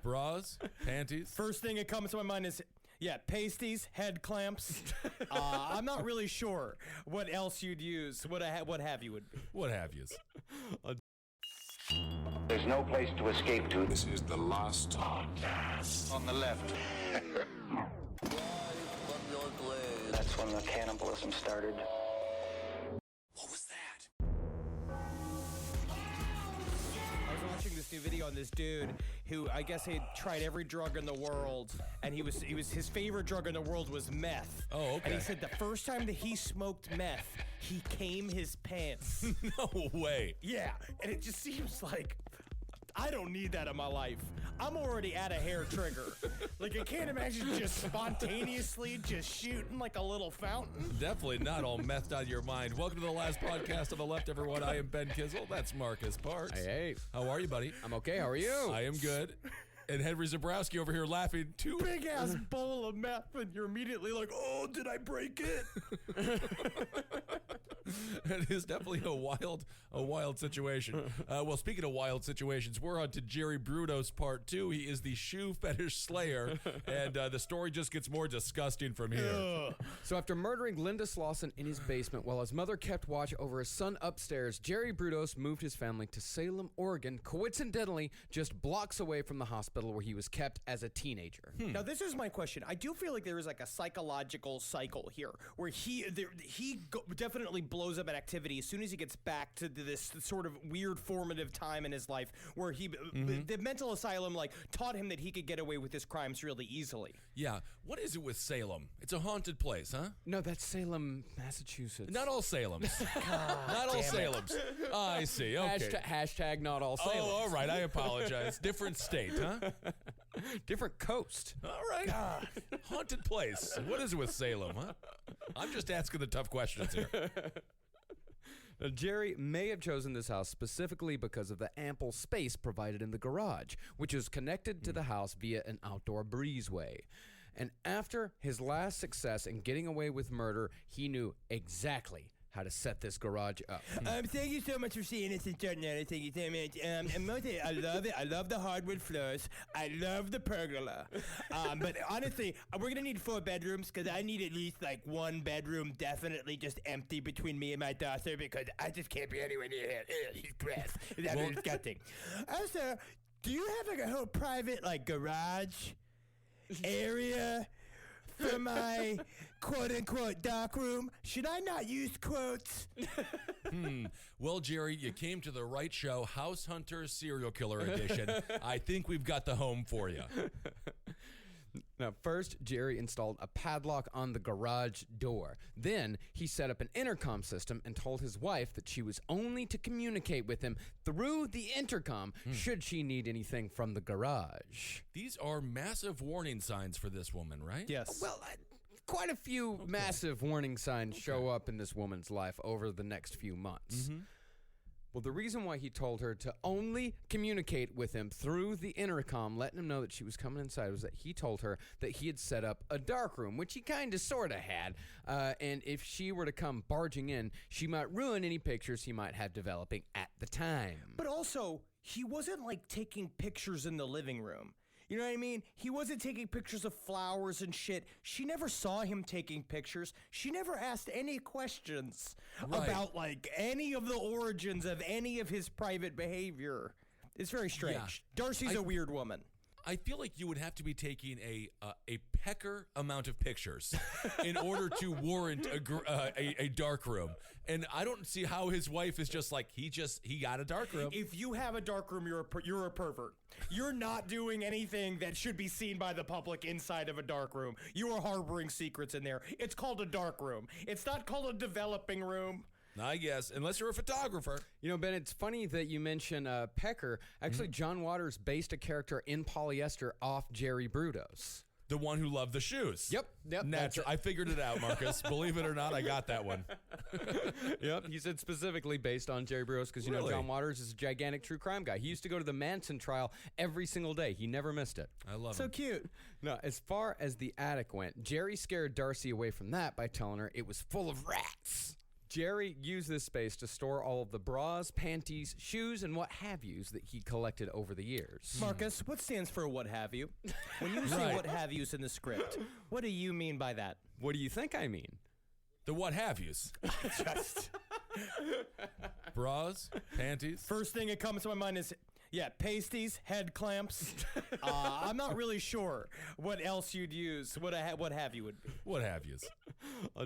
Bras, panties. First thing that comes to my mind is, pasties, head clamps. I'm not really sure what else you'd use. What have you would be. What have yous? There's no place to escape to. This is the last podcast. On the left. That's when the cannibalism started. What was that? I was watching this new video on this dude who I guess he had tried every drug in the world, and his favorite drug in the world was meth. Oh, okay. And he said the first time that he smoked meth, he came his pants. No way. Yeah, and it just seems like I don't need that in my life. I'm already at a hair trigger. Like, I can't imagine just spontaneously just shooting like a little fountain. Definitely not all methed out of your mind. Welcome to the last podcast on the left, everyone. I am Ben Kizzle. That's Marcus Parks. Hey. How are you, buddy? I'm okay. How are you? I am good. And Henry Zabrowski over here laughing too. Big ass bowl of meth, and you're immediately like, oh, did I break it? It is definitely a wild situation. Well, speaking of wild situations, we're on to Jerry Brudos part 2. He is the shoe fetish slayer, and the story just gets more disgusting from here. So after murdering Linda Slauson in his basement while his mother kept watch over his son upstairs, Jerry Brudos moved his family to Salem, Oregon, coincidentally just blocks away from the hospital where he was kept as a teenager. Now, this is my question. I do feel like there is like a psychological cycle here where he definitely blows up at activity as soon as he gets back to this sort of weird formative time in his life where the mental asylum like taught him that he could get away with his crimes really easily. Yeah. What is it with Salem? It's a haunted place, huh? No, that's Salem, Massachusetts. Not all Salems. Not all Salems. I see. Okay. Hashtag not all Salem. Oh, all right. I apologize. Different state, huh? Different coast. All right. Haunted place. What is it with Salem, huh? I'm just asking the tough questions here. Now, Jerry may have chosen this house specifically because of the ample space provided in the garage, which is connected to the house via an outdoor breezeway. And after his last success in getting away with murder, he knew exactly how to set this garage up. Thank you so much for seeing us and starting out. Thank you so much. And mostly, I love it. I love the hardwood floors. I love the pergola. But honestly, we're going to need 4 bedrooms because I need at least like 1 bedroom definitely just empty between me and my daughter because I just can't be anywhere near him. He's gross. That's disgusting. Also, do you have like a whole private like garage area for my quote-unquote dark room? Should I not use quotes? Well, Jerry, you came to the right show, House Hunter Serial Killer Edition. I think we've got the home for you. Now, first, Jerry installed a padlock on the garage door. Then, he set up an intercom system and told his wife that she was only to communicate with him through the intercom should she need anything from the garage. These are massive warning signs for this woman, right? Yes. Well, quite a few massive warning signs show up in this woman's life over the next few months. Well, the reason why he told her to only communicate with him through the intercom, letting him know that she was coming inside, was that he told her that he had set up a dark room, which he kind of sort of had. And if she were to come barging in, she might ruin any pictures he might have developing at the time. But also, he wasn't like taking pictures in the living room. You know what I mean? He wasn't taking pictures of flowers and shit. She never saw him taking pictures. She never asked any questions about like any of the origins of any of his private behavior. It's very strange. Yeah. Darcy's a weird woman. I feel like you would have to be taking a pecker amount of pictures in order to warrant a dark room. And I don't see how his wife is just like, he got a dark room. If you have a dark room, you're a pervert. You're not doing anything that should be seen by the public inside of a dark room. You are harboring secrets in there. It's called a dark room. It's not called a developing room. I guess, unless you're a photographer. You know, Ben, it's funny that you mention Pecker. Actually, John Waters based a character in polyester off Jerry Brudos. The one who loved the shoes. Yep. Natural. I figured it out, Marcus. Believe it or not, I got that one. Yep. He said specifically based on Jerry Brudos because, you know, John Waters is a gigantic true crime guy. He used to go to the Manson trial every single day. He never missed it. I love So him. cute. Now, as far as the attic went, Jerry scared Darcy away from that by telling her it was full of rats. Jerry used this space to store all of the bras, panties, shoes, and what have yous that he collected over the years. Marcus, what stands for what have you? When you say Right. what have yous in the script, what do you mean by that? What do you think I mean? The what have yous. Just Bras, panties. first thing that comes to my mind is, yeah, pasties, head clamps. I'm not really sure what else you'd use. What have you would be. What have yous.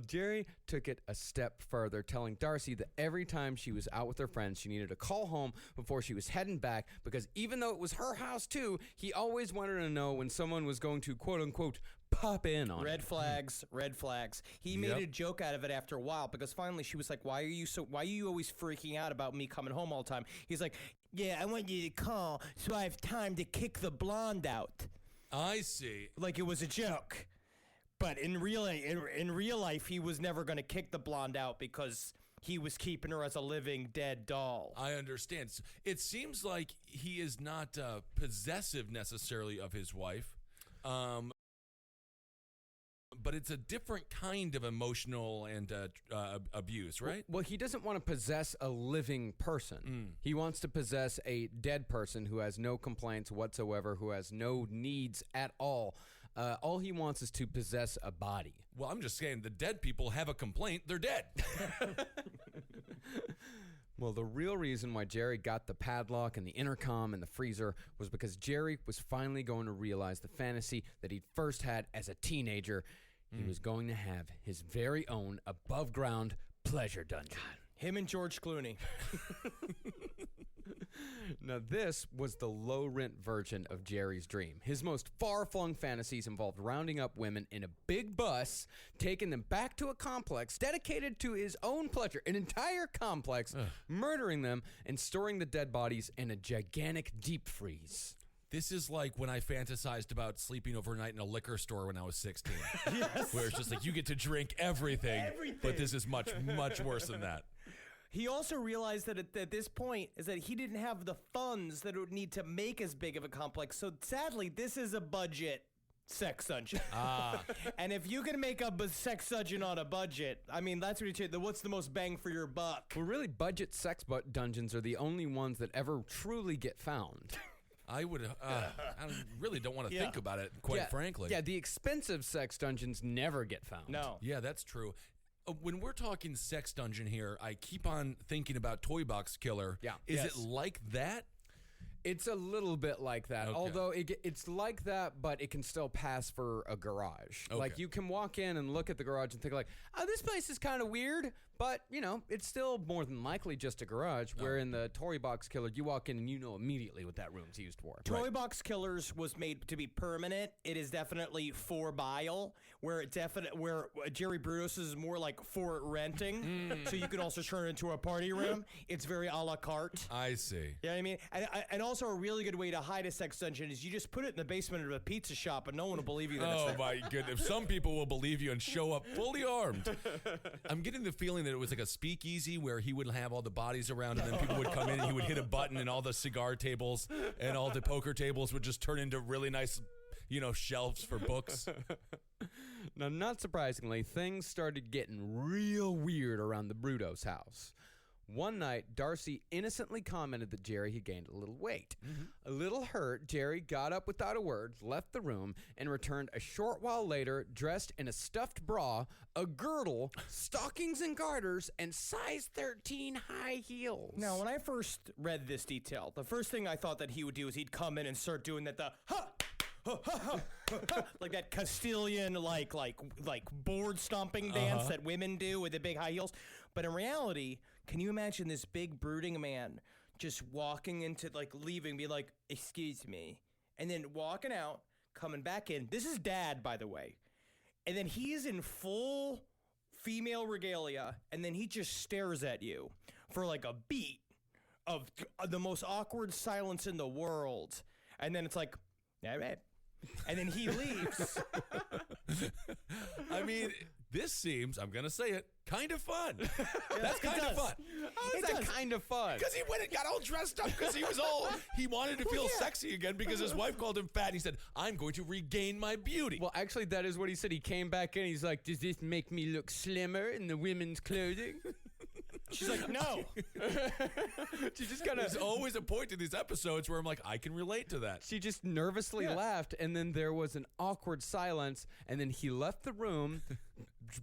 Jerry took it a step further, telling Darcy that every time she was out with her friends, she needed to call home before she was heading back, because even though it was her house too, he always wanted to know when someone was going to, quote unquote, pop in on Red it. flags, red flags. He made a joke out of it after a while, because finally she was like, why are you always freaking out about me coming home all the time? He's like, yeah, I want you to call so I have time to kick the blonde out. I see. Like it was a joke. But in real life, he was never going to kick the blonde out because he was keeping her as a living dead doll. I understand. It seems like he is not possessive necessarily of his wife. But it's a different kind of emotional and abuse, right? Well, he doesn't want to possess a living person. He wants to possess a dead person who has no complaints whatsoever, who has no needs at all. All he wants is to possess a body. Well, I'm just saying the dead people have a complaint. They're dead. Well, the real reason why Jerry got the padlock and the intercom and the freezer was because Jerry was finally going to realize the fantasy that he'd first had as a teenager. He was going to have his very own above-ground pleasure dungeon. Him and George Clooney. Now, this was the low-rent version of Jerry's dream. His most far-flung fantasies involved rounding up women in a big bus, taking them back to a complex dedicated to his own pleasure, an entire complex, murdering them, and storing the dead bodies in a gigantic deep freeze. This is like when I fantasized about sleeping overnight in a liquor store when I was 16. Yes. Where it's just like you get to drink everything, but this is much, much worse than that. He also realized that at this point is that he didn't have the funds that it would need to make as big of a complex. So sadly, this is a budget sex dungeon. And if you can make a sex dungeon on a budget, I mean, that's what what's the most bang for your buck? Well, really, budget sex dungeons are the only ones that ever truly get found. I really don't want to think about it, quite frankly. Yeah, the expensive sex dungeons never get found. No. Yeah, that's true. When we're talking sex dungeon here, I keep on thinking about Toy Box Killer. Yeah. Is it like that? It's a little bit like that, Okay. although it's like that, but it can still pass for a garage. Okay. Like, you can walk in and look at the garage and think like, oh, this place is kind of weird, but, you know, it's still more than likely just a garage, where in the Toy Box Killer, you walk in and you know immediately what that room's used for. Toy Box Killers was made to be permanent. It is definitely for bile, where Jerry Brudos is more like for renting, so you can also turn it into a party room. It's very a la carte. I see. You know what I mean? And also a really good way to hide a sex dungeon is you just put it in the basement of a pizza shop and no one will believe you that it's Oh there. my goodness. Some people will believe you and show up fully armed. I'm getting the feeling that it was like a speakeasy where he would have all the bodies around and then people would come in and he would hit a button and all the cigar tables and all the poker tables would just turn into really nice, shelves for books. Now, not surprisingly, things started getting real weird around the Brudos house. One night, Darcy innocently commented that Jerry had gained a little weight. A little hurt, Jerry got up without a word, left the room, and returned a short while later dressed in a stuffed bra, a girdle, stockings and garters, and size 13 high heels. Now, when I first read this detail, the first thing I thought that he would do is he'd come in and start doing that like that Castilian like board stomping dance that women do with the big high heels. But in reality, can you imagine this big brooding man just walking into leaving, be like, "Excuse me," and then walking out, coming back in. This is Dad, by the way, and then he is in full female regalia, and then he just stares at you for like a beat of the most awkward silence in the world, and then it's like, all right. And then he leaves. I mean, this seems, I'm going to say it, kind of fun. That's kind of fun. How is that kind of fun? Because he went and got all dressed up because he wanted to feel sexy again because his wife called him fat. And he said, I'm going to regain my beauty. Well, actually, that is what he said. He came back in. He's like, does this make me look slimmer in the women's clothing? She's like, no. She just kind There's of. always a point in these episodes where I'm like, I can relate to that. She just nervously laughed, and then there was an awkward silence, and then he left the room,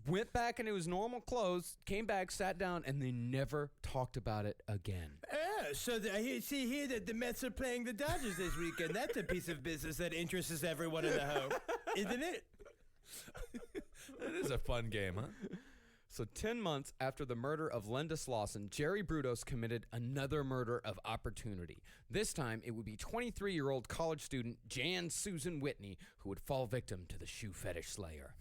went back into his normal clothes, came back, sat down, and they never talked about it again. So I see here that the Mets are playing the Dodgers this weekend. That's a piece of business that interests everyone in the home, isn't it? That is a fun game, huh? So 10 months after the murder of Linda Slauson, Jerry Brudos committed another murder of opportunity. This time, it would be 23-year-old college student Jan Susan Whitney who would fall victim to the shoe fetish slayer.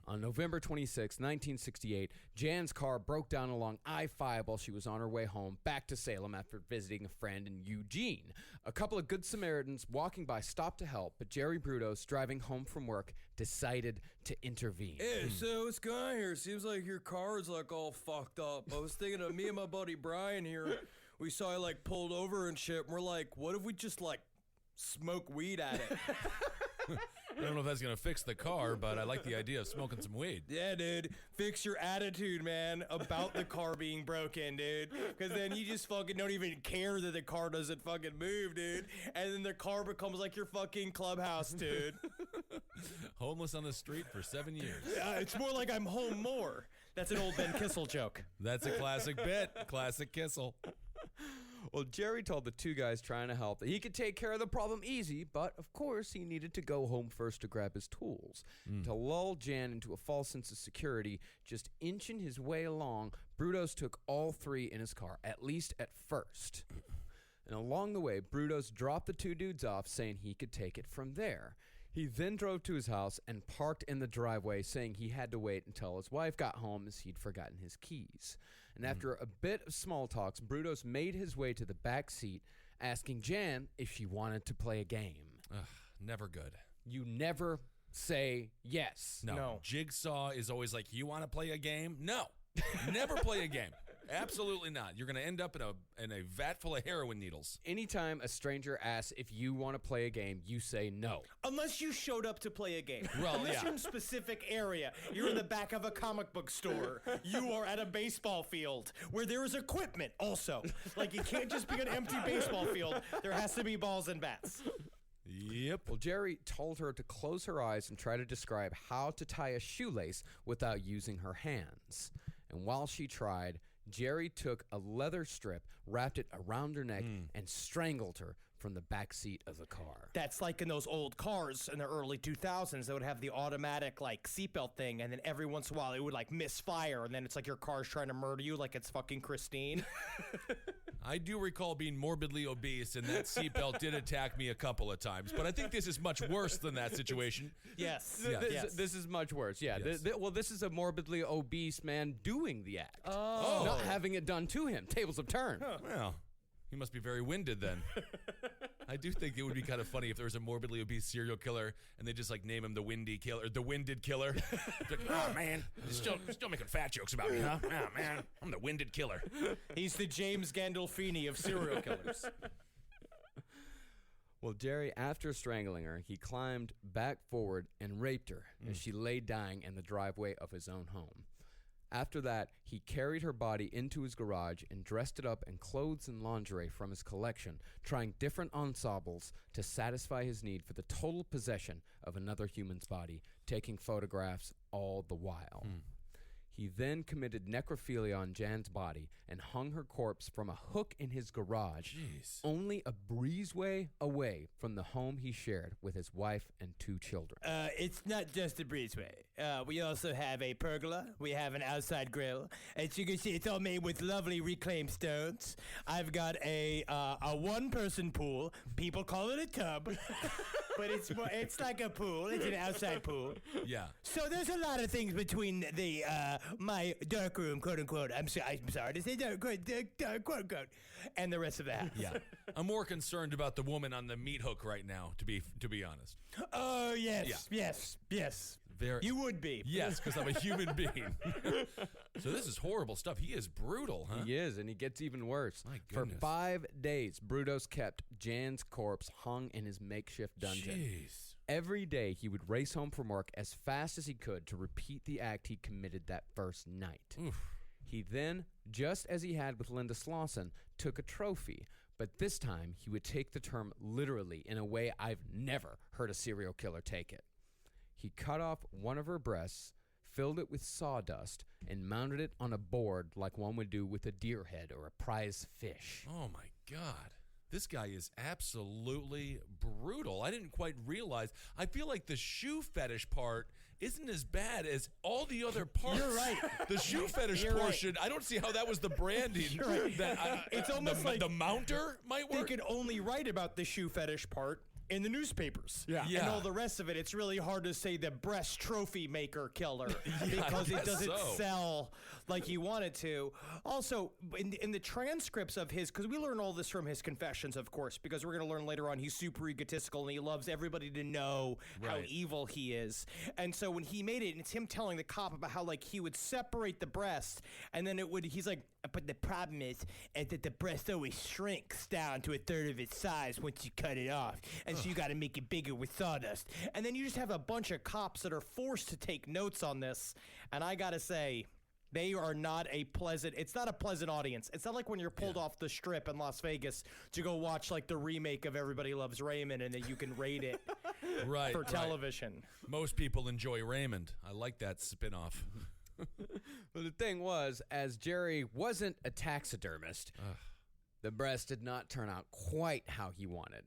On November 26, 1968, Jan's car broke down along I-5 while she was on her way home back to Salem after visiting a friend in Eugene. A couple of good Samaritans walking by stopped to help, but Jerry Brudos, driving home from work, decided to intervene. Hey, so what's going on here? Seems like your car is like all fucked up. I was thinking of me and my buddy Brian here. We saw you like pulled over and shit. And we're like, what if we just like smoke weed at it? I don't know if that's going to fix the car, but I like the idea of smoking some weed. Yeah, dude. Fix your attitude, man, about the car being broken, dude. Because then you just fucking don't even care that the car doesn't fucking move, dude. And then the car becomes like your fucking clubhouse, dude. Homeless on the street for 7 years. It's more like I'm home more. That's an old Ben Kissel joke. That's a classic bit. Classic Kissel. Well, Jerry told the two guys trying to help that he could take care of the problem easy, but of course he needed to go home first to grab his tools. To lull Jan into a false sense of security, just inching his way along, Brudos took all three in his car, at least at first. And along the way, Brudos dropped the two dudes off, saying he could take it from there. He then drove to his house and parked in the driveway, saying he had to wait until his wife got home as he'd forgotten his keys. And after a bit of small talks, Brudos made his way to the back seat, asking Jan if she wanted to play a game. Ugh, never good. You never say yes. No. Jigsaw is always like, you want to play a game? No. Never play a game. Absolutely not. You're going to end up in a vat full of heroin needles. Anytime a stranger asks if you want to play a game, you say no. Unless you showed up to play a game. Well, Unless yeah. you're in a specific area. You're in the back of a comic book store. You are at a baseball field where there is equipment also. Like, you can't just be an empty baseball field. There has to be balls and bats. Yep. Well, Jerry told her to close her eyes and try to describe how to tie a shoelace without using her hands. And while she tried, Jerry took a leather strip, wrapped it around her neck, and strangled her from the back seat of the car. That's like in those old cars in the early 2000s that would have the automatic like seatbelt thing, and then every once in a while it would like misfire, and then it's like your car's trying to murder you like it's fucking Christine. I do recall being morbidly obese, and that seatbelt did attack me a couple of times. But I think this is much worse than that situation. Yes. This is much worse. Yeah. Yes. Well, this is a morbidly obese man doing the act. Oh. Not having it done to him. Tables have turned. Well, he must be very winded then. I do think it would be kind of funny if there was a morbidly obese serial killer and they just like name him the windy killer, the winded killer. It's like, oh man, you're still making fat jokes about me, huh? Oh man, I'm the winded killer. He's the James Gandolfini of serial killers. Well, Jerry, after strangling her, he climbed back forward and raped her as she lay dying in the driveway of his own home. After that, he carried her body into his garage and dressed it up in clothes and lingerie from his collection, trying different ensembles to satisfy his need for the total possession of another human's body, taking photographs all the while. He then committed necrophilia on Jan's body and hung her corpse from a hook in his garage, only a breezeway away from the home he shared with his wife and two children. It's not just a breezeway. We also have a pergola. We have an outside grill. As you can see, it's all made with lovely reclaimed stones. I've got a one-person pool. People call it a tub, but it's like a pool. It's an outside pool. Yeah. So there's a lot of things between the my dark room, quote unquote. I'm sorry to say dark quote unquote, and the rest of the house. Yeah. I'm more concerned about the woman on the meat hook right now, to be honest. Oh yes. Very. You would be. Yes, because I'm a human being. So this is horrible stuff. He is brutal, huh? He is, and he gets even worse. My For goodness. 5 days, Brudos kept Jan's corpse hung in his makeshift dungeon. Jeez. Every day, he would race home from work as fast as he could to repeat the act he committed that first night. Oof. He then, just as he had with Linda Slauson, took a trophy, but this time he would take the term literally in a way I've never heard a serial killer take it. He cut off one of her breasts, filled it with sawdust, and mounted it on a board like one would do with a deer head or a prize fish. Oh, my God. This guy is absolutely brutal. I didn't quite realize. I feel like the shoe fetish part isn't as bad as all the other parts. You're right. The shoe fetish You're portion, I don't see how that was the branding. You're right. It's almost like the mounter might They work. could only write about the shoe fetish part in the newspapers. Yeah. Yeah. And all the rest of it, it's really hard to say the breast trophy maker killer because it guess doesn't so. sell like he wanted to. Also, in the transcripts of his, because we learn all this from his confessions, of course, because we're going to learn later on he's super egotistical and he loves everybody to know how Right. evil he is. And so when he made it, it's him telling the cop about how like he would separate the breast and then he's like, but the problem is that the breast always shrinks down to a third of its size once you cut it off. And so you got to make it bigger with sawdust. And then you just have a bunch of cops that are forced to take notes on this. And I got to say, they are not it's not a pleasant audience. It's not like when you're pulled off the strip in Las Vegas to go watch like the remake of Everybody Loves Raymond and then you can rate it Right. for right. television. Most people enjoy Raymond. I like that spinoff. But the thing was, as Jerry wasn't a taxidermist, the breast did not turn out quite how he wanted.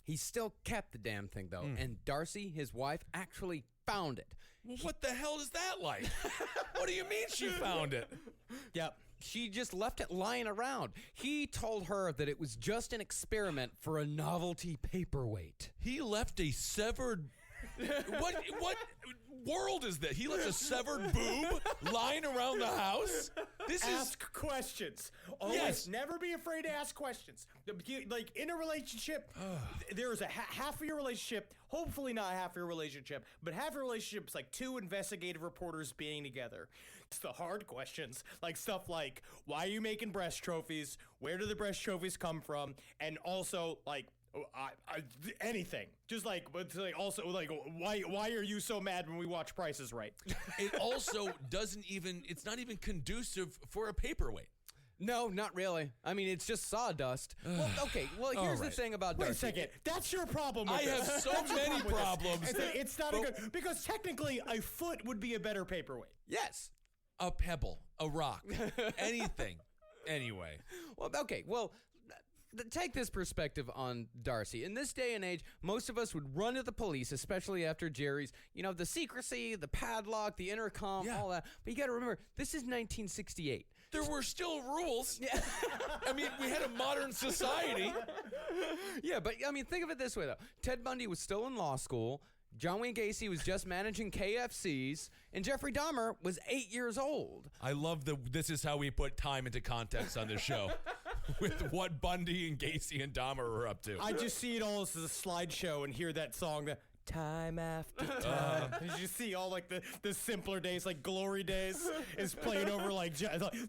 He still kept the damn thing, though, and Darcy, his wife, actually found it. Well, what the hell is that like? What do you mean she found it? Yep. She just left it lying around. He told her that it was just an experiment for a novelty paperweight. He left a severed. What world is that? He left a severed boob lying around the house? This is Ask questions. Always Yes. never be afraid to ask questions. Like in a relationship, there is a half of your relationship, hopefully not half of your relationship, but half of your relationship is like two investigative reporters being together. It's the hard questions, like stuff like, why are you making breast trophies? Where do the breast trophies come from? And also like, anything. Just like, but like also like, why are you so mad when we watch Price is Right? it also it's not even conducive for a paperweight. No, not really. I mean, it's just sawdust. Well, okay. Well, here's the right. thing about Wait Darcy. a second. That's your problem with I this. have so That's your many problem with this. problems. It's not a good, because technically a foot would be a better paperweight. Yes. A pebble, a rock, anything. Anyway, Well, okay. Well, take this perspective on Darcy. In this day and age, most of us would run to the police, especially after Jerry's, the secrecy, the padlock, the intercom, Yeah. all that. But you got to remember, this is 1968. there were still rules. I mean, we had a modern society. Yeah, but I mean, think of it this way, though. Ted Bundy was still in law school. John Wayne Gacy was just managing KFCs, and Jeffrey Dahmer was 8 years old. I love this is how we put time into context on this show. With what Bundy and Gacy and Dahmer were up to. I just see it all as a slideshow and hear that song, the time after time. You see all like the simpler days, like Glory Days, is playing over like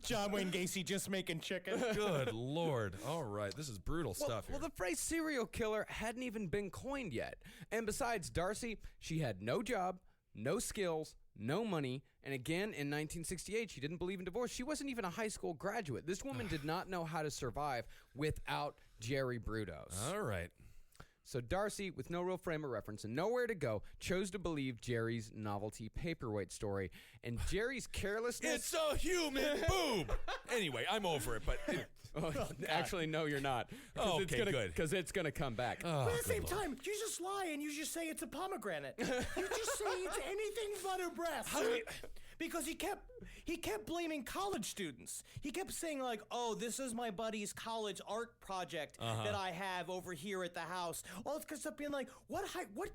John Wayne Gacy just making chicken. Good Lord. All right. This is brutal stuff here. Well, the phrase serial killer hadn't even been coined yet. And besides Darcy, she had no job, no skills, no money, and again, in 1968, she didn't believe in divorce. She wasn't even a high school graduate. This woman did not know how to survive without Jerry Brudos. All right. So Darcy, with no real frame of reference and nowhere to go, chose to believe Jerry's novelty paperweight story. And Jerry's carelessness... It's a human boob. Anyway, I'm over it, but Actually, no, you're not. Oh, okay, good. Because it's going to come back. But at the same time, you just lie and you just say it's a pomegranate. You just say it's anything but a breast. Because he kept blaming college students. He kept saying like, "Oh, this is my buddy's college art project that I have over here at the house." All it's up being like, what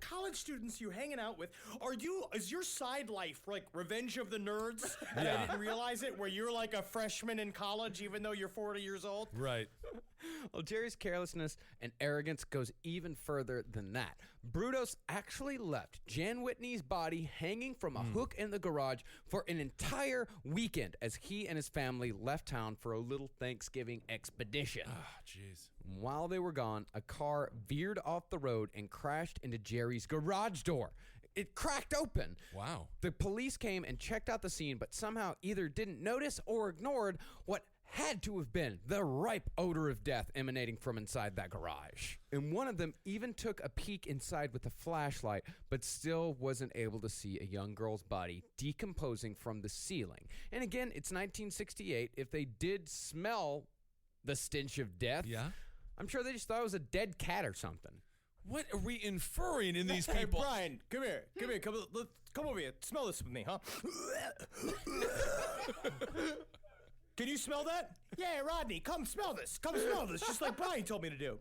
college students are you hanging out with? Is your side life like Revenge of the Nerds? And I didn't realize it, where you're like a freshman in college even though you're 40 years old. right. Well, Jerry's carelessness and arrogance goes even further than that. Brudos actually left Jan Whitney's body hanging from a hook in the garage for an entire weekend as he and his family left town for a little Thanksgiving expedition. Jeez. While they were gone, a car veered off the road and crashed into Jerry's garage door, it cracked open. Wow. The police came and checked out the scene, but somehow either didn't notice or ignored what had to have been the ripe odor of death emanating from inside that garage. And one of them even took a peek inside with a flashlight, but still wasn't able to see a young girl's body decomposing from the ceiling. And again, it's 1968. If they did smell the stench of death, Yeah. I'm sure they just thought it was a dead cat or something. What are we inferring in these Hey, people? Brian, come here. Come over here. Smell this with me, huh? Can you smell that? Yeah, Rodney, come smell this. Come smell this, just like Brian told me to do.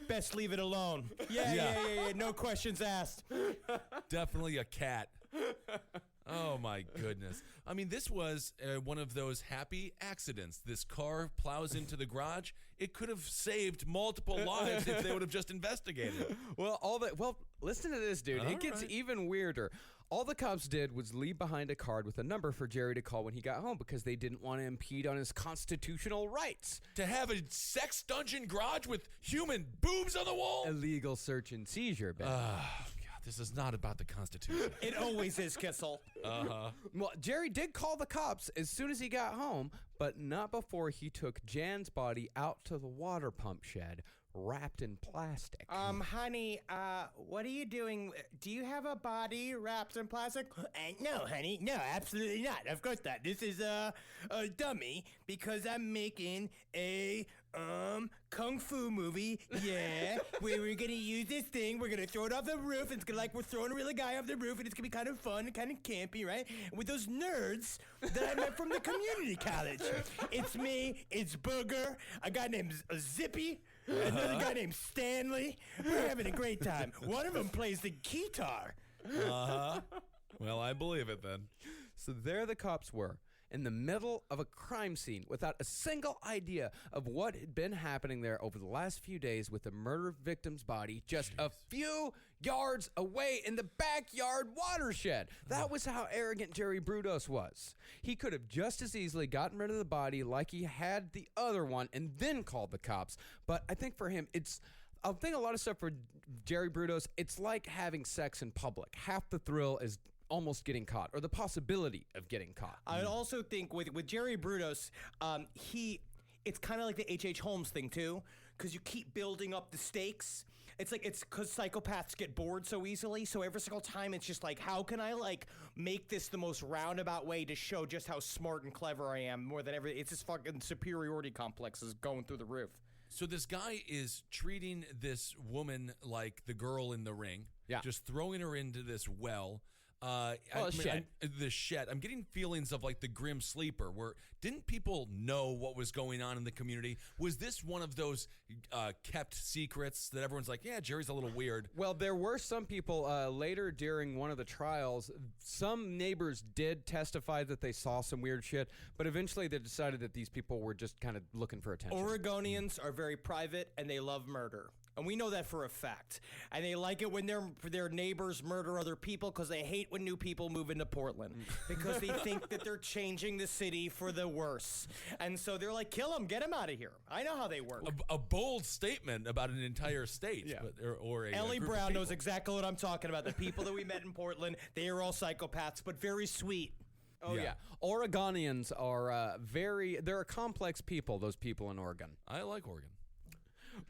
Best leave it alone. Yeah. No questions asked. Definitely a cat. Oh my goodness. I mean, this was one of those happy accidents. This car plows into the garage. It could have saved multiple lives if they would have just investigated. Well, listen to this, dude. All It gets right. even weirder. All the cops did was leave behind a card with a number for Jerry to call when he got home because they didn't want to impede on his constitutional rights. To have a sex dungeon garage with human boobs on the wall? Illegal search and seizure, Ben. God, this is not about the Constitution. It always is, Kissel. Well, Jerry did call the cops as soon as he got home, but not before he took Jan's body out to the water pump shed, wrapped in plastic. Honey, what are you doing? Do you have a body wrapped in plastic? No, honey. No, absolutely not. Of course not. This is a dummy because I'm making a kung fu movie. Yeah, where we're gonna use this thing. We're gonna throw it off the roof. And it's gonna like we're throwing a real guy off the roof, and it's gonna be kind of fun and kind of campy, right? With those nerds that I met from the community college. It's me. It's Booger. A guy named Zippy. Another guy named Stanley. We're having a great time. One of them plays the guitar. Well, I believe it then. So there the cops were, in the middle of a crime scene without a single idea of what had been happening there over the last few days with the murder victim's body just a few yards away in the backyard watershed. That was how arrogant Jerry Brudos was. He could have just as easily gotten rid of the body like he had the other one and then called the cops. But I think for him, I think a lot of stuff for Jerry Brudos, it's like having sex in public. Half the thrill is almost getting caught, or the possibility of getting caught. I also think with Jerry Brudos, it's kind of like the H.H. Holmes thing too, because you keep building up the stakes. It's because psychopaths get bored so easily. So every single time, it's just like, how can I make this the most roundabout way to show just how smart and clever I am more than ever? It's this fucking superiority complex is going through the roof. So this guy is treating this woman like the girl in the ring. Yeah. Just throwing her into this well. Shed. The shed. I'm getting feelings of like the Grim Sleeper, where didn't people know what was going on in the community? Was this one of those kept secrets that everyone's like, yeah, Jerry's a little weird? Well, there were some people later during one of the trials, some neighbors did testify that they saw some weird shit, but eventually they decided that these people were just kind of looking for attention. Oregonians are very private and they love murder. And we know that for a fact. And they like it when their neighbors murder other people because they hate when new people move into Portland because they think that they're changing the city for the worse. And so they're like, kill them, get them out of here. I know how they work. A bold statement about an entire state. Yeah. Or a Ellie group of Brown people. knows exactly what I'm talking about. The people that we met in Portland, they are all psychopaths, but very sweet. Oh, yeah. Oregonians are they're a complex people, those people in Oregon. I like Oregon.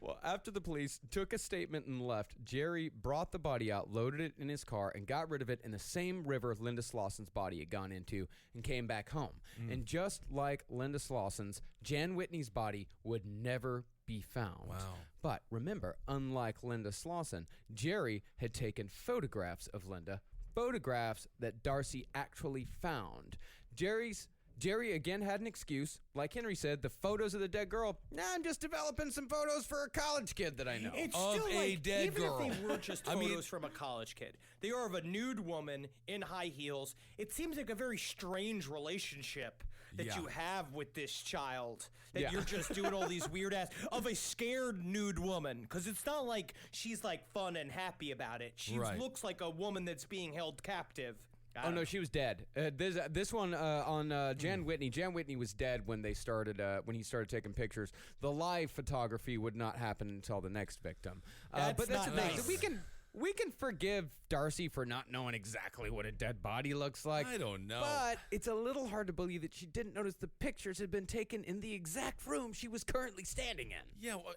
Well, after the police took a statement and left, Jerry brought the body out, loaded it in his car, and got rid of it in the same river Linda Slauson's body had gone into and came back home. And just like Linda Slauson's, Jan Whitney's body would never be found. Wow. But remember, unlike Linda Slauson, Jerry had taken photographs of Linda, photographs that Darcy actually found. Jerry again had an excuse. Like Henry said, the photos of the dead girl, I'm just developing some photos for a college kid that I know. It's Of still a like, dead even girl. if they were just I photos mean- from a college kid, they are of a nude woman in high heels. It seems like a very strange relationship that Yeah. you have with this child. That Yeah. you're just doing all these weird ass of a scared nude woman, because it's not like she's like fun and happy about it. She Right. looks like a woman that's being held captive. Oh no, she was dead. This one on Jan Whitney. Jan Whitney was dead when they started when he started taking pictures. The live photography would not happen until the next victim. But that's not the thing. nice. We can forgive Darcy for not knowing exactly what a dead body looks like. I don't know. But it's a little hard to believe that she didn't notice the pictures had been taken in the exact room she was currently standing in. Yeah, well,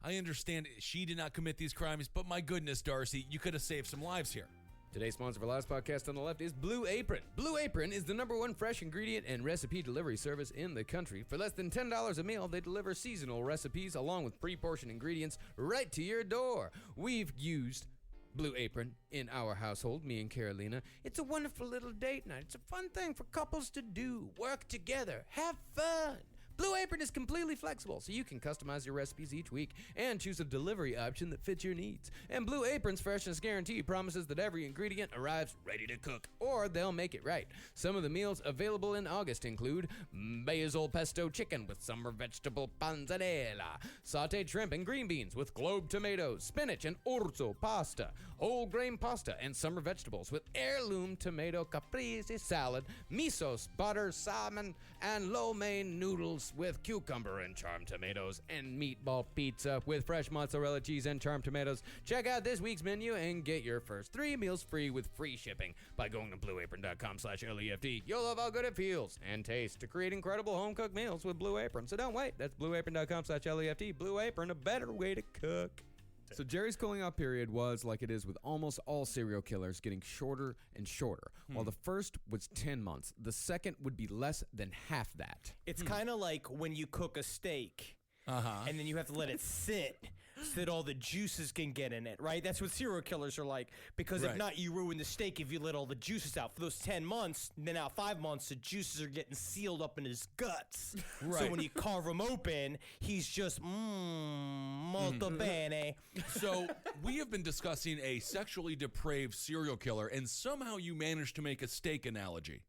I understand she did not commit these crimes, but my goodness, Darcy, you could have saved some lives here. Today's sponsor for Last Podcast on the Left is Blue Apron. Blue Apron is the #1 fresh ingredient and recipe delivery service in the country. For less than $10 a meal, they deliver seasonal recipes along with pre-portioned ingredients right to your door. We've used Blue Apron in our household, me and Carolina. It's a wonderful little date night. It's a fun thing for couples to do. Work together. Have fun. Blue Apron is completely flexible, so you can customize your recipes each week and choose a delivery option that fits your needs. And Blue Apron's freshness guarantee promises that every ingredient arrives ready to cook, or they'll make it right. Some of the meals available in August include basil pesto chicken with summer vegetable panzanella, sauteed shrimp and green beans with globe tomatoes, spinach and orzo pasta, whole grain pasta and summer vegetables with heirloom tomato caprese salad, miso, butter, salmon, and lo mein noodles with cucumber and charmed tomatoes, and meatball pizza with fresh mozzarella cheese and charmed tomatoes. Check out this week's menu and get your first 3 meals free with free shipping by going to blueapron.com/LEFT. You'll love how good it feels and tastes to create incredible home-cooked meals with Blue Apron. So don't wait. That's blueapron.com/LEFT. Blue Apron, a better way to cook. So Jerry's cooling off period was, like it is with almost all serial killers, getting shorter and shorter. While the first was 10 months, the second would be less than half that. It's kind of like when you cook a steak. And then you have to let it sit so that all the juices can get in it, right? That's what serial killers are like. Because if Right. not, you ruin the steak if you let all the juices out. For those 10 months, then now 5 months, the juices are getting sealed up in his guts. So Right. when you carve him open, he's just, molto bene. So we have been discussing a sexually depraved serial killer, and somehow you managed to make a steak analogy.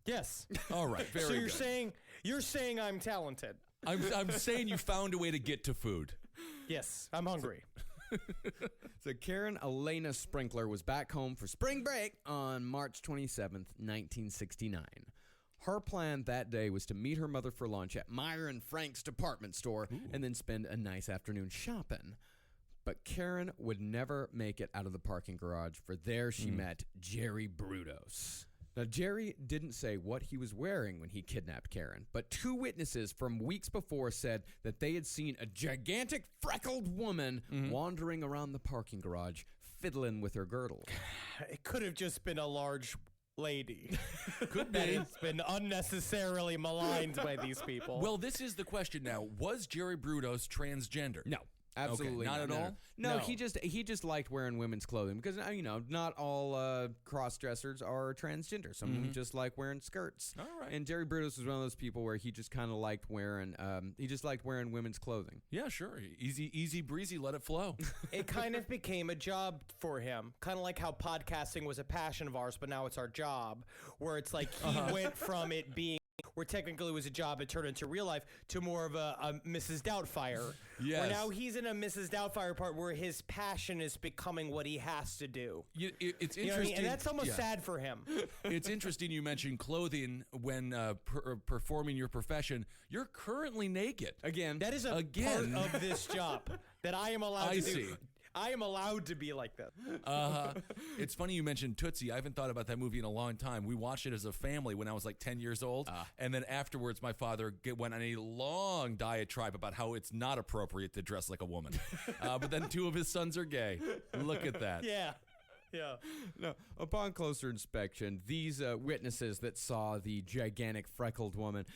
Yes. All right, very So good. you're saying I'm talented. I'm saying you found a way to get to food. Yes, I'm hungry. So Karen Elena Sprinkler was back home for spring break on March 27th, 1969. Her plan that day was to meet her mother for lunch at Meyer and Frank's department store and then spend a nice afternoon shopping. But Karen would never make it out of the parking garage, for there she met Jerry Brudos. Now, Jerry didn't say what he was wearing when he kidnapped Karen, but 2 witnesses from weeks before said that they had seen a gigantic freckled woman wandering around the parking garage, fiddling with her girdle. It could have just been a large lady. Could That be. has been unnecessarily maligned by these people. Well, this is the question now. Was Jerry Brudos transgender? No. Absolutely not at no. all? No, No. he just liked wearing women's clothing because not all cross dressers are transgender. Some of them just like wearing skirts. All right. And Jerry Brudos was one of those people where he just kind of liked wearing women's clothing. Yeah, sure. Easy breezy, let it flow. It kind of became a job for him. Kind of like how podcasting was a passion of ours, but now it's our job. Where it's like he went from it being where technically it was a job, it turned into real life, to more of a Mrs. Doubtfire. Yes. Where now he's in a Mrs. Doubtfire part where his passion is becoming what he has to do. It's You know what I mean? interesting. And that's almost yeah. sad for him. It's interesting you mentioned clothing when performing your profession. You're currently naked. Again, That is a Again. part of this job that I am allowed I to see. do. I am allowed to be like that. It's funny you mentioned Tootsie. I haven't thought about that movie in a long time. We watched it as a family when I was like 10 years old. And then afterwards, my father went on a long diatribe about how it's not appropriate to dress like a woman. But then 2 of his sons are gay. Look at that. Yeah. Yeah. no. Upon closer inspection, these witnesses that saw the gigantic freckled woman,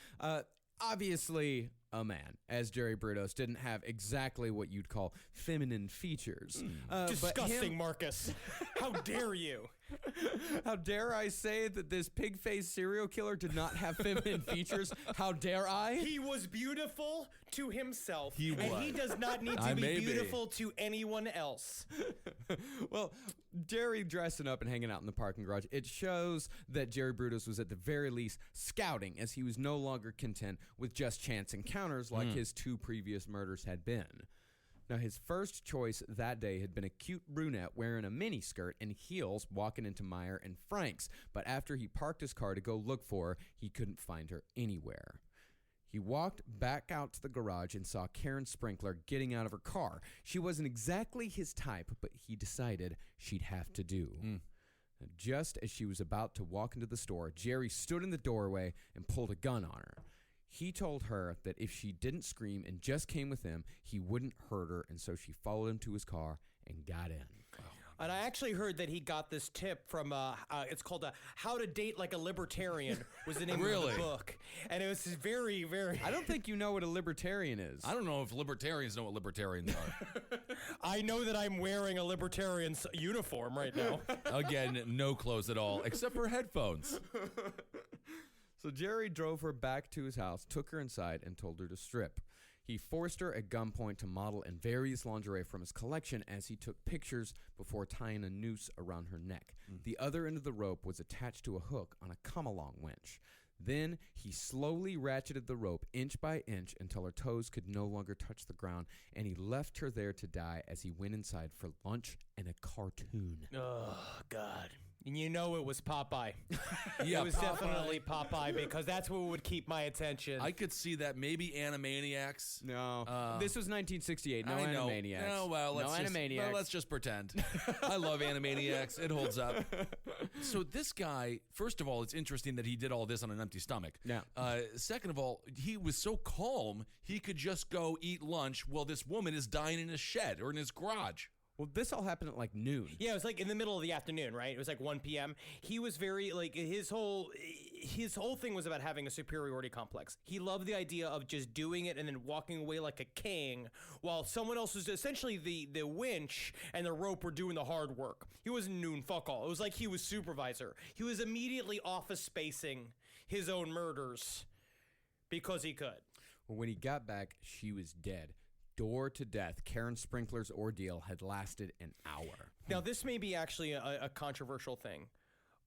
obviously a man, as Jerry Brudos didn't have exactly what you'd call feminine features. But Disgusting, him- Marcus. How dare you? How dare I say that this pig-faced serial killer did not have feminine features? How dare I? He was beautiful to himself. He And was. he does not need I to be may be. beautiful to anyone else. Well, Jerry dressing up and hanging out in the parking garage, it shows that Jerry Brudos was at the very least scouting, as he was no longer content with just chance encounters like his 2 previous murders had been. Now, his first choice that day had been a cute brunette wearing a mini skirt and heels walking into Meyer and Frank's, but after he parked his car to go look for her, he couldn't find her anywhere. He walked back out to the garage and saw Karen Sprinkler getting out of her car. She wasn't exactly his type, but he decided she'd have to do. Just as she was about to walk into the store, Jerry stood in the doorway and pulled a gun on her. He told her that if she didn't scream and just came with him, he wouldn't hurt her, and so she followed him to his car and got in. And I actually heard that he got this tip from, it's called How to Date Like a Libertarian was the name of the book. And it was very, very... I don't think you know what a libertarian is. I don't know if libertarians know what libertarians are. I know that I'm wearing a libertarian's uniform right now. Again, no clothes at all, except for headphones. So Jerry drove her back to his house, took her inside, and told her to strip. He forced her at gunpoint to model in various lingerie from his collection as he took pictures before tying a noose around her neck. The other end of the rope was attached to a hook on a come-along winch. Then he slowly ratcheted the rope inch by inch until her toes could no longer touch the ground, and he left her there to die as he went inside for lunch and a cartoon. Oh, God. And you know it was Popeye. Yeah, it was definitely Popeye because that's what would keep my attention. I could see that. Maybe Animaniacs. No. This was 1968. No I know. Animaniacs. No, well, let's just pretend. I love Animaniacs. It holds up. So this guy, first of all, it's interesting that he did all this on an empty stomach. Yeah. Second of all, he was so calm, he could just go eat lunch while this woman is dying in his shed or in his garage. Well, this all happened at like noon. Yeah, it was like in the middle of the afternoon, right? It was like 1 p.m. He was very, like, his whole thing was about having a superiority complex. He loved the idea of just doing it and then walking away like a king while someone else was essentially the winch and the rope were doing the hard work. He wasn't noon fuck all. It was like he was supervisor. He was immediately office spacing his own murders because he could. Well, when he got back, she was dead. Door to death. Karen Sprinkler's ordeal had lasted an hour. Now, this may be actually a controversial thing,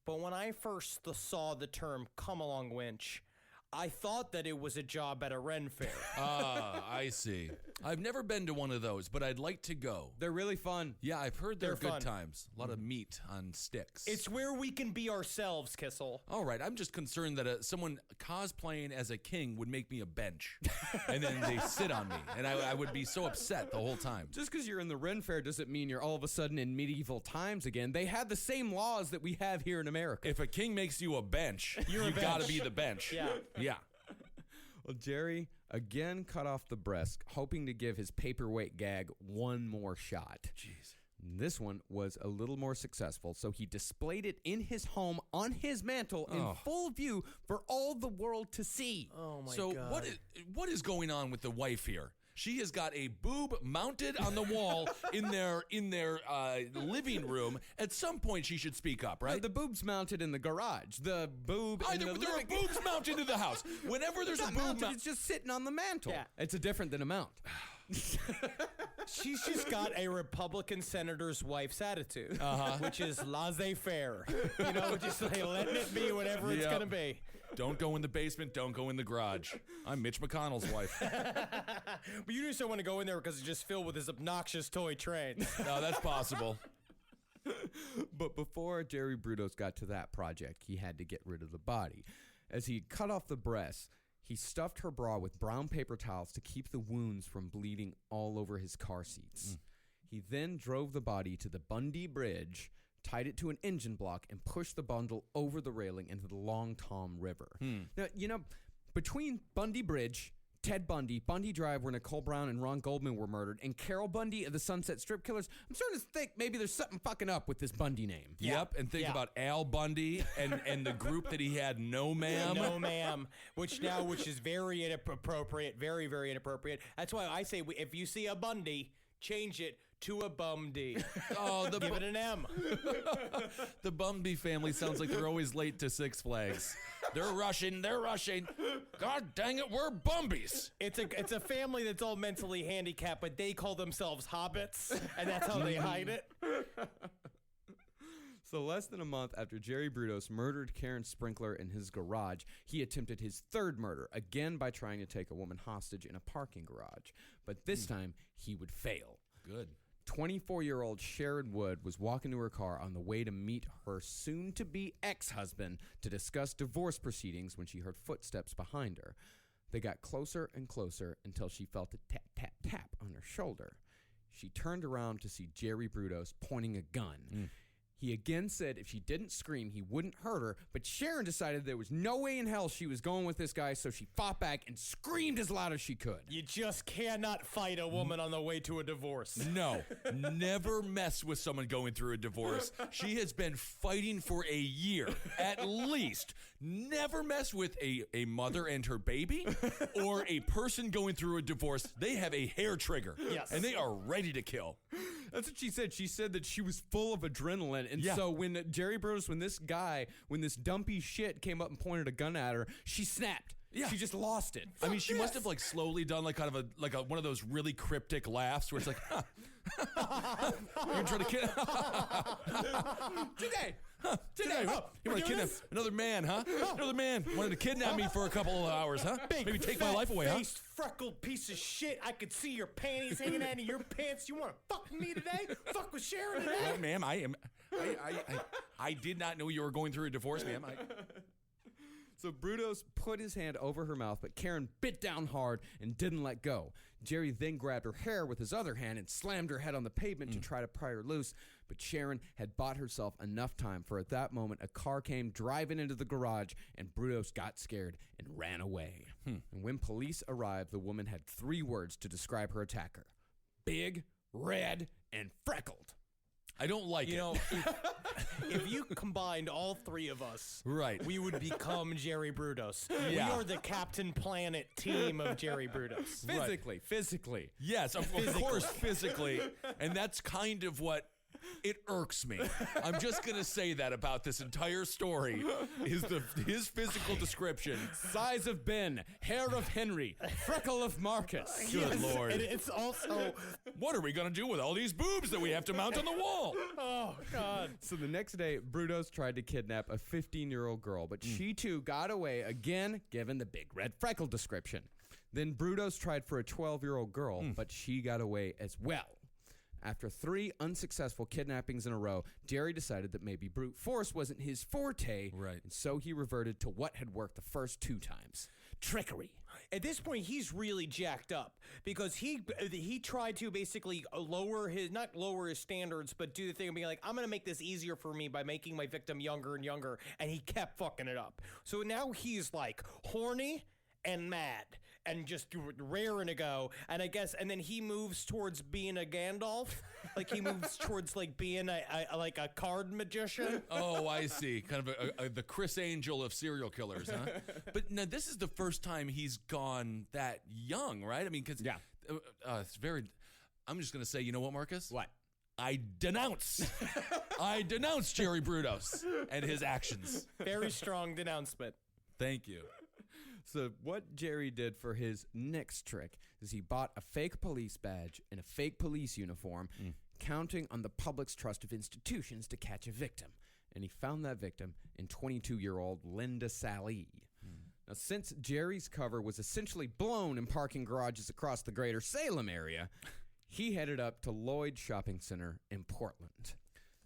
but when I first saw the term come along winch, I thought that it was a job at a Ren fair. Ah, I see. I've never been to one of those, but I'd like to go. They're really fun. Yeah, I've heard they're good fun. times. A lot of meat on sticks. It's where we can be ourselves, Kissel. All right, I'm just concerned that someone cosplaying as a king would make me a bench, and then they sit on me, and I would be so upset the whole time. Just because you're in the Ren Fair doesn't mean you're all of a sudden in medieval times again. They have the same laws that we have here in America. If a king makes you a bench, you've got to be the bench. Yeah. Yeah. Well, Jerry again cut off the breast, hoping to give his paperweight gag one more shot. Jeez. This one was a little more successful, so he displayed it in his home on his mantle in full view for all the world to see. Oh, my So God. what is going on with the wife here? She has got a boob mounted on the wall in their living room. At some point, she should speak up, right? The boob's mounted in the garage. The boob in the There are boobs mounted in the house. Whenever there's a boob it's just sitting on the mantle. Yeah. It's a different than a mount. She's just got a Republican senator's wife's attitude, which is laissez-faire. You know, just like letting it be whatever it's going to be. Don't go in the basement. Don't go in the garage. I'm Mitch McConnell's wife. But you just don't want to go in there because it's just filled with his obnoxious toy trains. No, that's possible. But before Jerry Brudos got to that project, he had to get rid of the body. As he cut off the breasts, he stuffed her bra with brown paper towels to keep the wounds from bleeding all over his car seats. He then drove the body to the Bundy Bridge, tied it to an engine block, and pushed the bundle over the railing into the Long Tom River. Now, you know, between Bundy Bridge, Ted Bundy, Bundy Drive, where Nicole Brown and Ron Goldman were murdered, and Carol Bundy of the Sunset Strip Killers, I'm starting to think maybe there's something fucking up with this Bundy name. Yep, and think about Al Bundy and the group that he had, No Ma'am. No Ma'am, which is very inappropriate, very, very inappropriate. That's why I say if you see a Bundy, change it to a Bumdy. Oh, Give it an M. The Bumby family sounds like they're always late to Six Flags. They're rushing. God dang it, we're Bumbies. It's a family that's all mentally handicapped, but they call themselves hobbits, and that's how they hide it. So less than a month after Jerry Brudos murdered Karen Sprinkler in his garage, he attempted his third murder, again by trying to take a woman hostage in a parking garage. But this time, he would fail. Good. 24-year-old Sharon Wood was walking to her car on the way to meet her soon-to-be ex-husband to discuss divorce proceedings when she heard footsteps behind her. They got closer and closer until she felt a tap, tap, tap on her shoulder. She turned around to see Jerry Brudos pointing a gun. He again said if she didn't scream, he wouldn't hurt her, but Sharon decided there was no way in hell she was going with this guy, so she fought back and screamed as loud as she could. You just cannot fight a woman on the way to a divorce. No, never mess with someone going through a divorce. She has been fighting for a year, at least. Never mess with a mother and her baby or a person going through a divorce. They have a hair trigger. Yes. And they are ready to kill. That's what she said. She said that she was full of adrenaline. And Yeah. so when Jerry Brudos, when this dumpy shit came up and pointed a gun at her, she snapped. Yeah. She just lost it. I mean, she must have like slowly done like kind of a one of those really cryptic laughs where it's like, you're trying to kill Today. today. You want to kidnap another man, huh? Another man wanted to kidnap me for a couple of hours, huh? Maybe take my life away, huh? Face freckled piece of shit. I could see your panties hanging out of your pants. You want to fuck with me today? Fuck with Sharon today? Ma'am, I did not know you were going through a divorce, ma'am. So Brudos put his hand over her mouth, but Karen bit down hard and didn't let go. Jerry then grabbed her hair with his other hand and slammed her head on the pavement to try to pry her loose, but Sharon had bought herself enough time, for at that moment a car came driving into the garage and Brudos got scared and ran away. And when police arrived, the woman had 3 words to describe her attacker: big, red, and freckled. I don't like it. You know, if you combined all 3 of us, Right. we would become Jerry Brudos. Yeah. We are the Captain Planet team of Jerry Brudos. Physically. Yes, of course, physically. And that's kind of what it irks me. I'm just going to say that about this entire story is his physical description. Size of Ben, hair of Henry, freckle of Marcus. Good Lord. And it's also, What are we going to do with all these boobs that we have to mount on the wall? oh, God. So the next day, Brudos tried to kidnap a 15-year-old girl, but she too got away again, given the big red freckle description. Then Brudos tried for a 12-year-old girl, but she got away as well. After 3 unsuccessful kidnappings in a row, Jerry decided that maybe brute force wasn't his forte, Right. and so he reverted to what had worked the first 2 times: trickery. At this point, he's really jacked up because he tried to basically not lower his standards, but do the thing of being like, I'm going to make this easier for me by making my victim younger and younger, and he kept fucking it up. So now he's like horny and mad and just raring to go, and and then he moves towards being a Gandalf, like he moves towards like being a card magician. Oh, I see. Kind of the Chris Angel of serial killers, huh? But now this is the first time he's gone that young, right? I mean, because it's very. I'm just going to say, you know what, Marcus? What? I denounce Jerry Brudos and his actions. Very strong denouncement. Thank you. So what Jerry did for his next trick is he bought a fake police badge and a fake police uniform, counting on the public's trust of institutions to catch a victim. And he found that victim in 22-year-old Linda Sally. Now, since Jerry's cover was essentially blown in parking garages across the greater Salem area, he headed up to Lloyd Shopping Center in Portland.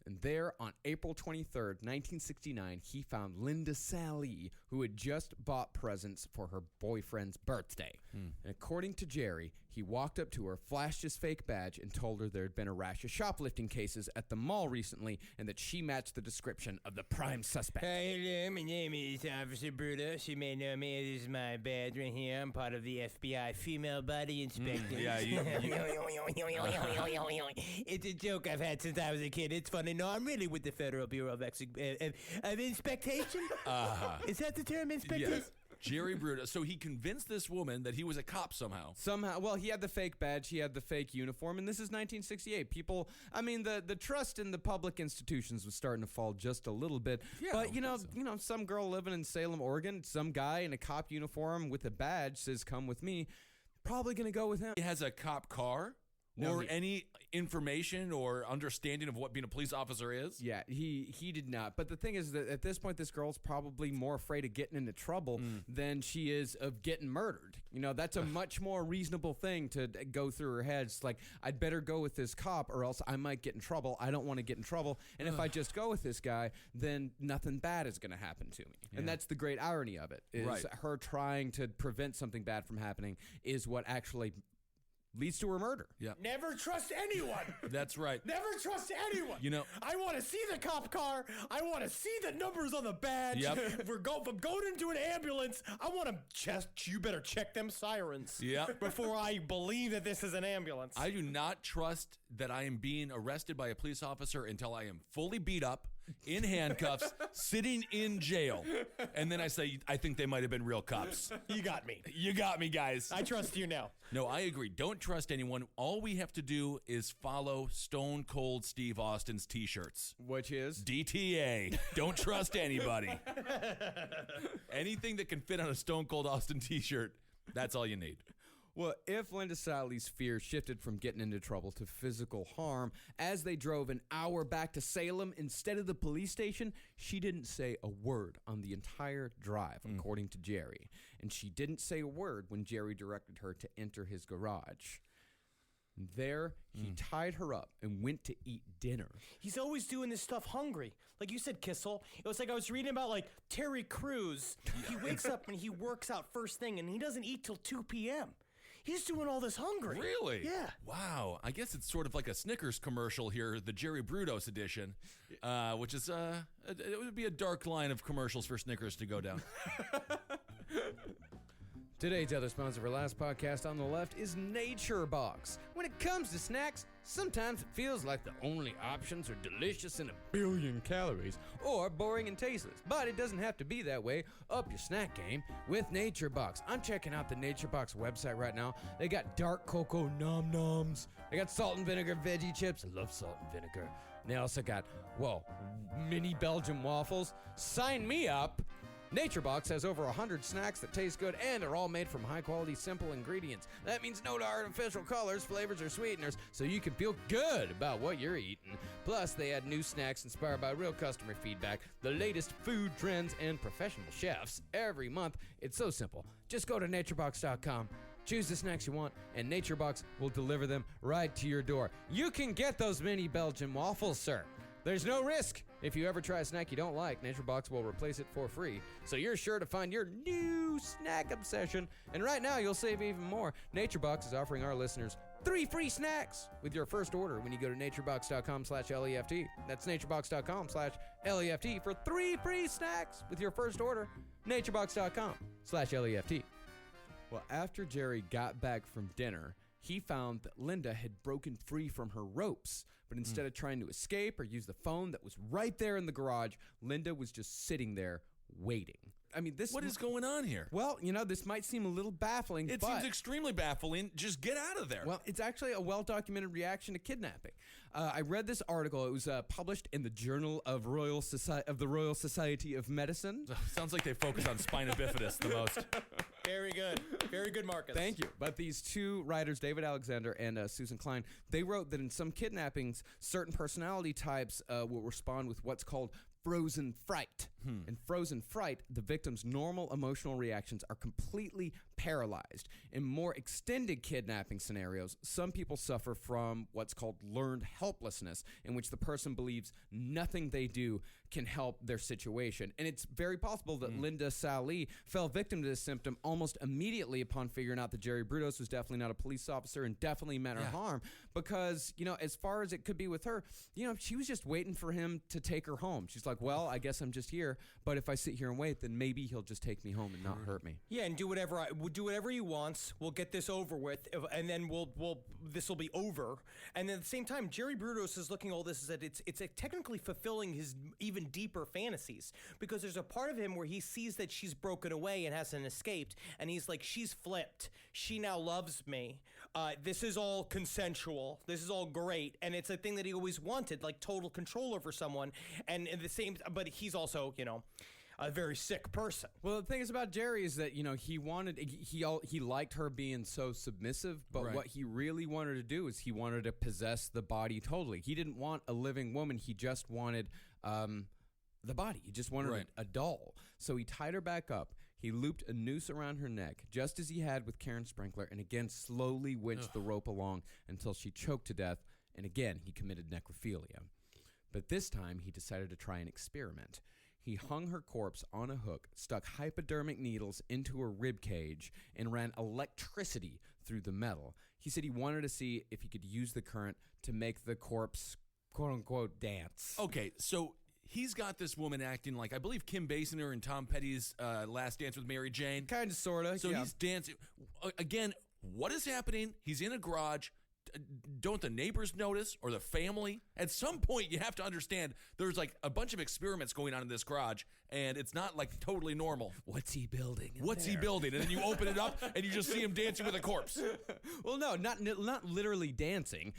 And there, on April 23rd, 1969, he found Linda Sally, who had just bought presents for her boyfriend's birthday. And according to Jerry, he walked up to her, flashed his fake badge, and told her there had been a rash of shoplifting cases at the mall recently and that she matched the description of the prime suspect. Hello, my name is Officer Brutus. You may know me. This is my badge right here. I'm part of the FBI Female Body Inspector. Yeah, It's a joke I've had since I was a kid. It's funny. No, I'm really with the Federal Bureau of Inspection. Is that the term, inspector? Yes. Jerry Brutus. So he convinced this woman that he was a cop somehow. Well, he had the fake badge, he had the fake uniform, and this is 1968. People, I mean, the trust in the public institutions was starting to fall just a little bit. Yeah, but you know, some girl living in Salem, Oregon, some guy in a cop uniform with a badge says, "Come with me." Probably gonna go with him. He has a cop car. or any information or understanding of what being a police officer is? Yeah, he did not. But the thing is that at this point, this girl's probably more afraid of getting into trouble than she is of getting murdered. You know, that's a much more reasonable thing to go through her head. It's like, I'd better go with this cop or else I might get in trouble. I don't want to get in trouble. And if I just go with this guy, then nothing bad is going to happen to me. And that's the great irony of it, is her trying to prevent something bad from happening is what actually leads to her murder. Yeah. Never trust anyone. That's right. Never trust anyone. You know, I want to see the cop car. I want to see the numbers on the badge. Yep. If I'm going into an ambulance, I want to you better check them sirens. Yep. Before I believe that this is an ambulance. I do not trust that I am being arrested by a police officer until I am fully beat up, in handcuffs, sitting in jail. And then I say, I think they might have been real cops. You got me. You got me, guys. I trust you now. No, I agree. Don't trust anyone. All we have to do is follow Stone Cold Steve Austin's t-shirts. Which is? DTA. Don't trust anybody. Anything that can fit on a Stone Cold Austin t-shirt, that's all you need. Well, if Linda Sally's fear shifted from getting into trouble to physical harm as they drove an hour back to Salem instead of the police station, she didn't say a word on the entire drive, according to Jerry. And she didn't say a word when Jerry directed her to enter his garage. There, he tied her up and went to eat dinner. He's always doing this stuff hungry. Like you said, Kissel. It was like I was reading about like Terry Crews. He wakes up and he works out first thing and he doesn't eat till 2 p.m. He's doing all this hungry. Really? Yeah. Wow. I guess it's sort of like a Snickers commercial here, the Jerry Brudos edition, which is, it would be a dark line of commercials for Snickers to go down. Today's other sponsor of our last podcast on the left is Nature Box. When it comes to snacks, sometimes it feels like the only options are delicious and a billion calories or boring and tasteless. But it doesn't have to be that way. Up your snack game with Nature Box. I'm checking out the Nature Box website right now. They got dark cocoa nom noms. They got salt and vinegar veggie chips. I love salt and vinegar. And they also got, mini Belgian waffles. Sign me up. NatureBox has over 100 snacks that taste good and are all made from high-quality, simple ingredients. That means no artificial colors, flavors, or sweeteners, so you can feel good about what you're eating. Plus, they add new snacks inspired by real customer feedback, the latest food trends, and professional chefs every month. It's so simple. Just go to naturebox.com, choose the snacks you want, and NatureBox will deliver them right to your door. You can get those mini Belgian waffles, sir. There's no risk. If you ever try a snack you don't like, NatureBox will replace it for free. So you're sure to find your new snack obsession. And right now, you'll save even more. NatureBox is offering our listeners 3 free snacks with your first order when you go to naturebox.com/LEFT. That's naturebox.com/LEFT for 3 free snacks with your first order. naturebox.com/LEFT. Well, after Jerry got back from dinner, he found that Linda had broken free from her ropes. But instead of trying to escape or use the phone that was right there in the garage, Linda was just sitting there waiting. I mean, What is going on here? Well, this might seem a little baffling, It but seems extremely baffling. Just get out of there. well, it's actually a well-documented reaction to kidnapping. I read this article. It was published in the Journal of the Royal Society of Medicine. Sounds like they focus on spina bifida the most. Very good. Very good, Marcus. Thank you. But these two writers, David Alexander and Susan Klein, they wrote that in some kidnappings, certain personality types will respond with what's called frozen fright. In frozen fright, the victim's normal emotional reactions are completely paralyzed. In more extended kidnapping scenarios, some people suffer from what's called learned helplessness, in which the person believes nothing they do can help their situation. And it's very possible that Linda Sally fell victim to this symptom almost immediately upon figuring out that Jerry Brudos was definitely not a police officer and definitely meant her harm. Because, as far as it could be with her, she was just waiting for him to take her home. She's like, well, I guess I'm just here. But if I sit here and wait, then maybe he'll just take me home and not hurt me. Yeah, and do whatever he wants. We'll get this over with, and then this will be over. And at the same time, Jerry Brudos is looking at all this is that it's technically fulfilling his even deeper fantasies, because there's a part of him where he sees that she's broken away and hasn't escaped, and he's like, she's flipped. She now loves me. This is all consensual. This is all great, and it's a thing that he always wanted, like total control over someone. And at the same, but he's also, a very sick person. Well, the thing is about Jerry is that, he liked her being so submissive, but Right. what he really wanted to do is he wanted to possess the body totally. He didn't want a living woman. He just wanted the body. He just wanted Right. a doll. So he tied her back up. He looped a noose around her neck, just as he had with Karen Sprinkler, and again slowly winched the rope along until she choked to death, and again he committed necrophilia. But this time he decided to try an experiment. He hung her corpse on a hook, stuck hypodermic needles into her rib cage, and ran electricity through the metal. He said he wanted to see if he could use the current to make the corpse, quote-unquote, dance. Okay, so he's got this woman acting like, I believe, Kim Basinger in Tom Petty's Last Dance with Mary Jane. Kind of, sort of. So he's dancing. Again, what is happening? He's in a garage. Don't the neighbors notice, or the family? At some point, you have to understand there's like a bunch of experiments going on in this garage, and it's not like totally normal. What's he building? What's he building? And then you open it up, and you just see him dancing with a corpse. Well, no, not literally dancing.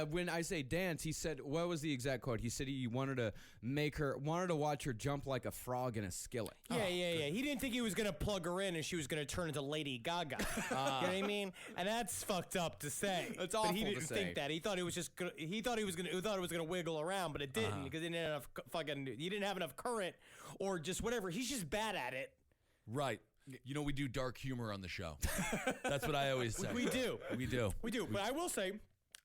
When I say dance, he said, what was the exact quote? He said he wanted to watch her jump like a frog in a skillet. Yeah. He didn't think he was gonna plug her in and she was gonna turn into Lady Gaga. You know what I mean? And that's fucked up to say. That's But he awful to didn't say. think that. He thought it was just. He thought it was gonna wiggle around, but it didn't because he didn't have enough He didn't have enough current, or just whatever. He's just bad at it. Right. You know, we do dark humor on the show. That's what I always say. We do. We do. We do. But I will say,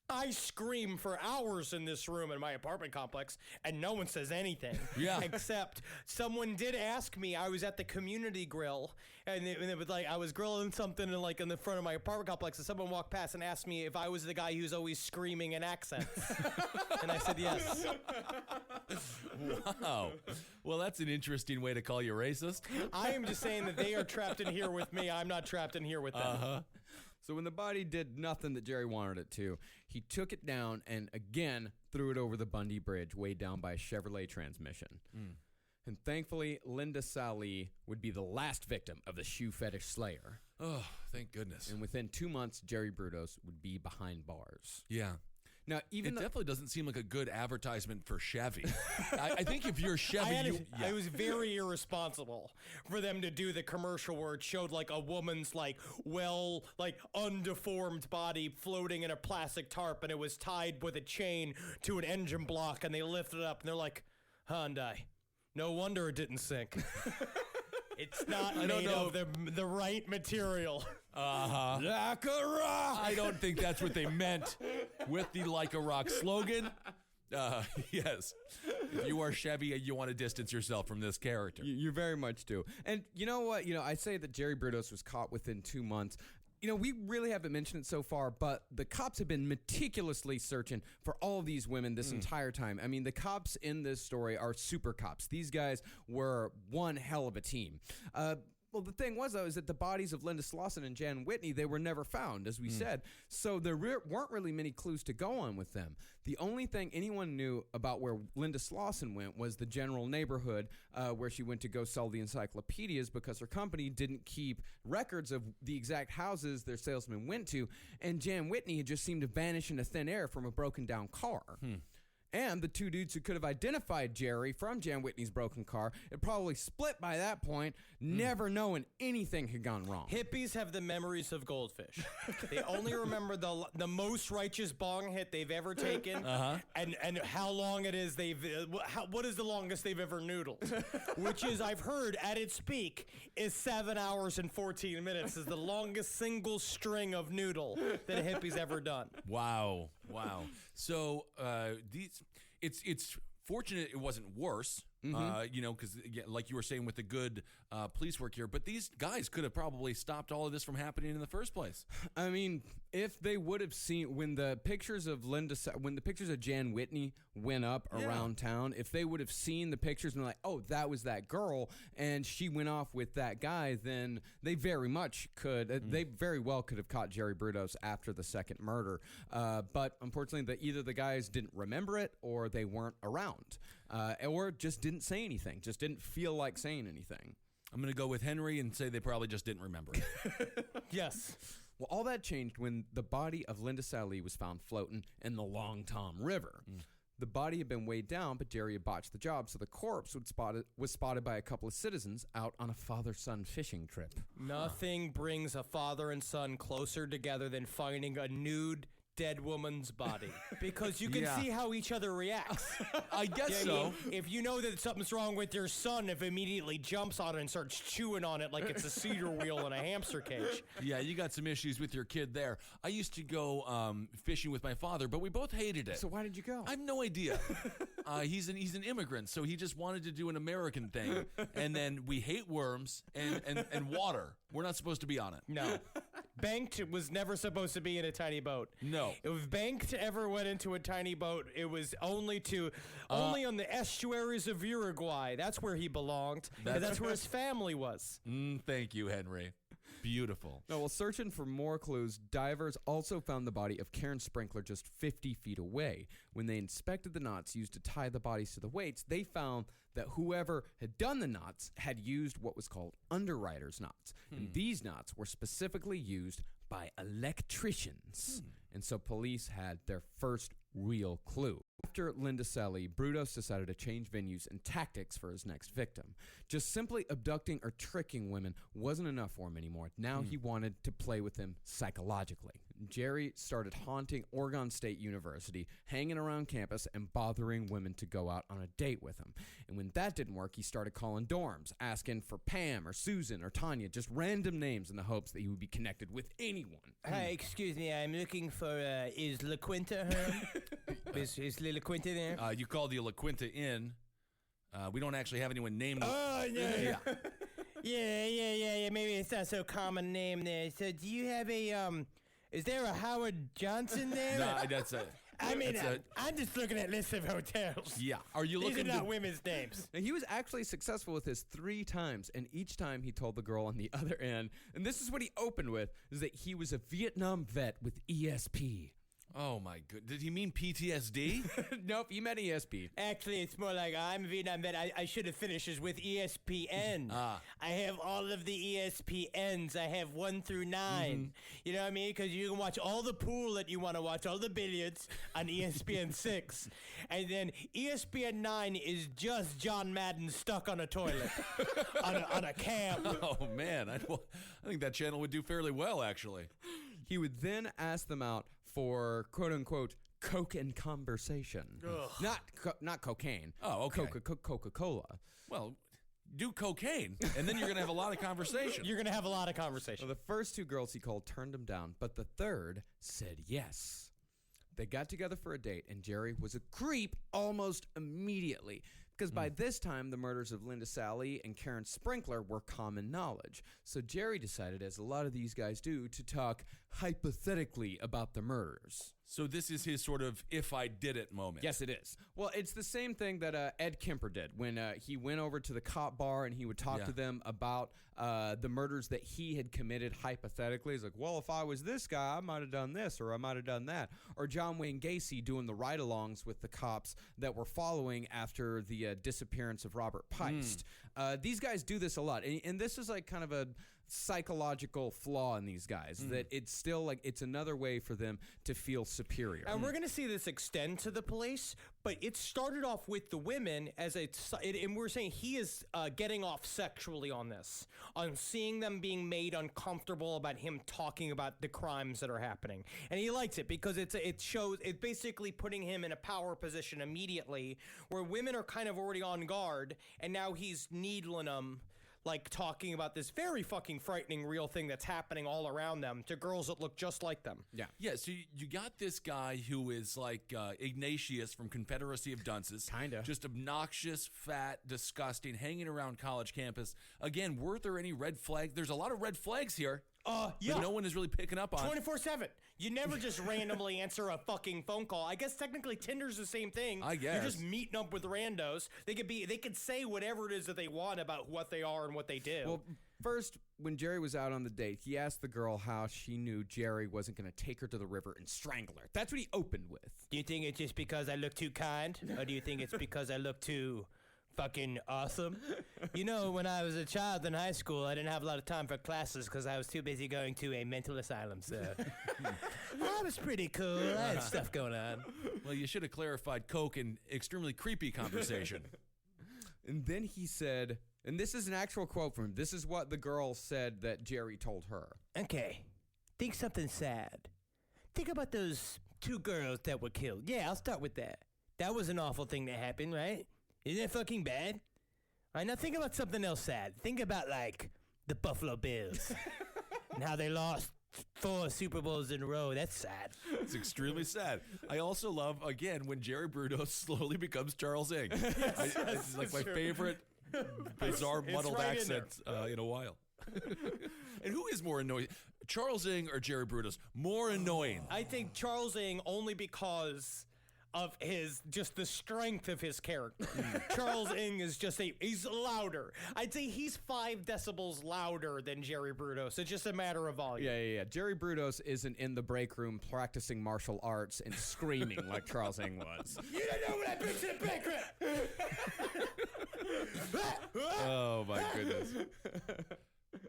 I scream for hours in this room in my apartment complex, and no one says anything. Yeah. Except someone did ask me. I was at the community grill, and it was like I was grilling something in the front of my apartment complex, and someone walked past and asked me if I was the guy who's always screaming in accents, and I said yes. Wow. Well, that's an interesting way to call you racist. I am just saying that they are trapped in here with me. I'm not trapped in here with them. So when the body did nothing that Jerry wanted it to, he took it down and again threw it over the Bundy Bridge, weighed down by a Chevrolet transmission. And thankfully, Linda Sallee would be the last victim of the shoe fetish slayer. Oh, thank goodness. And within 2 months, Jerry Brudos would be behind bars. Yeah. Now, even It though definitely doesn't seem like a good advertisement for Chevy. I think if you're Chevy, It was very irresponsible for them to do the commercial where it showed like a woman's undeformed body floating in a plastic tarp, and it was tied with a chain to an engine block, and they lifted it up and they're like, Hyundai, no wonder it didn't sink. It's not made of the right material. Like a rock. I don't think that's what they meant with the Like a Rock slogan. Yes. If you are Chevy, you want to distance yourself from this character. You very much do. And you know what? I say that Jerry Brudos was caught within 2 months. We really haven't mentioned it so far, but the cops have been meticulously searching for all of these women this entire time. I mean, the cops in this story are super cops. These guys were one hell of a team. Well, the thing was, though, is that the bodies of Linda Slauson and Jan Whitney, they were never found, as we said. So there weren't really many clues to go on with them. The only thing anyone knew about where Linda Slauson went was the general neighborhood where she went to go sell the encyclopedias, because her company didn't keep records of the exact houses their salesmen went to. And Jan Whitney had just seemed to vanish into thin air from a broken down car. And the two dudes who could have identified Jerry from Jan Whitney's broken car had probably split by that point, never knowing anything had gone wrong. Hippies have the memories of goldfish. They only remember the most righteous bong hit they've ever taken, and how long it is what is the longest they've ever noodled, which is, I've heard, at its peak is 7 hours and 14 minutes is the longest single string of noodle that a hippie's ever done. Wow. So it's fortunate it wasn't worse, because like you were saying with the good police work here, but these guys could have probably stopped all of this from happening in the first place. I mean, if they would have seen when the pictures of Jan Whitney went up around town, if they would have seen the pictures and been like, oh, that was that girl and she went off with that guy, then they very much could. They very well could have caught Jerry Brudos after the second murder. But unfortunately, either the guys didn't remember it or they weren't around, or just didn't say anything, just didn't feel like saying anything. I'm going to go with Henry and say they probably just didn't remember it. Yes. Well, all that changed when the body of Linda Sallee was found floating in the Long Tom River. The body had been weighed down, but Jerry had botched the job, so the corpse was spotted by a couple of citizens out on a father-son fishing trip. Nothing brings a father and son closer together than finding a nude dead woman's body, because you can see how each other reacts. I guess so. If you know that something's wrong with your son, if immediately jumps on it and starts chewing on it like it's a cedar wheel in a hamster cage. Yeah, you got some issues with your kid there. I used to go fishing with my father, but we both hated it. So why did you go? I have no idea. He's an immigrant, so he just wanted to do an American thing. And then we hate worms and water. We're not supposed to be on it. No. Banked was never supposed to be in a tiny boat. No. If Banked ever went into a tiny boat, it was only on the estuaries of Uruguay. That's where he belonged. That's where his family was. Thank you, Henry. Beautiful. No, while searching for more clues, divers also found the body of Karen Sprinkler just 50 feet away. When they inspected the knots used to tie the bodies to the weights, they found that whoever had done the knots had used what was called underwriter's knots. And these knots were specifically used by electricians. And so police had their first real clue. After Linda Selly, Brudos decided to change venues and tactics for his next victim. Just simply abducting or tricking women wasn't enough for him anymore. Now he wanted to play with them psychologically. Jerry started haunting Oregon State University, hanging around campus, and bothering women to go out on a date with him. And when that didn't work, he started calling dorms, asking for Pam or Susan or Tanya, just random names in the hopes that he would be connected with anyone. Hi, excuse me, I'm looking for, is La Quinta home? is La Quinta there? You called the La Quinta Inn. We don't actually have anyone named. Oh, yeah. Yeah, maybe it's not so common name there. So do you have is there a Howard Johnson there? No, that's a... I'm just looking at lists of hotels. Yeah. Are you These looking are not to... women's names. Now, he was actually successful with this 3 times, and each time he told the girl on the other end, and this is what he opened with, is that he was a Vietnam vet with ESP. Oh, my good. Did he mean PTSD? Nope, he meant ESP. Actually, it's more like I'm a Vietnam vet. I should have finished this with ESPN. I have all of the ESPNs. I have 1 through 9. You know what I mean? Because you can watch all the pool that you want to watch, all the billiards on ESPN 6. And then ESPN 9 is just John Madden stuck on a toilet on a camp. Oh, man. I think that channel would do fairly well, actually. He would then ask them out for quote-unquote coke and conversation. Not cocaine. Oh, okay. Coca-Cola. Well, do cocaine, and then you're going to have a lot of conversation. You're going to have a lot of conversation. Well, the first 2 girls he called turned him down, but the third said yes. They got together for a date, and Jerry was a creep almost immediately. Because by this time, the murders of Linda Sally and Karen Sprinkler were common knowledge. So Jerry decided, as a lot of these guys do, to talk hypothetically about the murders. So this is his sort of if I did it moment. Yes, it is. Well, it's the same thing that Ed Kemper did when he went over to the cop bar and he would talk to them about the murders that he had committed hypothetically. He's like, well, if I was this guy, I might have done this or I might have done that. Or John Wayne Gacy doing the ride-alongs with the cops that were following after the disappearance of Robert Peist. These guys do this a lot. And this is like kind of a psychological flaw in these guys, that it's still like it's another way for them to feel superior. And we're going to see this extend to the police, but it started off with the women and we're saying he is getting off sexually on this, on seeing them being made uncomfortable about him talking about the crimes that are happening. And he likes it because it's basically putting him in a power position immediately where women are kind of already on guard, and now he's needling them, like talking about this very fucking frightening real thing that's happening all around them to girls that look just like them. Yeah, so you got this guy who is like Ignatius from Confederacy of Dunces. Kinda. Just obnoxious, fat, disgusting, hanging around college campus. Again, were there any red flags? There's a lot of red flags here. Yeah. But no one is really picking up on 24/7. You never just randomly answer a fucking phone call. I guess technically Tinder's the same thing. I guess. You're just meeting up with randos. They could say whatever it is that they want about what they are and what they do. Well, first, when Jerry was out on the date, he asked the girl how she knew Jerry wasn't going to take her to the river and strangle her. That's what he opened with. Do you think it's just because I look too kind? Or do you think it's because I look too fucking awesome. You know, when I was a child in high school, I didn't have a lot of time for classes because I was too busy going to a mental asylum, so that was pretty cool. I had stuff going on. Well, you should have clarified coke and extremely creepy conversation. And then he said, and this is an actual quote from him. This is what the girl said that Jerry told her. Okay, think something sad. Think about those 2 girls that were killed. Yeah, I'll start with that. That was an awful thing that happened, right? Isn't that fucking bad? All right, now think about something else sad. Think about, like, the Buffalo Bills and how they lost 4 Super Bowls in a row. That's sad. It's extremely sad. I also love, again, when Jerry Bruno slowly becomes Charles Ng. It's like my favorite bizarre muddled right in accent in a while. And who is more annoying, Charles Ng or Jerry Bruno's? More annoying. I think Charles Ng only because of just the strength of his character. Charles Ng is he's louder. I'd say he's 5 decibels louder than Jerry Bruno, so it's just a matter of volume. Yeah. Jerry Brudos isn't in the break room practicing martial arts and screaming like Charles Ng was. You don't know what I bring to the banquet! Oh my goodness.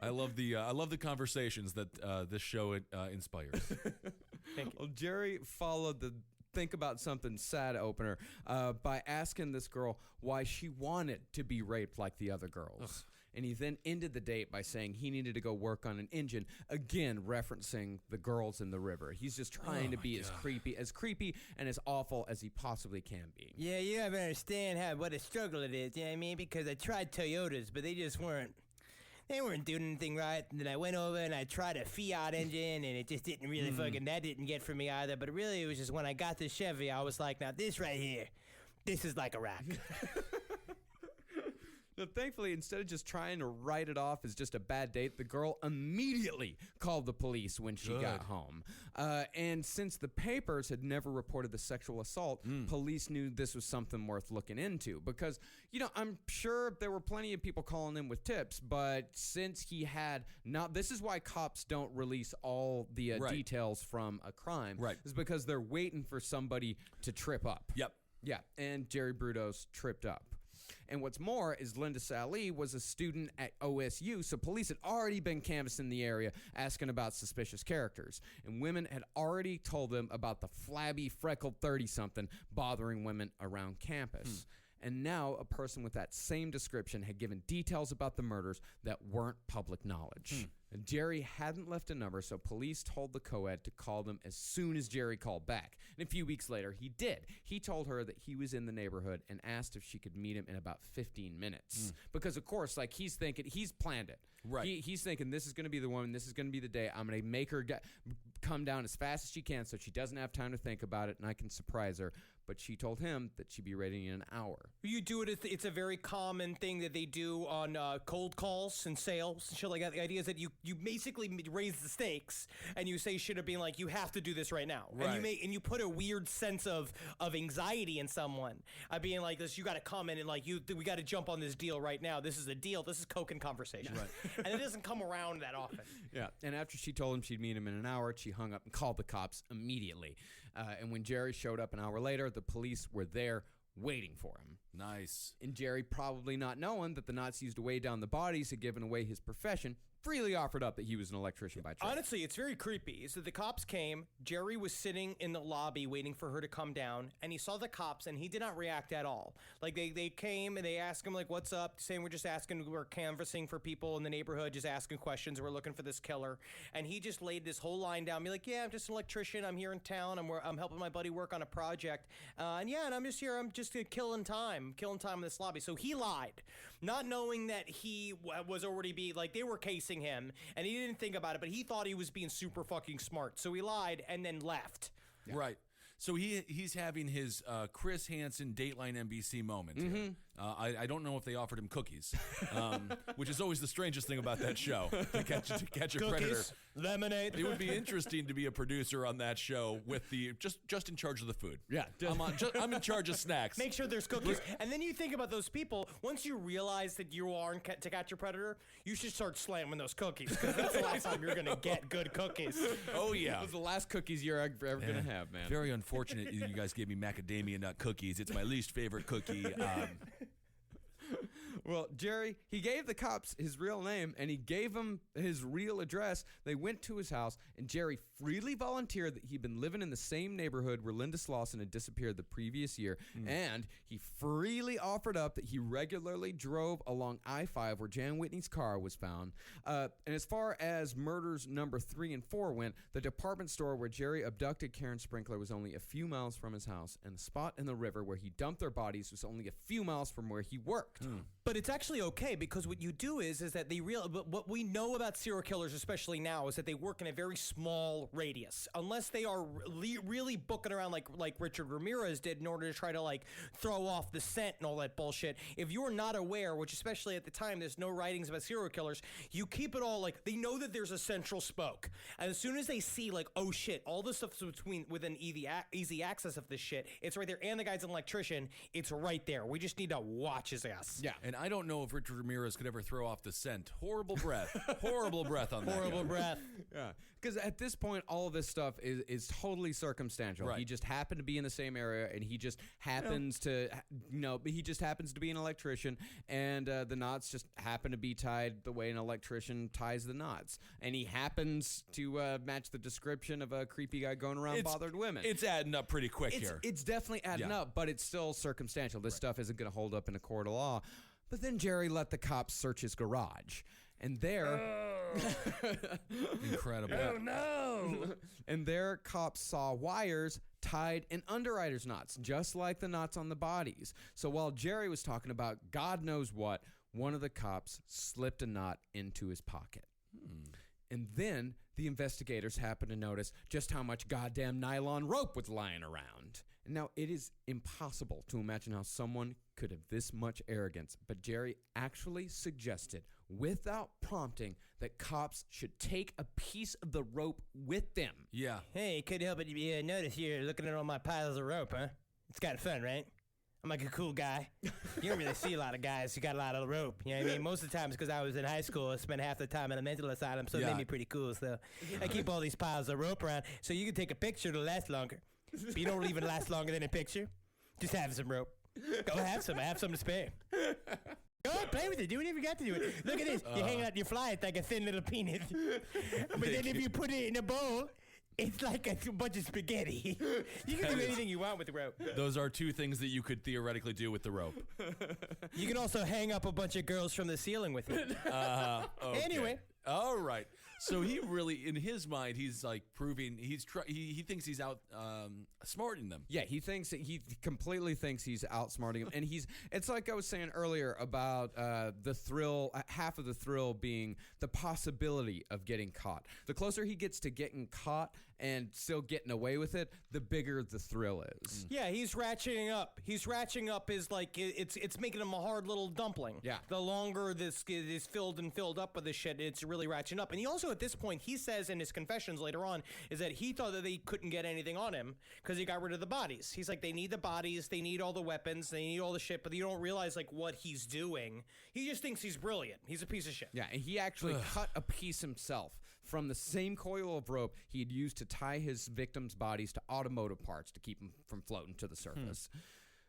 I love the conversations that this show inspires. Well, Jerry followed the think about something sad opener by asking this girl why she wanted to be raped like the other girls. Ugh. And he then ended the date by saying he needed to go work on an engine, again referencing the girls in the river. He's just trying to be as creepy and as awful as he possibly can be. Yeah, you have to understand what a struggle it is, you know what I mean? Because I tried Toyotas, but they just weren't doing anything right. And then I went over and I tried a Fiat engine, and it just didn't really that didn't get for me either. But really, it was just when I got the Chevy, I was like, now this right here, this is like a rock. Now, thankfully, instead of just trying to write it off as just a bad date, the girl immediately called the police when she got home. And since the papers had never reported the sexual assault, police knew this was something worth looking into. Because, I'm sure there were plenty of people calling in with tips, but since he had not, this is why cops don't release all the details from a crime. Right. Is because they're waiting for somebody to trip up. Yep. Yeah, and Jerry Brudos tripped up. And what's more is Linda Sallee was a student at OSU, so police had already been canvassing the area asking about suspicious characters. And women had already told them about the flabby, freckled 30-something bothering women around campus. And now a person with that same description had given details about the murders that weren't public knowledge. And Jerry hadn't left a number, so police told the co-ed to call them as soon as Jerry called back. And a few weeks later, he did. He told her that he was in the neighborhood and asked if she could meet him in about 15 minutes. Because, of course, he's thinking, he's planned it. Right. He's thinking, this is going to be the woman, this is going to be the day. I'm going to make her come down as fast as she can so she doesn't have time to think about it and I can surprise her. But she told him that she'd be ready in an hour. You do it. It's a very common thing that they do on cold calls and sales and shit like that. The idea is that you basically raise the stakes and you say shit of being like, you have to do this right now. Right. And you put a weird sense of anxiety in someone. Being like this, you got to come in and we got to jump on this deal right now. This is a deal. This is coke and conversation. Right. And it doesn't come around that often. Yeah. And after she told him she'd meet him in an hour, she hung up and called the cops immediately. And when Jerry showed up an hour later, the police were there waiting for him. Nice. And Jerry, probably not knowing that the Nazis to weigh down the bodies had given away his profession, freely offered up that he was an electrician by trade. Honestly, it's very creepy. So the cops came. Jerry was sitting in the lobby waiting for her to come down, and he saw the cops, and he did not react at all. They came and they asked him what's up, saying we're canvassing for people in the neighborhood, just asking questions. We're looking for this killer, and he just laid this whole line down, be like, yeah, I'm just an electrician. I'm here in town. I'm helping my buddy work on a project, and I'm just here. I'm just killing time in this lobby. So he lied, not knowing that he was already they were casing him, and he didn't think about it, but he thought he was being super fucking smart. So he lied and then left. Yeah. Right. So he's having his Chris Hansen Dateline NBC moment. Here. I don't know if they offered him cookies, which is always the strangest thing about that show. To catch a Cookies, predator, lemonade. It would be interesting to be a producer on that show with the just in charge of the food. Yeah, I'm in charge of snacks. Make sure there's cookies. And then you think about those people. Once you realize that you are to catch a predator, you should start slamming those cookies, because that's the last time you're gonna get good cookies. Oh yeah, those are the last cookies you're ever gonna have, man. Very unfortunate you guys gave me macadamia nut cookies. It's my least favorite cookie. Well, Jerry, he gave the cops his real name and he gave them his real address. They went to his house, and Jerry freely volunteered that he'd been living in the same neighborhood where Linda Slauson had disappeared the previous year, and he freely offered up that he regularly drove along I-5 where Jan Whitney's car was found. And as far as murders number 3 and 4 went, the department store where Jerry abducted Karen Sprinkler was only a few miles from his house, and the spot in the river where he dumped their bodies was only a few miles from where he worked. But it's actually okay, because what you do is that what we know about serial killers, especially now, is that they work in a very small radius. Unless they are really booking around like Richard Ramirez did in order to try to like throw off the scent and all that bullshit. If you're not aware, which especially at the time there's no writings about serial killers, you keep it all like they know that there's a central spoke. And as soon as they see like, oh shit, all this stuff's within easy access of this shit, it's right there. And the guy's an electrician, it's right there. We just need to watch his ass. Yeah. And I don't know if Richard Ramirez could ever throw off the scent. Horrible breath. Horrible breath on that Horrible guy. breath. Yeah, because at this point, all of this stuff is totally circumstantial. Right. He just happened to be in the same area, and he just happens to, he just happens to be an electrician, and the knots just happen to be tied the way an electrician ties the knots, and he happens to match the description of a creepy guy going around bothered women. It's adding up pretty quick here. It's definitely adding Yeah. up, but it's still circumstantial. This stuff isn't going to hold up in a court of law. But then Jerry let the cops search his garage, and there... Incredible. Oh no! And there, cops saw wires tied in underwriters' knots, just like the knots on the bodies. So while Jerry was talking about God knows what, one of the cops slipped a knot into his pocket. And then the investigators happened to notice just how much goddamn nylon rope was lying around. Now, it is impossible to imagine how someone could have this much arrogance, but Jerry actually suggested, without prompting, that cops should take a piece of the rope with them. Yeah. Hey, couldn't help but notice you're looking at all my piles of rope, huh? It's kind of fun, right? I'm like a cool guy. You don't really see a lot of guys who got a lot of rope. You know what I mean? Most of the times, because I was in high school, I spent half the time in a mental asylum, so it Yeah. made me pretty cool. So I keep all these piles of rope around so you can take a picture to last longer. But you don't even last longer than a picture. Just have some rope. Go have some. I have some to spare. Go ahead, play with it. Do whatever you got to do. Look at this. You hang out your fly. It's like a thin little penis. But then if you put it in a bowl, it's like a bunch of spaghetti. You can do anything you want with the rope. Those are two things that you could theoretically do with the rope. You can also hang up a bunch of girls from the ceiling with it. Okay. Anyway. All right. So he really, in his mind, he's like proving he thinks he's out smarting them. Yeah, he completely thinks he's outsmarting him, and it's like I was saying earlier about the thrill, half of the thrill being the possibility of getting caught. The closer he gets to getting caught and still getting away with it, the bigger the thrill is. Yeah, he's ratcheting up. He's ratcheting up his it's making him a hard little dumpling. Yeah. The longer this is filled up with this shit, it's really ratcheting up. And he also at this point he says in his confessions later on is that he thought that they couldn't get anything on him because he got rid of the bodies. He's like, they need the bodies, they need all the weapons, they need all the shit, but you don't realize like what he's doing. He just thinks he's brilliant. He's a piece of shit. Yeah, and he actually cut a piece himself from the same coil of rope he had used to tie his victims' bodies to automotive parts to keep them from floating to the surface.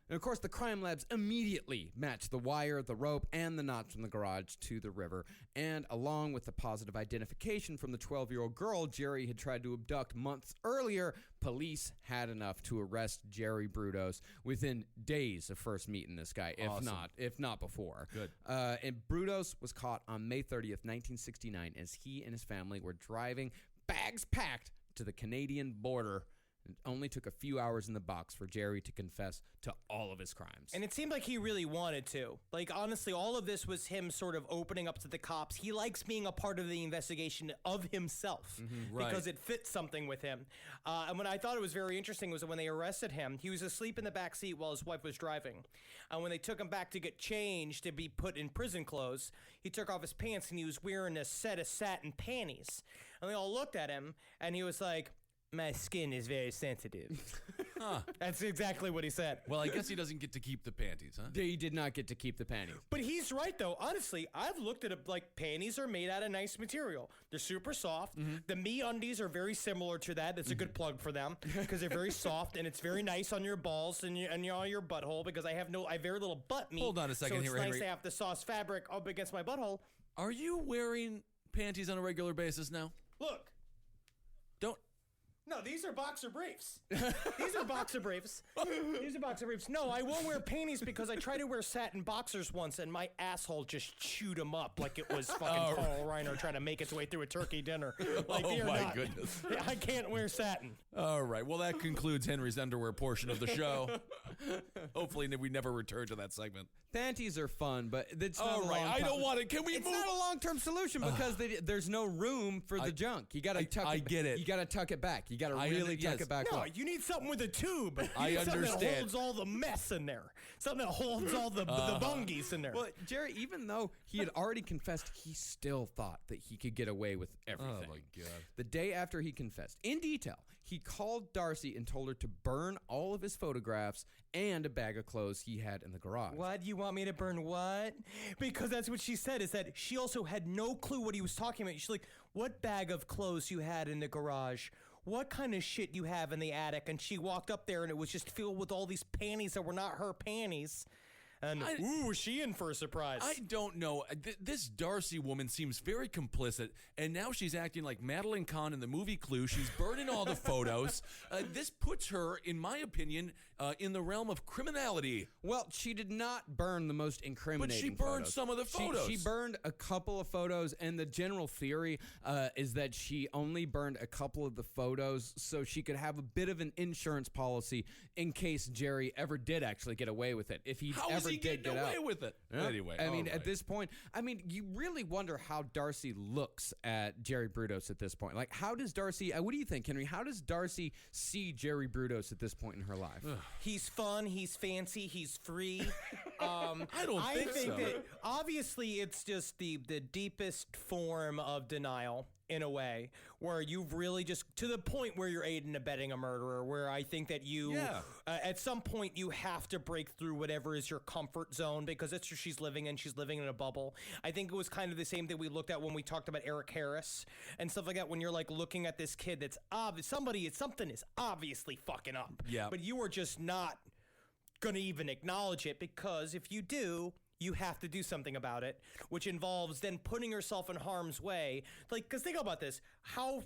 And of course, the crime labs immediately matched the wire, the rope, and the knots from the garage to the river. And along with the positive identification from the 12-year-old girl Jerry had tried to abduct months earlier, police had enough to arrest Jerry Brudos within days of first meeting this guy, if not before. Good. And Brudos was caught on May 30th, 1969, as he and his family were driving, bags packed, to the Canadian border. It only took a few hours in the box for Jerry to confess to all of his crimes. And it seemed like he really wanted to. Like, honestly, all of this was him sort of opening up to the cops. He likes being a part of the investigation of himself right. because it fits something with him. And what I thought it was very interesting was that when they arrested him, he was asleep in the back seat while his wife was driving. And when they took him back to get changed to be put in prison clothes, he took off his pants and he was wearing a set of satin panties. And they all looked at him and he was like, My skin is very sensitive. That's exactly what he said. Well, I guess he doesn't get to keep the panties, huh? He did not get to keep the panties. But he's right, though. Honestly, I've looked at it like panties are made out of nice material. They're super soft. The MeUndies are very similar to that. That's a good plug for them because they're very soft and it's very nice on your balls and your butthole because I have very little butt meat. Hold on a second so here, it's nice Henry. to have the soft fabric up against my butthole. Are you wearing panties on a regular basis now? Look. Don't. No, these are boxer briefs. These are boxer briefs. These are boxer briefs. No, I won't wear panties because I tried to wear satin boxers once and my asshole just chewed them up like it was fucking Carl Reiner trying to make its way through a turkey dinner. Like, Oh, you're my not. goodness. I can't wear satin. All right. Well, that concludes Henry's underwear portion of the show. Hopefully, we never return to that segment. Panties are fun, but it's not All right. I don't want it. Can we It's move? not a long-term solution because there's no room for the junk. You got to tuck it. I get it. You got to tuck it back. You got to I really under- tuck yes. it back. No, up. you need something with a tube. You I need something that understand. holds all the mess in there. Something that holds all the bungies in there. Well, Jerry, even though he had already confessed, he still thought that he could get away with everything. Oh, my God. The day after he confessed, in detail, he called Darcy and told her to burn all of his photographs and a bag of clothes he had in the garage. What? You want me to burn what? Because that's what she said, is that she also had no clue what he was talking about. She's like, what bag of clothes you had in the garage? What kind of shit you have in the attic? And she walked up there and it was just filled with all these panties that were not her panties. And was she in for a surprise? I don't know. This Darcy woman seems very complicit, and now she's acting like Madeline Kahn in the movie Clue. She's burning all the photos. This puts her, in my opinion, in the realm of criminality. Well, she did not burn the most incriminating But she burned photos. some of the photos. She burned a couple of photos, and the general theory is that she only burned a couple of the photos so she could have a bit of an insurance policy in case Jerry ever did actually get away with it. If he How ever is he did getting get away out. with it? Yeah. Anyway, I mean, all at right. this point, you really wonder how Darcy looks at Jerry Brudos at this point. Like, how does Darcy, what do you think, Henry? How does Darcy see Jerry Brudos at this point in her life? He's fun, he's fancy, he's free. I don't think so. that obviously it's just the deepest form of denial in a way where you've really just to the point where you're aiding and abetting a murderer, where I think that you at some point you have to break through whatever is your comfort zone because that's where she's living in. She's living in a bubble. I think it was kind of the same thing we looked at when we talked about Eric Harris and stuff like that, when you're like looking at this kid that's something is obviously fucking up. Yeah. But you are just not gonna even acknowledge it because if you do, you have to do something about it, which involves then putting yourself in harm's way. Like, because think about this. How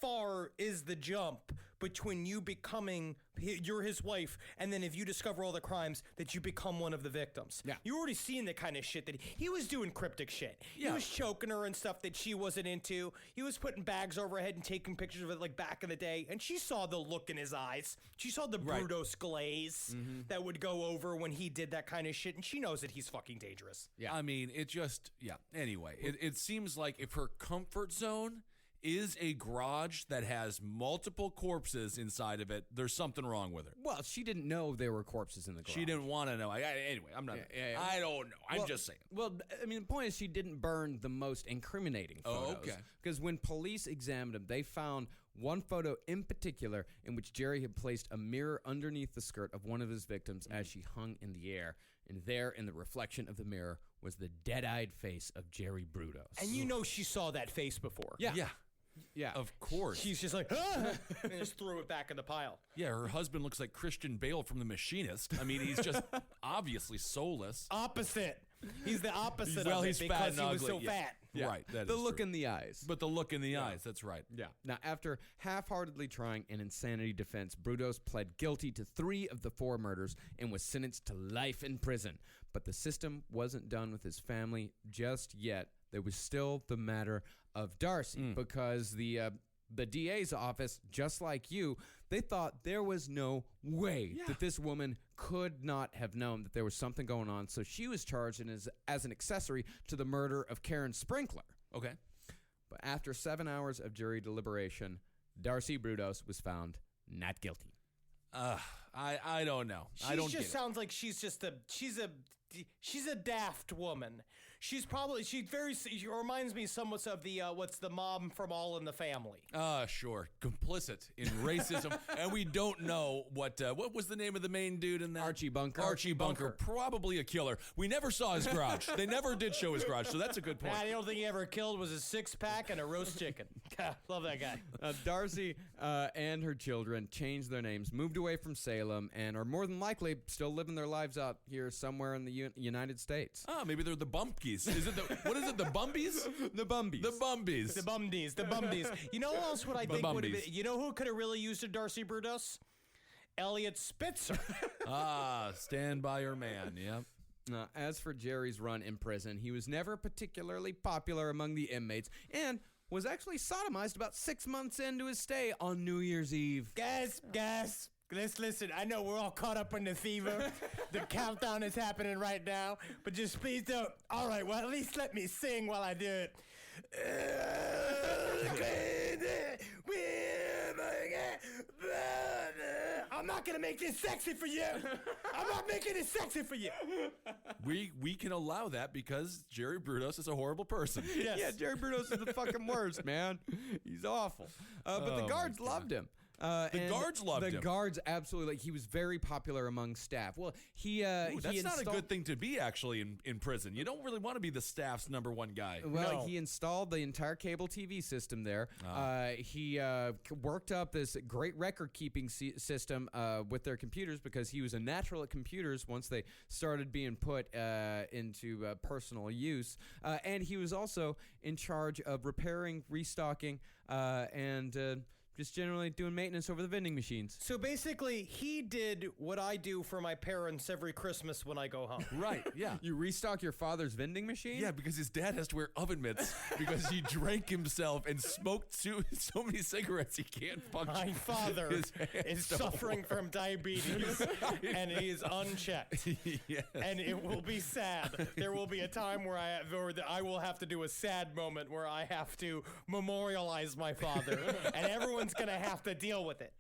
far is the jump between you becoming, you're his wife, and then if you discover all the crimes, that you become one of the victims? Yeah. You already seen the kind of shit that he was doing cryptic shit. Yeah. He was choking her and stuff that she wasn't into. He was putting bags over her head and taking pictures of it like back in the day, and she saw the look in his eyes. She saw the Right. Brudos glaze that would go over when he did that kind of shit, and she knows that he's fucking dangerous. Yeah. I mean, it just, Anyway, it seems like if her comfort zone is a garage that has multiple corpses inside of it, there's something wrong with her. Well, she didn't know there were corpses in the garage. She didn't want to know. Anyway, I'm not. Yeah. I don't know. I'm just saying. Well, I mean, the point is she didn't burn the most incriminating photos. Oh, okay. Because when police examined them, they found one photo in particular in which Jerry had placed a mirror underneath the skirt of one of his victims as she hung in the air. And there, in the reflection of the mirror, was the dead-eyed face of Jerry Brudos. And you know she saw that face before. Yeah. Yeah, of course. She's just like, ah! and just threw it back in the pile. Yeah, her husband looks like Christian Bale from The Machinist. I mean, he's just obviously soulless. Opposite. He's the opposite Well, of it he's fat because and he was ugly, so yeah. fat. Yeah. Right, that the is look true. in the eyes. But the look in the eyes, that's right. Yeah. Now, after half-heartedly trying an insanity defense, Brudos pled guilty to 3 of the 4 murders and was sentenced to life in prison. But the system wasn't done with his family just yet. There was still the matter of Darcy because the DA's office, just like you, they thought there was no way that this woman could not have known that there was something going on. So she was charged as an accessory to the murder of Karen Sprinkler. Okay. But after 7 hours of jury deliberation, Darcy Brudos was found not guilty. I don't know. I don't She get just it. sounds like she's a daft woman. She reminds me somewhat of the what's the mom from All in the Family. Sure. Complicit in racism. And we don't know what was the name of the main dude in that? Archie Bunker. Archie Bunker. Probably a killer. We never saw his garage. They never did show his garage, so that's a good point. The only thing he ever killed was a 6-pack and a roast chicken. Love that guy. Darcy and her children changed their names, moved away from Salem, and are more than likely still living their lives out here somewhere in the United States. Maybe they're the Bumpkies. Is it what is it, the Bumbies? The Bumbies. The Bumbies. The Bumdies. You know what else would I think would have been? You know who could have really used a Darcy Brudos? Elliot Spitzer. Stand by your man, yep. As for Jerry's run in prison, he was never particularly popular among the inmates and was actually sodomized about 6 months into his stay on New Year's Eve. Guys, let's listen. I know we're all caught up in the fever. The countdown is happening right now, but just please don't. All right, well, at least let me sing while I do it. I'm not gonna make this sexy for you. I'm not making it sexy for you. We can allow that because Jerry Brudos is a horrible person. Yes. Yeah, Jerry Brudos is the fucking worst, man. He's awful. But the guards loved him. The guards loved him. The guards absolutely. He was very popular among staff. Well, that's not a good thing to be actually in prison. You don't really want to be the staff's number one guy. Well, he installed the entire cable TV system there. He worked up this great record-keeping system with their computers because he was a natural at computers once they started being put into personal use. And he was also in charge of repairing, restocking, and just generally doing maintenance over the vending machines. So basically, he did what I do for my parents every Christmas when I go home. Right, yeah. You restock your father's vending machine? Yeah, because his dad has to wear oven mitts because he drank himself and smoked so many cigarettes he can't function. My father His hands is don't suffering from diabetes, and he is unchecked. Yes. And it will be sad. There will be a time where I will have to do a sad moment where I have to memorialize my father, and everyone's going to have to deal with it.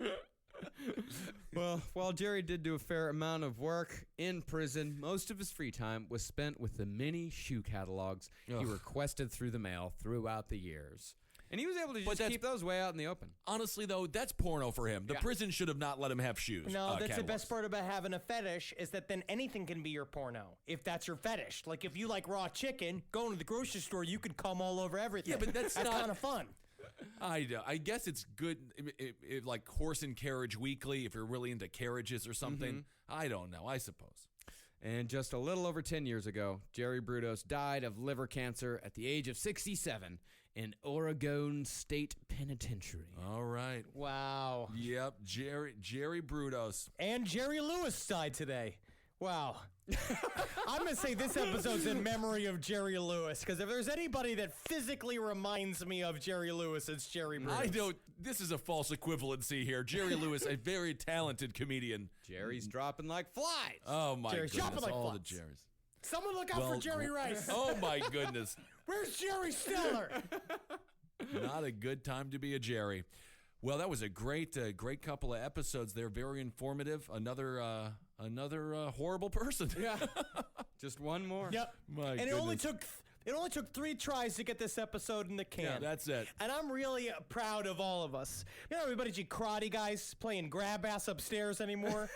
Well, while Jerry did do a fair amount of work in prison, most of his free time was spent with the many shoe catalogs he requested through the mail throughout the years. And he was able to just keep those way out in the open. Honestly, though, that's porno for him. The prison should have not let him have shoes. No, that's catalogs. the best part about having a fetish is that then anything can be your porno if that's your fetish. Like if you like raw chicken, going to the grocery store, you could come all over everything. Yeah, but that's not kind of fun. I guess it's good, like Horse and Carriage Weekly, if you're really into carriages or something. I don't know, I suppose. And just a little over 10 years ago, Jerry Brudos died of liver cancer at the age of 67 in Oregon State Penitentiary. All right. Wow. Yep, Jerry Brudos. And Jerry Lewis died today. Wow. I'm going to say this episode's in memory of Jerry Lewis, because if there's anybody that physically reminds me of Jerry Lewis, it's Jerry Brudos. This is a false equivalency here. Jerry Lewis, a very talented comedian. Jerry's dropping like flies. Oh, my Jerry's goodness. dropping like All flies. the Jerrys. Someone look out for Jerry Rice. Oh, my goodness. Where's Jerry Stiller? Not a good time to be a Jerry. Well, that was a great couple of episodes there. Very informative. Another horrible person. Yeah. Just one more. Yep. My and goodness. it only took 3 tries to get this episode in the can. Yeah, that's it. And I'm really proud of all of us. You know, everybody's you karate guys playing grab ass upstairs anymore.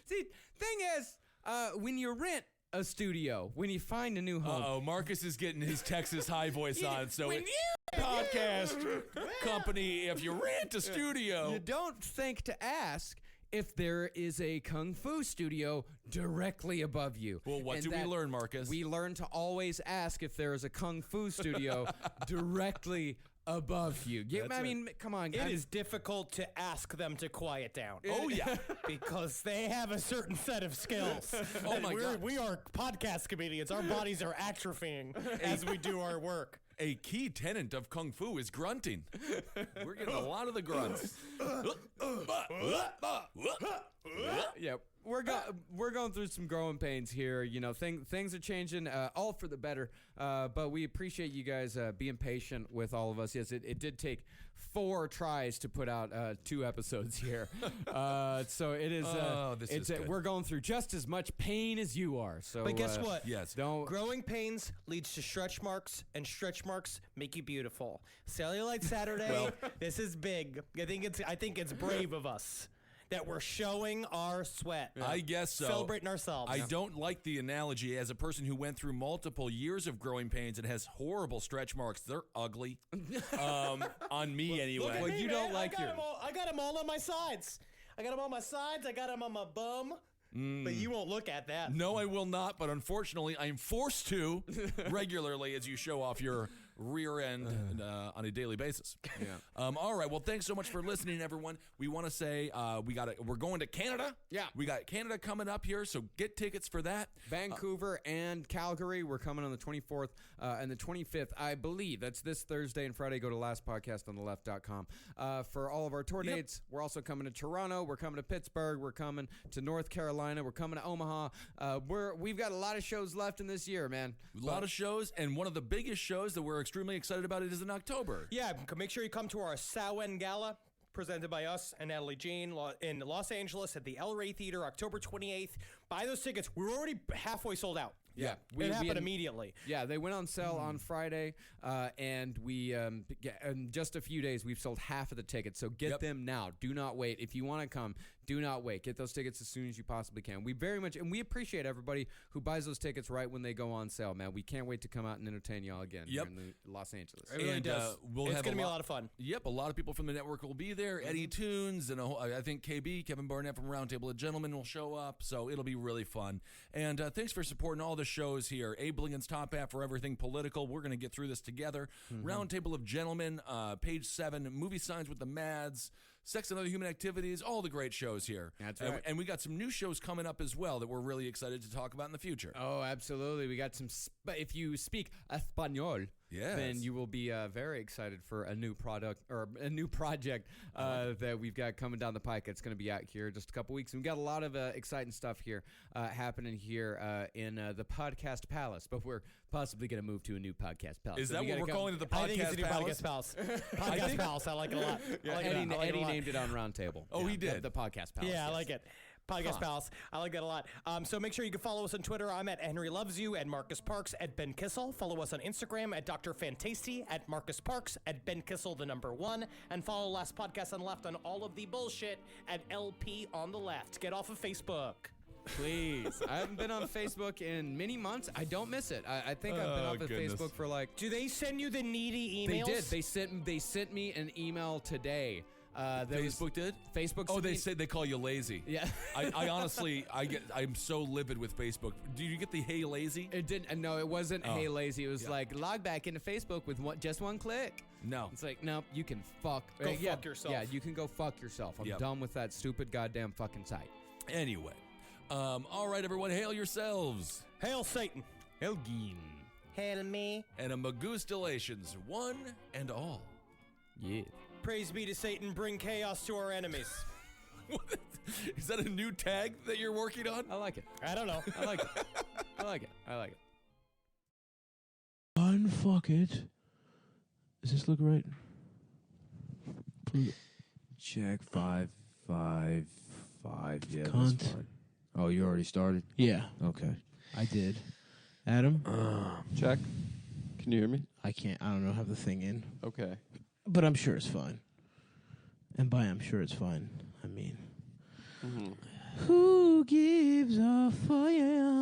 See, thing is, when you rent a studio, when you find a new home. Marcus is getting his Texas high voice on. So podcast company, if you rent a studio, You don't think to ask if there is a kung fu studio directly above you. Well, what do we learn, Marcus? We learn to always ask if there is a kung fu studio directly above you. Come on, guys. It is difficult to ask them to quiet down. Oh, yeah. Because they have a certain set of skills. Oh, my God. We are podcast comedians. Our bodies are atrophying as we do our work. A key tenet of Kung Fu is grunting. We're getting a lot of the grunts. Yep. we're going through some growing pains here. You know, things are changing, all for the better. But we appreciate you guys being patient with all of us. Yes, it did take 4 tries to put out 2 episodes here. So it is. We're going through just as much pain as you are. So, But guess what? Yes. Growing pains leads to stretch marks, and stretch marks make you beautiful. Cellulite Saturday. This is big. I think it's brave of us that we're showing our sweat. I guess so. Celebrating ourselves. I don't like the analogy as a person who went through multiple years of growing pains and has horrible stretch marks. They're ugly. On me, anyway. Look at Well, me, you man. don't like I got them all on my sides. I got them on my sides. I got them on my bum. But you won't look at that. No, I will not, but unfortunately, I am forced to regularly as you show off your rear end on a daily basis. Yeah. All right. Well, thanks so much for listening, everyone. We want to say we're going to Canada. Yeah. We got Canada coming up here, so get tickets for that. Vancouver and Calgary. We're coming on the 24th and the 25th, I believe. That's this Thursday and Friday. Go to lastpodcastontheleft.com. For all of our tour dates, we're also coming to Toronto. We're coming to Pittsburgh. We're coming to North Carolina. We're coming to Omaha. We've got a lot of shows left in this year, man. A lot of shows, and one of the biggest shows that we're extremely excited about it is in October. Yeah, make sure you come to our Samhain Gala, presented by us and Natalie Jean in Los Angeles at the El Rey Theater, October 28th. Buy those tickets. We're already halfway sold out. Yeah, it happened immediately. Yeah, they went on sale on Friday, and we in just a few days we've sold half of the tickets. So get them now. Do not wait. If you want to come, do not wait. Get those tickets as soon as you possibly can. We very much, and we appreciate everybody who buys those tickets right when they go on sale, man. We can't wait to come out and entertain y'all again here in Los Angeles. It really does. It's going to be a lot of fun. Yep, a lot of people from the network will be there. Eddie Tunes and I think KB, Kevin Barnett from Roundtable of Gentlemen will show up, so it'll be really fun. And thanks for supporting all the shows here. Abe Lincoln's Top Half for everything political. We're going to get through this together. Roundtable of Gentlemen, Page 7, Movie Signs with the Mads, Sex and Other Human Activities, all the great shows here. That's right. And we got some new shows coming up as well that we're really excited to talk about in the future. Oh, absolutely. We got some, if you speak Espanol, then you will be very excited for a new product or a new project that we've got coming down the pike. It's going to be out here in just a couple weeks. And we've got a lot of exciting stuff here happening here in the Podcast Palace, but we're possibly going to move to a new Podcast Palace. Is that what we're calling it, the Podcast Palace? I think it's a new Podcast Palace. Podcast Palace. I like it a lot. Eddie named it on Roundtable. Oh, he did? The Podcast Palace. Yeah, I like it. Podcast Palace. I like that a lot. So make sure you can follow us on Twitter. I'm at Henry Loves You, at Marcus Parks, at Ben Kissel. Follow us on Instagram at Dr. Fantasty, at Marcus Parks, at Ben Kissel, the number 1. And follow Last Podcast on the Left on all of the bullshit at LP on the Left. Get off of Facebook. Please. I haven't been on Facebook in many months. I don't miss it. I think I've been off of Facebook for like... Do they send you the needy emails? They did. They sent me an email today. Facebook did? Facebook. Oh, they said they call you lazy. Yeah. I honestly, I'm so livid with Facebook. Do you get the hey lazy? It didn't. No, it wasn't hey lazy. It was like log back into Facebook with just one click. No. It's like, no, you can fuck. Go fuck yourself. Yeah, you can go fuck yourself. I'm done with that stupid goddamn fucking site. Anyway. All right, everyone, hail yourselves. Hail Satan. Hail Geen. Hail me. And a Magustalations, one and all. Yeah. Praise be to Satan, bring chaos to our enemies. Is that a new tag that you're working on? I like it. I don't know. I like it. I like it. I like it. Unfuck it. Does this look right? Check 5, 5, 5. Yeah, Cunt. that's fine. Oh, you already started? Yeah, Okay. I did. Adam? Check. Can you hear me? I can't. I don't know. Have the thing in. Okay. But I'm sure it's fine. And by I'm sure it's fine, I mean... Who gives a fuck?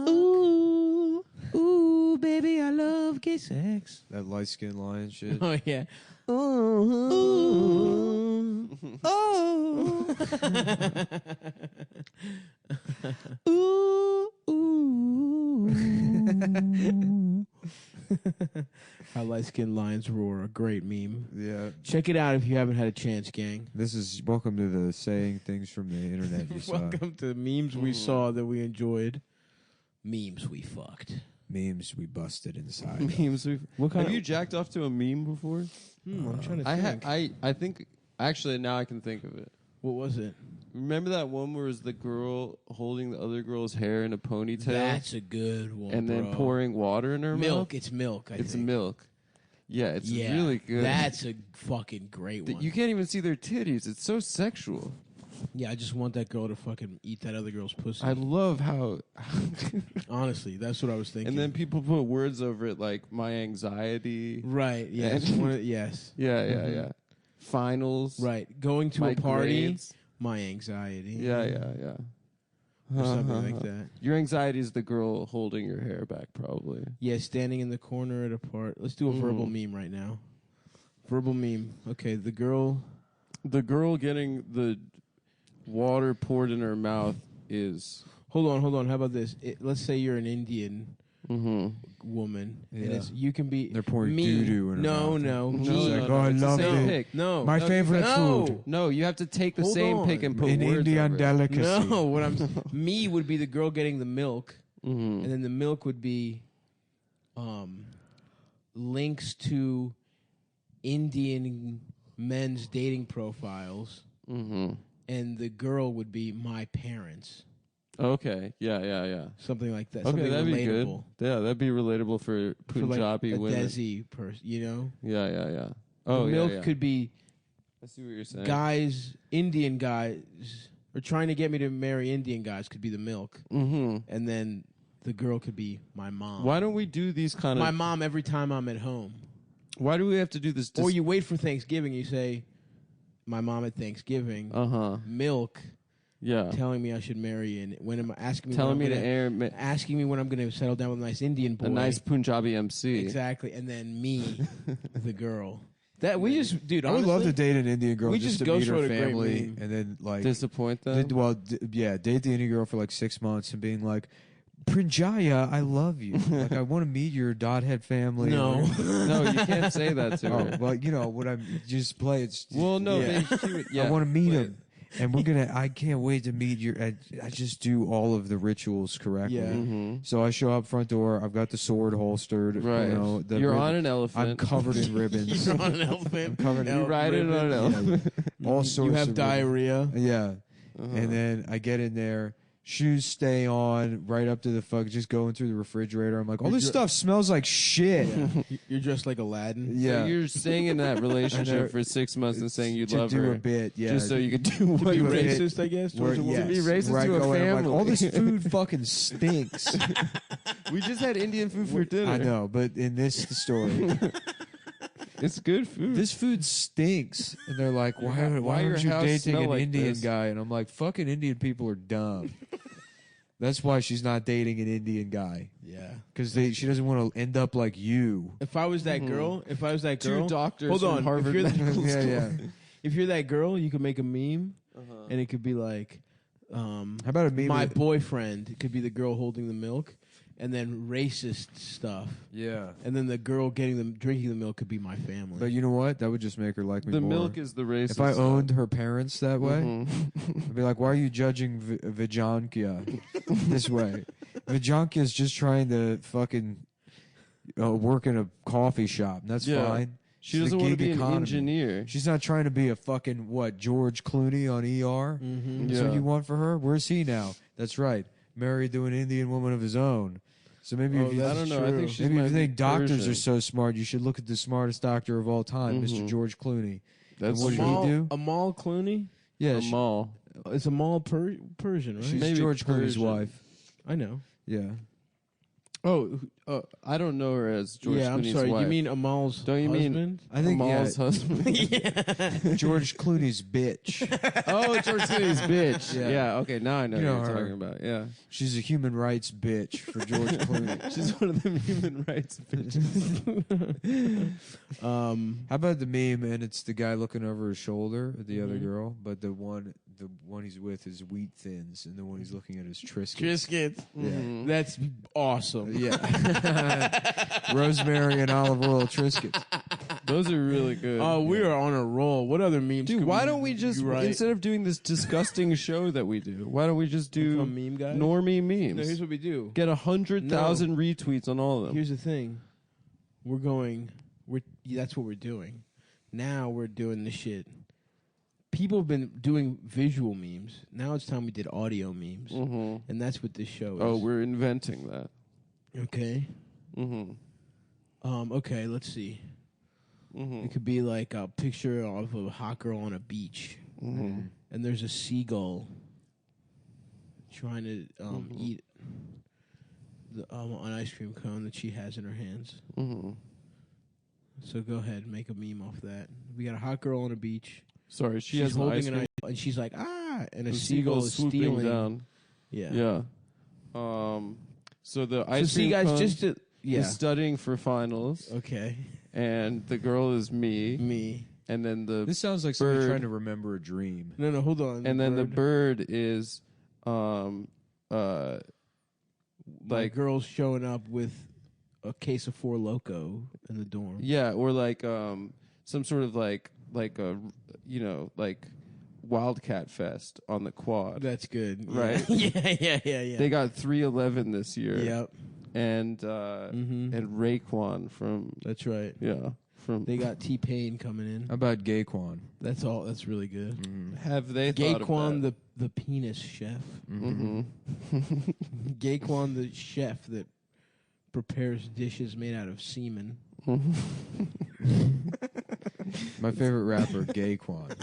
Ooh, ooh, baby, I love gay sex. That light-skinned lion shit. Oh, yeah. Ooh, oh. Ooh, ooh. How light-skinned lions roar, a great meme. Yeah. Check it out if you haven't had a chance, gang. This is welcome to the saying things from the internet you saw. Welcome to memes we saw that we enjoyed. Memes we fucked. Memes we busted inside. Memes. What kind Have of- you jacked off to a meme before? I'm trying to think. I think. Actually, now I can think of it. What was it? Remember that one where it was the girl holding the other girl's hair in a ponytail? That's a good one, and then bro. pouring water in her mouth? Milk. It's milk, I It's think. milk. Yeah, it's really good. That's a fucking great one. You can't even see their titties. It's so sexual. Yeah, I just want that girl to fucking eat that other girl's pussy. I love how... Honestly, that's what I was thinking. And then people put words over it like my anxiety. Right, yes. Yes. Yeah. Finals. Right. Going to My a party, grades. my anxiety. Yeah. Or something like that. Your anxiety is the girl holding your hair back, probably. Yeah, standing in the corner at a part. Let's do a verbal meme right now. Verbal meme. Okay, the girl getting the water poured in her mouth is... Hold on. How about this? Let's say you're an Indian woman. Yeah. And you can be... They're pouring me. doo-doo in her No, mouth. no. She's Me. like, oh, I It's the love same it. pick. No. My No, favorite no. food. No, you have to take the Hold same on. pick and put An words Indian over it. delicacy. No, what I'm... me would be the girl getting the milk. Mm-hmm. And then the milk would be links to Indian men's dating profiles. Mm-hmm. And the girl would be my parents. Okay. Yeah. Something like that. Okay, Something that'd be good. relatable. Yeah, that'd be relatable for For like Punjabi a women. Desi person, you know? Yeah. Oh, the milk yeah. could be I see what you're saying. guys, Indian guys, or trying to get me to marry Indian guys could be the milk. Mm-hmm. And then the girl could be my mom. Why don't we do these kind of... My mom every time I'm at home. Why do we have to do this... Or you wait for Thanksgiving, you say, my mom at Thanksgiving, milk, Yeah. telling me I should marry, and when am I asking me Telling me when to I'm gonna, air... asking me when I'm going to settle down with a nice Indian boy. A nice Punjabi MC. Exactly, and then me, the girl. That we just, dude. I would love to honestly, date an Indian girl we just just to meet ghostwrote her a great family meme. and then like Disappoint them? date the Indian girl for like 6 months and being like, Prinjaya, I love you. Like I want to meet your Dodhead family. No. No, you can't say that to her. Oh, well, you know what I'm just play. It's Well, no, Yeah. yeah. I want to meet Wait. him, and we're gonna. I can't wait to meet your. I just do all of the rituals correctly. Yeah. Mm-hmm. So I show up front door. I've got the sword holstered. Right. You know, the You're ribbon- on an elephant. I'm covered in ribbons. You're on an elephant. covered in You ride it on an elephant. all sorts. You have of diarrhea. ribbons. Yeah. Uh-huh. And then I get in there. Shoes stay on right up to the fuck. Just going through the refrigerator. I'm like, all this stuff smells like shit. You're dressed like Aladdin. So you're staying in that relationship for 6 months and saying you to love do her. a bit, yeah. Just so you could do what Be you did. racist, I guess. Where- Towards a yes, woman. be racist where I to a go in, I'm like, family. all this food fucking stinks. We just had Indian food for dinner. I know, but in this story, It's good food. this food stinks. And they're like, why Why your aren't you house dating smell an like Indian this? guy? And I'm like, fucking Indian people are dumb. That's why she's not dating an Indian guy. Yeah. Because she doesn't want to end up like you. If I was that girl, Two doctors hold on. from Harvard if, you're Medical Yeah, School. yeah. if you're that girl, you could make a meme, and it could be like, How about a meme? my with- boyfriend. It could be the girl holding the milk, and then racist stuff, Yeah. and then the girl drinking the milk could be my family. But you know what? That would just make her like me The more. milk is the racist. If I owned her parents that way, Mhm. I'd be like, why are you judging Vijankya this way? Vijankya's just trying to fucking work in a coffee shop. And that's Yeah. fine. She She's a doesn't want to gig be an economy. engineer. She's not trying to be a fucking, George Clooney on ER? Mm-hmm. That's what Yeah. you want for her? Where's he now? That's right. Married to an Indian woman of his own. So maybe Oh, if you, that's I don't know. I true. think she's maybe my if you think doctors version. are so smart, you should look at the smartest doctor of all time, Mr. Mhm. George Clooney. That's what did he Amal, do? Amal Clooney. Yeah, a mall. It's Amal Persian, right? she's Maybe George Clooney's Persian. wife. I know. Yeah. Oh, I don't know her as George yeah, I'm Clooney's sorry. wife. You mean Amal's Don't you mean- husband? I think Amal's husband? George Clooney's bitch. Oh, George Clooney's bitch. Yeah. Yeah. Okay, now I know, You know what you're her. talking about. Yeah. She's a human rights bitch for George Clooney. She's one of them human rights bitches. How about the meme and it's the guy looking over his shoulder at the other Mhm. girl, but the one he's with is wheat thins, and the one he's looking at is Triscuits. Triscuits. Mhm. That's awesome. Yeah. Rosemary and olive oil Triscuits. Those are really good. Oh, we are on a roll. What other memes? Dude, could why don't we just, write? instead of doing this disgusting show that we do, why don't we just do Become meme guys? normie memes? No, here's what we do. Get 100,000 retweets on all of them. Here's the thing. That's what we're doing. Now we're doing the shit. people have been doing visual memes. Now it's time we did audio memes, and that's what this show is. Oh, we're inventing that. Okay. Mm-hmm. Okay, let's see. It could be like a picture of a hot girl on a beach, and there's a seagull trying to eat an ice cream cone that she has in her hands. So go ahead, make a meme off that. We got a hot girl on a beach. Sorry, she's has holding an an ice ice, and she's like, ah, and a the seagull is swooping stealing. down. Yeah. So the So ice see, cream guys, cone just to is studying for finals, Okay. and the girl is me, and then the This sounds like somebody bird- trying to remember a dream. No, hold on. and then the bird is my like girl's showing up with a case of Four Loko in the dorm. yeah, or like some sort of like a like Wildcat Fest on the quad. That's good. Right. Yeah. They got 311 this year. Yep. And and Raekwon from That's right. from They got T-Pain coming in. How about Gayquan? That's all. That's really good. have they thought of Gayquan, that? the penis chef. Mm-hmm. Gayquan, the chef that prepares dishes made out of semen. My favorite rapper, Gayquan.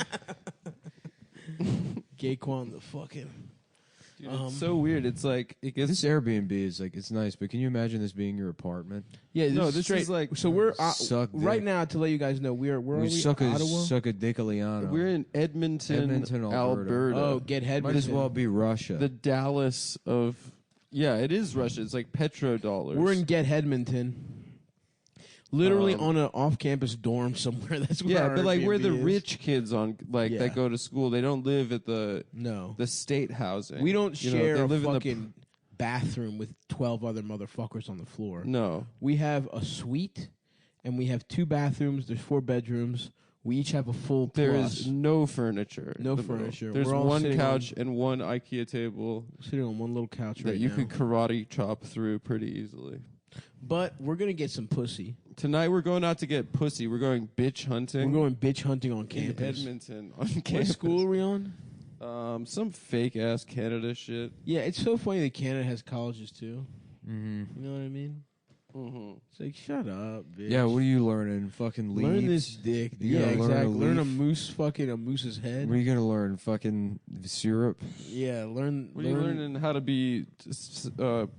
Gayquan, the fucking. Dude, it's so weird. It's like it gets This Airbnb is like, it's nice, but can you imagine this being your apartment? Yeah, No, is this straight. is like- so we're Suck right dick. now to let you guys know where are we? suck Ottawa. a dickaliano. we're in Edmonton, Alberta. Alberta. Oh, get head. Might as well be Russia. The Dallas of it is Russia. It's like petrodollars. We're in Get Hedmonton. Literally Um, on an off-campus dorm somewhere. That's where our but like we're the Airbnb is. rich kids on Yeah. that go to school. They don't live at the No, state housing. we don't You know, share they a live in the fucking bathroom with 12 other motherfuckers on the floor. No. We have a suite, and we have 2 bathrooms. There's 4 bedrooms. We each have a full There plus. is no furniture. No in the middle. furniture. There's We're all one sitting couch and one IKEA table sitting on one little couch that right you now. could karate chop through pretty easily. But we're gonna get some pussy. Tonight we're going out to get pussy. We're going bitch hunting. We're going bitch hunting on in campus. Edmonton on What campus. school are we on? Some fake ass Canada shit. Yeah, it's so funny that Canada has colleges too. Mm-hmm. You know what I mean? Mm-hmm. It's like, shut up, bitch. Yeah, what are you learning? Fucking leaves? Learn this dick. You Yeah, gotta learn a exactly. Learn a leaf? moose, fucking a moose's head. What are you gonna learn? Fucking syrup? Yeah, learn. What are you learning how to be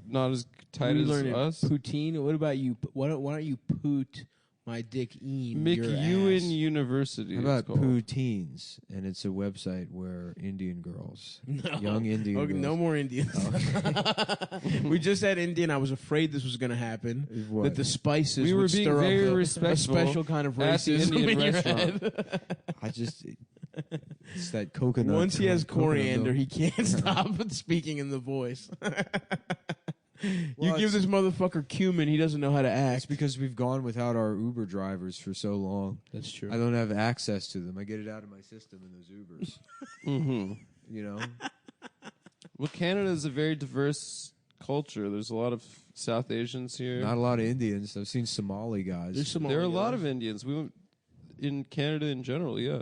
not as tight as us? Poutine. What about you? Why don't you poot my dick in your ass? McEwen University. How it's about called. poutines? And it's a website where Indian girls, No. young Indian Okay, girls. no more Indians. We just had Indian. I was afraid this was going to happen. What? That the spices We were would being stir very up a respectful special kind of at the racism Indian in your restaurant. head. I just, it's that coconut. Once he has coconut coriander, milk. he can't stop speaking in the voice. You Well, give this motherfucker cumin, he doesn't know how to It's act. because we've gone without our Uber drivers for so long. That's true. I don't have access to them. I get it out of my system in those Ubers. Mm-hmm. You know, Well, Canada is a very diverse culture. There's a lot of South Asians here. not a lot of Indians. I've seen Somali guys. There's some. There are a lot of Indians. We went in Canada in general. Yeah,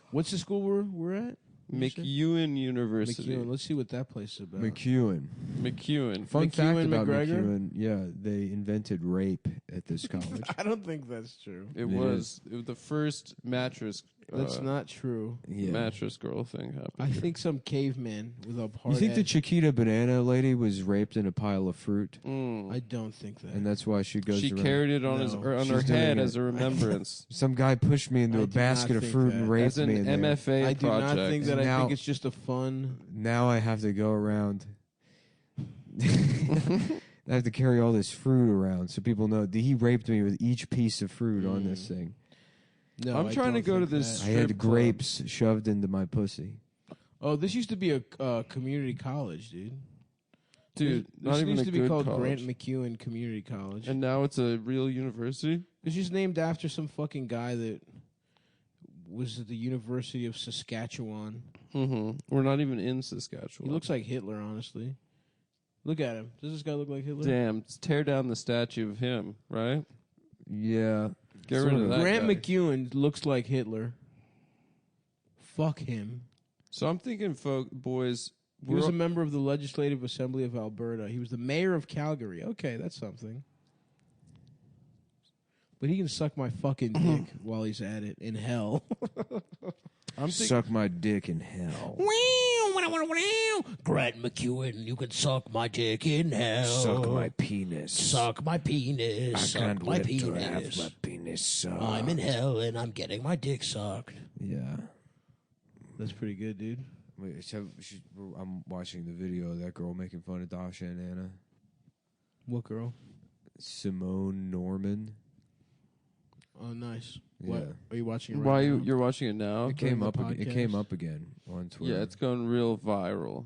What's the school we're at? McEwen University. McEwen. Let's see what that place is about. McEwen. McEwen. Fun fact McEwen, about McGregor? McEwen, yeah, they invented rape at this college. I don't think that's true. It It was the first mattress. That's not true. Yeah. mattress girl thing happened. I think some caveman with a You hard think the edge. Chiquita banana lady was raped in a pile of fruit, Mm. I don't think that. and that's why she goes She around? carried it on No. his or on She's her doing head it. as a remembrance. Some guy pushed me into I a do basket not of think fruit that. and raped as an me in there. MFA I do project. not think that. And I now- think it's just a fun. Now I have to go around. I have to carry all this fruit around so people know that he raped me with each piece of fruit on this thing. No, I'm I trying to don't go to think this that. I had Strip club. grapes shoved into my pussy. Oh, this used to be a community college, dude. Dude, This not even used a to be good called college. Grant McEwen Community College. And now it's a real university. It's just named after some fucking guy that was at the University of Saskatchewan. Mm-hmm. We're not even in Saskatchewan. He looks like Hitler, honestly. Look at him. Does this guy look like Hitler? Damn, tear down the statue of him, right? Yeah. Get rid of that Grant guy. McEwen looks like Hitler. Fuck him. So I'm thinking, boys. He was a member of the Legislative Assembly of Alberta. He was the mayor of Calgary. Okay, that's something. But he can suck my fucking dick while he's at it in hell. Suck my dick in hell. Grant McEwen, you can suck my dick in hell. Suck my penis. Suck my penis. I Suck can't my wait penis. to have my penis sucked. I'm in hell and I'm getting my dick sucked. Yeah. That's pretty good, dude. Wait, I'm watching the video of that girl making fun of Dasha and Anna. What girl? Simone Norman. Oh, nice. Yeah. What? Are you watching it right Why now? you're watching it now? It came the up. It came podcast? up again on Twitter. Yeah, it's going real viral.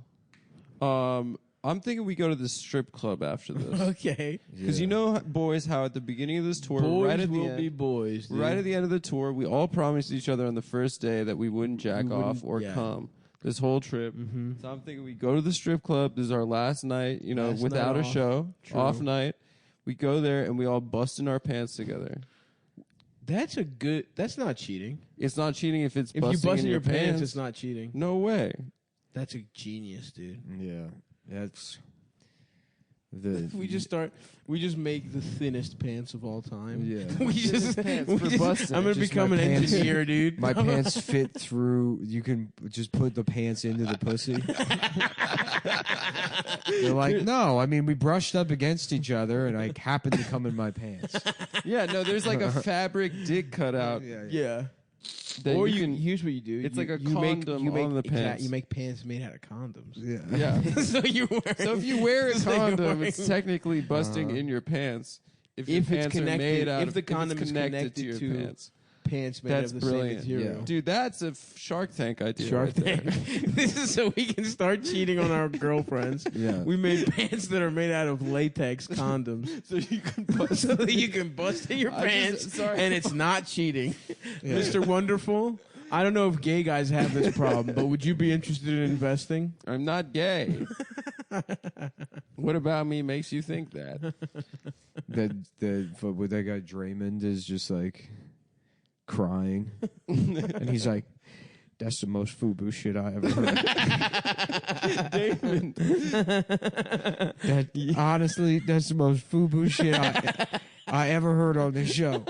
I'm thinking we go to the strip club after this. Okay. Because you know, boys, how at the beginning of this tour, Boys right at the will end, be boys, dude. right at the end of the tour, we all promised each other on the first day that we wouldn't jack We off wouldn't- or yeah. come this whole trip. Mm-hmm. So I'm thinking we go to the strip club. This is our last night, Last without night a off. show, True. off night. We go there and we all bust in our pants together. That's a good... That's not cheating. It's not cheating if it's If busting you bust in in your pants, it's not cheating. No way. That's a genius, dude. Yeah. That's the. We just make the thinnest pants of all time. Yeah. we just, pants we for just- busting. I'm gonna Just become my an pants- engineer, dude. My pants fit through. You can just put the pants into the pussy. They're like, no. I mean, we brushed up against each other, and I happened to come in my pants. Yeah, no, there's like a fabric dick cutout. Yeah. that Or you can. here's what you do. It's You- like a you make- condom you make, on the pants. You make pants made out of condoms. Yeah. Yeah. so you wear. So if you wear a So you're condom, it's wearing- technically busting in your pants. If your If it's pants are connected- made out if of, the it's condom is connected to your connected to pants. pants made That's out of the brilliant. same material. Yeah. Dude, that's a Shark Tank idea. Shark right there. Tank. This is so we can start cheating on our girlfriends. Yeah. We made pants that are made out of latex condoms. So you can bust. so that you can bust in your I pants just- sorry. and it's not cheating. Mr. Wonderful, I don't know if gay guys have this problem, but would you be interested in investing? I'm not gay. What about me makes you think that? With that guy Draymond is just like crying, and he's like, "That's the most FUBU shit I ever heard." Damon. That honestly, that's the most FUBU shit I ever heard on this show.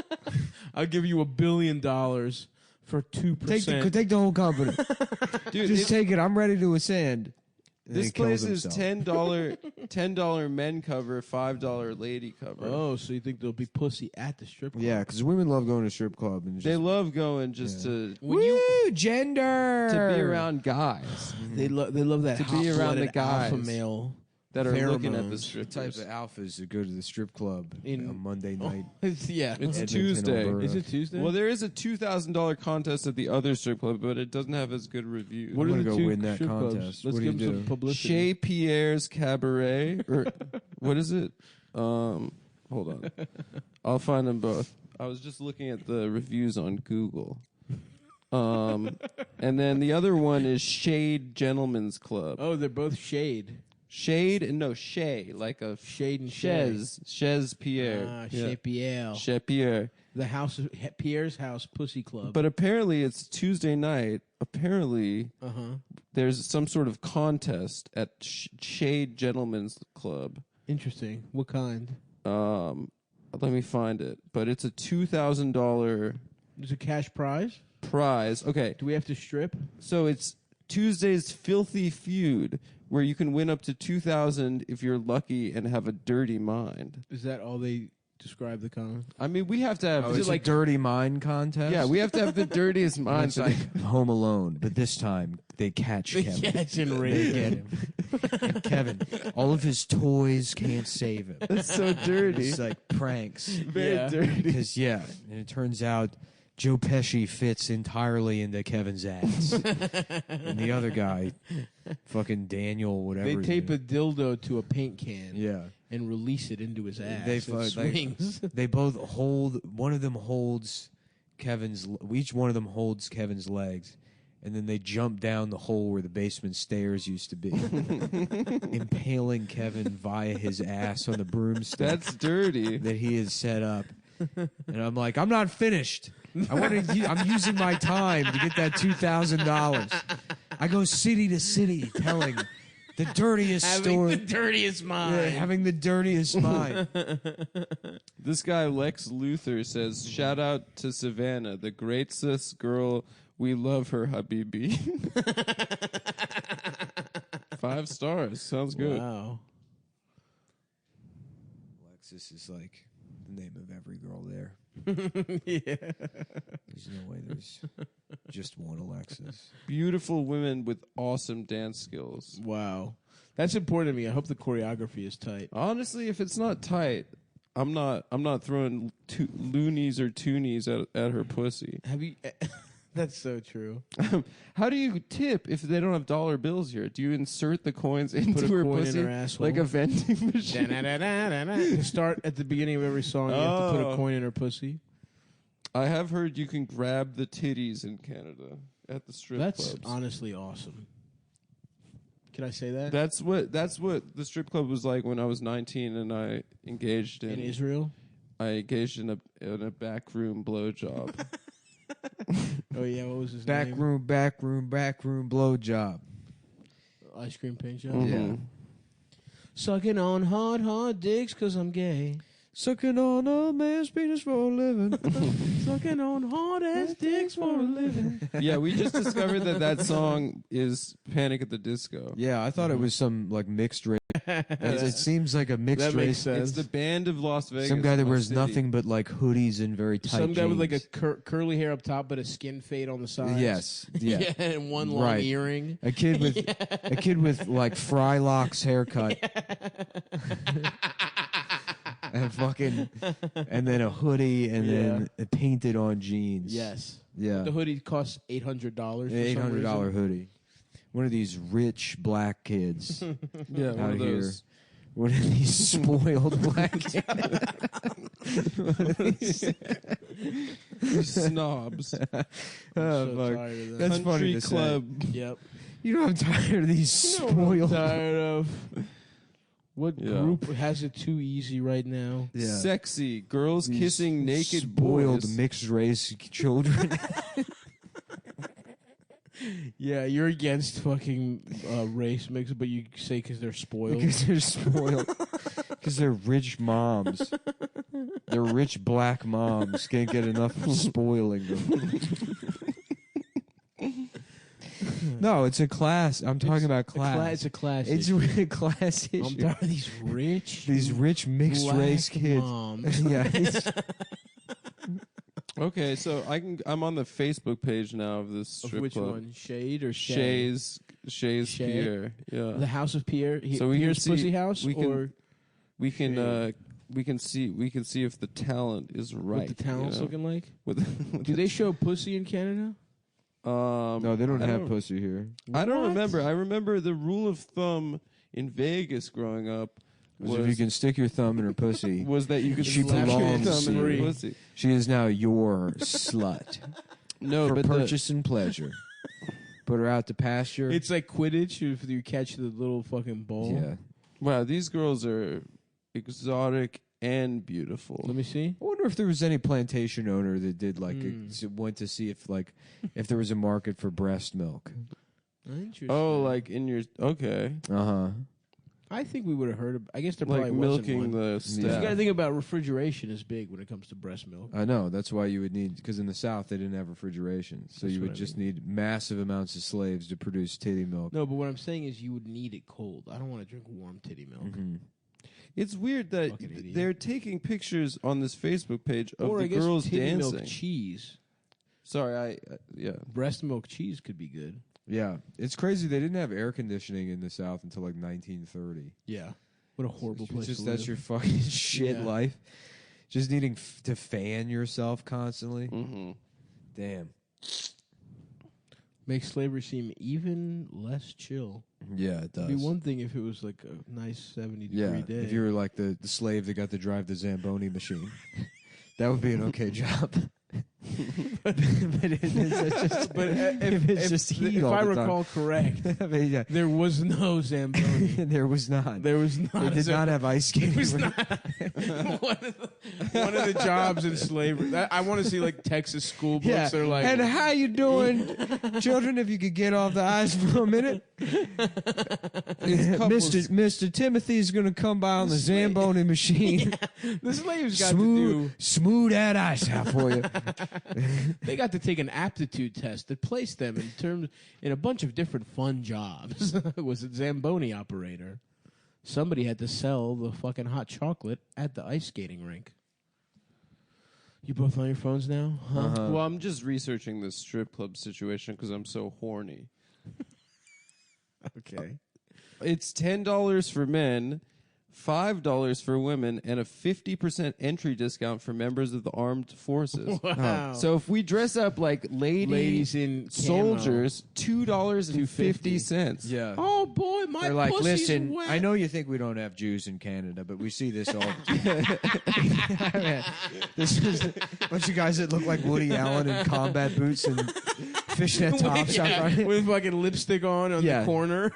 I'll give you $1 billion for 2%. Take the whole company. Dude, Just take it. I'm ready to ascend. And this he kills place is himself. $10 men cover, $5 lady cover. Oh, so you think there'll be pussy at the strip club? Yeah, because women love going to strip club and just, They love going just to woo, gender be around guys They love that To be around the hot-blooded alpha guys. male. that are looking at the Pheromones. strip type of alphas that go to the strip club In- on Monday night. Yeah. It's Edmonton, Tuesday. Alberta. Is it Tuesday? Well, there is a $2,000 contest at the other strip club, but it doesn't have as good reviews. What I'm are gonna the go two win that strip clubs? contest. Let's What do give you them some do? publicity. Chez Pierre's Cabaret, or what is it? Hold on, I'll find them both. I was just looking at the reviews on Google. And then the other one is Shade Gentlemen's Club. Oh, they're both shade. Shade and no Shay, like a Shade and Chez Pierre. Ah, Yeah. Chez Pierre. Chez Pierre. The house, Pierre's House Pussy Club. But apparently it's Tuesday night. Apparently uh-huh. there's some sort of contest at Shade Gentlemen's Club. Interesting. What kind? Let me find it. But it's a $2,000 There's a cash prize? prize. Okay, Do we have to strip? so it's Tuesday's Filthy Feud, where you can win up to $2,000 if you're lucky and have a dirty mind. Is that all they describe the con? I mean, we have to have. Oh, it's like dirty mind contest. yeah, we have to have the dirtiest And mind. it's like Home Alone, but this time they catch Kevin. Catch and They rape. get him. And Kevin, all of his toys can't save him. It's so dirty. It's like pranks. Very Yeah. dirty. Because and it turns out Joe Pesci fits entirely into Kevin's ass, and the other guy, fucking Daniel, whatever. They his tape a name- dildo to a paint can Yeah. and release it into his ass. They It fuck- swings. They both hold. One of them holds Kevin's. Each one of them holds Kevin's legs, and then they jump down the hole where the basement stairs used to be, impaling Kevin via his ass on the broomstick That's dirty. that he has set up. And I'm like, I'm not finished. I'm using my time to get that $2,000. I go city to city telling the dirtiest story. the dirtiest mind. Yeah, having the dirtiest mind. This guy, Lex Luthor, says, shout out to Savannah, the great cis girl. We love her, Habibi. 5 stars. Sounds good. Wow. Alexis is like the name of every girl there. Yeah. There's no way there's just one Alexis. Beautiful women with awesome dance skills. Wow. That's important to me. I hope the choreography is tight. Honestly, if it's not tight, I'm not throwing loonies or toonies at her pussy. Have you? That's so true. How do you tip if they don't have dollar bills here? Do you insert the coins into Put a her coin in pussy her asshole. like a vending machine? To start at the beginning of every song, you have to put a coin in her pussy. I have heard you can grab the titties in Canada at the strip That's clubs. honestly awesome. Can I say that? That's what the strip club was like when I was 19 and I engaged In Israel? I engaged in a backroom blowjob. Oh yeah, what was his Back name? room blowjob. Ice cream paint job. Mhm. Yeah. Sucking on hard dicks because I'm gay. Sucking on a man's penis for a living. Sucking on hard ass dicks for a living. Yeah, we just discovered that song is Panic at the Disco. Yeah, I thought it was some like mixed race. It seems like a mixed That race. makes sense. It's the band of Las Vegas. Some guy that my wears city. nothing but like hoodies and very tight Some guy with like a jeans. curly hair up top, but a skin fade on the sides. Yes, yeah. And one long Right. earring. A kid with like Frylocks haircut. and then a hoodie and then painted on jeans. Yes. Yeah. The hoodie costs $800. $800 hoodie. One of these rich black kids Yeah, one out of here. those. One of these spoiled black kids. Snobs. Oh, so fuck. tired of that. That's funny Country to say. club. Yep. You know I'm tired of these You know what I'm spoiled. tired of. What Yeah. group has it too easy right now? Yeah. Sexy girls These kissing naked spoiled boys. mixed race children. Yeah, you're against fucking race mix, but you say because they're spoiled. Because they're spoiled. Because they're rich moms. They're rich black moms. Can't get enough of spoiling them. No, it's a class. I'm talking about class. It's a class. It's issue. a class issue. I'm tired of these rich, mixed black race kids. moms. Yeah. it's- Okay, so I'm on the Facebook page now of this Of strip which club. one? Shade or Shay? Shays Shay? Pierre. Yeah. The House of Pierre. So we can Pierre's see- Pussy House, we can- or we can Shay. we can see if the talent is right. what the talent's you know? looking like? With Do they show pussy in Canada? no, they don't I have pussy here. I don't What? remember. I remember the rule of thumb in Vegas growing up If you can stick your thumb in her pussy, was that you could She slap your belongs thumb in to her you. pussy. she is now your slut No, for but purchase and pleasure. Put her out to pasture. It's like Quidditch if you catch the little fucking ball. yeah. wow, these girls are exotic and beautiful. Let me see. I wonder if there was any plantation owner that did like went to see if there was a market for breast milk. Interesting. Oh, like in your okay, I think we would have heard. I guess there like probably wasn't milking one. the You staff. got to think about refrigeration is big when it comes to breast milk. I know. That's why you would need, because in the South they didn't have refrigeration, so That's you what would I just need massive amounts of slaves to produce titty milk. No, but what I'm saying is you would need it cold. I don't want to drink warm titty milk. Mm-hmm. It's weird that Fucking idiot. they're taking pictures on this Facebook page of Or the I guess girls titty dancing. milk cheese. Sorry, yeah. Breast milk cheese could be good. Yeah, it's crazy. They didn't have air conditioning in the South until like 1930. Yeah. What a horrible It's place just to that's live. your fucking shit Yeah. life. Just needing to fan yourself constantly. Mm-hmm. Damn. Makes slavery seem even less chill. Yeah, it does. It'd be one thing if it was like a nice 70 yeah, degree day. if you were like the slave that got to drive the Zamboni machine, that would be an okay job. but if it's just heat if all I the time. recall correct, I mean, yeah. there was no Zamboni. There was not. There was not. They did not have ice skating. It was rink. not one of the jobs in slavery. I want to see like Texas school books. Yeah. They're like, and how you doing, children? If you could get off the ice for a minute, Mr. Timothy's going to come by on the Zamboni machine. the slaves got to do. Smooth that ice out for you. They got to take an aptitude test that placed them in a bunch of different fun jobs. Was it Zamboni operator? Somebody had to sell the fucking hot chocolate at the ice skating rink. You both on your phones now? Huh? Well, I'm just researching this strip club situation because I'm so horny. Okay. It's $10 for men, $5 for women, and a 50% entry discount for members of the armed forces. Wow. So if we dress up like Ladies in soldiers, $2.50. Yeah. Oh boy, my They're like, pussy's listen, wet. I know you think we don't have Jews in Canada, but we see this all. This is a bunch of guys that look like Woody Allen in combat boots and fishnet tops. Yeah, out front. with fucking lipstick on Yeah. the corner.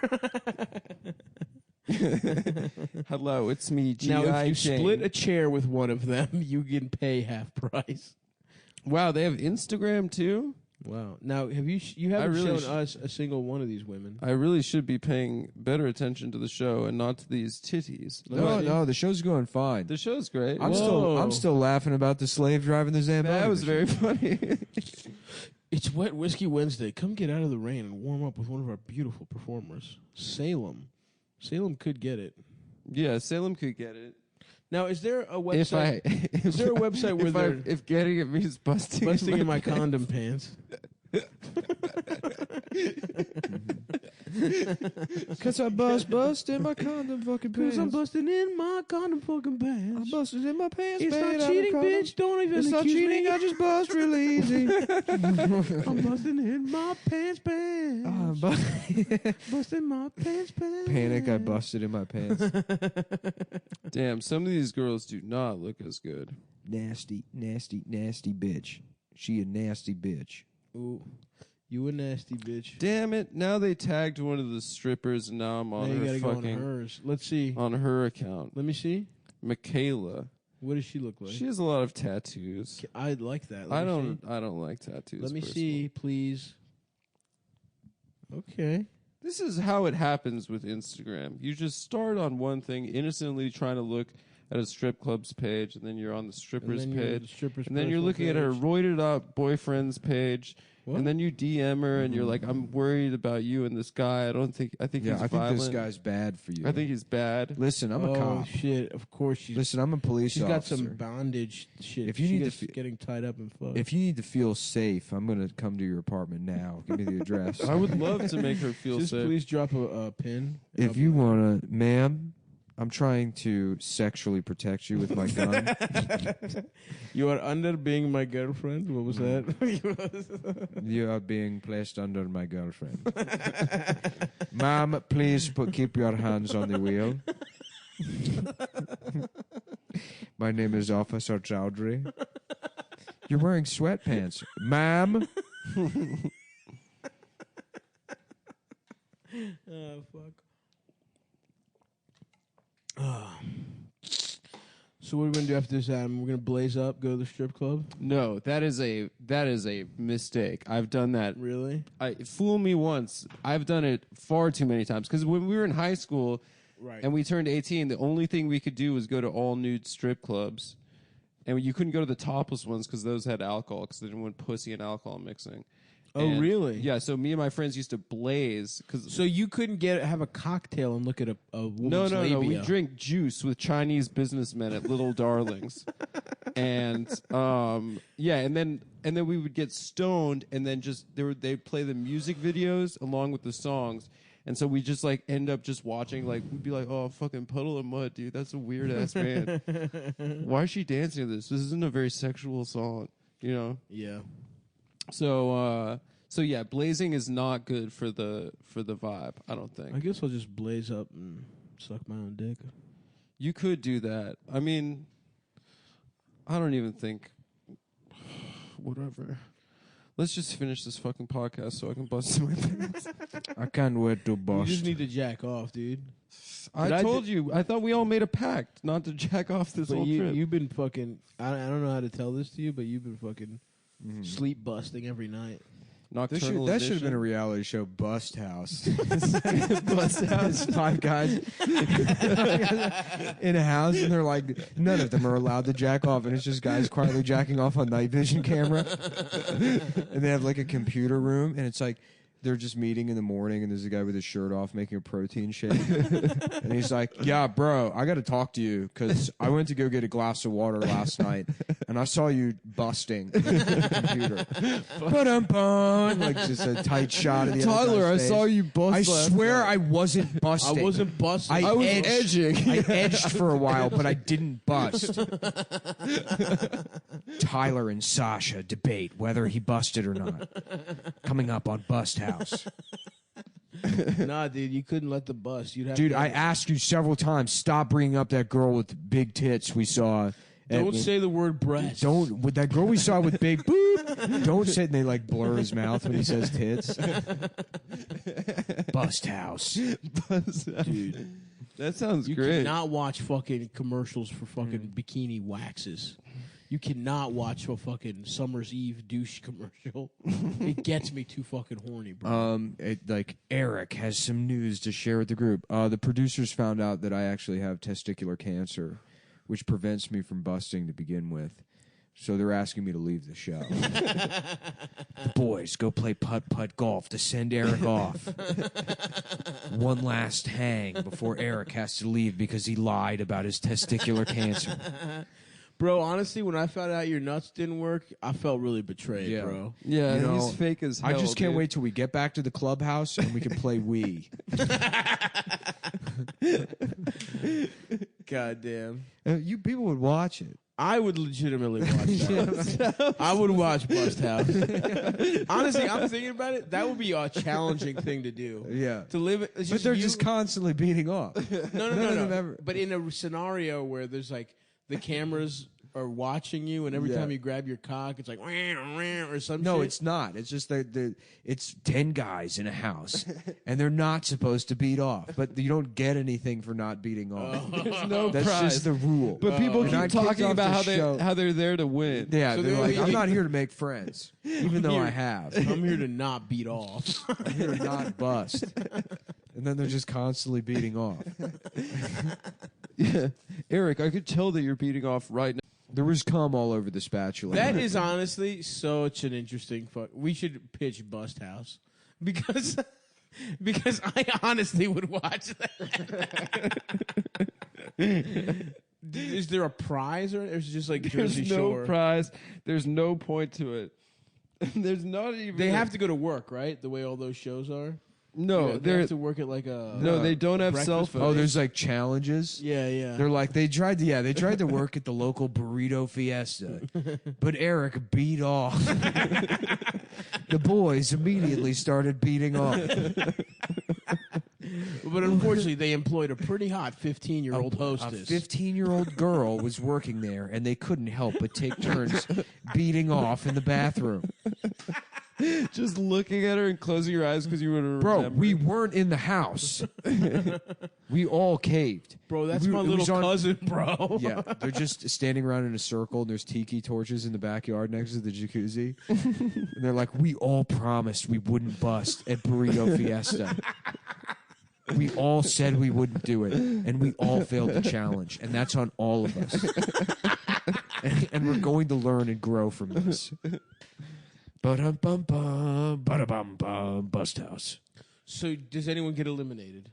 Hello, it's me, G.I. Now, if you Jane. split a chair with one of them, you can pay half price. Wow, they have Instagram too? Wow. Now, have you haven't really shown us a single one of these women? I really should be paying better attention to the show and not to these titties. No, the show's going fine. The show's great. I'm Whoa. still laughing about the slave driving the Zamboni. That was very funny. It's Wet Whiskey Wednesday. Come get out of the rain and warm up with one of our beautiful performers. Salem. Salem could get it. Yeah, Salem could get it. Now, is there a website? Is there a website where they're if getting it means busting in my condom pants? Cause I bust in my condom fucking pants. Cause I'm busting in my condom fucking I pants. busted in my pants. It's babe, not out of cheating, condom. bitch. Don't even It's not accuse cheating. me. I just bust really easy. I'm busting in my pants. Busting my pants. Panic! I busted in my pants. Damn, some of these girls do not look as good. Nasty bitch. She a nasty bitch. Ooh, you a nasty bitch. Damn it! Now they tagged one of the strippers, and now I'm Now on you her gotta go on fucking hers. Let's see. on her account. Let me see. Michaela. What does she look like? She has a lot of tattoos. I like that. I Let me don't like tattoos. see. Let me personally. see, please. Okay. This is how it happens with Instagram. You just start on one thing, innocently trying to look at a strip club's page, and then you're on the stripper's And then you're on the page, stripper's and then you're personal looking at her page. roided up boyfriend's page, What? and then you DM her, and you're like, "I'm worried about you and this guy. I think Yeah, he's I think violent. this guy's bad for you. I think he's bad." Listen, I'm a Oh cop. shit! Of course she's. Listen, I'm a police she's got officer. some bondage shit. If you She need to gets fe- getting tied up and fucked. If you need to feel safe, I'm going to come to your apartment now. Give me the address. I would love to make her feel just safe. please drop a pin. If you want to, ma'am, I'm trying to sexually protect you with my gun. You are under being my girlfriend. What was that? You are being placed under my girlfriend. Ma'am, please keep your hands on the wheel. My name is Officer Chowdhury. You're wearing sweatpants. Ma'am. Oh fuck. So what are we gonna do after this, Adam? We're gonna blaze up, go to the strip club. No, that is a mistake. I've done that. Really? Fool me once. I've done it far too many times. Because when we were in high school, Right. and we turned 18, the only thing we could do was go to all nude strip clubs, and you couldn't go to the topless ones because those had alcohol because they didn't want pussy and alcohol mixing. Oh, And- really? Yeah. So me and my friends used to blaze because. So you couldn't have a cocktail and look at a woman's No. We labia. drink juice with Chinese businessmen at Little Darlings, and yeah, and then we would get stoned, and then just they'd play the music videos along with the songs, and so we just like end up just watching, like we'd be like, oh, fucking Puddle of Mud, dude, that's a weird ass band. Why is she dancing to this? This isn't a very sexual song, you know. Yeah. So yeah, blazing is not good for the vibe. I don't think. I guess I'll just blaze up and suck my own dick. You could do that. I mean, I don't even think. whatever. Let's just finish this fucking podcast so I can bust my pants. I can't wait to You bust. just need to jack off, dude. I told you. I thought we all made a pact not to jack off this But whole trip. you've been fucking. I don't know how to tell this to you, but you've been fucking sleep busting every night. Nocturnal That should have been a edition. reality show, Bust House. Bust It's 5 guys in a house, and they're like, none of them are allowed to jack off, and it's just guys quietly jacking off on night vision camera. And they have like a computer room, and it's like they're just meeting in the morning, and there's a guy with his shirt off making a protein shake, and he's like, "Yeah, bro, I got to talk to you because I went to go get a glass of water last night, and I saw you busting in the computer." Ba-dum-bum. Like just a tight shot of the other Tyler, I guy's face. saw you bust. I last swear night. I wasn't busting. I wasn't busting. I was edged. edging. I edged for a while, but I didn't bust. Tyler and Sasha debate whether he busted or not. Coming up on Bust House. Nah, dude, you couldn't let the bust. You'd have Dude, to, I asked you several times, stop bringing up that girl with big tits we saw. don't say the word breast. Don't, with that girl we saw with big boop. Don't say, and they like blur his mouth when he says tits. Bust House. dude. That sounds You great. cannot watch fucking commercials for fucking bikini waxes. You cannot watch a fucking Summer's Eve douche commercial. It gets me too fucking horny, bro. Like Eric has some news to share with the group. The producers found out that I actually have testicular cancer, which prevents me from busting to begin with. So they're asking me to leave the show. The boys go play putt-putt golf to send Eric off. One last hang before Eric has to leave because he lied about his testicular cancer. Bro, honestly, when I found out your nuts didn't work, I felt really betrayed, Yeah. bro. Yeah, You know, he's fake as hell. I just can't dude. wait till we get back to the clubhouse and we can play Wii. God damn. You people would watch it. I would legitimately watch that. I would watch Bust House. Honestly, I'm thinking about it. That would be a challenging thing to do. Yeah. To live it. It's But they're you- just constantly beating off. No, None of them no. ever- But in a scenario where there's like the cameras are watching you, and every Yeah. time you grab your cock, it's like or some No, shit. it's not. It's just that it's 10 guys in a house, and they're not supposed to beat off. But you don't get anything for not beating off. There's no That's prize. just the rule. But people You're not keep kicked talking off about the show. how they're there to win. Yeah, So they're they're like, like- I'm not here to make friends, even though I have. I'm here to not beat off. I'm here to not bust. And then they're just constantly beating off. Yeah. Eric, I could tell that you're beating off right now. There was cum all over the spatula. That is honestly such an interesting fuck. We should pitch Bust House because I honestly would watch that. Is there a prize or is it just like Jersey There's no Shore? prize. There's no point to it. There's not even. They have to go to work, right? The way all those shows are. No, they they're have to work at like a no. They don't have breakfast cell place. phones. Oh, there's like challenges. yeah. They're like they tried to work at the local burrito fiesta, but Eric beat off. The boys immediately started beating off. But unfortunately, they employed a pretty hot 15-year-old A hostess. 15-year-old girl was working there, and they couldn't help but take turns beating off in the bathroom. just looking at her and closing your eyes because you would have. Bro, we weren't in the house. We all caved. Bro, that's We- my it little was on- cousin, bro. Yeah, they're just standing around in a circle, and there's tiki torches in the backyard next to the jacuzzi. And they're like, we all promised we wouldn't bust at Burrito Fiesta. We all said we wouldn't do it, and we all failed the challenge, and that's on all of us. And we're going to learn and grow from this. Ba-dum-bum-bum, ba-da-bum-bum, Bust House. So does anyone get eliminated?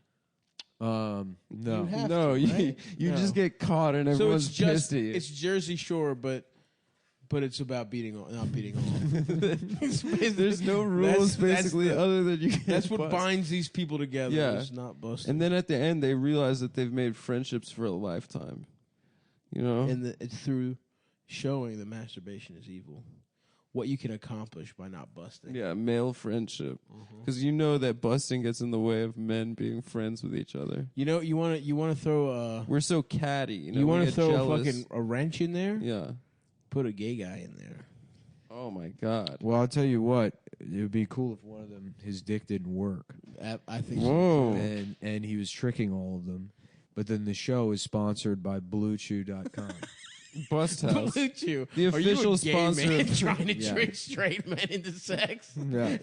No. You have No, to, you right? you No. just get caught and So everyone's it's just pissed at you. it's Jersey Shore, but it's about beating off, not beating off. There's no rules basically That's, other than you get that's what bust. binds these people together. Yeah. Is not busting. And then at the end, they realize that they've made friendships for a lifetime. You know? And it's through showing that masturbation is evil. What you can accomplish by not busting. Yeah, male friendship. Because you know that busting gets in the way of men being friends with each other. You know, you want to throw We're so catty. You know, you we want to get throw jealous. a wrench in there? Yeah. Put a gay guy in there. Oh my God. Well, I'll tell you what. It would be cool if one of them, his dick didn't work. I think Whoa. And he was tricking all of them. But then the show is sponsored by BlueChew.com. Bust so. House. Blue Chew. The Are you official a gay sponsor man of- trying to Yeah. trick straight men into sex? Yeah.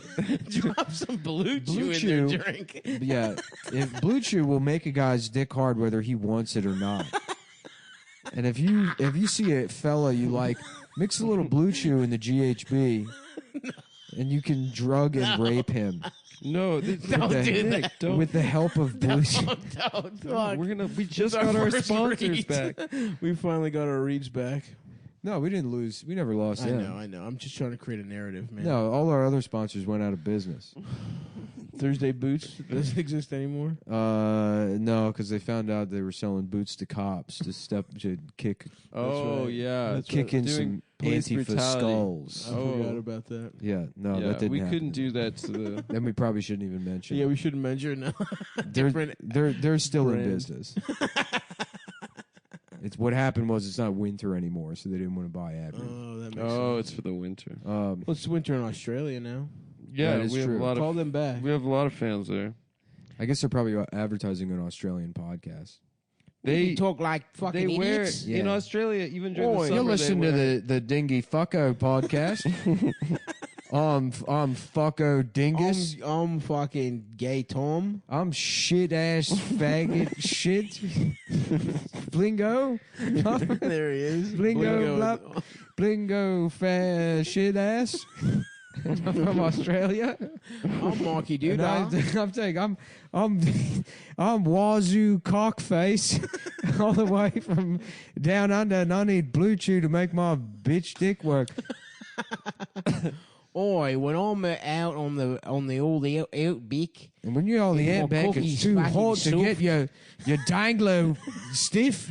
Drop some Blue Chew Blue in Chew. their drink. Yeah. If Blue Chew will make a guy's dick hard whether he wants it or not. And if you see a fella you like, mix a little Blue Chew in the GHB, and you can drug and rape him. No, Don't do that. Don't. With the help of Blue Chew. Don't fuck. We just It's got our first sponsors read. back. We finally got our reads back. No, we didn't lose. We never lost I them. know. I'm just trying to create a narrative, man. No, all our other sponsors went out of business. Thursday Boots doesn't exist anymore. No, because they found out they were selling boots to cops to kick Oh right. yeah, That's kick in Doing some police Antifa brutality. skulls. I Oh. forgot about that. Yeah, no, yeah, that didn't we happen. couldn't do that to the. Then we probably shouldn't even mention. Yeah, it. we shouldn't mention it now. They're still brand. in business. It's what happened was it's not winter anymore, so they didn't want to buy ad read. Oh, that makes Oh, sense. it's for the winter. Well, it's winter in Australia now. Yeah, That is we have true. a lot Call of them back. we have a lot of fans there. I guess they're probably advertising an Australian podcast. They talk like fucking they wear idiots. Yeah. in Australia even during the You summer. listen they to wear- the Dingy Fucko podcast. I'm Fucko Dingus. I'm fucking gay Tom. I'm shit ass faggot shit. Blingo. There he is. Blingo, blah, Blingo shit ass. From Australia. I'm Marky Dude. And I'm saying I'm Wazoo cockface all the way from down under, and I need Blue Chew to make my bitch dick work. Oi, when I'm out on the old outback, And when you're on the More outback, cookies, it's too fucking hot to soft. get your danglo stiff.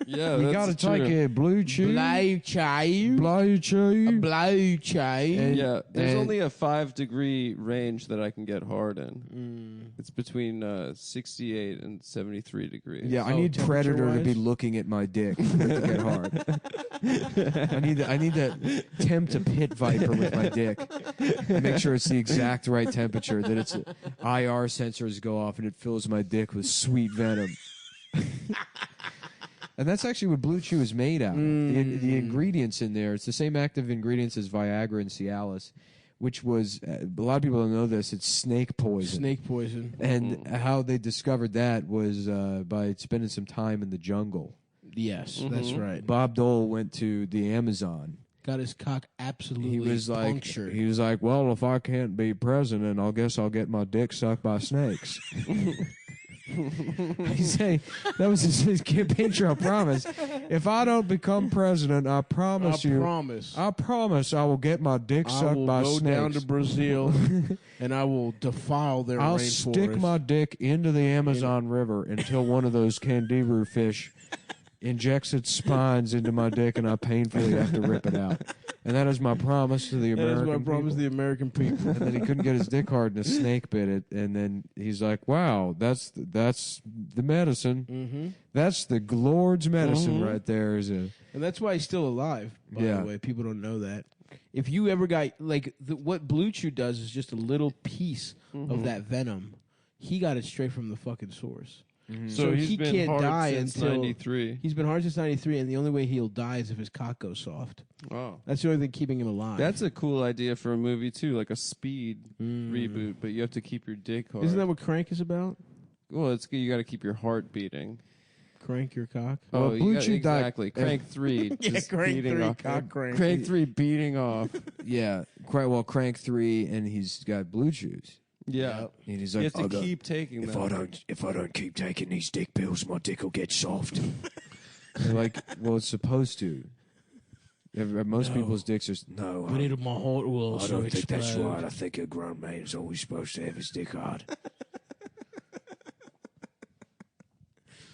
yeah, You that's got to take true. a Blue Chew. blow chew, Blue Chew. blow chew. And- Yeah, there's and- only a 5-degree range that I can get hard in. It's between 68 and 73 degrees. Yeah, I Oh, need Predator to be temperature-wise? looking at my dick for it to get hard. I need to tempt a pit viper with my dick. Make sure it's the exact right temperature, that its IR sensors go off and it fills my dick with sweet venom. And that's actually what Blue Chew is made out of. The ingredients in there, it's the same active ingredients as Viagra and Cialis, which was, a lot of people don't know this, it's snake poison. Snake poison. And how they discovered that was by spending some time in the jungle. Yes, that's right. Bob Dole went to the Amazon. Got his cock absolutely He was punctured. like, well, if I can't be president, I guess I'll get my dick sucked by snakes. He said that was his intro promise. If I don't become president, I promise I promise I will get my dick I sucked will by go snakes. down to Brazil and I will defile their I'll rainforest. stick my dick into the Amazon River until one of those kangaroo fish injects its spines into my dick and I painfully have to rip it out. And that is my promise to the That is American what I promise people. the American people. And then he couldn't get his dick hard and a snake bit it. And then he's like, wow, that's the medicine. Mm-hmm. That's the Lord's medicine right there. Is a And that's why he's still alive, by Yeah. the way. People don't know that. If you ever got, what Blue Chew does is just a little piece of that venom. He got it straight from the fucking source. So he's he been can't hard die since until 93. He's been hard since 93, and the only way he'll die is if his cock goes soft. Oh. That's the only thing keeping him alive. That's a cool idea for a movie too, like a Speed reboot, but you have to keep your dick hard. Isn't that what Crank is about? Well, it's you got to keep your heart beating. Crank your cock? Oh, Blue you Chew exactly. died- Crank 3. Yeah, just Crank beating 3, off. cock crank. Crank 3 beating off. yeah, Crank 3, and he's got Blue Chews. Yeah. And he's You like, have to keep taking them. if I don't keep taking these dick pills, my dick will get soft. They're like, well, it's supposed to. Most people's dicks are no. I need my heart will I don't think that's right. I think a grown man is always supposed to have his dick hard.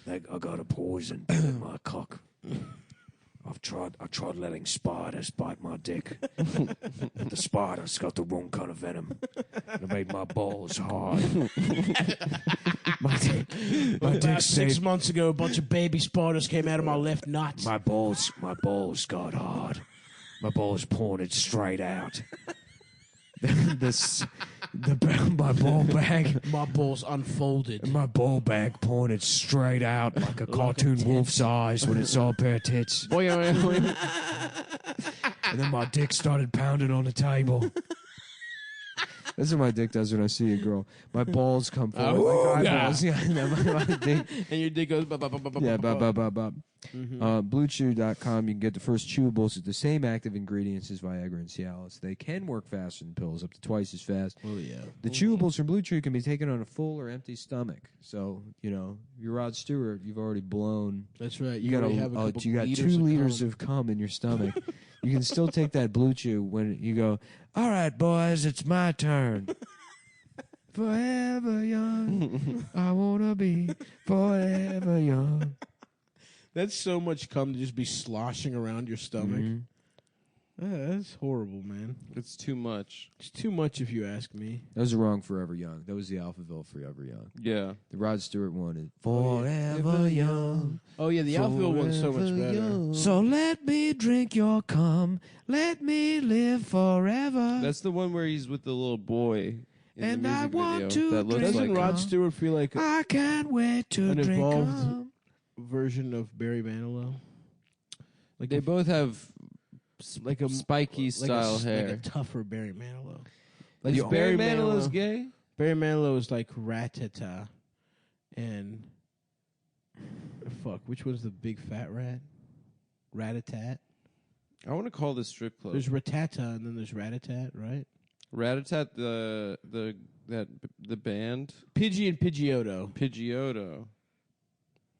I got a poison in my cock. I tried letting spiders bite my dick. The spiders got the wrong kind of venom. It made my balls hard. my dick About 6 stayed. months ago, a bunch of baby spiders came out of my left nut. My balls got hard. My balls pointed straight out. My ball bag. My balls unfolded. My ball bag pointed straight out like a cartoon wolf's eyes when it saw a pair of tits. And then my dick started pounding on the table. That's what my dick does when I see a girl. My balls come forward like eyeballs. Yeah, my dick. And your dick goes... Yeah, BlueChew.com. You can get the first chewables with the same active ingredients as Viagra and Cialis. They can work faster than pills, up to twice as fast. Oh, yeah. The chewables from Blue Chew can be taken on a full or empty stomach. So, you know, if you're Rod Stewart, you've already blown. That's right. You got 2 liters of cum in your stomach. You can still take that Blue Chew when you go, all right, boys, it's my turn. Forever young, I want to be forever young. That's so much cum to just be sloshing around your stomach. That's horrible, man. It's too much. It's too much if you ask me. That was the wrong Forever Young. That was the Alphaville Forever Young. Yeah. The Rod Stewart one is Forever Young. Oh, yeah, the Alphaville one's so much better. Young. So let me drink your cum. Let me live forever. That's the one where he's with the little boy. And I want to that looks Doesn't like Rod Stewart feel like I can't wait to an drink evolved cum. version of Barry Manilow? Like they both have like a spiky style hair. like a tougher Barry Manilow. Like Barry Manilow's gay? Barry Manilow is like Ratata, and fuck, which one's the big fat rat? Ratatat. I want to call this strip club. There's Ratata, and then there's Ratatat, right? Ratatat, the band. Pidgey and Pidgeotto. Pidgeotto.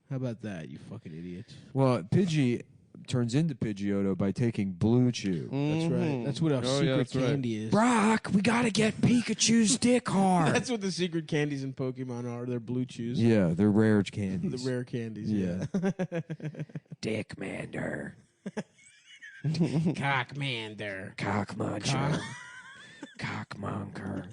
How about that, you fucking idiots? Well, Pidgey turns into Pidgeotto by taking Blue Chew. That's right. That's what our secret candy is. Brock, we gotta get Pikachu's dick hard. That's what the secret candies in Pokemon are. They're blue chews. Yeah, they're rare candies. The rare candies. Yeah. Dickmander. Cockmander. Cockmuncher. Cockmonker.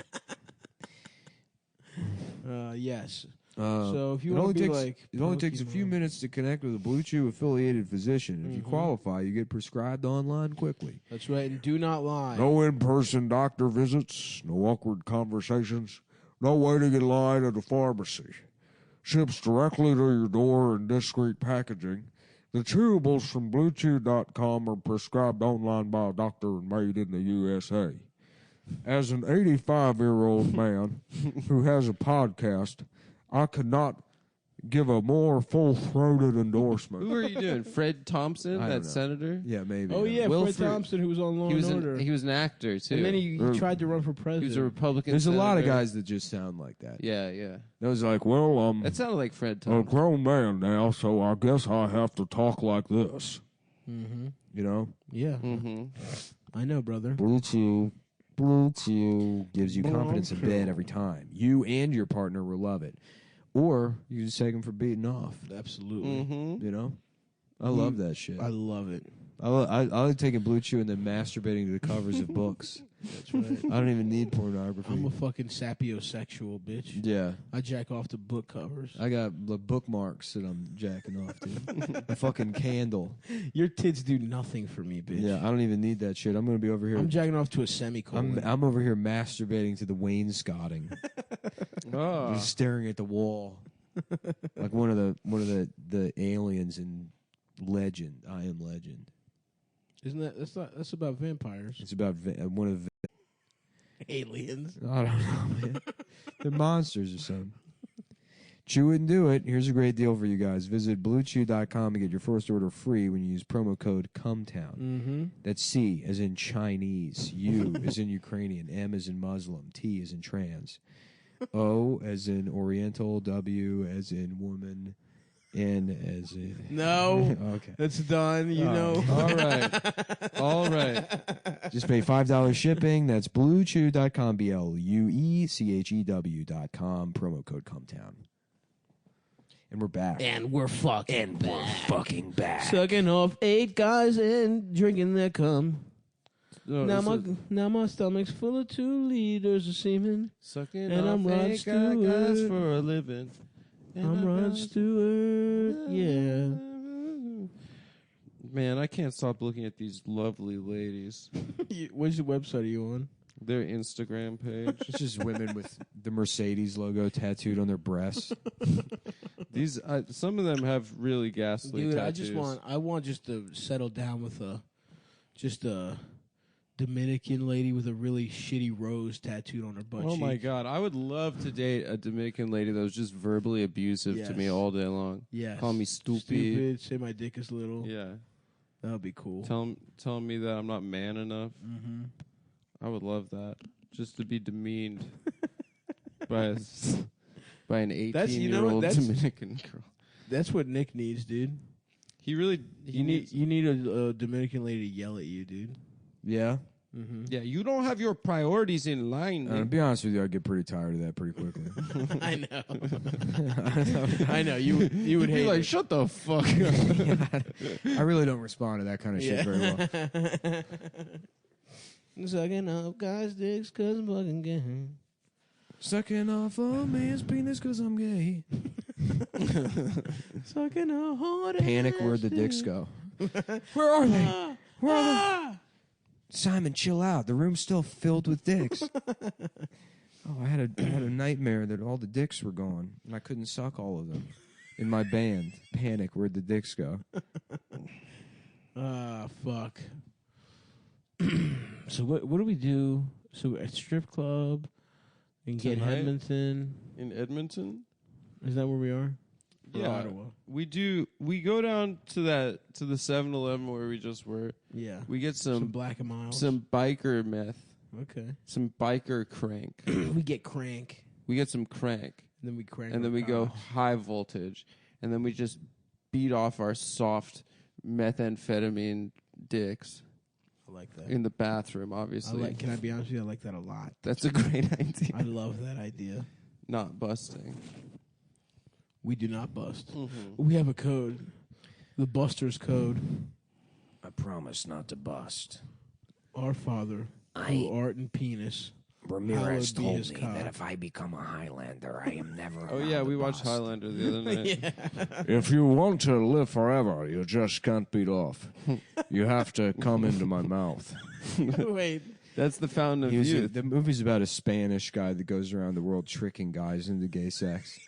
Yes. So if you want to be like, it only takes a few Pokemon. minutes to connect with a Blue Chew affiliated physician. If you qualify, you get prescribed online quickly. That's right, and do not lie. No in-person doctor visits, no awkward conversations, no waiting in line at a pharmacy. Ships directly to your door in discreet packaging. The chewables from BlueChew.com are prescribed online by a doctor and made in the USA. As an 85-year-old man who has a podcast, I could not give a more full-throated endorsement. Who are you doing? Fred Thompson, I don't that know. senator? Yeah, maybe. Oh yeah, Wilfred- Fred Thompson, who was on Law and Order. He was an actor too. And then he tried to run for president. He was a Republican. There's a lot of senator. guys that just sound like that. Yeah. That was like, well, That sounded like Fred a Thompson. grown man now, so I guess I have to talk like this. Mm-hmm. You know? Yeah, Mm-hmm. I know, brother. Blue Chew gives you confidence in bed every time. You and your partner will love it. Or you can just take them for beating off. Absolutely. Mm-hmm. You know? I love that shit. I love it. I like taking Blue Chew and then masturbating to the covers of books. That's right. I don't even need pornography. I'm a fucking sapiosexual bitch. Yeah. I jack off to book covers. I got the bookmarks that I'm jacking off to. A fucking candle. Your tits do nothing for me, bitch. Yeah, I don't even need that shit. I'm going to be over here. I'm jacking off to a semicolon. I'm over here masturbating to the wainscoting. Oh. Just staring at the wall. Like one of the aliens in Legend. I Am Legend. Isn't that that's about vampires? It's about one of Aliens. I don't know, man. They're monsters or something. Chew it and do it. Here's a great deal for you guys. Visit BlueChew.com and get your first order free when you use promo code CUMTOWN. Mm-hmm. That's C as in Chinese, U as in Ukrainian, M as in Muslim, T as in trans, O as in Oriental, W as in woman, N as in... No. Okay. That's done. You know. All right. Just pay $5 shipping. That's BlueChew.com, BlueChew.com, promo code CUMTOWN. And we're back. And we're fucking Fucking back. sucking off 8 guys and drinking their cum. No, Now my stomach's full of 2 liters of semen. sucking and off I'm Rod 8 guys Stewart. for a living. And I'm Rod Stewart. Yeah. Man, I can't stop looking at these lovely ladies. Which website are you on? Their Instagram page. It's just women with the Mercedes logo tattooed on their breasts. These some of them have really ghastly Dude, tattoos. I want just to settle down with a Dominican lady with a really shitty rose tattooed on her butt Oh cheek. my god, I would love to date a Dominican lady that was just verbally abusive to me Yes. all day long. Yes. Call me stupid. Say my dick is little. Yeah. That would be cool. Telling me that I'm not man enough. Mm-hmm. I would love that. Just to be demeaned by an 18-year-old Dominican girl. That's what Nick needs, dude. You need a Dominican lady to yell at you, dude. Yeah. Mm-hmm. Yeah, you don't have your priorities in line. To be honest with you, I'd get pretty tired of that pretty quickly. I know. I know. You would You'd be hate like, it. shut the fuck up. I really don't respond to that kind of shit very well. Sucking off guys' dicks because I'm fucking gay. Sucking off a man's penis because I'm gay. Sucking a hard Panic, where'd the dicks go? Where are they? Where are they? Simon, chill out. The room's still filled with dicks. Oh, I had a nightmare that all the dicks were gone, and I couldn't suck all of them. In my band, Panic, where'd the dicks go? Fuck. So what do we do? So at strip club and get Tonight? Edmonton. In Edmonton? Is that where we are? Or Yeah. Ottawa. We go down to the 7-Eleven where we just were. Yeah. We get Some Black and Miles. some biker meth, Okay. some biker crank. We get crank. We get some crank, And then we crank. and then our we go cocks. high voltage, and then we just beat off our soft methamphetamine dicks I like that. in the bathroom. Obviously, Can I be honest with you? I like that a lot. that's a great idea. I love that idea. Not busting. We do not bust. Mm-hmm. We have a code. The Buster's code. I promise not to bust. Our Father, who art in penis. Ramirez Hallowed be told his me cock. that if I become a Highlander, I am never. Oh allowed yeah, to we watched bust. Highlander the other night. If you want to live forever, you just can't beat off. You have to come into my mouth. Wait. That's the fountain of youth. The movie's about a Spanish guy that goes around the world tricking guys into gay sex.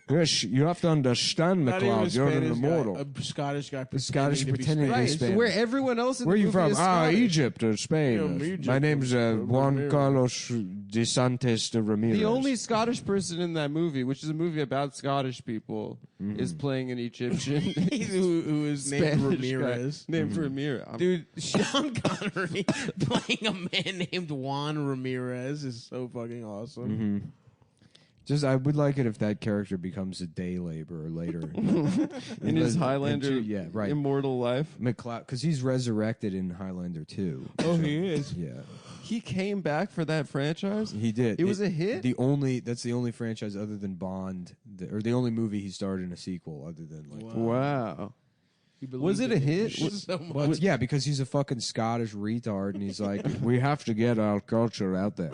Yes, you have to understand, Not even a McLeod. You're an Spanish guy, immortal. a Scottish guy pretending Scottish to be pretending to be Spanish. Right, Spanish. where everyone else in Where are the you movie from? is Scottish. Egypt or Spain. Yeah, Egypt. My name's Juan Ramirez. Carlos de Santos de Ramirez. The only Scottish person in that movie, which is a movie about Scottish people, is playing an Egyptian who is named Spanish Ramirez. guy named Ramirez. Dude, Sean Connery playing a man named Juan Ramirez is so fucking awesome. Just, I would like it if that character becomes a day laborer later in his Highlander yeah, right. immortal life. McLeod, because he's resurrected in Highlander 2. Oh, he is. Yeah, He came back for that franchise? he did. It was a hit? That's the only franchise other than Bond, or the only movie he starred in a sequel other than like. Wow. He Was it a hit? so much. Well, yeah, because he's a fucking Scottish retard, and he's like, we have to get our culture out there.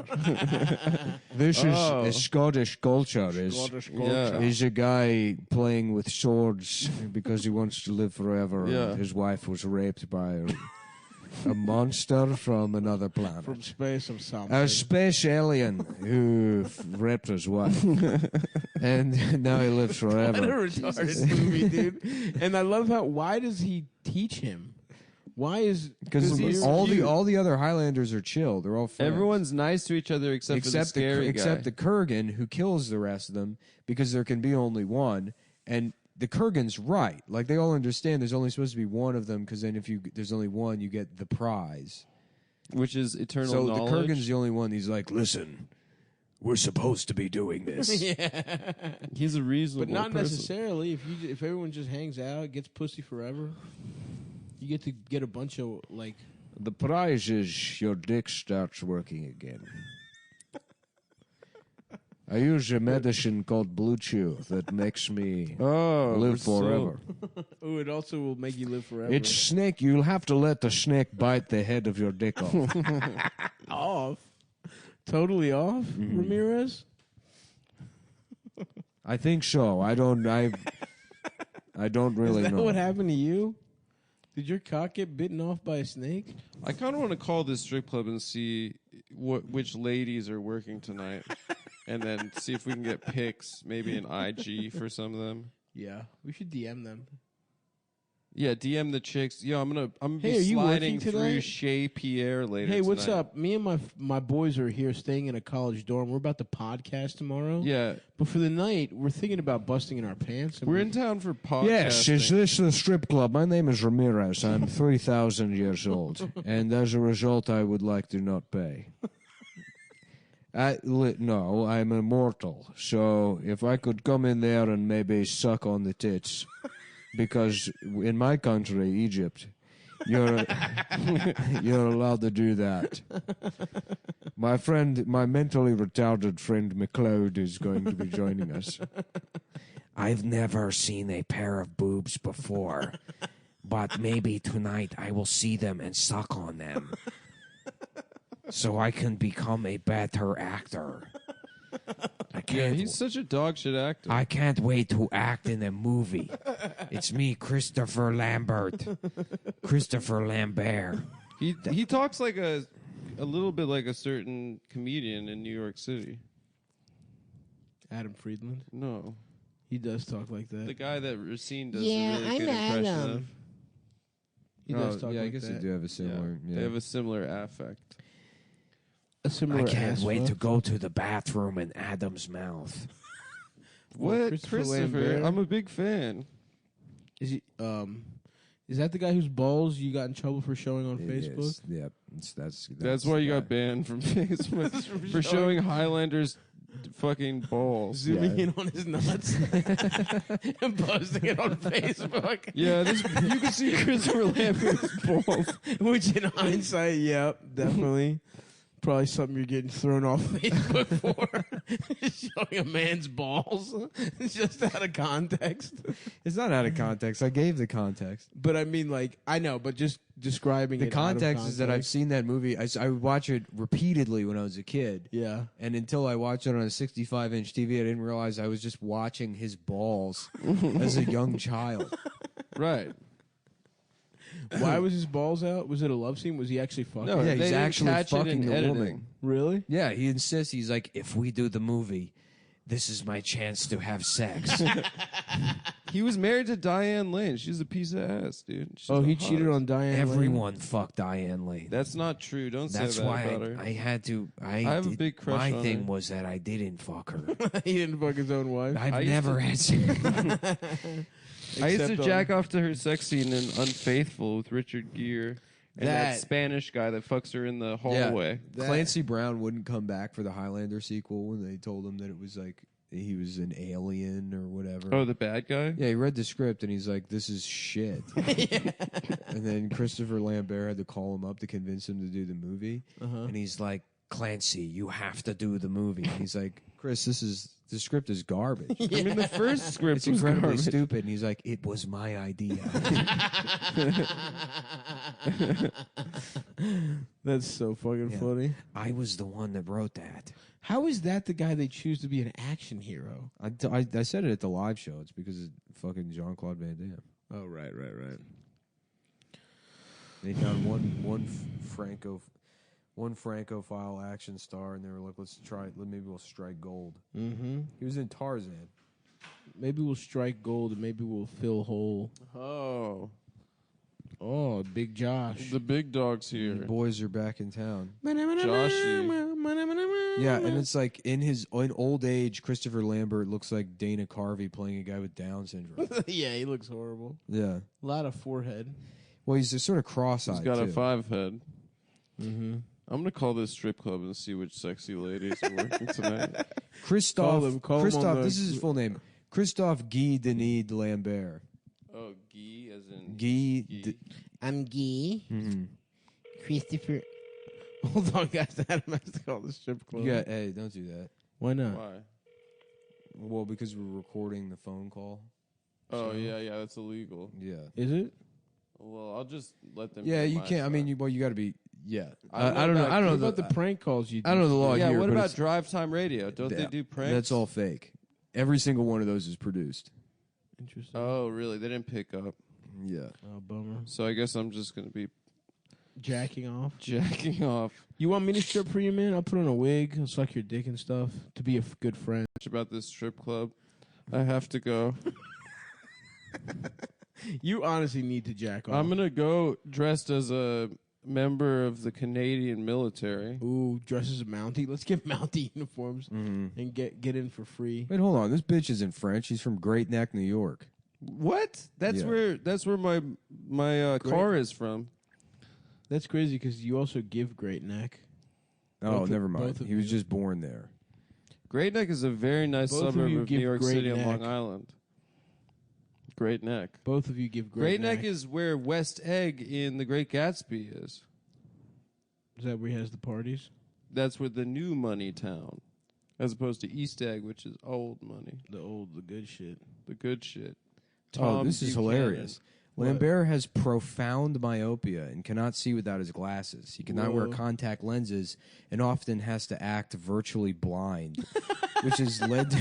This is a Scottish culture. Yeah. He's a guy playing with swords because he wants to live forever. Yeah. And his wife was raped by a monster from another planet. From space or something. A space alien who raped his wife. And now he lives What a forever. retarded movie, dude. And I love how. Why does he teach him? Why is Because he's all cute. the other Highlanders are chill. They're all friends. Everyone's nice to each other except for the scary guy. except the Kurgan, who kills the rest of them because there can be only one. And the Kurgan's right. Like, they all understand there's only supposed to be one of them, because then if there's only one, you get the prize. Which is eternal So knowledge. the Kurgan's the only one. He's like, listen, we're supposed to be doing this. yeah. He's a reasonable But not person. necessarily. If everyone just hangs out, gets pussy forever, you get to get a bunch of like. The prize is your dick starts working again. I use a medicine called Blue Chew that makes me Oh, we're live forever. Oh, it also will make you live forever. It's snake. You'll have to let the snake bite the head of your dick off. off. Totally off, Ramirez. I think so. I don't really Is that know. what happened to you? Did your cock get bitten off by a snake? I kind of want to call this strip club and see which ladies are working tonight, and then see if we can get pics, maybe an IG for some of them. Yeah, we should DM them. Yeah, DM the chicks. Yo, I'm gonna Hey, are be you sliding working through tonight? Chez Pierre later. Hey, what's tonight. up? Me and my boys are here staying in a college dorm. We're about to podcast tomorrow. Yeah, But for the night, we're thinking about busting in our pants. we're in town for podcasting. Yes, is this the strip club? My name is Ramirez. I'm 3,000 years old, and as a result, I would like to not pay. No, I'm immortal. So if I could come in there and maybe suck on the tits, because in my country, Egypt, you're you're allowed to do that. My mentally retarded friend McLeod is going to be joining us. I've never seen a pair of boobs before, but maybe tonight I will see them and suck on them, so I can become a better actor. Yeah, he's such a dog shit actor. I can't wait to act in a movie. It's me, Christopher Lambert. Christopher Lambert. He talks like a little bit like a certain comedian in New York City. Adam Friedland. No, He does talk like that. the guy that Racine does Yeah, a really I'm good impression Adam. of. He does talk yeah, I like guess that. they do have a similar. Yeah. They have a similar affect. A similar I can't ass wait fuck. to go to the bathroom in Adam's mouth. What, Christopher Christopher? Lambert? I'm a big fan. Is he? Is that the guy whose balls you got in trouble for showing on It Facebook? is. Yep. That's why you got banned from Facebook for showing Highlanders fucking balls. Zooming in on his nuts and posting it on Facebook. Yeah, you can see Christopher Lambert's balls. Which, in hindsight, yep, definitely. Probably something you're getting thrown off Facebook for. Showing a man's balls. Just out of context. It's not out of context. I gave the context. But I mean, like, I know, but just describing The it out of context is that I've context. seen that movie. I would watch it repeatedly when I was a kid. Yeah. And until I watched it on a 65-inch TV, I didn't realize I was just watching his balls as a young child. Right. Why was his balls out? Was it a love scene? Was he actually fucking? No, Yeah, they he's didn't actually catch it in fucking the editing. woman. Really? Yeah, he insists. He's like, if we do the movie, this is my chance to have sex. He was married to Diane Lane. She's a piece of ass, dude. She's Oh, the he cheated hottest. on Diane Lane? Everyone fucked Diane Lane. That's not true. Don't That's say that why about her. I had to. I have a did- big crush My on thing her. was that I didn't fuck her. He didn't fuck his own wife. I've I used never to- had sex. I used to Except jack off to her sex scene in Unfaithful with Richard Gere and that Spanish guy that fucks her in the hallway. Clancy Brown wouldn't come back for the Highlander sequel when they told him that it was like he was an alien or whatever. Oh, the bad guy? Yeah, he read the script and he's like, "This is shit." And then Christopher Lambert had to call him up to convince him to do the movie. And he's like, "Clancy, you have to do the movie." And he's like, "Chris, the script is garbage. I mean, the first script It's was incredibly garbage. stupid." And he's like, "It was my idea." That's so fucking Yeah. funny. I was the one that wrote that. How is that the guy they choose to be an action hero? I said it at the live show. It's because of fucking Jean-Claude Van Damme. Oh, right. They found one Francophile action star, and they were like, "Let's try it. Maybe we'll strike gold." Mm-hmm. He was in Tarzan. Maybe we'll strike gold and maybe we'll fill hole. Oh, Big Josh. The big dog's here. The boys are back in town. Joshy. Yeah, and it's like in old age, Christopher Lambert looks like Dana Carvey playing a guy with Down syndrome. Yeah, he looks horrible. Yeah. A lot of forehead. Well, he's sort of cross-eyed. He's got a too. 5 head. Mm-hmm. I'm going to call this strip club and see which sexy ladies are working tonight. Christophe. Call him on the- This is his full name. Christophe Guy Denis Lambert. Oh, Guy as in... Guy. I'm Guy. Mm-hmm. Christopher. Hold on, guys. Adam has to call the strip club. Hey, don't do that. Why not? Why? Well, because we're recording the phone call. Oh, yeah, that's illegal. Yeah. Is it? Well, I'll just let them... Yeah, hear you my can't. I mean, side. you got to be. Yeah. I I don't know. I don't know What about the prank calls you do? I don't know the law yeah, here. what but about it's- drive time radio? Don't they do pranks? That's all fake. Every single one of those is produced. Interesting. Oh, really? They didn't pick up. Yeah. Oh, bummer. So I guess I'm just gonna be Jacking off. jacking off. You want me to strip for you, man? I'll put on a wig, I'll suck your dick and stuff to be a good friend. About this strip club, I have to go. You honestly need to jack off. I'm gonna go dressed as a member of the Canadian military. Ooh, dress as a Mountie. Let's get Mountie uniforms and get in for free. Wait, hold on. This bitch isn't French. She's from Great Neck, New York. What? That's Yeah. where my car is from. That's crazy because you also give Great Neck. Oh, Both of- never mind. both of He was you. just born there. Great Neck is a very nice Both of suburb you of give New York Great City on Long Neck. Island. Great Neck. Both of you give Great Neck is where West Egg in The Great Gatsby is. Is that where he has the parties? That's where the new money town, as opposed to East Egg, which is old money, The good shit. the good shit. Oh, this is Buchanan. hilarious. Lambert has profound myopia and cannot see without his glasses. He cannot wear Whoa. contact lenses and often has to act virtually blind, which has led to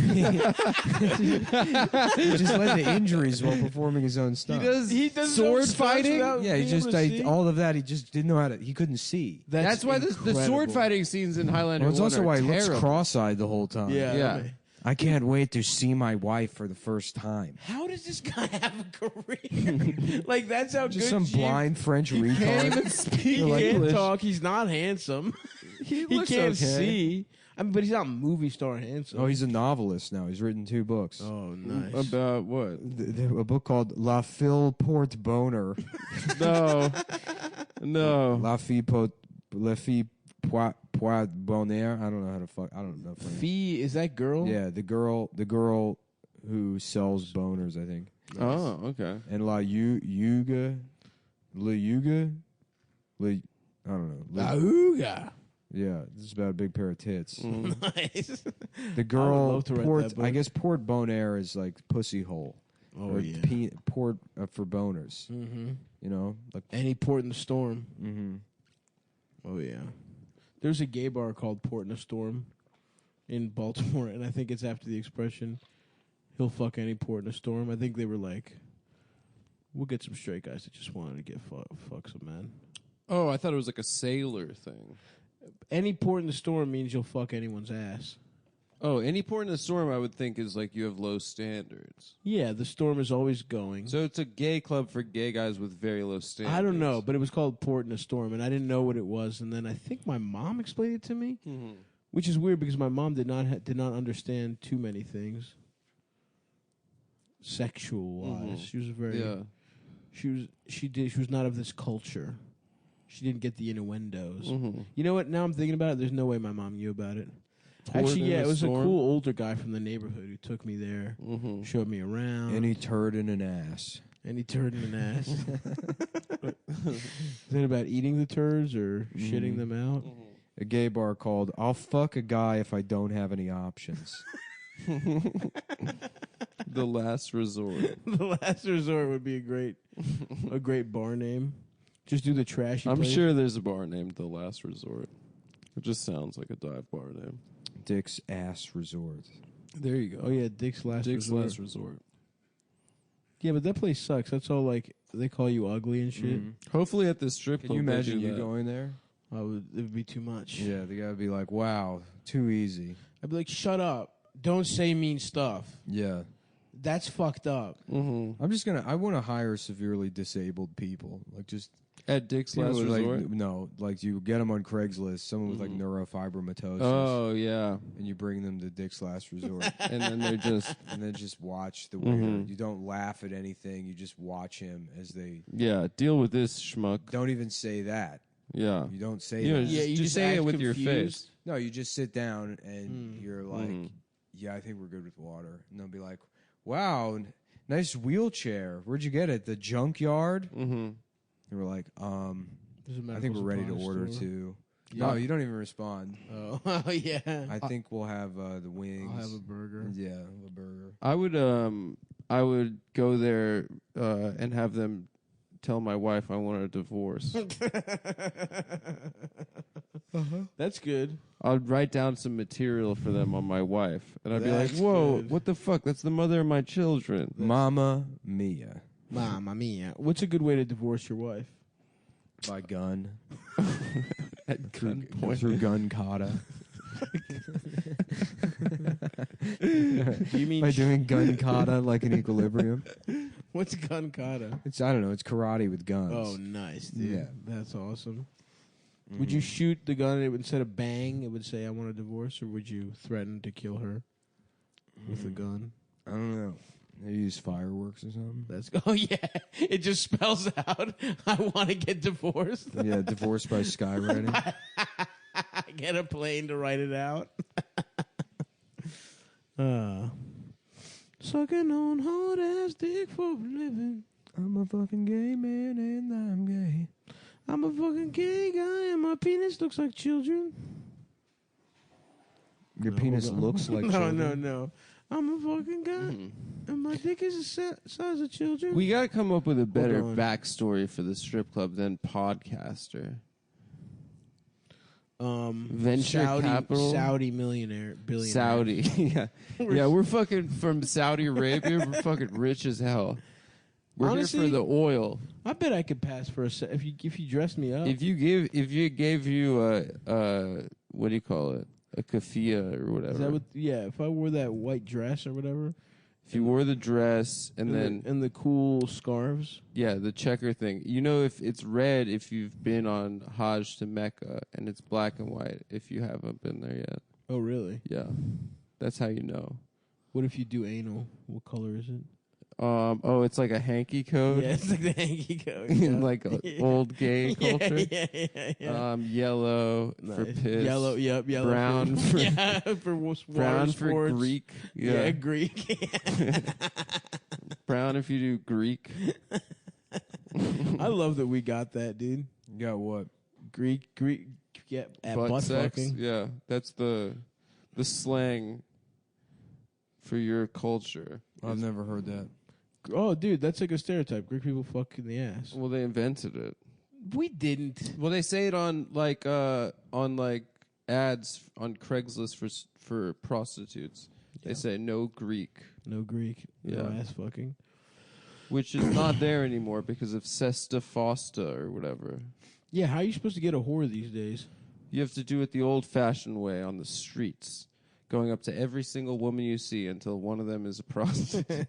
injuries while performing his own stuff. He does sword fighting. Yeah, he just all of that. He just didn't know how to. He couldn't see. That's why the sword incredible. fighting scenes in Highlander. Well, it's 1 also are why he looks terrible. cross-eyed the whole time. Yeah. I can't wait to see my wife for the first time. How does this guy have a career? Like that's how Just good some Jim- blind French retard. Can't even speak He can't English. talk. He's not handsome. He looks can't okay. see. I mean, but he's not movie star handsome. Oh, he's a novelist now. He's written 2 books. Oh, nice. About what? A book called La Fille Port Boner. No. La Fille Poit Bonheur. I don't know how to fuck. I don't know. Fee, is that girl? Yeah, the girl who sells boners, I think. Oh, okay. And La Yuga, I don't know. Auga. Yeah, this is about a big pair of tits. Nice. The girl love to write Port, that book. I guess Port Bonaire is like pussy hole. Oh, or yeah. Port for boners. Mm-hmm. You know, like Any port in the storm. mm-hmm. Oh, yeah. There's a gay bar called Port in a Storm in Baltimore, and I think it's after the expression, he'll fuck any port in a storm. I think they were like, we'll get some straight guys that just wanted to get fuck some men. Oh, I thought it was like a sailor thing. Any port in the storm means you'll fuck anyone's ass. Oh, any port in the storm, I would think, is like you have low standards. Yeah, the storm is always going. So it's a gay club for gay guys with very low standards. I don't know, but it was called Port in a Storm, and I didn't know what it was. And then I think my mom explained it to me, which is weird because my mom did not understand too many things sexual wise. She was very she was not of this culture. She didn't get the innuendos. You know what? Now I'm thinking about it. There's no way my mom knew about it. Actually, yeah, it was a cool older guy from the neighborhood who took me there, showed me around. Any turd in an ass. Any turd in an ass. Is that about eating the turds or shitting them out? A gay bar called "I'll fuck a guy if I don't have any options." The last resort. The Last Resort would be a great bar name. Just do the trashy. I'm place. sure there's a bar named The Last Resort. It just sounds like a dive bar name. Dick's Ass Resort. There you go. Oh yeah, Dick's Last Resort. Last Resort. Yeah, but that place sucks. That's all like they call you ugly and shit. Hopefully at this strip Can club you they imagine do you that. going there? It would be too much. Yeah, they gotta be like, "Wow, too easy." I'd be like, shut up. Don't say mean stuff. Yeah. That's fucked up. I'm just gonna. I want to hire severely disabled people, like just At Dick's people Last with, Resort? Like, no, like you get them on Craigslist, someone with like neurofibromatosis, Oh, yeah. and you bring them to Dick's Last Resort, And then they're just, and then just watch the waiter. You don't laugh at anything. You just watch him as they. yeah, deal with this schmuck. Don't even say that. Yeah. You don't say You know, that. Yeah, you just just say it act with your confused. face. No, you just sit down and you're like, "Yeah, I think we're good with water," and they'll be like, "Wow, nice wheelchair. Where'd you get it? The junkyard?" And we're like, There's a I think medical we're ready to supply order store. too. Yeah. No, you don't even respond. Oh, yeah. I think we'll have the wings. I'll have a burger. Yeah, a burger. I would go there and have them tell my wife I want a divorce. That's good. I'd write down some material for them on my wife, and I'd be like, That's "Whoa, good. what the fuck? That's the mother of my children." Mama Mia. Mamma mia. What's a good way to divorce your wife? By gun. At Through gunpoint. gun kata. You mean By doing gun kata like an equilibrium. what's gun kata? It's I don't know. It's karate with guns. Oh, nice, dude. Yeah. That's awesome. Would you shoot the gun and it would, instead of bang, it would say, I want a divorce? Or would you threaten to kill her with a gun? I don't know. They use fireworks or something. Oh, yeah. It just spells out, I want to get divorced. Yeah, divorced by skywriting. Get a plane to write it out. Sucking on hard ass dick for a living. I'm a fucking gay man and I'm gay. I'm a fucking gay guy and my penis looks like children. Your penis looks like children? No. I'm a fucking guy and my dick is the size of children. We got to come up with a better on. backstory for the strip club than podcaster. Venture capital. Saudi billionaire. Saudi. Yeah. Yeah, we're fucking from Saudi Arabia. We're fucking rich as hell. We're Honestly, here for the oil. I bet I could pass for if you dressed me up. If you gave you a what do you call it? A keffiyeh or whatever. Is that what, yeah, if I wore that white dress or whatever. If you wore the dress and then and the cool scarves. Yeah, the checker thing. You know, if it's red if you've been on Hajj to Mecca, and it's black and white if you haven't been there yet. Oh, really? Yeah, that's how you know. What if you do anal? What color is it? Oh, it's like a hanky code. Yeah, it's like the hanky code. In like old gay culture. Yeah. Yellow for Nice. piss. Yellow, yep, yellow. Brown for for brown water for sports. Greek. Yeah, Yeah, Greek. brown if you do Greek. I love that we got that, dude. You got what? Greek. Yeah, at butt sex. fucking. Yeah, that's the slang for your culture. I've never heard that. Oh, dude, that's like a stereotype. Greek people fuck in the ass. Well, they invented it. We didn't. Well, they say it on like ads on Craigslist for prostitutes. They say no Greek, No Greek. No Yeah. ass fucking. which is not there anymore because of Sesta Fosta or whatever. Yeah, how are you supposed to get a whore these days? You have to do it the old-fashioned way on the streets, going up to every single woman you see until one of them is a prostitute.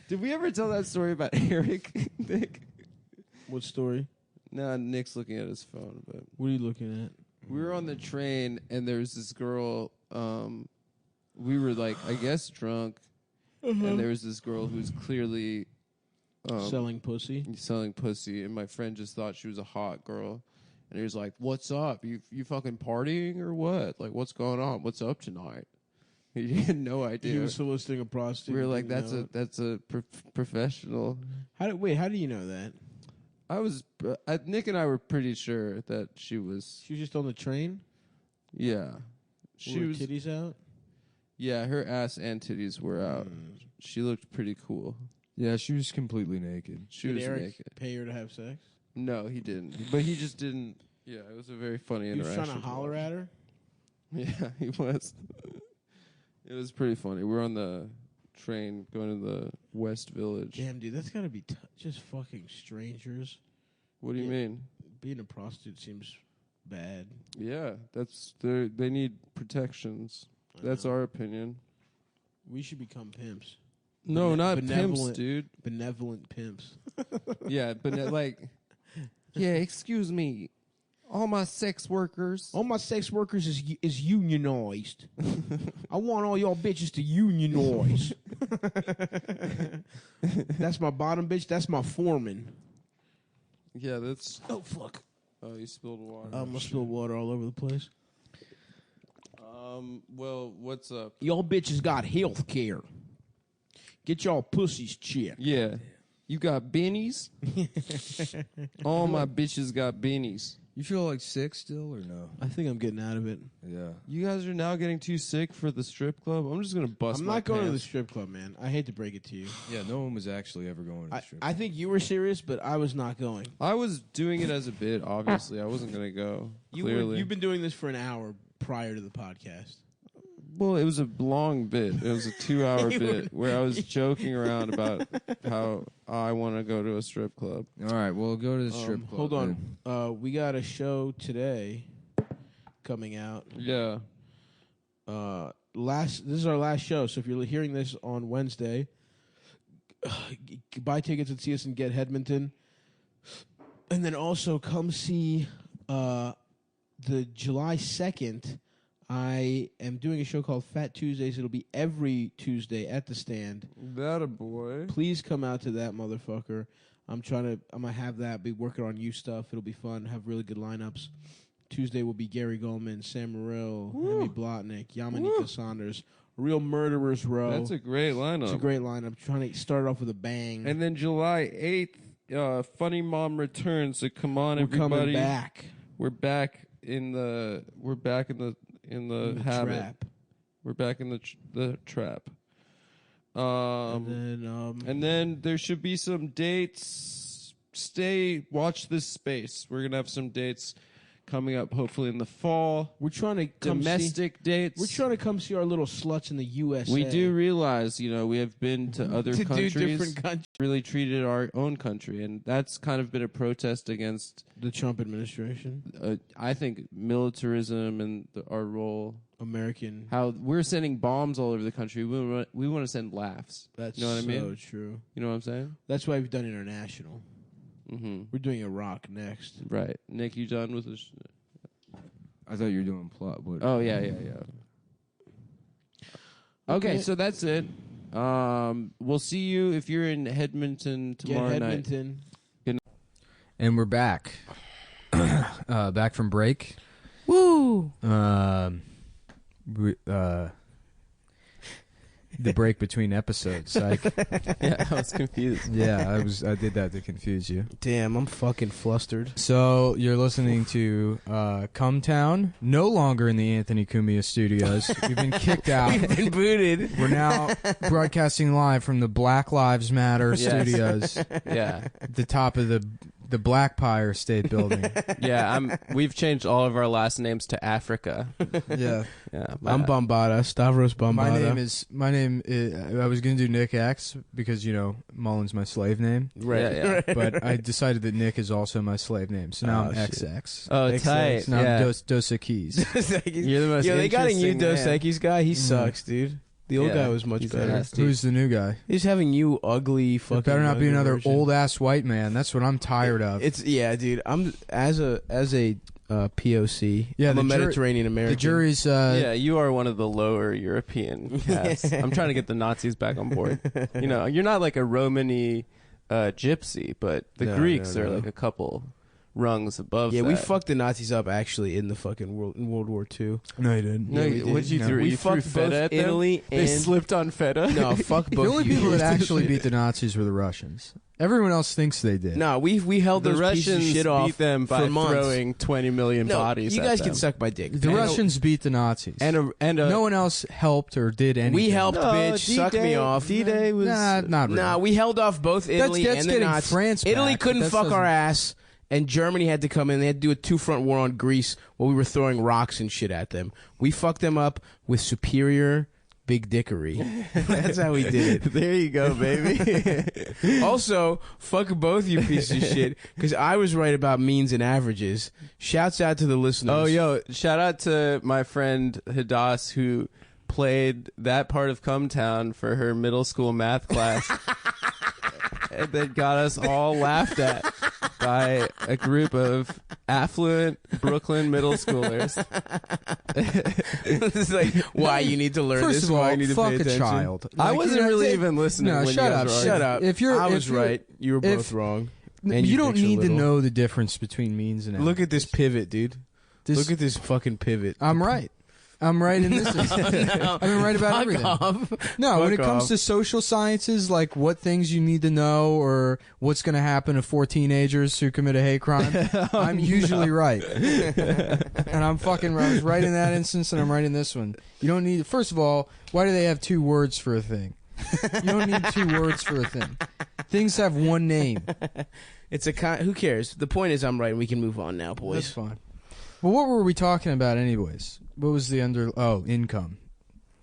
Did we ever tell that story about Eric, Nick? What story? Nah, Nick's looking at his phone, but What are you looking at? we were on the train and there was this girl. We were like, I guess, drunk, and there was this girl who was clearly Selling pussy. selling pussy, and my friend just thought she was a hot girl, and he was like, "What's up? You fucking partying or what? Like, what's going on? What's up tonight?" He had no idea. He was soliciting a prostitute. We were and like, didn't know it. that's a professional. How do you know that? Nick and I were pretty sure that she was. She was just on the train. Yeah, She her titties out. Yeah, her ass and titties were out. She looked pretty cool. Yeah, she was completely naked. She Did was Eric naked. pay her to have sex? No, he didn't. But he just didn't. Yeah, it was a very funny He was interaction. trying to holler at her. Yeah, he was. It was pretty funny. We're on the train going to the West Village. Damn, dude, that's gotta be just fucking strangers. What do you mean? Being a prostitute seems bad. Yeah, they need protections. That's our opinion. We should become pimps. No, not pimps, benevolent- dude. Benevolent pimps. Yeah, but yeah, excuse me. All my sex workers. All my sex workers is unionized. I want all y'all bitches to unionize. That's my bottom bitch. That's my foreman. Yeah, that's. Oh, fuck. Oh, you spilled water. I'm going to spill water all over the place. Well, what's up? Y'all bitches got health care. Get y'all pussies checked. Yeah. You got bennies? All my bitches got bennies. You feel like sick still or no? I think I'm getting out of it. Yeah. You guys are now getting too sick for the strip club? I'm just going to bust I'm my not going to the pants. strip club, man. I hate to break it to you. Yeah, no one was actually ever going to the strip. I think you were serious, but I was not going. I was doing it as a bit, obviously. I wasn't going to go. Clearly. You've been doing this for an hour prior to the podcast. Well, it was a long bit. It was a 2-hour bit where I was joking around about how I want to go to a strip club. All right, we'll go to the strip club. Hold on. We got a show today coming out. Yeah. This is our last show, so if you're hearing this on Wednesday, buy tickets and see us in Get Hedmonton. And then also come see the July 2nd. I am doing a show called Fat Tuesdays. It'll be every Tuesday at the Stand. That a boy. Please come out to that motherfucker. I'm gonna have that, be working on you stuff. It'll be fun, have really good lineups. Tuesday will be Gary Goldman, Sam Morril, Hemi Blotnick, Yamanika Saunders, Real Murderers Row. That's a great lineup. It's a great lineup. Trying to start it off with a bang. And then July 8th, Funny Mom returns. So come on, We're everybody. coming back. We're back in the habit. Trap. We're back in the trap. And then there should be some dates. Watch this space. We're gonna have some dates coming up, hopefully in the fall. We're trying to domestic dates. We're trying to come see our little sluts in the USA. We do realize, we have been to other countries, do different countries. Really treated our own country, and that's kind of been a protest against the Trump administration. I think militarism and our role. American. How we're sending bombs all over the country. We want to send laughs. That's you know what I mean? So true. You know what I'm saying? That's why we've done international. Mm-hmm. We're doing Iraq next. Right. Nick, you done with this? I thought you were doing plot. Oh, yeah. Okay, so that's it. We'll see you if you're in Hedmonton tomorrow night. And we're back. Back from break. Woo! The break between episodes. Yeah, I was confused. Yeah, I did that to confuse you. Damn, I'm fucking flustered. So you're listening to Come Town, no longer in the Anthony Cumia studios. We've been kicked out. We've been booted. We're now broadcasting live from the Black Lives Matter studios. Yeah. At the top of the Black Pyre State Building. Yeah, we've changed all of our last names to Africa. Yeah. I'm Bombada, Stavros Bombada. My name is, I was going to do Nick X because, Mullen's my slave name. Right. Yeah. But I decided that Nick is also my slave name. So now I'm XX. Oh, tight. So now I'm Dos Equis. You're the most they got a new interesting Dos man. Equis guy. He sucks, dude. The old guy was much better. nasty. Who's the new guy? He's having you ugly fucking. It better not be younger another version. old ass white man. That's what I'm tired of. Dude. I'm as a POC. Yeah, I'm a the Mediterranean American. The jury's. Yeah, you are one of the lower European casts. I'm trying to get the Nazis back on board. You're not like a Romany gypsy, but the Greeks are like a couple rungs above. Yeah, that. we fucked the Nazis up actually in the fucking World War II. No, you didn't. No, we what did you did. do? We You threw fucked feta both at them? Italy They and slipped on feta. no, fuck both. The only you people that guys. actually beat the Nazis were the Russians. Everyone else thinks they did. No, we held The those pieces of Russians shit off beat them by for months. throwing 20 million No, bodies. you at guys them. can suck my dick. The Russians beat the Nazis. No one else helped or did anything. We helped, No, bitch. Suck me off. D-Day was Not really. Nah, we held off both Italy that's and the getting Nazis. France Italy back, couldn't but that fuck our doesn't- ass, and Germany had to come in. They had to do a two-front war on Greece while we were throwing rocks and shit at them. We fucked them up with superior big dickery. That's how we did it. There you go, baby. Also, fuck both you pieces of shit, because I was right about means and averages. Shouts out to the listeners. Oh, yo, shout out to my friend Hadas who played that part of Come Town for her middle school math class. And that got us all laughed at by a group of affluent Brooklyn middle schoolers. It's like why you need to learn First this. of all, why you need to fuck pay a attention. child. I Like, wasn't you're not- really even listening. No, when shut you guys up, were shut arguing. up. If you're, I was if you're- right. You were both wrong. And you your don't dicks are need to little. know the difference between means and Look at this pivot, dude. Look at this fucking pivot. I'm right. I'm right in this. I've been right about everything. No, when it comes to social sciences, like what things you need to know or what's going to happen to 4 teenagers who commit a hate crime, I'm usually right. And I was right in that instance, and I'm right in this one. You don't need. First of all, why do they have 2 words for a thing? You don't need 2 words for a thing. Things have one name. It's a who cares? The point is, I'm right, and we can move on now, boys. That's fine. Well, what were we talking about, anyways? What was the income?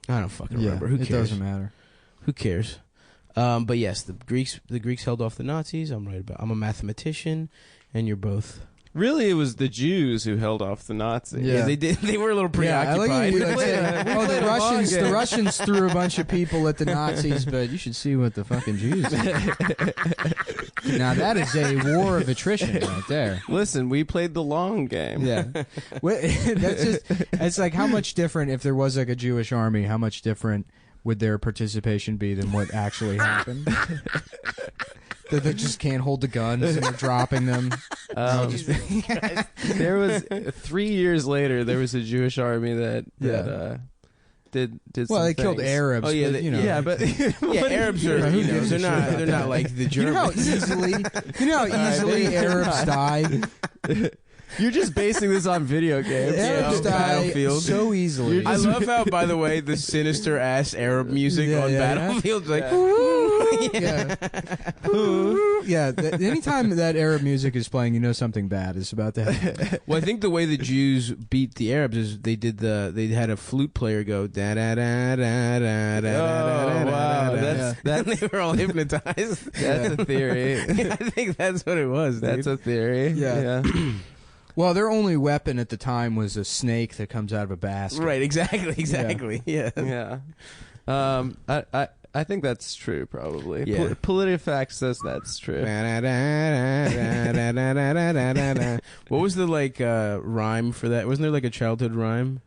I don't fucking remember. Who cares? It doesn't matter. Who cares? But yes, the Greeks held off the Nazis. I'm a mathematician, and you're both. Really, it was the Jews who held off the Nazis. Yeah, they did. They were a little preoccupied. The Russians threw a bunch of people at the Nazis, but you should see what the fucking Jews did. Now that is a war of attrition right there. Listen, we played the long game. Yeah, it's like how much different if there was like a Jewish army. How much different would their participation be than what actually happened? That they just can't hold the guns and they're dropping them. There was 3 years later. There was a Jewish army that did. Well, some they killed things. Arabs. Oh yeah, but, you know. Yeah, but Arabs are. They're not like the Germans. You know how easily Arabs die. You're just basing this on video games. Arabs die so easily. I love how, by the way, the sinister ass Arab music on Battlefield, like, anytime that Arab music is playing, you know something bad is about to happen. Well, I think the way the Jews beat the Arabs is they had a flute player go da da da da da da. Oh wow, they were all hypnotized. That's a theory. I think that's what it was. That's a theory. Yeah. Well, their only weapon at the time was a snake that comes out of a basket. Right, exactly. Yeah. I think that's true, probably. Yeah. PolitiFact says that's true. What was the rhyme for that? Wasn't there like a childhood rhyme?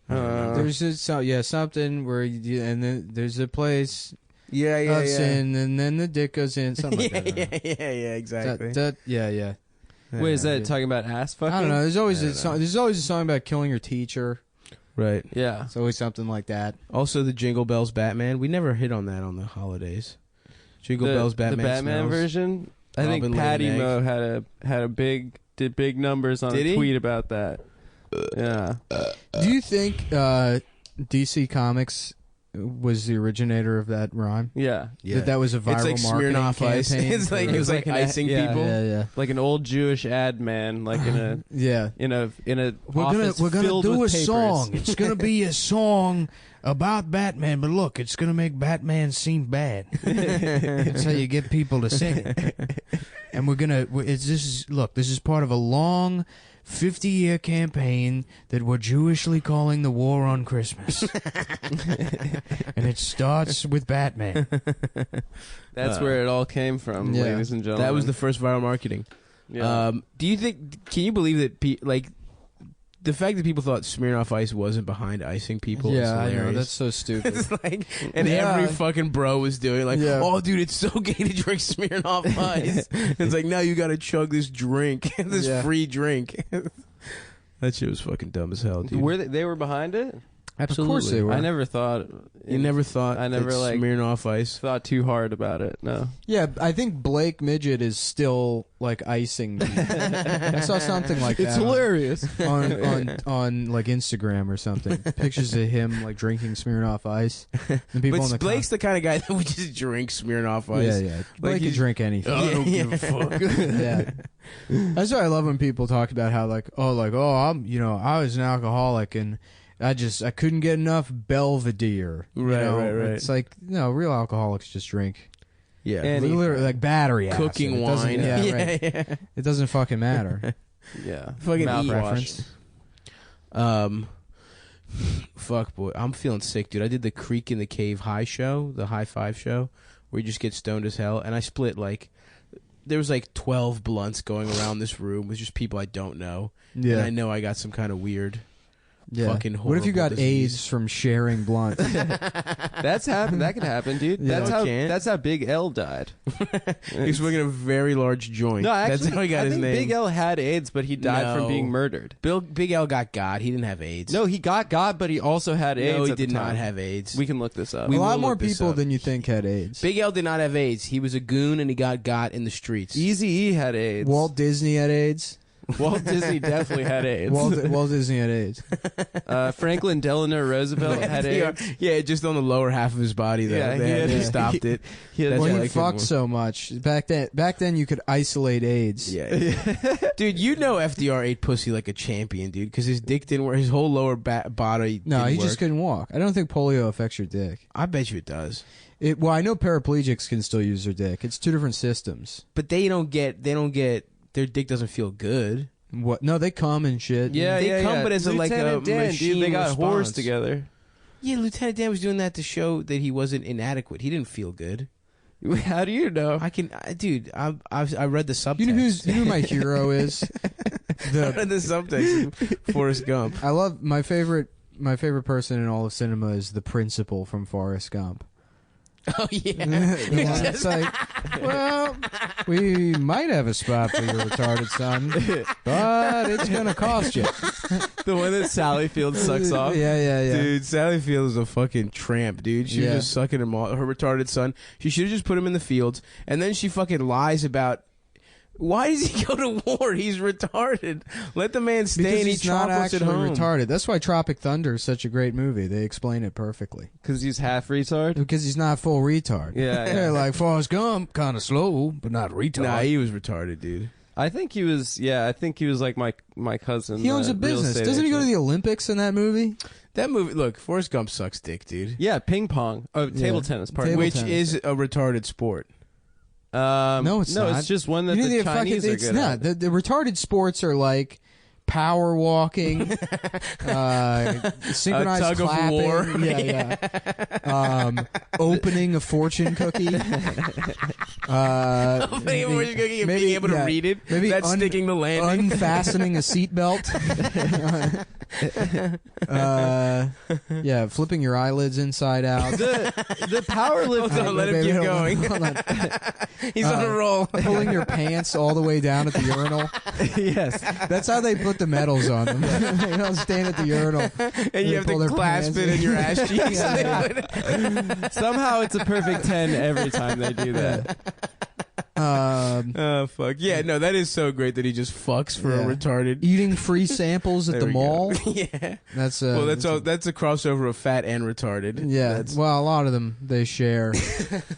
There's something where and then there's a place. Yeah. And then the dick goes in. Something like that. Yeah, exactly. Yeah. Wait, is that talking about ass fucking? I don't know. There's always a song. There's always a song about killing your teacher. Right. Yeah. It's always something like that. Also, the Jingle Bells Batman. We never hit on that on the holidays. Jingle Bells Batman. The Batman smells. version. I think Robin Patty laid an Mo did big numbers on a tweet about that. Yeah. Do you think DC Comics was the originator of that rhyme? Yeah. That was a viral it's like marketing Smirnoff Ice. campaign. It was like icing people. Yeah. Like an old Jewish ad man, like in a in a office we're gonna filled do with a papers. song. It's gonna be a song about Batman, but look, it's gonna make Batman seem bad. That's how you get people to sing it. And this is part of a long 50-year campaign that we're Jewishly calling the War on Christmas. And it starts with Batman. That's where it all came from, ladies and gentlemen. That was the first viral marketing. Yeah. Do you think? Can you believe that? The fact that people thought Smirnoff Ice wasn't behind icing people. is I hilarious. know, that's so stupid. It's like, and every fucking bro was doing oh, dude, it's so gay to drink Smirnoff Ice. It's like, now you got to chug this drink, this free drink. That shit was fucking dumb as hell, dude. Were they were behind it? Absolutely. Of course they were. I never thought. You never thought. I never that Smirnoff Ice. thought too hard about it. No. Yeah, I think Blake Midget is still like icing. I saw something like that. It's hilarious on like Instagram or something. Pictures of him like drinking Smirnoff Ice. And people But Blake's the kind of guy that would just drink Smirnoff Ice. Yeah. Blake can drink anything. I don't give a fuck. Yeah. That's why I love when people talk about how I was an alcoholic and I couldn't get enough Belvedere. Right. It's like, no, real alcoholics just drink. Yeah. Literally, like battery acid. Cooking It doesn't- wine. Yeah, right. It doesn't fucking matter. Yeah. Fucking Malpreference. Fuck, boy. I'm feeling sick, dude. I did the Creek in the Cave high show, the high five show, where you just get stoned as hell. And I split there was 12 blunts going around this room with just people I don't know. Yeah. And I know I got some kind of weird fucking horrible What if you got disease. AIDS from sharing blunts? That's happened. That could happen, dude. Yeah. That's how Big L died. He's smoking a very large joint. No, actually, that's how he got his think name. Big L had AIDS, but he died from No. being murdered. Big L got God. He didn't have AIDS. No, he got but he also had AIDS. No, he at the did not time. have AIDS. We can look this up. A lot more people than you think had AIDS. Big L did not have AIDS. He was a goon and he got in the streets. Eazy-E had AIDS. Walt Disney had AIDS. Walt Disney definitely had AIDS. Walt Disney had AIDS. Franklin Delano Roosevelt had AIDS. Yeah, just on the lower half of his body, though. Yeah, He stopped it. Well, he fucked so much. Back then, you could isolate AIDS. Yeah. Dude, you know FDR ate pussy like a champion, dude, because his dick didn't work. His whole lower body No, didn't he work. just couldn't walk. I don't think polio affects your dick. I bet you it does. Well, I know paraplegics can still use their dick. It's two different systems. But they don't get, their dick doesn't feel good. What? No, they come and shit. Yeah, They come, but as a, like, Lieutenant a Dan, machine dude, they got response. whores together. Yeah, Lieutenant Dan was doing that to show that he wasn't inadequate. He didn't feel good. How do you know? Dude. I read the subtext. You know who my hero is? I read the subtext. Forrest Gump. I love my favorite person in all of cinema is the principal from Forrest Gump. Oh yeah. It's like, well, we might have a spot for your retarded son, but it's gonna cost you. The one that Sally Field sucks off. Yeah. Dude, Sally Field is a fucking tramp, dude. She was just sucking him off. Her retarded son. She should have just put him in the fields, and then she fucking lies about. Why does he go to war? He's retarded. Let the man stay Because and eat he's not chocolates at actually home. retarded. That's why Tropic Thunder is such a great movie. They explain it perfectly. Because he's half retard? Because he's not full retard. Yeah. They're like Forrest Gump, kind of slow, but not retard. Nah, he was retarded, dude. I think he was like my cousin. He owns a real business. estate Doesn't he go to agent. the Olympics in that movie? That movie, look, Forrest Gump sucks dick, dude. Yeah, ping pong. Oh, table tennis. Pardon. Table Which tennis. is a retarded sport. No, it's not. It's just one that You know, the Chinese are it's good not. at. The retarded sports are like power walking, synchronized tug of clapping, war. opening a fortune cookie, Opening a fortune cookie and being able to read it. Maybe That's sticking the landing. unfastening a seatbelt. Flipping your eyelids inside out. The powerlifting. Hold on, let him keep going. Hold on. He's on a roll. Pulling your pants all the way down at the urinal. Yes. That's how they put the medals on them. They don't stand at the urinal. And They you have pull to their clasp pants it in your ass cheeks. Somehow it's a perfect 10 every time they do that. Oh fuck yeah! No, that is so great that he just fucks for a retarded. Eating free samples at There the we go. mall. Yeah. That's Well, that's a crossover of fat and retarded. yeah. That's- Well, a lot of them they share.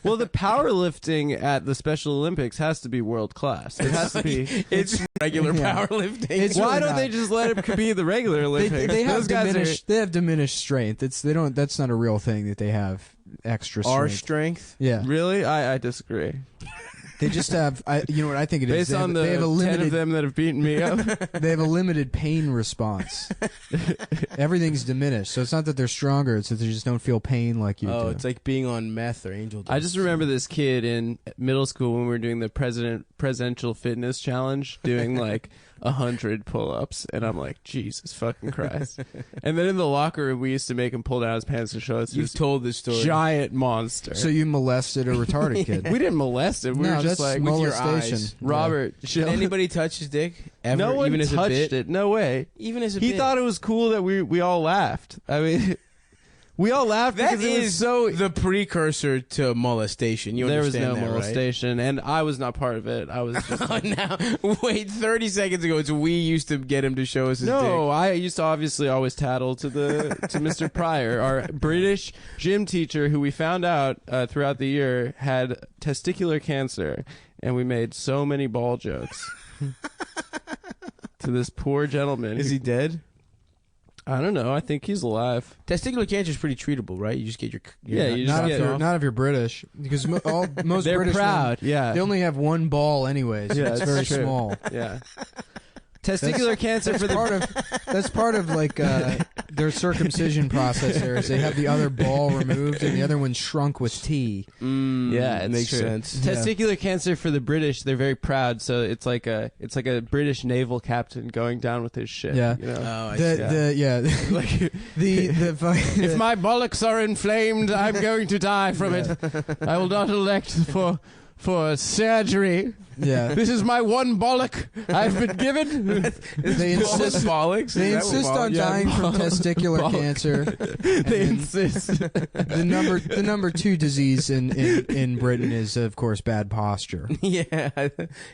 Well, the powerlifting at the Special Olympics has to be world class. It has to be. It's regular Yeah. powerlifting. It's Why really don't not. they just let him compete in the regular Olympics? They have Those guys diminished. They have diminished strength. They don't. That's not a real thing that they have extra strength. Our strength. Yeah. Really? I disagree. They just have. You know what I think it is. Based on the they have a 10 of limited. them that have beaten me up. They have a limited pain response. Everything's diminished, so it's not that they're stronger. It's that they just don't feel pain like you do. Oh, it's like being on meth or angel dust. I just remember this kid in middle school when we were doing the presidential fitness challenge, doing like 100 pull-ups, and I'm like, Jesus fucking Christ! And then in the locker room, we used to make him pull down his pants to show us You've this told this story. giant monster. So you molested a retarded kid. We didn't molest him. We No, were just that's like with your molestation. eyes. Robert. Did chill. anybody touch his dick? Ever? No one even as a touched bit? it. No way. Even as a He bit. thought it was cool that we all laughed. I mean, we all laughed that because it was is so. the precursor to molestation. You There was understand no that, right? molestation, and I was not part of it. I was just. Oh, now, wait, 30 seconds ago, we used to get him to show us his No, dick. I used to obviously always tattle to Mr. Pryor, our British gym teacher, who we found out throughout the year had testicular cancer, and we made so many ball jokes to this poor gentleman. Is he dead? I don't know. I think he's alive. Testicular cancer is pretty treatable, right? You just get your Yeah, you just Not get if you're off. not if you're British, because most They're British proud. men, Yeah, they only have one ball anyways. Yeah, it's that's very true. small. yeah. Testicular cancer for That's part of like their circumcision process. There is they have the other ball removed and the other one shrunk with tea. Yeah, it makes sense. Testicular cancer for the British, they're very proud. So it's like a British naval captain going down with his ship. Yeah. you know? Oh, I The If my bollocks are inflamed, I'm going to die from it. I will not elect for surgery. yeah. This is my one bollock I've been given. They insist. bollocks. They insist on dying from testicular cancer. They insist. The number 2 disease in Britain is of course bad posture. Yeah,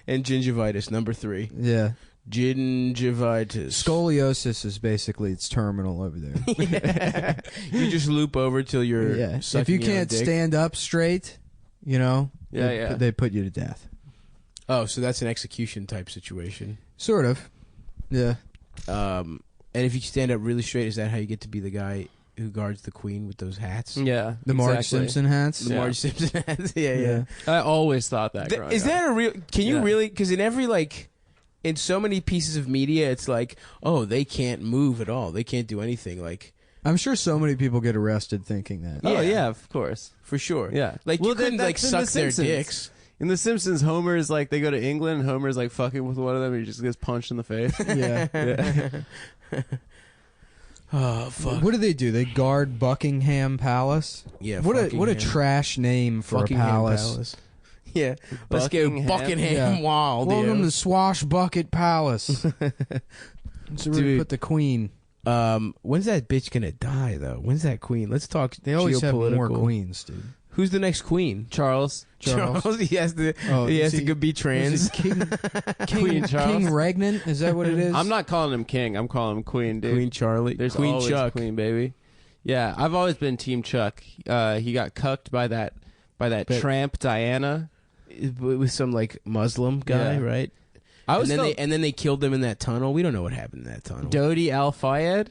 and gingivitis, number 3. Yeah. Gingivitis. Scoliosis is basically it's terminal over there. You just loop over till you're Yeah. If sucking you your own can't dick. stand up straight, you know, Yeah, they put you to death. Oh, so that's an execution type situation. Sort of. Yeah. And if you stand up really straight, is that how you get to be the guy who guards the queen with those hats? Yeah, The Marge Simpson hats. The Marge Simpson hats. Yeah, yeah. Yeah. I always thought that. Is growing up. that a real? Can you Yeah. really? Because in every in so many pieces of media, it's like, oh, they can't move at all. They can't do anything. Like, I'm sure so many people get arrested thinking that. Oh yeah, of course. for sure. Yeah, Like Well, you couldn't that's in suck The their Simpsons. dicks. In The Simpsons, Homer's like they go to England, and Homer's like fucking with one of them, and he just gets punched in the face. Yeah. Yeah. Oh fuck. What do? They guard Buckingham Palace. Yeah. What a Buckingham. trash name for Buckingham a palace. Yeah. Let's go Buckingham. Buckingham Yeah. Wild. Welcome yeah. to Swashbucket Palace. That's where we Dude. put the queen. When's that bitch gonna die though? When's that queen? Let's talk. They always have more geopolitical. queens, dude. Who's the next queen? Charles. Charles. He has to. Oh, he is has to he- go be Was trans. it King Queen Charles. King Regnant? Is that what it is? I'm not calling him king. I'm calling him queen, dude. Queen Charlie. There's Queen always Chuck. Queen, baby. Yeah, I've always been Team Chuck. He got cucked by that But- tramp Diana. With some Muslim guy, Yeah. right? I And was then they killed them in that tunnel. We don't know what happened in that tunnel. Dodi Al Fayed.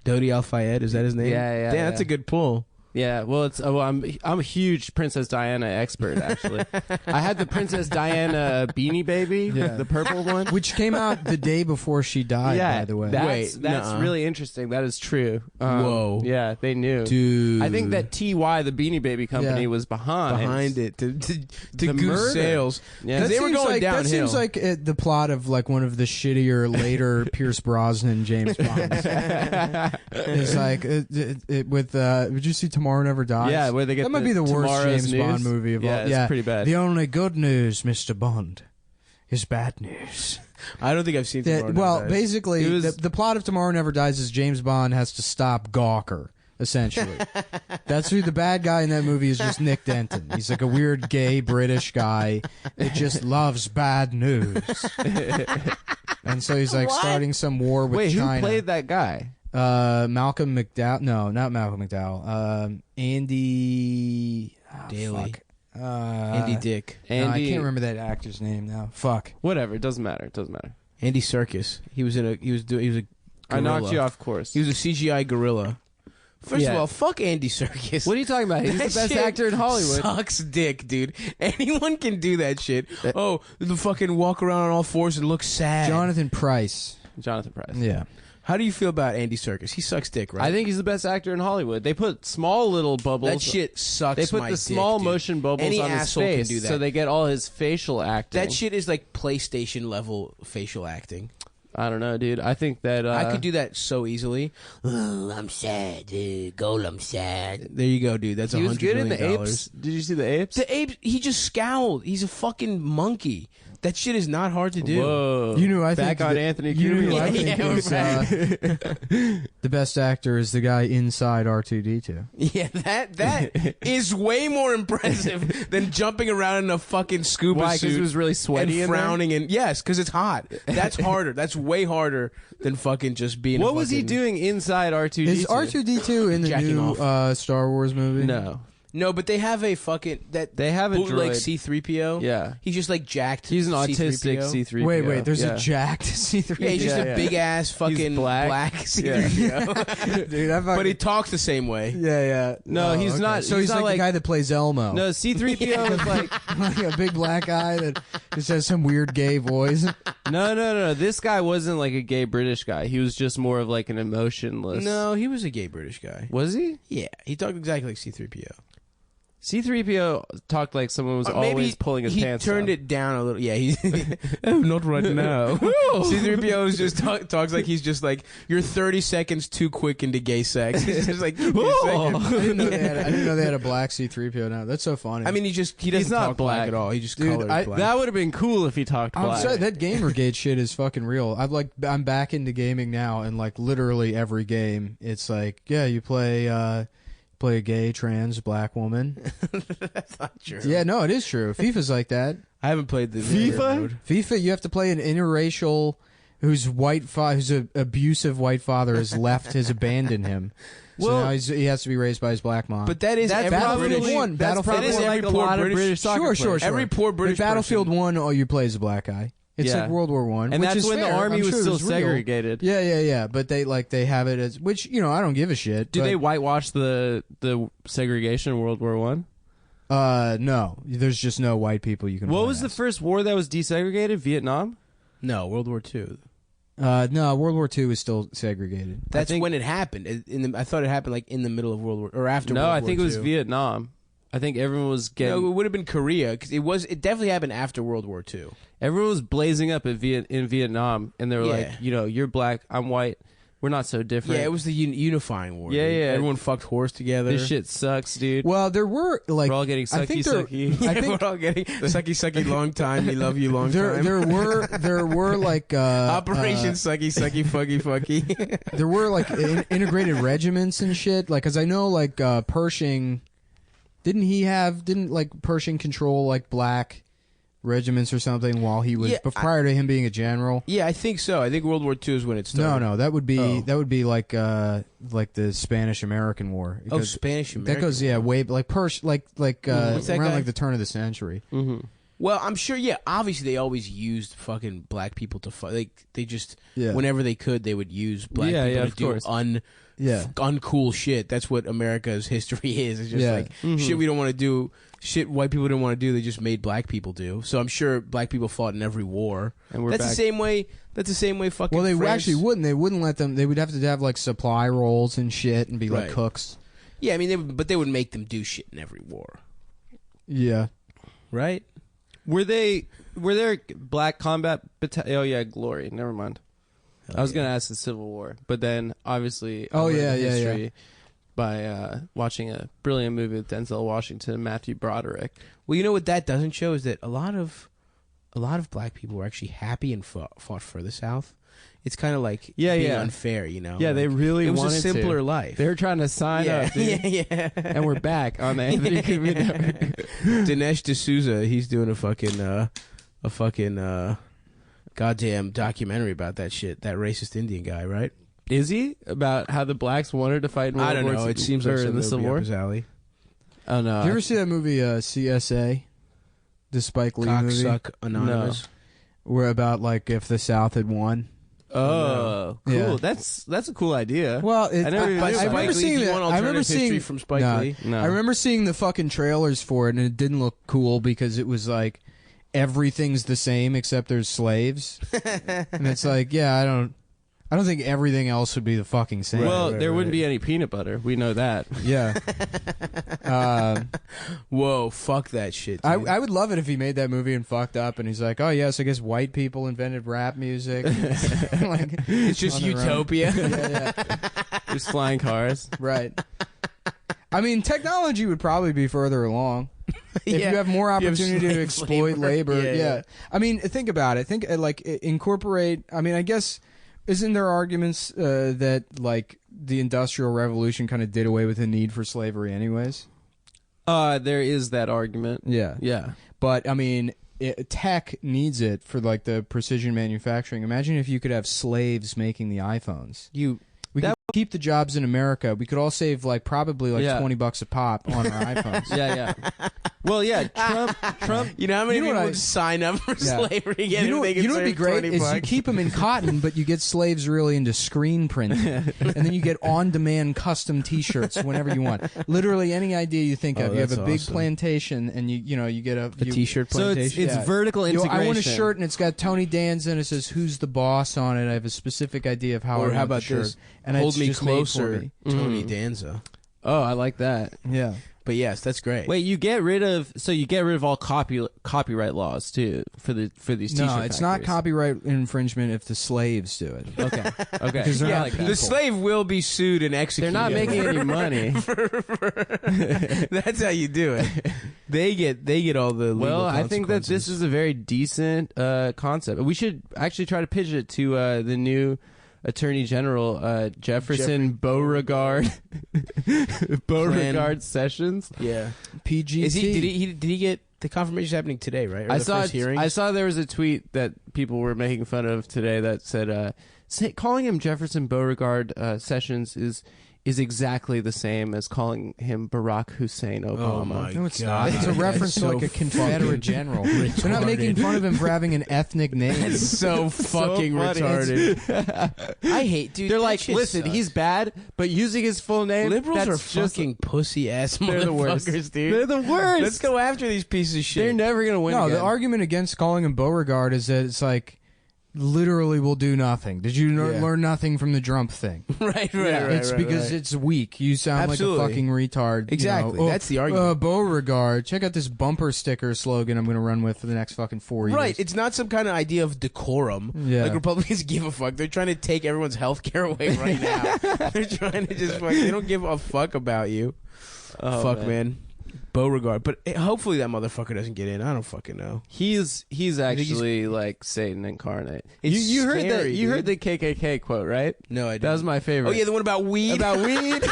Dodi Al Fayed, is that his name? Yeah, yeah, Damn, that's yeah. a good pull. Yeah, well, I'm a huge Princess Diana expert. Actually, I had the Princess Diana Beanie Baby, Yeah. the purple one. Which came out the day before she died, Yeah, by the way. that's nuh-uh. really interesting. That is true. Whoa. Yeah, they knew. Dude. I think that TY, the Beanie Baby company, Yeah. was behind it to The goose murder. sales. Yeah. Because they were seems going That seems downhill. like the plot of one of the shittier later Pierce Brosnan James Bonds. It's like with did you see Tomorrow Never Dies? Yeah, where they get that might be the worst Tomorrow's James News. Bond movie of Yeah, all. it's Yeah, pretty bad. The only good news, Mr. Bond, is bad news. I don't think I've seen Tomorrow Never Well, Dies. basically, It was- the plot of Tomorrow Never Dies is James Bond has to stop Gawker. Essentially, that's who the bad guy in that movie is. Just Nick Denton. He's like a weird gay British guy that just loves bad news, and so he's starting some war with Wait, China. who played that guy? Malcolm McDowell? No, not Malcolm McDowell. Andy Daly. Fuck. Andy Dick. No, I Andy- can't remember that actor's name now. Fuck. Whatever, it doesn't matter. It doesn't matter. Andy Serkis. He was a I knocked gorilla. you off course. He was a CGI gorilla. First of Yeah. all, fuck Andy Serkis. What are you talking about? He's the That best shit actor in Hollywood. Sucks dick, dude. Anyone can do that shit. Oh, the fucking walk around on all fours and look sad. Jonathan Pryce. Jonathan Pryce. Yeah. How do you feel about Andy Serkis? He sucks dick, right? I think he's the best actor in Hollywood. They put small little bubbles. that shit sucks. They put my the dick, small dude. motion bubbles Any on his asshole face, can do that. so they get all his facial acting. That shit is like PlayStation level facial acting. I don't know, dude. I think that I could do that so easily. Oh, I'm sad. Golem sad. There you go, dude. That's He was $100 good in the million. apes. Did you see the apes? The ape. He just scowled. He's a fucking monkey. That shit is not hard to do. Whoa! You know, I Back think on that- Anthony you know, Cumia. I think Yeah, is, the best actor is the guy inside R2D2. Yeah, that is way more impressive than jumping around in a fucking scuba Why? Because suit he was really sweaty and in there? frowning and yes, because it's hot. That's harder. That's way harder than fucking just being. What a was he fucking- doing inside R2D2? Is R2D2 in the Jacking new off. Star Wars movie? No. No, but they have a fucking that They have a bootleg droid. C-3PO. Yeah. He's just like jacked. He's an autistic C-3PO. C3PO. Wait, there's yeah. a jacked C3PO. Yeah, he's just Yeah, a yeah. big ass fucking black. C-3PO. Dude, I fucking, But he talks the same way. yeah. No, Oh, he's okay. not. So he's not like the guy that plays Elmo. No, C3PO is like. Like a big black guy that just has some weird gay voice. No. This guy wasn't like a gay British guy. He was just more of like an emotionless. No, he was a gay British guy. Was he? Yeah, he talked exactly like C-3PO. C3PO talked like someone was Maybe always pulling his he pants turned up. it down a little. Yeah, he's not right now. C-3PO is just talks like he's just like you're 30 seconds too quick into gay sex. He's just like, give me a second. I didn't know they had a black C3PO now. That's so funny. I mean, he doesn't He's not talk black black. at all. He just Dude, colors black. That would have been cool if he talked I'm black. sorry, that Gamergate shit is fucking real. I'm back into gaming now, and like literally every game, it's like, yeah, you play a gay trans black woman. That's not true. Yeah, no, it is true. FIFA's like that. I haven't played the FIFA? mode. FIFA, you have to play an interracial whose abusive white father has left, has abandoned him. So Well- now he has to be raised by his black mom. But that is every Battlefield British. 1. That's Battlefield that is 1. every like a poor lot of British. British soccer Sure. players. Every poor British But Battlefield person. 1, all you play is a black guy. It's Yeah. like World War One, And which that's is when the fair. army I'm was sure it still real. segregated. Yeah. But they have it as, which I don't give a shit. Do but, they whitewash the segregation in World War One? No, there's just no white people you can. What play was the as. first war that was desegregated? Vietnam? No, World War II. No, World War II is still segregated. That's when it happened. I thought it happened like in the middle of World War or after. No, World I War think it was II. Vietnam. I think everyone was getting. No, it would have been Korea because it definitely happened after World War II. Everyone was blazing up in Vietnam, and they were like, Yeah. you're black, I'm white, we're not so different. Yeah, it was the unifying war. Yeah, dude. yeah. Everyone fucked whores together. This shit sucks, dude. Well, there were like We're all getting I think sucky. I think we're all getting sucky long time. We love you long time. there were like Operation Sucky Fucky. there were like integrated regiments and shit. Like, cause I know like Pershing, didn't like Pershing control like black regiments or something while he was prior to him being a general? Yeah, I think so. I think World War II is when it started. No, that would be like the Spanish American War. Oh, Spanish American. That goes way like What's that around guy? like the turn of the century. Mm-hmm. Well, I'm sure. Yeah, obviously they always used fucking black people to fight. Like they just Yeah. whenever they could, they would use black Yeah, people yeah, to of do course. uncool shit. That's what America's history is. It's just Yeah. like shit we don't want to do. Shit white people didn't want to do. They just made black people do. So I'm sure black people fought in every war. And we're That's back. the same way. That's the same way. Fucking. Well, they France- actually wouldn't. They wouldn't let them. They would have to have like supply roles and shit and be like Right. cooks. Yeah, I mean, but they would make them do shit in every war, Yeah. right? Were there black combat Oh yeah, Glory. Never mind. I was gonna ask the Civil War, but then obviously I learned the history by watching a brilliant movie with Denzel Washington and Matthew Broderick. Well, you know what that doesn't show is that a lot of black people were actually happy and fought for the South. It's kind of like being unfair, you know. Yeah, they Like, really it was wanted a simpler to. life. They were trying to sign up, dude. yeah. And we're back on the Anthony Cumia Network. Dinesh D'Souza, he's doing a fucking goddamn documentary about that shit. That racist Indian guy, right? Is he about how the blacks wanted to fight in World I don't War know. II, It seems or like in the Civil War? Up his alley. Oh no! Did you ever see that movie CSA, the Spike Lee movie, Cocksuck Anonymous. where about like if the South had won? Oh, cool. Yeah. That's a cool idea. Well, I never even knew I about remember it. seeing Do you that. want I remember alternative history seeing from Spike no, Lee? No. I remember seeing the fucking trailers for it, and it didn't look cool because it was like everything's the same except there's slaves, and it's like, yeah, I don't think everything else would be the fucking same. Well, there wouldn't be any peanut butter. We know that. Yeah. Whoa, fuck that shit. I Dude. would love it if he made that movie and fucked up, and he's like, oh yes, I guess white people invented rap music. Like, it's just on their own. utopia. Yeah. There's flying cars. Right. I mean, technology would probably be further along. If you have more If you have opportunity to slave exploit labor. labor. Yeah. I mean, think about it. Think incorporate. I mean, I guess isn't there arguments that like the Industrial Revolution kind of did away with the need for slavery, anyways? There is that argument. Yeah. Yeah. But I mean, tech needs it for like the precision manufacturing. Imagine if you could have slaves making the iPhones. We could keep the jobs in America. We could all save like probably like $20 a pop on our iPhones. Yeah. Well, yeah. Trump. You know how many You know people what would sign up for Yeah. slavery again? You know, if they could what'd be save great is $20? you keep them in cotton, but you get slaves really into screen printing, and then you get on-demand custom T-shirts whenever you want. Literally any idea you think of. You have that's a big awesome. plantation, and you get a T-shirt So plantation. it's Yeah. vertical You know, integration. I want a shirt, and it's got Tony Danza, and it says "Who's the boss" on it. I have a specific idea of how. Or I how want the about shirt, this? And Hold it's me just made for closer, me. Tony Danza. Oh, I like that. Yeah. But yes, that's great. Wait, you get rid of all copyright laws too for these T-shirt No, it's not factories. copyright infringement if the slaves do it. Okay. Because they're yeah, not people. the slave will be sued and They're executed. not making any money. That's how you do it. They get all the legal Well, I think that this consequences. is a very decent concept. We should actually try to pitch it to the new Attorney General Jefferson Beauregard Sessions. yeah. PGT. Is he? Did he get The confirmation's happening today, right? Or I the saw first hearing. I saw there was a tweet that people were making fun of today that said, calling him Jefferson Beauregard Sessions is exactly the same as calling him Barack Hussein Obama. Oh my No, it's God. not. It's a reference to so like a Confederate general. They're not making fun of him for having an ethnic name. It's so fucking funny. retarded. I hate, dude. They're that like, shit listen, sucks. he's bad, but using his full name, Liberals that's are just fucking pussy ass They're the worst. motherfuckers, dude. They're the worst. Let's go after these pieces of shit. They're never gonna win. No, again. the argument against calling him Beauregard is that it's like literally will do nothing. Did you learn nothing from the Trump thing? right. It's because it's weak. You sound Absolutely. like a fucking retard. Exactly. You know? That's the argument. Beauregard. Check out this bumper sticker slogan I'm going to run with for the next fucking 4 years. Right, it's not some kind of idea of decorum. Yeah. Like Republicans give a fuck. They're trying to take everyone's health care away right now. They're trying to just fuck. They don't give a fuck about you. Oh, Fuck, man. Beauregard, but hopefully that motherfucker doesn't get in. I don't fucking know. He's actually like Satan incarnate. It's you heard scary, you heard dude. the KKK quote, right? No, I didn't. That was my favorite. Oh yeah, the one about weed. About weed.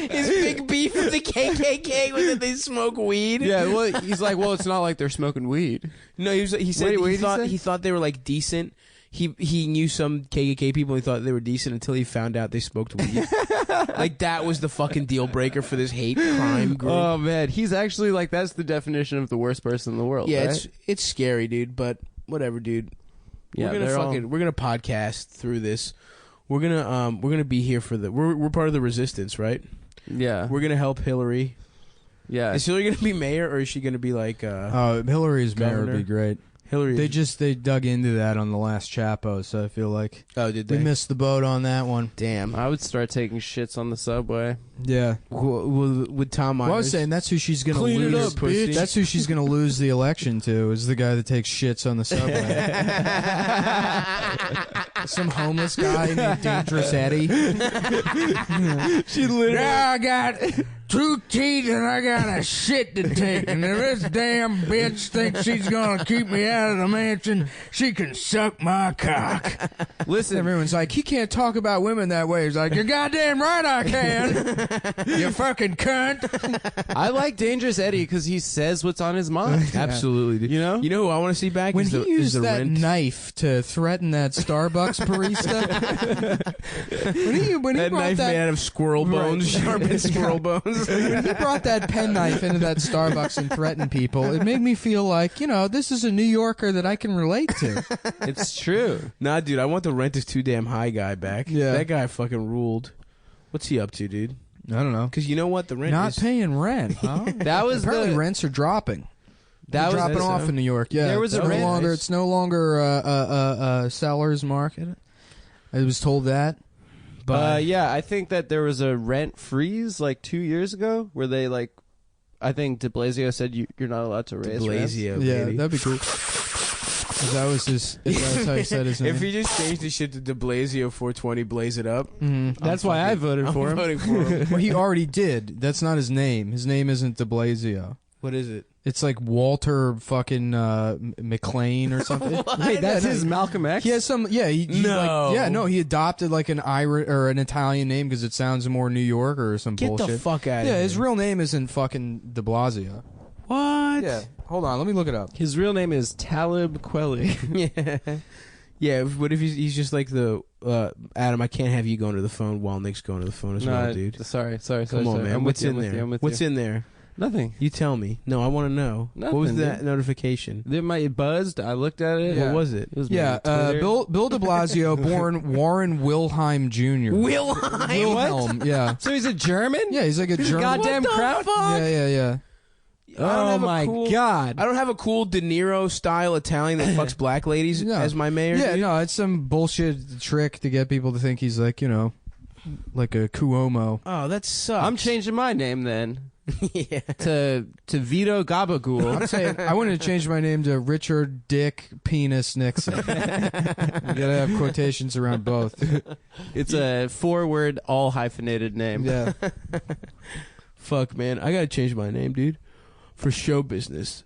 His big beef with the KKK was that they smoke weed. Yeah, well, he's like, well, it's not like they're smoking weed. No, he said Wait, he thought they were like decent. He knew some KKK people. He thought they were decent until he found out they smoked weed. Like that was the fucking deal breaker for this hate crime group. Oh man, he's actually like that's the definition of the worst person in the world. Yeah, right? it's scary, dude. But whatever, dude. Yeah, we're gonna podcast through this. We're gonna be here for we're part of the resistance, right? Yeah, We're gonna help Hillary. yeah. Is Hillary gonna be mayor or is she gonna be like Hillary's mayor would governor? be great. Hillary? They dug into that on the last Chapo, so I feel like Oh, did we they? missed the boat on that one. Damn. I would start taking shits on the subway. Yeah. With Tom Myers. Well, I was saying that's who she's gonna Clean it lose. up, bitch. That's who she's gonna lose the election to. Is the guy that takes shits on the subway. Some homeless guy named Dangerous Eddie. she literally. Now I got 2 teeth and I got a shit to take. And if this damn bitch thinks she's gonna keep me out of the mansion, she can suck my cock. Listen, everyone's like, he can't talk about women that way. He's like, you're goddamn right I can. You fucking cunt. I like Dangerous Eddie because he says what's on his mind. Absolutely, dude. You know? You know who I want to see back? When is he the, used is the that rent. knife to threaten that Starbucks barista, when he That brought knife that, made out of squirrel bones, Right. sharpened squirrel bones. when he brought that penknife into that Starbucks and threatened people, it made me feel like, you know, this is a New Yorker that I can relate to. It's true. Nah, dude, I want the rent is too damn high guy back. Yeah. That guy fucking ruled. What's he up to, dude? I don't know. Because you know what? The rent Not is... paying rent, huh? That was Apparently the rents are dropping. that They're was dropping off in New York. Yeah, There was it's a no rent- longer. It's no longer a seller's market. I was told that. But yeah, I think that there was a rent freeze like 2 years ago where they like, I think De Blasio said you're not allowed to raise rents. Blasio, yeah, baby. that'd be cool. If that was his. If that's how he said his name. If he just changed the shit to De Blasio 420, blaze it up. That's why I voted for I'm him. voting for him. Well, he already did. That's not his name. His name isn't De Blasio. What is it? It's like Walter fucking McLean or something. Wait, that's his Malcolm X? He has some. Yeah, he No. he adopted like an Irish or an Italian name because it sounds more New Yorker or some Get bullshit. the fuck out of Yeah, here. his real name isn't fucking De Blasio. What? Yeah, hold on, let me look it up. His real name is Talib Kweli. Yeah. Yeah, what if he's just like the Adam, I can't have you going to the phone while Nick's going to the phone as well, dude. Sorry. Come on, man. I'm What's with you, in I'm with there? you, I'm with What's you. in there? Nothing. You tell me. No, I want to know. What was Nothing, that dude. notification? It buzzed. I looked at it. What was it? It was Yeah, Twitter. Bill De Blasio, born Warren Wilhelm Jr. Wilhelm, yeah. So he's a German? Yeah, he's like a German. Goddamn crowd. Yeah. Oh my God. I don't have a cool De Niro style Italian that fucks black ladies No. as my mayor. Yeah, dude. no, it's some bullshit trick to get people to think he's like, you know, like a Cuomo. Oh, that sucks. I'm changing my name then yeah. to Vito Gabagool. I'm saying I wanted to change my name to Richard Dick Penis Nixon. You gotta have quotations around both. It's a 4-word, all hyphenated name. Yeah. Fuck, man. I gotta change my name, dude. For show business.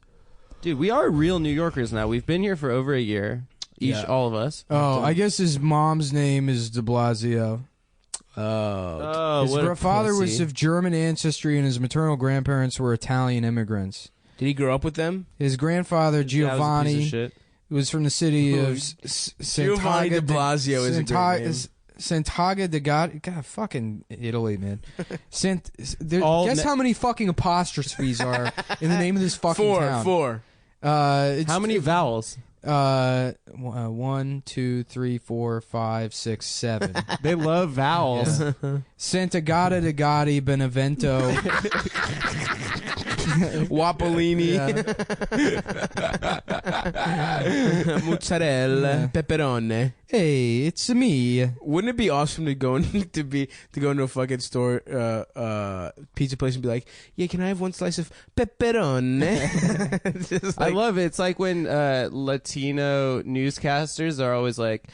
Dude, we are real New Yorkers now. We've been here for over a year. All of us. Oh, I guess his mom's name is De Blasio. Oh, His what a father was pussy. of German ancestry, and his maternal grandparents were Italian immigrants. Did he grow up with them? His grandfather Giovanni shit. was from the city of Giovanni de Blasio is a great name. Sant'Agata de God, fucking Italy, man. All Guess how many fucking apostrophes are in the name of this fucking town? Four. How many vowels? 1, 2, 3, 4, 5, 6, 7. They love vowels. Yeah. Sant'Agata de Gotti, Benevento. Wapolini, mozzarella, pepperone. Hey, it's me. Wouldn't it be awesome to go into a fucking store, pizza place, and be like, "Yeah, can I have one slice of pepperone?" I love it. It's like when Latino newscasters are always like,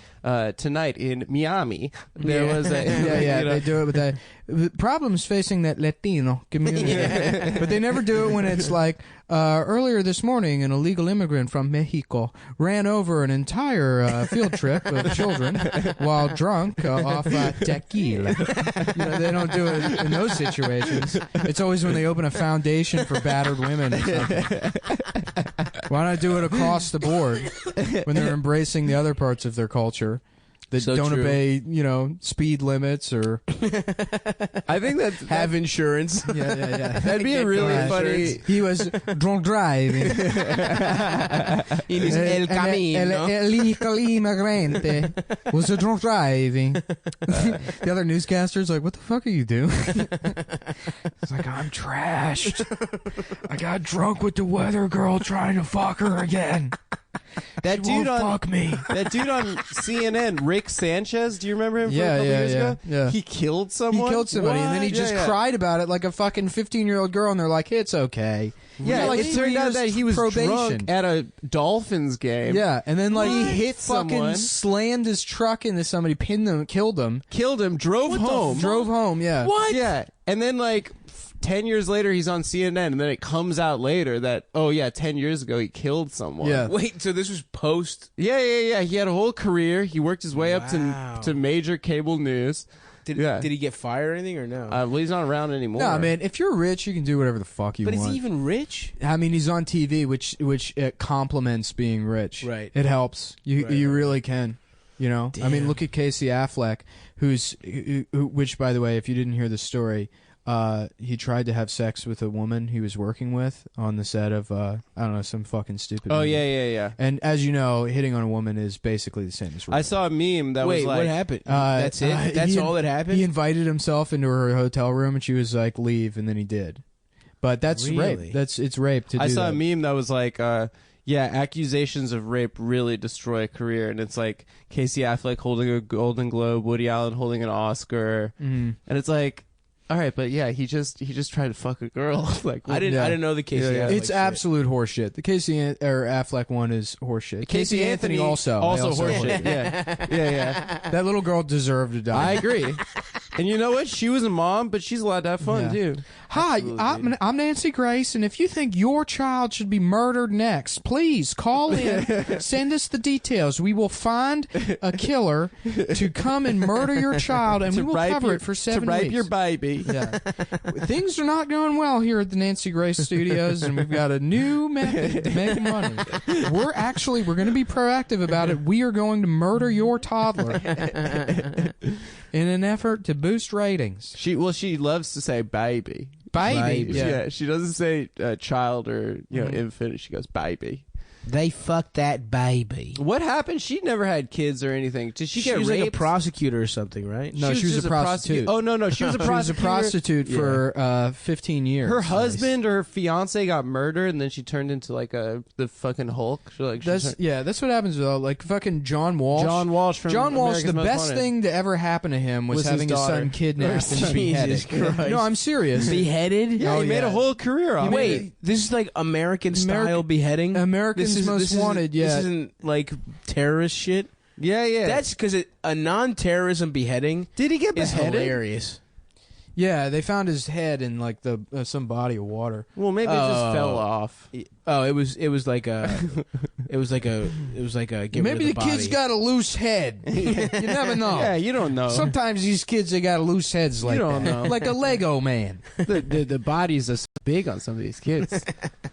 "Tonight in Miami, there was a they do it with that. Problems facing that Latino community, but they never do it when it's like earlier this morning, an illegal immigrant from Mexico ran over an entire field trip of children while drunk off tequila. They don't do it in those situations. It's always when they open a foundation for battered women or something. Why not do it across the board when they're embracing the other parts of their culture that don't obey, speed limits or... I think that have insurance. Yeah. That'd be a really funny... He was drunk driving. In his El Camino. Illegal immigrante was a drunk driving. The other newscaster's like, what the fuck are you doing? It's like, I'm trashed. I got drunk with the weather girl trying to fuck her again. That she dude won't on fuck me. That dude on CNN, Rick Sanchez. Do you remember him? From a couple years ago? Yeah. He killed someone. He killed somebody, and then he just cried about it like a fucking 15-year-old girl, and they're like, "It's okay." Yeah, like it turned out that he was drunk at a Dolphins game. Yeah, and then like he hit fucking someone, slammed his truck into somebody, pinned them, killed him, drove home. Drove home. Yeah. What? Yeah, and then like 10 years later, he's on CNN, and then it comes out later that, 10 years ago, he killed someone. Yeah. Wait, so this was post? Yeah. He had a whole career. He worked his way up to major cable news. Did he get fired or anything, or no? Well, he's not around anymore. No, man, if you're rich, you can do whatever the fuck you but want. is he even rich? I mean, he's on TV, which complements being rich. Right. It helps. You really can. I mean, look at Casey Affleck, which, by the way, if you didn't hear the story, he tried to have sex with a woman he was working with on the set of I don't know, some fucking stupid movie. Yeah. And as you know, hitting on a woman is basically the same as rape. I saw a meme that was like, what happened? That's it? That's all that happened? He invited himself into her hotel room, and she was like, leave, and then he did. But that's rape. It's rape to do I saw that. a meme that was like, accusations of rape really destroy a career, and it's like Casey Affleck holding a Golden Globe, Woody Allen holding an Oscar, and it's like, all right, but yeah, he just tried to fuck a girl. Like, I didn't know the Casey. Affleck It's shit. absolute horseshit. The Casey or Affleck one is horseshit. Casey Anthony also horseshit. Yeah. That little girl deserved to die. I agree. And you know what? She was a mom, but she's allowed to have fun too. Hi, I'm Nancy Grace, and if you think your child should be murdered next, please call in. Send us the details. We will find a killer to come and murder your child, and we will cover it for 7 weeks. To rape your baby. Yeah. Things are not going well here at the Nancy Grace Studios, and we've got a new method to make money. We're going to be proactive about it. We are going to murder your toddler in an effort to boost ratings. She loves to say baby. Baby. Yeah. She doesn't say child or infant. She goes baby. They fucked that baby. What happened? She never had kids or anything. Did she get was raped? like a prosecutor or something, right? No, she was a prostitute. Oh, no. She was a prostitute. She was a prostitute for 15 years. Her husband or her fiance got murdered, and then she turned into like the fucking Hulk. That's what happens though. Like fucking John Walsh. From John Walsh. America's The Most best Wanted. thing to ever happen to him was having his son kidnapped and Jesus beheaded. Christ. No, I'm serious. Beheaded? Yeah, he made a whole career off. Wait, this is like American style beheading. America's Most Wanted. Yeah, this isn't like terrorist shit. Yeah. That's because a non-terrorism beheading. Did he get is beheaded? hilarious. Yeah, they found his head in like some body of water. Well, maybe it just fell off. Oh, it was like a get Maybe rid of the kid's got a loose head. You never know. Yeah, you don't know. Sometimes these kids they got loose heads like don't that. know. Like a Lego man. The bodies are so big on some of these kids.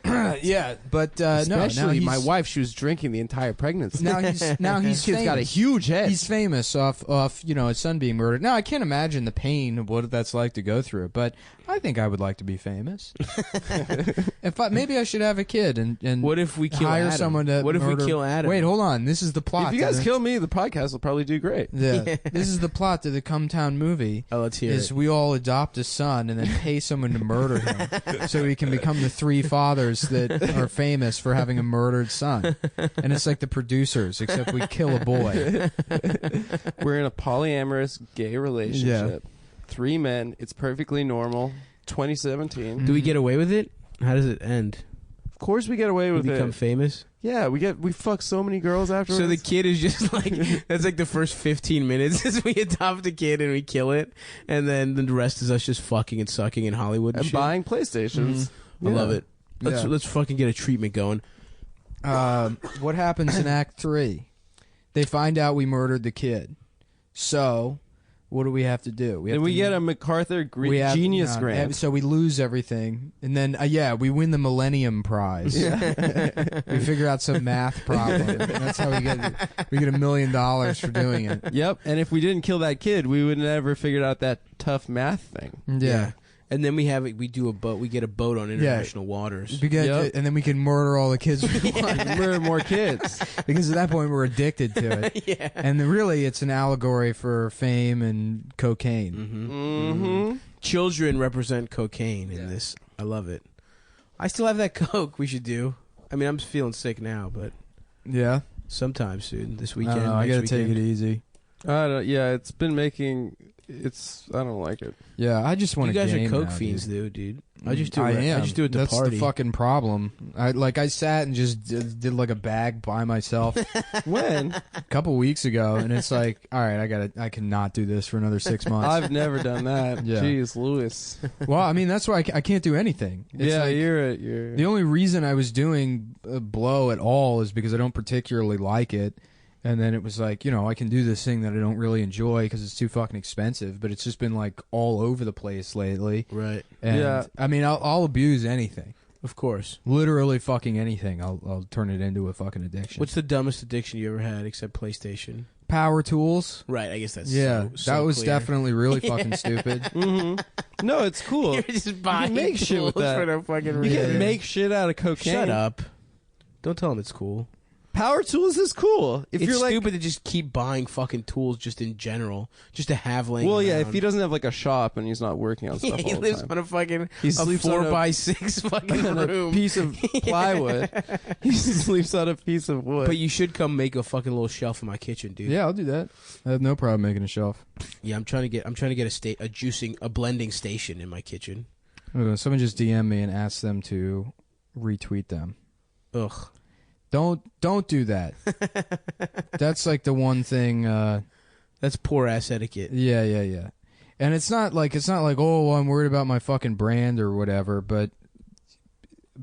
Yeah, but Especially no, my wife, she was drinking the entire pregnancy. Now he's Kid's got a famous. huge head. He's famous off his son being murdered. Now I can't imagine the pain of what that's like to go through, but I think I would like to be famous. Maybe I should have a kid and What if we kill hire Adam? someone to What if we murder- kill Adam? Wait, hold on. This is the plot. If you guys kill me, the podcast will probably do great. Yeah. This is the plot to the Come Town movie. Oh, let's hear is it. we all adopt a son and then pay someone to murder him so he can become the three fathers that are famous for having a murdered son. And it's like the producers, except we kill a boy. We're in a polyamorous gay relationship. 3 men. It's perfectly normal. 2017. Do we get away with it? How does it end? Of course we get away We with become it. famous. Yeah, we fuck so many girls afterwards. So the kid is just like that's like the first 15 minutes is we adopt a kid and we kill it, and then the rest is us just fucking and sucking in Hollywood and and shit. buying PlayStations. I love it. Yeah. Let's fucking get a treatment going. What happens in Act 3? They find out we murdered the kid. So, what do we have to do? Then we get a MacArthur Genius Grant. So we lose everything, and then we win the Millennium Prize. We figure out some math problem. And that's how we get $1 million for doing it. Yep. And if we didn't kill that kid, we would never figured out that tough math thing. Yeah. And then we do a boat. We get a boat on international waters. And then we can murder all the kids we want. Murder more kids. Because at that point we're addicted to it. Yeah. And really it's an allegory for fame and cocaine. Mm-hmm. Children represent cocaine in this. I love it. I still have that Coke we should do. I mean, I'm feeling sick now, but Yeah. sometime soon. This I weekend. don't know, I next gotta take it weekend. easy. It's been making... I don't like it. Yeah, I just want You to guys game are Coke now, fiends, dude. I just do I it. am. I just do it to That's party. the fucking problem. I sat and just did like a bag by myself When? a couple weeks ago, and it's like, all right, I cannot do this for another 6 months. I've never done that. Yeah. Jeez, Louis. Well, I mean, that's why I can't do anything. It's Yeah, like, you're... the only reason I was doing blow at all is because I don't particularly like it. And then it was like, I can do this thing that I don't really enjoy because it's too fucking expensive. But it's just been like all over the place lately. Right. And Yeah. I mean, I'll abuse anything. Of course. Literally fucking anything. I'll turn it into a fucking addiction. What's the dumbest addiction you ever had except PlayStation? Power tools? Right, I guess that's so that was clear. definitely really fucking stupid. Mm-hmm. No, it's cool. You're just buying make shit with tools that. for no fucking You reason. can make shit out of cocaine. Shut up. Don't tell him it's cool. Power tools is cool. If It's you're like, stupid to just keep buying fucking tools just in general, just to have laying well, yeah, around. if he doesn't have like a shop and he's not working on stuff he all the lives time. on a fucking He a sleeps on a- 4x6 fucking on a room. piece of plywood. He sleeps on a piece of wood. But you should come make a fucking little shelf in my kitchen, dude. Yeah, I'll do that. I have no problem making a shelf. Yeah, I'm trying to get a blending station in my kitchen. Someone just DM me and ask them to retweet them. Ugh. Don't do that. That's like the one thing. That's poor ass etiquette. Yeah. And it's not like oh, well, I'm worried about my fucking brand or whatever. But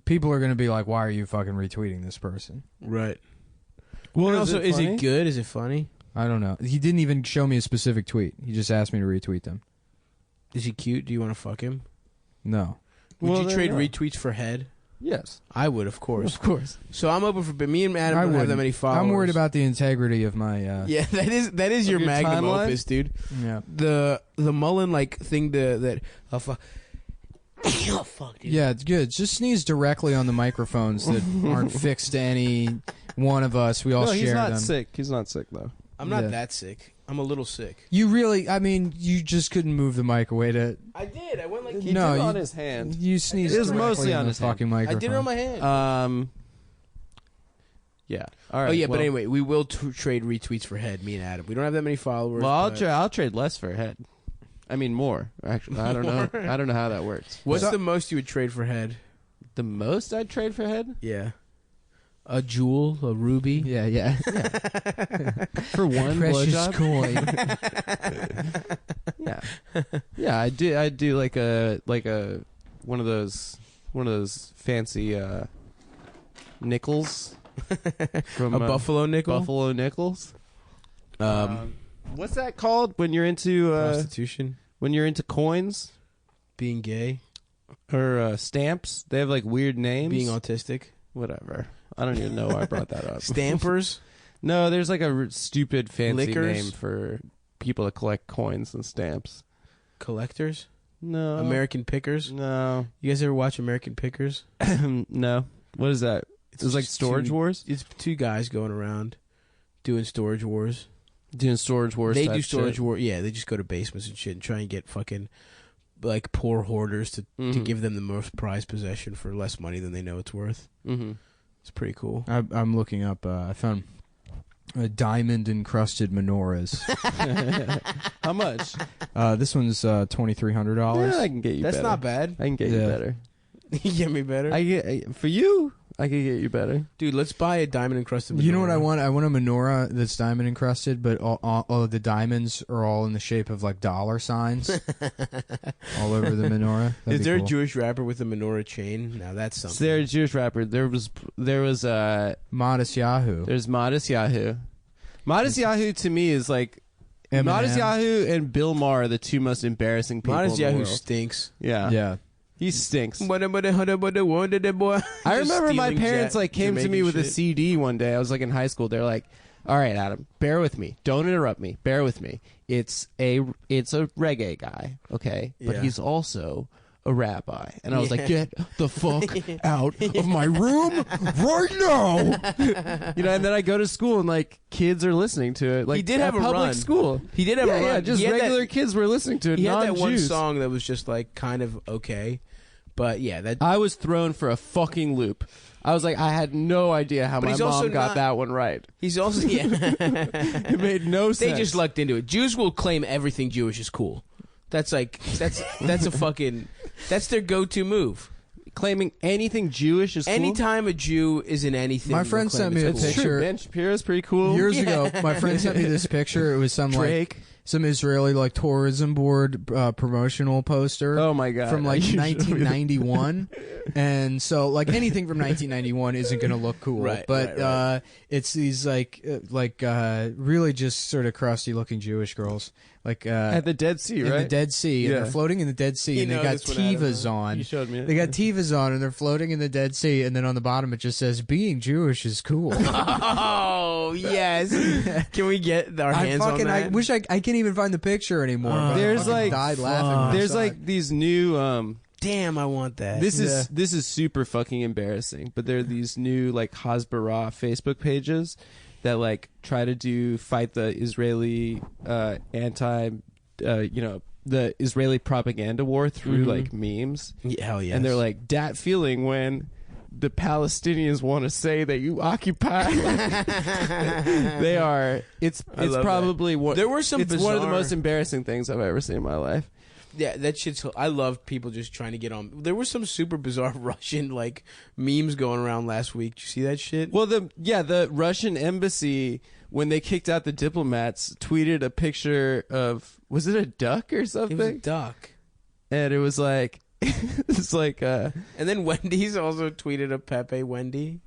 people are gonna be like, why are you fucking retweeting this person? Right. well, And is also, it is funny? it good? Is it funny? I don't know. He didn't even show me a specific tweet. He just asked me to retweet them. Is he cute? Do you want to fuck him? No. Would Well, you then trade no. retweets for head? Yes, I would, of course. of course. So I'm open for. But me and Adam I don't have that wouldn't. many followers. I'm worried about the integrity of my. Yeah, that is your your magnum timeline? opus, dude. Yeah. The Mullen like thing that. Oh fuck. Oh fuck, dude. Yeah, it's good. Just sneeze directly on the microphones that aren't fixed to any one of us. We all No, share he's not them. sick. He's not sick though. I'm not Yeah. that sick. I'm a little sick. You really, I mean, you just couldn't move the mic away to. I did. I went like. He No, did it you- on his hand. You sneezed It was directly mostly on on the his hand. fucking I microphone. did it on my hand. Yeah. All right. Oh yeah, well, but anyway, we will trade retweets for head. Me and Adam. We don't have that many followers. Well, but- I'll trade less for a head. I mean, more. Actually, I don't know. I don't know how that works. What's So- the most you would trade for head? The most I'd trade for head Yeah. A jewel, a ruby. Yeah. for one Precious blowjob. coin. Yeah. I do like a one of those fancy nickels. From A buffalo nickel? Buffalo nickels. What's that called when you're into Prostitution. When you're into coins Being gay. or stamps? They have like weird names. Being autistic. Whatever. I don't even know why I brought that up. Stampers. No, there's like a stupid fancy Liquors? name for people that collect coins and stamps. Collectors. No. American Pickers. No. You guys ever watch American Pickers? No. What is that? It's like just Storage Wars? It's two guys going around doing storage wars. Doing Storage Wars. They type do storage shit. war. Yeah, they just go to basements and shit and try and get fucking like poor hoarders to give them the most prized possession for less money than they know it's worth. Mm-hmm. It's pretty cool. I'm looking up. I found diamond encrusted menorahs. How much? This one's $2,300. Yeah, I can get you That's better. not bad. I can get you better. You get me better? For you, I can get you better. Dude, let's buy a diamond encrusted menorah. You know what I want? I want a menorah that's diamond encrusted, but all of the diamonds are all in the shape of like dollar signs all over the menorah. That'd Is be there cool. a Jewish rapper with a menorah chain? Now that's something. So there's a Jewish rapper. There was Modest Yahoo. There's Modest Yahoo. Modest Yahoo to me is like Eminem. Modest Yahoo and Bill Maher are the two most embarrassing people. Modest in the Yahoo world. stinks. Yeah. Yeah. He stinks. I I remember my parents like came to me with a CD one day. I was like in high school. They're like, "All right, Adam, bear with me. Don't interrupt me. Bear with me. It's a reggae guy, okay? But Yeah. he's also a rabbi." And I was like, "Get the fuck out of my room right now!" You know. And then I go to school and like kids are listening to it. Like He did have at a public run. school. He did have a run. Yeah, just He had regular that- kids were listening to it. He had that one non-Jews. song that was just like kind of okay, but yeah, that I was thrown for a fucking loop. I was like, I had no idea how But my he's also mom got not- that one right. he's also yeah. It made no sense. They just lucked into it. Jews will claim everything Jewish is cool. That's like that's a fucking that's their go-to move. Claiming anything Jewish is cool. Anytime a Jew is in anything, My friend they'll claim sent me it's a cool. picture. Ben Shapiro's pretty cool. Years ago, my friend sent me this picture. It was some Drake. like some Israeli like tourism board promotional poster. Oh my god! From like You showed me that. 1991, and so like anything from 1991 isn't going to look cool. Right, but right. it's these really just sort of crusty looking Jewish girls, like At the Dead Sea, in right? the Dead Sea, and Yeah. they're floating in the Dead Sea, You and they know got this one, Adam, tivas huh? on. You showed me it. They got tivas on, and they're floating in the Dead Sea, and then on the bottom it just says "Being Jewish is cool." Oh yes! Can we get our hands on that? I wish I can't even find the picture anymore. but I There's fucking like died laughing. when I There's saw like it. these new. Damn, I want that. This is super fucking embarrassing. But there are these new like Hasbara Facebook pages that like try to fight the Israeli the Israeli propaganda war through like memes. Yeah, hell yes. And they're like, that feeling when the Palestinians want to say that you occupy. They are. It's love probably one. There were some It's one of the bizarre- most embarrassing things I've ever seen in my life. Yeah, that shit's. I love people just trying to get on. There were some super bizarre Russian like memes going around last week. Did you see that shit? Well, the Russian embassy, when they kicked out the diplomats, tweeted a picture of, was it a duck or something? It was a duck. And it was like, it's like, And then Wendy's also tweeted a Pepe Wendy.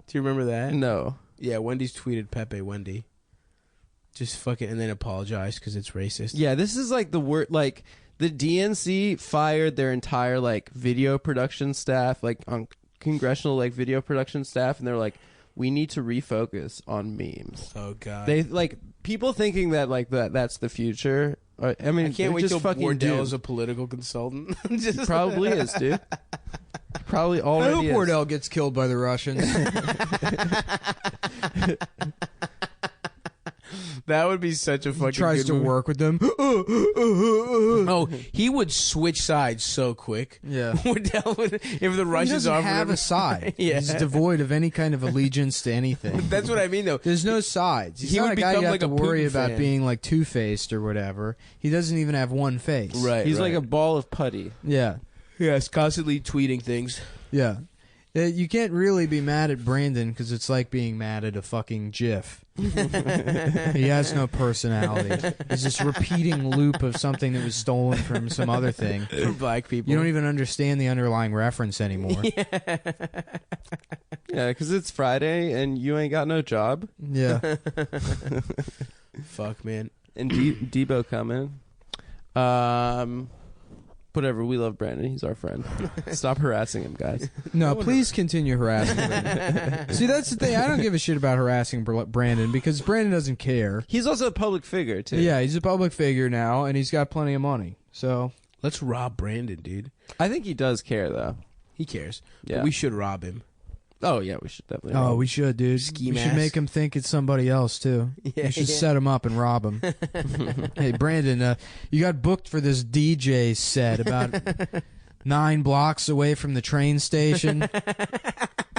Do you remember that? no. Yeah, Wendy's tweeted Pepe Wendy. Just fucking, and then apologized because it's racist. Yeah, this is like the word, like, the DNC fired their entire, like, video production staff, like, on congressional, like, video production staff, and they're like, we need to refocus on memes. Oh god. They, like, people thinking that, like, that's the future. I mean, I can't they're wait just till fucking Wardell doomed. is a political consultant. Just Probably is, dude. Probably I already hope is. Wardell gets killed by the Russians. That would be such a fucking. Tries good to movie. work with them. Oh, he would switch sides so quick. Yeah. Wardell would, if the He Russians doesn't offered have him- a side. Yeah. He's devoid of any kind of allegiance to anything. That's what I mean, though. There's no sides. He's He not would a guy you become have like to a worry Putin about fan. being like two-faced or whatever. He doesn't even have one face. Right. He's like a ball of putty. Yeah. Yes, constantly tweeting things. Yeah. You can't really be mad at Brandon because it's like being mad at a fucking GIF. He has no personality. He's this repeating loop of something that was stolen from some other thing. For black people. You don't even understand the underlying reference anymore. Yeah, because it's Friday and you ain't got no job. Yeah. Fuck, man. And Debo coming. Whatever. We love Brandon. He's our friend. Stop harassing him, guys. No, please continue harassing him. See, that's the thing. I don't give a shit about harassing Brandon because Brandon doesn't care. He's also a public figure, too. Yeah, he's a public figure now, and he's got plenty of money. So let's rob Brandon, dude. I think he does care, though. He cares. Yeah. But we should rob him. Oh, yeah, we should definitely Oh, rob we should, dude. Ski we should mask. make him think it's somebody else, too. Yeah, we should yeah. set him up and rob him. Hey, Brandon, you got booked for this DJ set about 9 blocks away from the train station.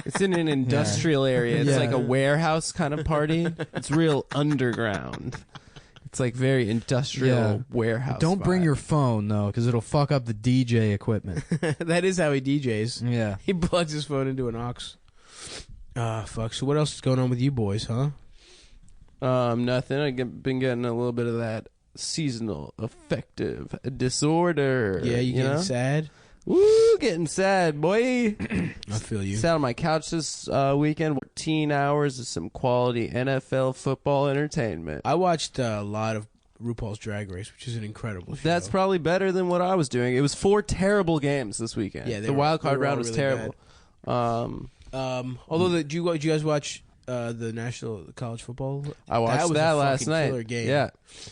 It's in an industrial area. It's Yeah. like a warehouse kind of party. It's real underground. It's like very industrial warehouse. Don't bring vibe. your phone, though, because it'll fuck up the DJ equipment. That is how he DJs. Yeah. He plugs his phone into an aux. Fuck. So what else is going on with you boys, huh? Nothing. I've been getting a little bit of that seasonal affective disorder. Yeah, you getting know? sad? Woo, getting sad, boy. I feel you. Sat on my couch this weekend. 14 hours of some quality NFL football entertainment. I watched a lot of RuPaul's Drag Race, which is an incredible show. That's probably better than what I was doing. It was 4 terrible games this weekend. Yeah, the wild card they were round all was really terrible. Although, did you guys watch the National College Football? I watched that was that a last fucking night. Killer game. Yeah,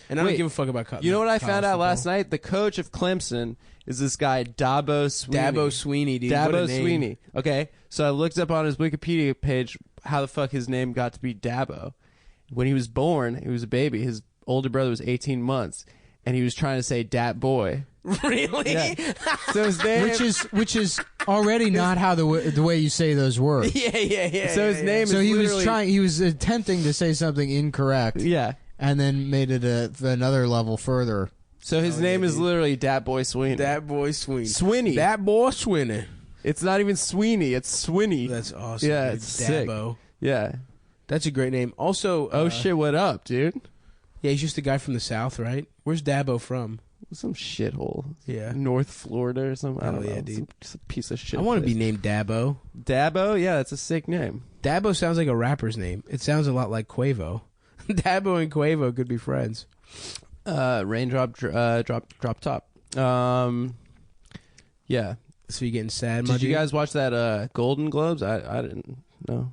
and I don't Wait, give a fuck about. You know what I college found out football. last night? The coach of Clemson is this guy Dabo Sweeney. Dabo Sweeney, dude. What a Dabo name. Sweeney. Okay, so I looked up on his Wikipedia page how the fuck his name got to be Dabo. When he was born, he was a baby. His older brother was 18 months, and he was trying to say Dat Boy. Really? Yeah. So his name, which is already not how the way you say those words. Yeah. So his name So is he was literally- trying. He was attempting to say something incorrect. Yeah. And then made it another level further. So his name is literally Dat Boy Sweeney. Dat Boy Sweeney. Sweeney. That boy Sweeney. It's not even Sweeney. It's Sweeney. That's awesome. Yeah, dude. it's sick. Dabo. Yeah. That's a great name. Also, Oh shit! What up, dude? Yeah, he's just a guy from the South, right? Where's Dabo from? Some shithole. Yeah. North Florida or something. I Hell don't know. yeah, dude. Some piece of shit. I want to place. be named Dabo. Dabo. Yeah, that's a sick name. Dabo sounds like a rapper's name. It sounds a lot like Quavo. Dabo and Quavo could be friends. Raindrop, drop top. Yeah. So you getting sad? my Did you dude? guys watch that Golden Globes? I didn't know.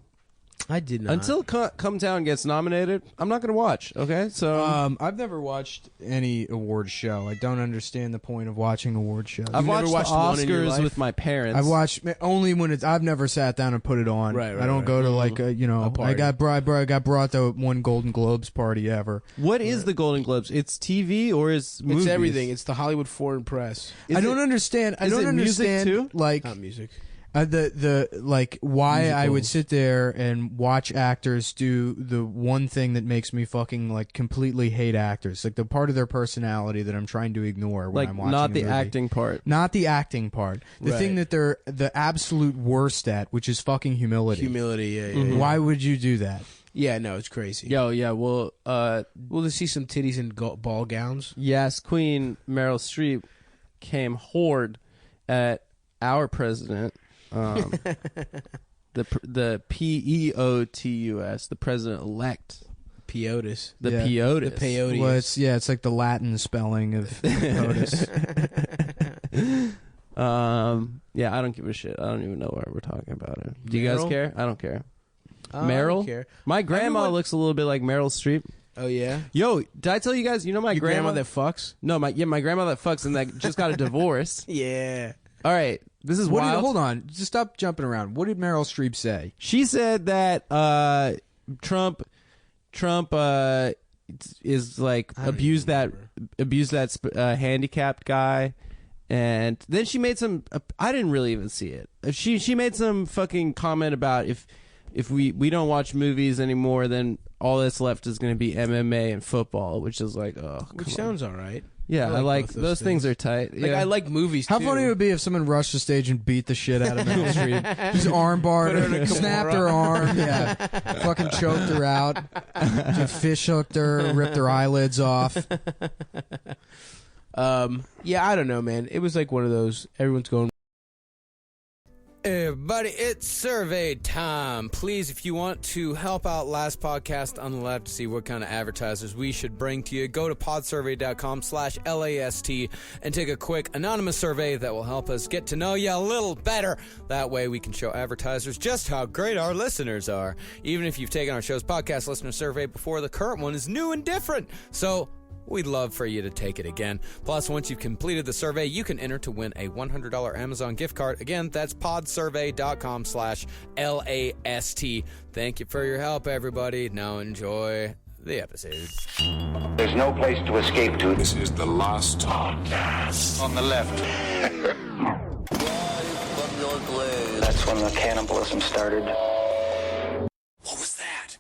I did not. Until Come Down gets nominated, I'm not gonna watch. Okay, so I've never watched any award show. I don't understand the point of watching award shows. I've never watched the watched one in your Oscars life? with my parents. I've watched only when it's. I've never sat down and put it on. Right, I don't right. go to like a, A party. I got brought to one Golden Globes party ever. What is the Golden Globes? It's TV or is movies? It's everything. It's the Hollywood Foreign Press. I don't understand. I is don't it music understand too? like Not music. the like why I would Musicals. sit there and watch actors do the one thing that makes me fucking like completely hate actors, like the part of their personality that I'm trying to ignore when Like I'm watching not a the movie. acting part. Not the acting part. The thing Right. that they're the absolute worst at, which is fucking humility. Humility. Yeah. Why would you do that? Yeah. No, it's crazy. Yo, yeah. Well, We'll just see some titties in ball gowns. yes, Queen Meryl Streep came horde at our president. The PEOTUS, the president elect, Peotis. the Yeah. PEOTUS. The peyote. Well, it's like the Latin spelling of POTUS. Yeah, I don't give a shit. I don't even know why we're talking about it. Do you guys Meryl? care? I don't care. I don't Meryl? care. My grandma Everyone- looks a little bit like Meryl Streep. Oh yeah. Yo, did I tell you guys? You know my Your grandma grandma that fucks. No, my grandma that fucks and that just got a divorce. Yeah. All right, this is What did, wild. hold on, just stop jumping around. What did Meryl Streep say? She said that Trump is like abused that handicapped guy, and then she made some. I didn't really even see it. She made some fucking comment about if we don't watch movies anymore, then all that's left is going to be MMA and football, which is like Which sounds all right. yeah. I like both those things are tight. Like yeah. I like movies. How too. funny it would be if someone rushed the stage and beat the shit out of Meryl Streep. Just arm barred Put her in her, a snapped Kimura. her arm, yeah. Fucking choked her out. Just fish hooked her, ripped her eyelids off. Yeah, I don't know, man. It was like one of those. Everyone's going. But everybody. It's survey time. Please, if you want to help out Last Podcast on the Left to see what kind of advertisers we should bring to you, go to podsurvey.com/LAST and take a quick anonymous survey that will help us get to know you a little better. That way we can show advertisers just how great our listeners are. Even if you've taken our show's podcast listener survey before, the current one is new and different. So we'd love for you to take it again. Plus, once you've completed the survey, you can enter to win a $100 Amazon gift card. Again, that's podsurvey.com/LAST. Thank you for your help, everybody. Now enjoy the episode. There's no place to escape to. This is the last podcast. On the left. That's when the cannibalism started. What was that?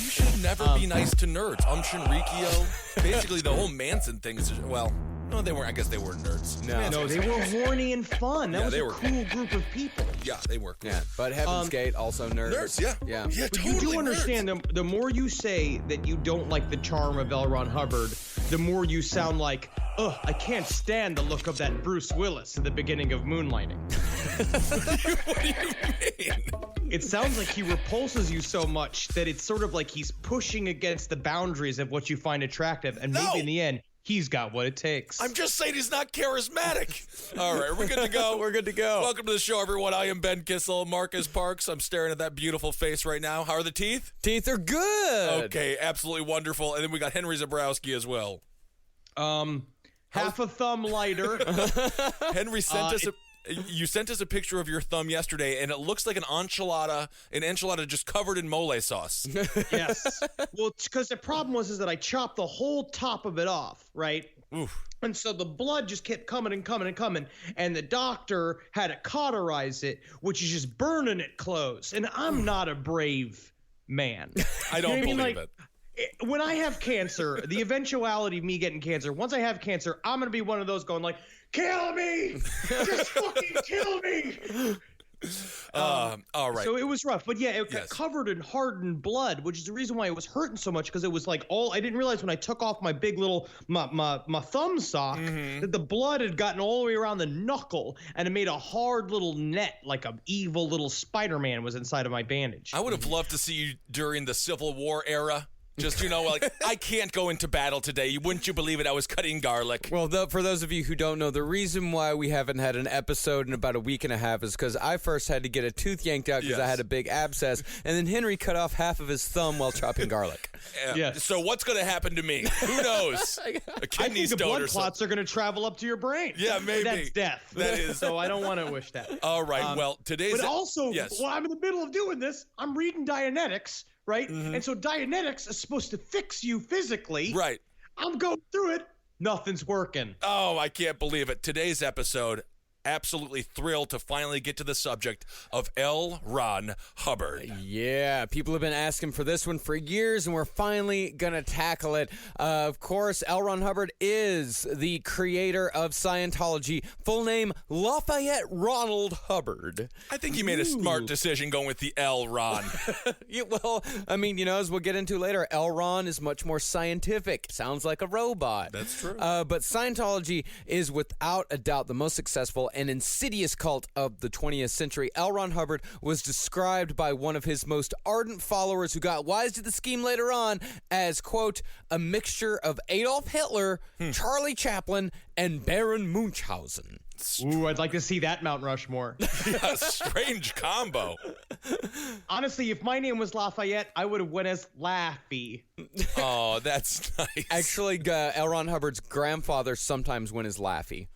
You should never be nice to nerds. Shinrikyo. Basically, the whole Manson thing is, well, no, they weren't. I guess they were nerds. No, they were horny and fun. That was they a were cool group of people. Yeah, they were cool. Yeah, but Heaven's Gate, also nerds. Nerds, yeah. Yeah. But totally you do nerds. understand, the more you say that you don't like the charm of L. Ron Hubbard, the more you sound like, ugh, I can't stand the look of that Bruce Willis at the beginning of Moonlighting. What do you mean? It sounds like he repulses you so much that it's sort of like he's pushing against the boundaries of what you find attractive, and maybe in the end, he's got what it takes. I'm just saying he's not charismatic. All right, we're good to go. We're good to go. Welcome to the show, everyone. I am Ben Kissel, Marcus Parks. I'm staring at that beautiful face right now. How are the teeth? Teeth are good. Okay, absolutely wonderful. And then we got Henry Zabrowski as well. Half a thumb lighter. Henry sent us you sent us a picture of your thumb yesterday, and it looks like an enchilada just covered in mole sauce. Yes. Well, it's because the problem was that I chopped the whole top of it off, right? Oof. And so the blood just kept coming and coming and coming, and the doctor had to cauterize it, which is just burning it close. And I'm not a brave man. I don't You know what I mean? believe it. When I have cancer, the eventuality of me getting cancer, once I have cancer, I'm going to be one of those going like, kill me! Just fucking kill me! All right. So it was rough, but yeah, it got covered in hardened blood, which is the reason why it was hurting so much, because it was like I didn't realize when I took off my big little, my thumb sock, that the blood had gotten all the way around the knuckle, and it made a hard little net, like a evil little Spider-Man was inside of my bandage. I would have loved to see you during the Civil War era. Just, like, I can't go into battle today. Wouldn't you believe it? I was cutting garlic. Well, for those of you who don't know, the reason why we haven't had an episode in about a week and a half is because I first had to get a tooth yanked out because I had a big abscess, and then Henry cut off half of his thumb while chopping garlic. Yes. So what's going to happen to me? Who knows? A I kidney think the stone blood or clots something. are going to travel up to your brain. Yeah, maybe. That's death. That is. So I don't want to wish that. All right. Well, today's. But also, yes. while I'm in the middle of doing this, I'm reading Dianetics, right? And so Dianetics is supposed to fix you physically. Right. I'm going through it. Nothing's working. Oh, I can't believe it. Today's episode, absolutely thrilled to finally get to the subject of L. Ron Hubbard. Yeah, people have been asking for this one for years, and we're finally going to tackle it. Of course, L. Ron Hubbard is the creator of Scientology. Full name, Lafayette Ronald Hubbard. I think he made a smart decision going with the L. Ron. Yeah, well, I mean, as we'll get into later, L. Ron is much more scientific. Sounds like a robot. That's true. But Scientology is without a doubt the most successful and insidious cult of the 20th century. L. Ron Hubbard was described by one of his most ardent followers who got wise to the scheme later on as, quote, a mixture of Adolf Hitler, Charlie Chaplin, and Baron Munchausen. Ooh, I'd like to see that Mount Rushmore. Yeah, strange combo. Honestly, if my name was Lafayette, I would have went as Laffy. Oh, that's nice. Actually, L. Ron Hubbard's grandfather sometimes went as Laffy.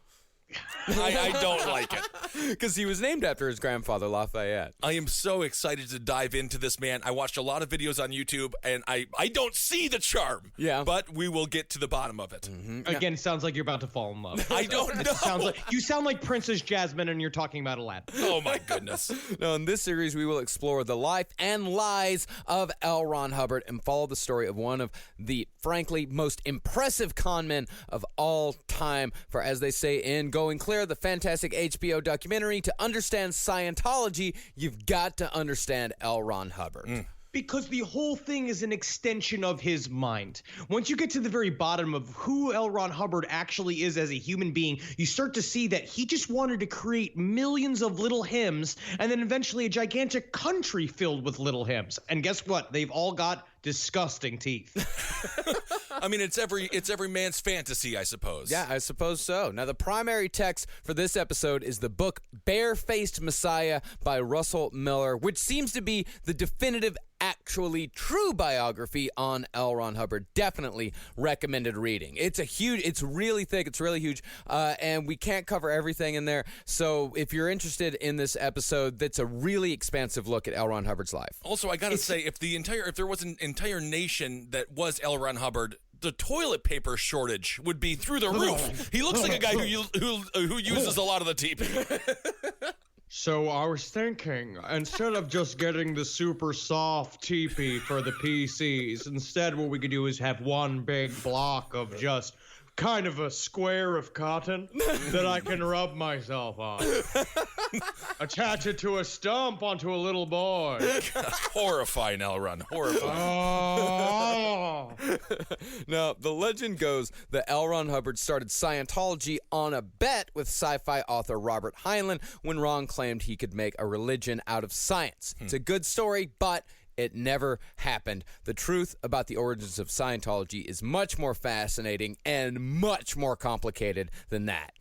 I don't like it. Because he was named after his grandfather, Lafayette. I am so excited to dive into this man. I watched a lot of videos on YouTube, and I don't see the charm. Yeah. But we will get to the bottom of it. Again, it sounds like you're about to fall in love. I don't know. You sound like Princess Jasmine, and you're talking about Aladdin. Oh, my goodness. Now, in this series, we will explore the life and lies of L. Ron Hubbard and follow the story of one of the, frankly, most impressive con men of all time. For as they say in Going Clear, the fantastic HBO documentary, to understand Scientology, you've got to understand L. Ron Hubbard. Because the whole thing is an extension of his mind. Once you get to the very bottom of who L. Ron Hubbard actually is as a human being, you start to see that he just wanted to create millions of little hymns and then eventually a gigantic country filled with little hymns. And guess what? They've all got disgusting teeth. I mean, it's every man's fantasy, I suppose. Yeah, I suppose so. Now, the primary text for this episode is the book Barefaced Messiah by Russell Miller, which seems to be the definitive, actually true biography on L. Ron Hubbard. Definitely recommended reading. It's really thick, it's really huge, and we can't cover everything in there. So if you're interested in this episode, that's a really expansive look at L. Ron Hubbard's life. Also, I gotta say, if there was an entire nation that was L. Ron Hubbard, the toilet paper shortage would be through the roof. He looks like a guy who uses a lot of the TP. So I was thinking, instead of just getting the super soft teepee for the PCs, instead what we could do is have one big block of just kind of a square of cotton that I can rub myself on. Attach it to a stump onto a little boy. Horrifying, Elron. Horrifying. Oh. Now, the legend goes that L. Ron Hubbard started Scientology on a bet with sci-fi author Robert Heinlein when Ron claimed he could make a religion out of science. It's a good story, but it never happened. The truth about the origins of Scientology is much more fascinating and much more complicated than that.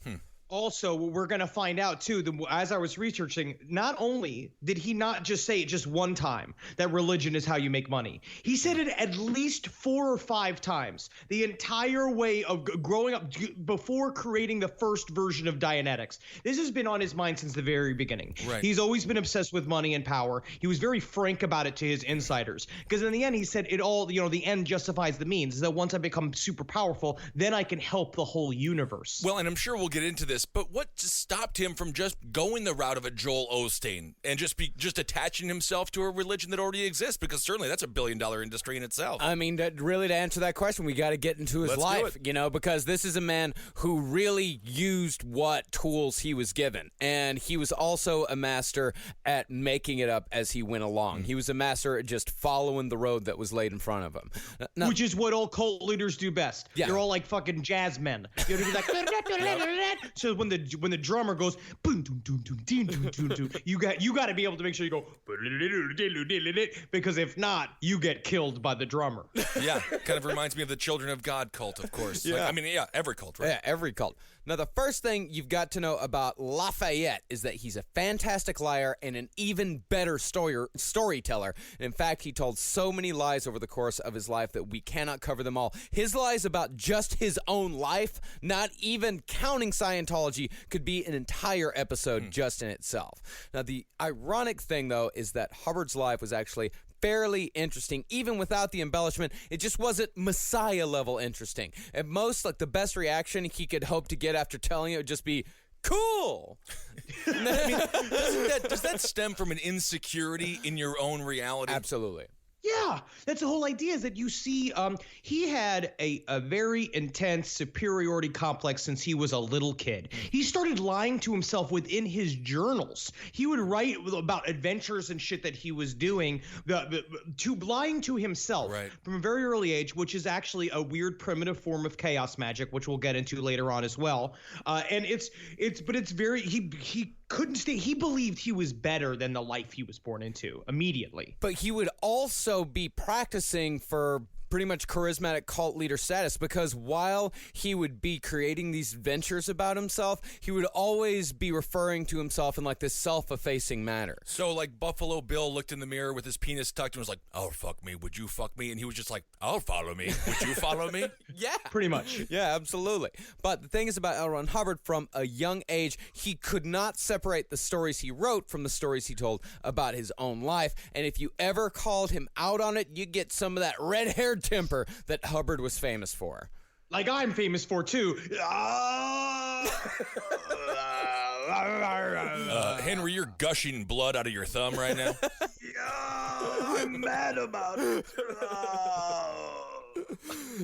Also, we're going to find out, too, as I was researching, not only did he not just say it just one time, that religion is how you make money. He said it at least 4 or 5 times the entire way of growing up before creating the first version of Dianetics. This has been on his mind since the very beginning. Right. He's always been obsessed with money and power. He was very frank about it to his insiders. Because in the end, he said it all, the end justifies the means. That once I become super powerful, then I can help the whole universe. Well, and I'm sure we'll get into this, but what stopped him from just going the route of a Joel Osteen and just attaching himself to a religion that already exists? Because certainly that's $1 billion industry in itself. I mean, to answer that question, we got to get into his life, because this is a man who really used what tools he was given. And he was also a master at making it up as he went along. He was a master at just following the road that was laid in front of him. Now, which is what all cult leaders do best. Yeah. They're all like fucking jazz men. You know, like, so when the drummer goes, boom, doom, doom, doom, doom, doom, doom, doom, you got to be able to make sure you go, because if not, you get killed by the drummer. Yeah, kind of reminds me of the Children of God cult, of course. Yeah. Every cult, right? Yeah, every cult. Now, the first thing you've got to know about Lafayette is that he's a fantastic liar and an even better storyteller. And in fact, he told so many lies over the course of his life that we cannot cover them all. His lies about just his own life, not even counting Scientology, could be an entire episode just in itself. Now, the ironic thing, though, is that Hubbard's life was actually fairly interesting, even without the embellishment. It just wasn't Messiah level interesting. At most, like, the best reaction he could hope to get after telling it would just be, cool. I mean, does that stem from an insecurity in your own reality? Absolutely. Yeah, that's the whole idea, is that you see he had a very intense superiority complex since he was a little kid. He started lying to himself within his journals. He would write about adventures and shit that he was doing, lying to himself from a very early age, which is actually a weird primitive form of chaos magic, which we'll get into later on as well. And it's very, he couldn't stay. He believed he was better than the life he was born into immediately. But he would also be practicing for pretty much charismatic cult leader status, because while he would be creating these ventures about himself, he would always be referring to himself in like this self-effacing manner. So like Buffalo Bill looked in the mirror with his penis tucked and was like, "Oh, fuck me. Would you fuck me?" And he was just like, "I'll follow me. Would you follow me?" Yeah. Pretty much. Yeah, absolutely. But the thing is about L. Ron Hubbard, from a young age, he could not separate the stories he wrote from the stories he told about his own life. And if you ever called him out on it, you get some of that red-haired temper that Hubbard was famous for. Like I'm famous for, too. Henry, you're gushing blood out of your thumb right now. I'm mad about it.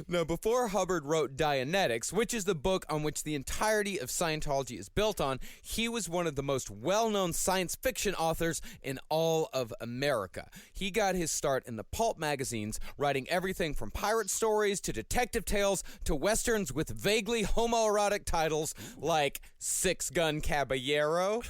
Now, before Hubbard wrote Dianetics, which is the book on which the entirety of Scientology is built on, he was one of the most well-known science fiction authors in all of America. He got his start in the pulp magazines, writing everything from pirate stories to detective tales to westerns with vaguely homoerotic titles like Six Gun Caballero,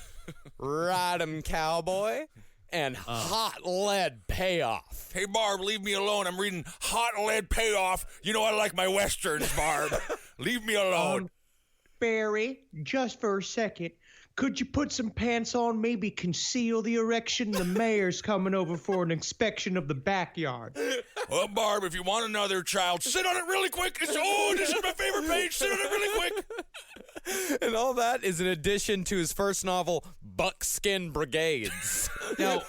Ride 'em Cowboy, and Hot Lead Payoff. Hey, Barb, leave me alone. I'm reading Hot Lead Payoff. You know I like my westerns, Barb. Leave me alone. Barry, just for a second, could you put some pants on, maybe conceal the erection? The mayor's coming over for an inspection of the backyard. Well, Barb, if you want another child, sit on it really quick. This is my favorite page. Sit on it really quick. And all that is in addition to his first novel, Buckskin Brigades. Now,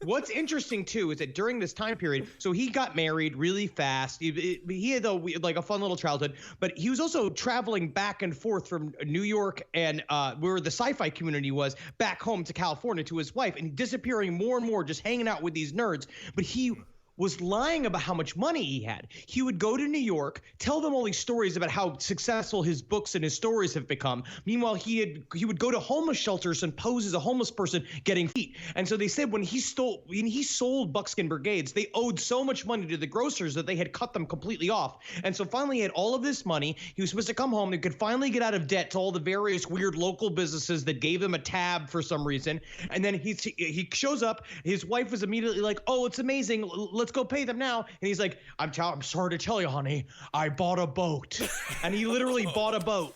what's interesting, too, is that during this time period, so he got married really fast. He had a fun little childhood, but he was also traveling back and forth from New York and where the sci-fi community was back home to California to his wife, and disappearing more and more, just hanging out with these nerds. But he was lying about how much money he had. He would go to New York, tell them all these stories about how successful his books and his stories have become. Meanwhile, he would go to homeless shelters and pose as a homeless person getting feet. And so they said when he sold Buckskin Brigades, they owed so much money to the grocers that they had cut them completely off. And so finally he had all of this money. He was supposed to come home. He could finally get out of debt to all the various weird local businesses that gave him a tab for some reason. And then he shows up. His wife was immediately like, "Oh, it's amazing. Let's go pay them now." And he's like, I'm sorry to tell you, honey, I bought a boat. And he literally bought a boat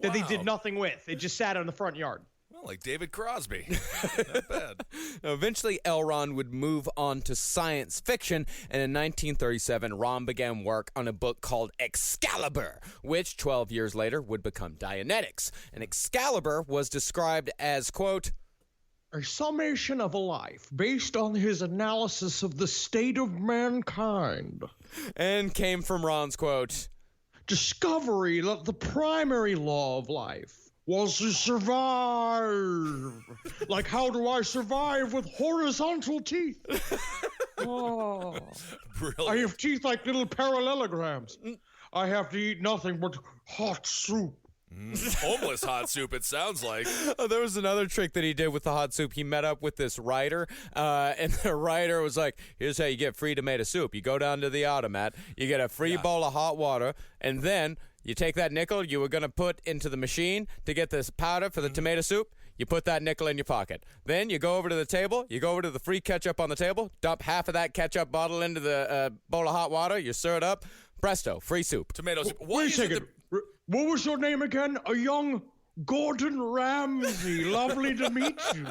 that they did nothing with. It just sat in the front yard. Well, like David Crosby. Not bad. Now, eventually, L. Ron would move on to science fiction, and in 1937, Ron began work on a book called Excalibur, which 12 years later would become Dianetics. And Excalibur was described as, quote, a summation of a life based on his analysis of the state of mankind. And came from Ron's quote, discovery that the primary law of life was to survive. Like, how do I survive with horizontal teeth? Oh. Brilliant. I have teeth like little parallelograms. I have to eat nothing but hot soup. Homeless hot soup, it sounds like. Oh, there was another trick that he did with the hot soup. He met up with this writer, and the writer was like, here's how you get free tomato soup. You go down to the automat, you get a free bowl of hot water, and then you take that nickel you were going to put into the machine to get this powder for the tomato soup. You put that nickel in your pocket. Then you go over to the table. You go over to the free ketchup on the table. Dump half of that ketchup bottle into the bowl of hot water. You stir it up. Presto, free soup. Tomato soup. Wait a second. What was your name again? A young Gordon Ramsay. Lovely to meet you.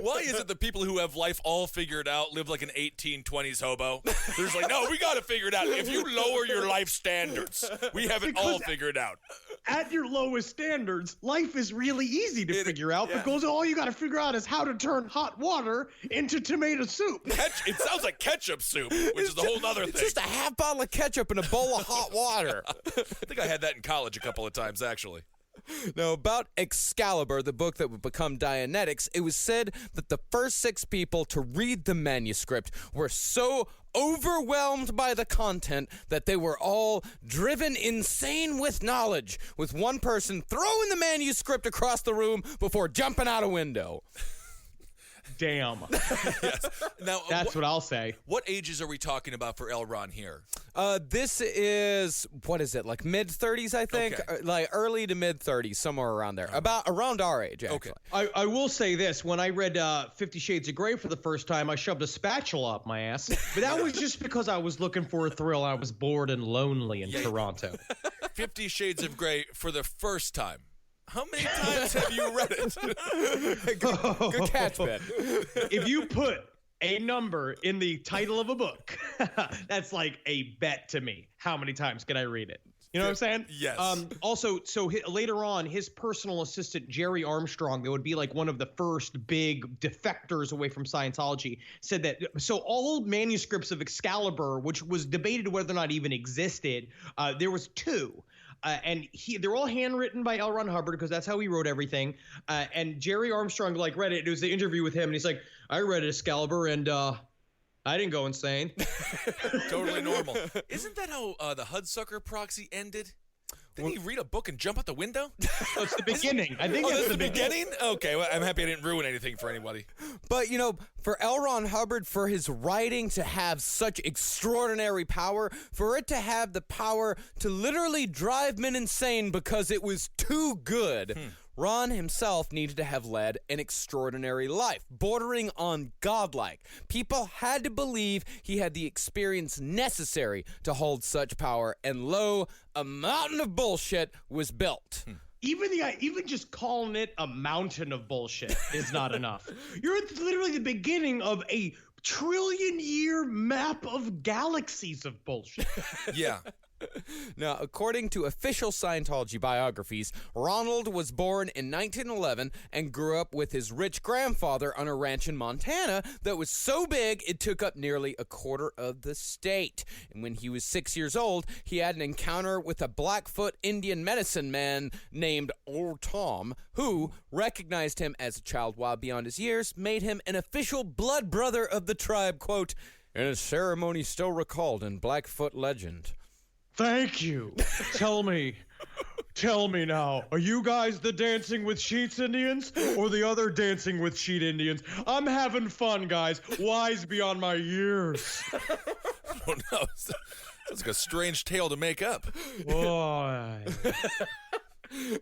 Why is it the people who have life all figured out live like an 1820s hobo? They're just like, no, we got to figure it out. If you lower your life standards, we have it all figured out. At your lowest standards, life is really easy to figure out because all you got to figure out is how to turn hot water into tomato soup. It sounds like ketchup soup, which is a whole other thing. It's just a half bottle of ketchup in a bowl of hot water. I think I had that in college a couple of times, actually. Now, about Excalibur, the book that would become Dianetics, it was said that the first 6 people to read the manuscript were so overwhelmed by the content that they were all driven insane with knowledge, with one person throwing the manuscript across the room before jumping out a window. Damn. Yes. Now, that's what I'll say. What ages are we talking about for L. Ron here? This is, what is it, like mid-30s, I think? Okay. Like early to mid-30s, somewhere around there. Around our age, actually. Okay. I will say this. When I read 50 Shades of Grey for the first time, I shoved a spatula up my ass. But that was just because I was looking for a thrill. I was bored and lonely in Toronto. 50 Shades of Grey for the first time. How many times have you read it? Good catch, Ben. If you put a number in the title of a book, that's like a bet to me. How many times can I read it? You know what I'm saying? Yes. Also, later on, his personal assistant, Jerry Armstrong, that would be like one of the first big defectors away from Scientology, said that, so all manuscripts of Excalibur, which was debated whether or not even existed, there was 2. And they're all handwritten by L. Ron Hubbard because that's how he wrote everything. And Jerry Armstrong read it. It was the interview with him, and he's like, I read Excalibur, and I didn't go insane. Totally normal. Isn't that how the Hudsucker proxy ended? Didn't he read a book and jump out the window? Oh, it's the beginning. I think that's the beginning? Okay, well, I'm happy I didn't ruin anything for anybody. But, you know, for L. Ron Hubbard, for his writing to have such extraordinary power, for it to have the power to literally drive men insane because it was too good, Ron himself needed to have led an extraordinary life, bordering on godlike. People had to believe he had the experience necessary to hold such power, and lo, a mountain of bullshit was built. Even just calling it a mountain of bullshit is not enough. You're at literally the beginning of a trillion-year map of galaxies of bullshit. Yeah. Now, according to official Scientology biographies, Ronald was born in 1911 and grew up with his rich grandfather on a ranch in Montana that was so big it took up nearly a quarter of the state. And when he was 6 years old, he had an encounter with a Blackfoot Indian medicine man named Old Tom, who recognized him as a child while beyond his years, made him an official blood brother of the tribe, quote, in a ceremony still recalled in Blackfoot legend. Thank you. Tell me now, are you guys the Dancing with Sheets Indians or the other Dancing with Sheet Indians? I'm having fun, guys. Wise beyond my years. Oh, no. That's like a strange tale to make up. Boy.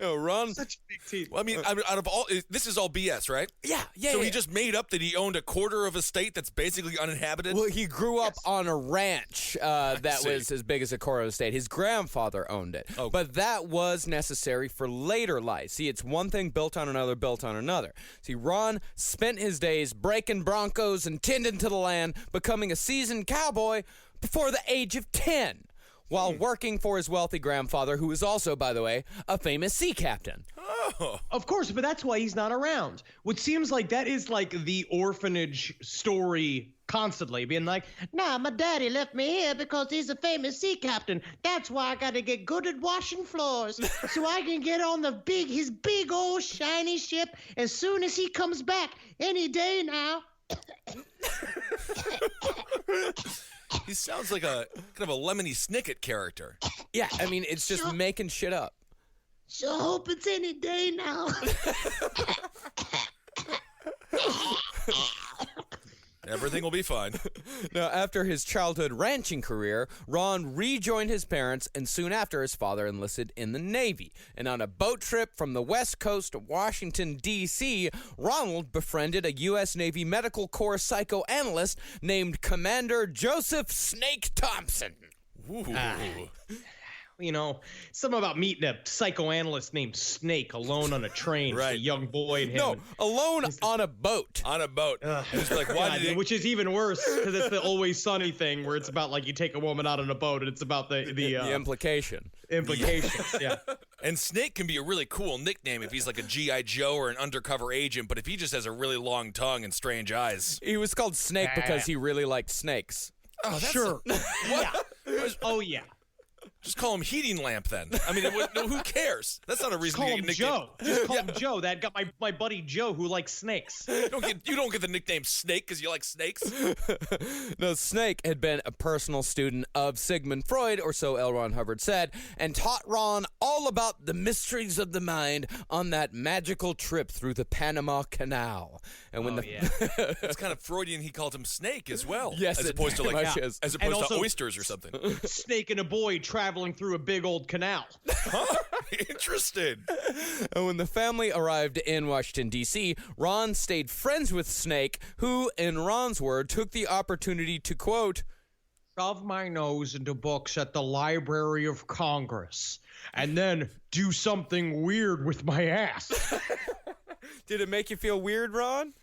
Ron, such big teeth. Well, I mean, out of all, this is all BS, right? Yeah. So he just made up that he owned a quarter of a state that's basically uninhabited? Well, he grew up on a ranch that was as big as a quarter of the state. His grandfather owned it. Oh. But that was necessary for later life. See, it's one thing built on another, built on another. See, Ron spent his days breaking broncos and tending to the land, becoming a seasoned cowboy before the age of 10. While working for his wealthy grandfather, who was also, by the way, a famous sea captain. Oh. Of course, but that's why he's not around. What seems like that is like the orphanage story constantly, being like, nah, my daddy left me here because he's a famous sea captain. That's why I got to get good at washing floors so I can get on his big old shiny ship as soon as he comes back any day now. He sounds like a kind of a Lemony Snicket character. Yeah, I mean, it's just making shit up. Sure hope it's any day now. Everything will be fine. Now, after his childhood ranching career, Ron rejoined his parents, and soon after, his father enlisted in the Navy. And on a boat trip from the West Coast to Washington, D.C., Ronald befriended a U.S. Navy Medical Corps psychoanalyst named Commander Joseph Snake Thompson. Ooh. You know, something about meeting a psychoanalyst named Snake alone on a train. Right. A young boy and him. No, alone on a boat. On a boat. It's like, why did he... Which is even worse because it's the Always Sunny thing where it's about like you take a woman out on a boat and it's about the implication. Implications, yeah. And Snake can be a really cool nickname if he's like a G.I. Joe or an undercover agent, but if he just has a really long tongue and strange eyes. He was called Snake because he really liked snakes. Oh, that's sure. What? Yeah. Oh, yeah. Just call him Heating Lamp then. I mean, who cares? That's not a reason Call to him get Joe. Just call him Joe. That got my buddy Joe who likes snakes. You don't get the nickname Snake because you like snakes. No, Snake had been a personal student of Sigmund Freud, or so L. Ron Hubbard said, and taught Ron all about the mysteries of the mind on that magical trip through the Panama Canal. And when It's kind of Freudian. He called him Snake as well. Yes, as opposed to like is. as opposed also, to oysters or something. Snake and a boy traveling through a big old canal. Huh? Interesting. And when the family arrived in Washington, D.C., Ron stayed friends with Snake, who, in Ron's word, took the opportunity to, quote, shove my nose into books at the Library of Congress and then do something weird with my ass. Did it make you feel weird, Ron?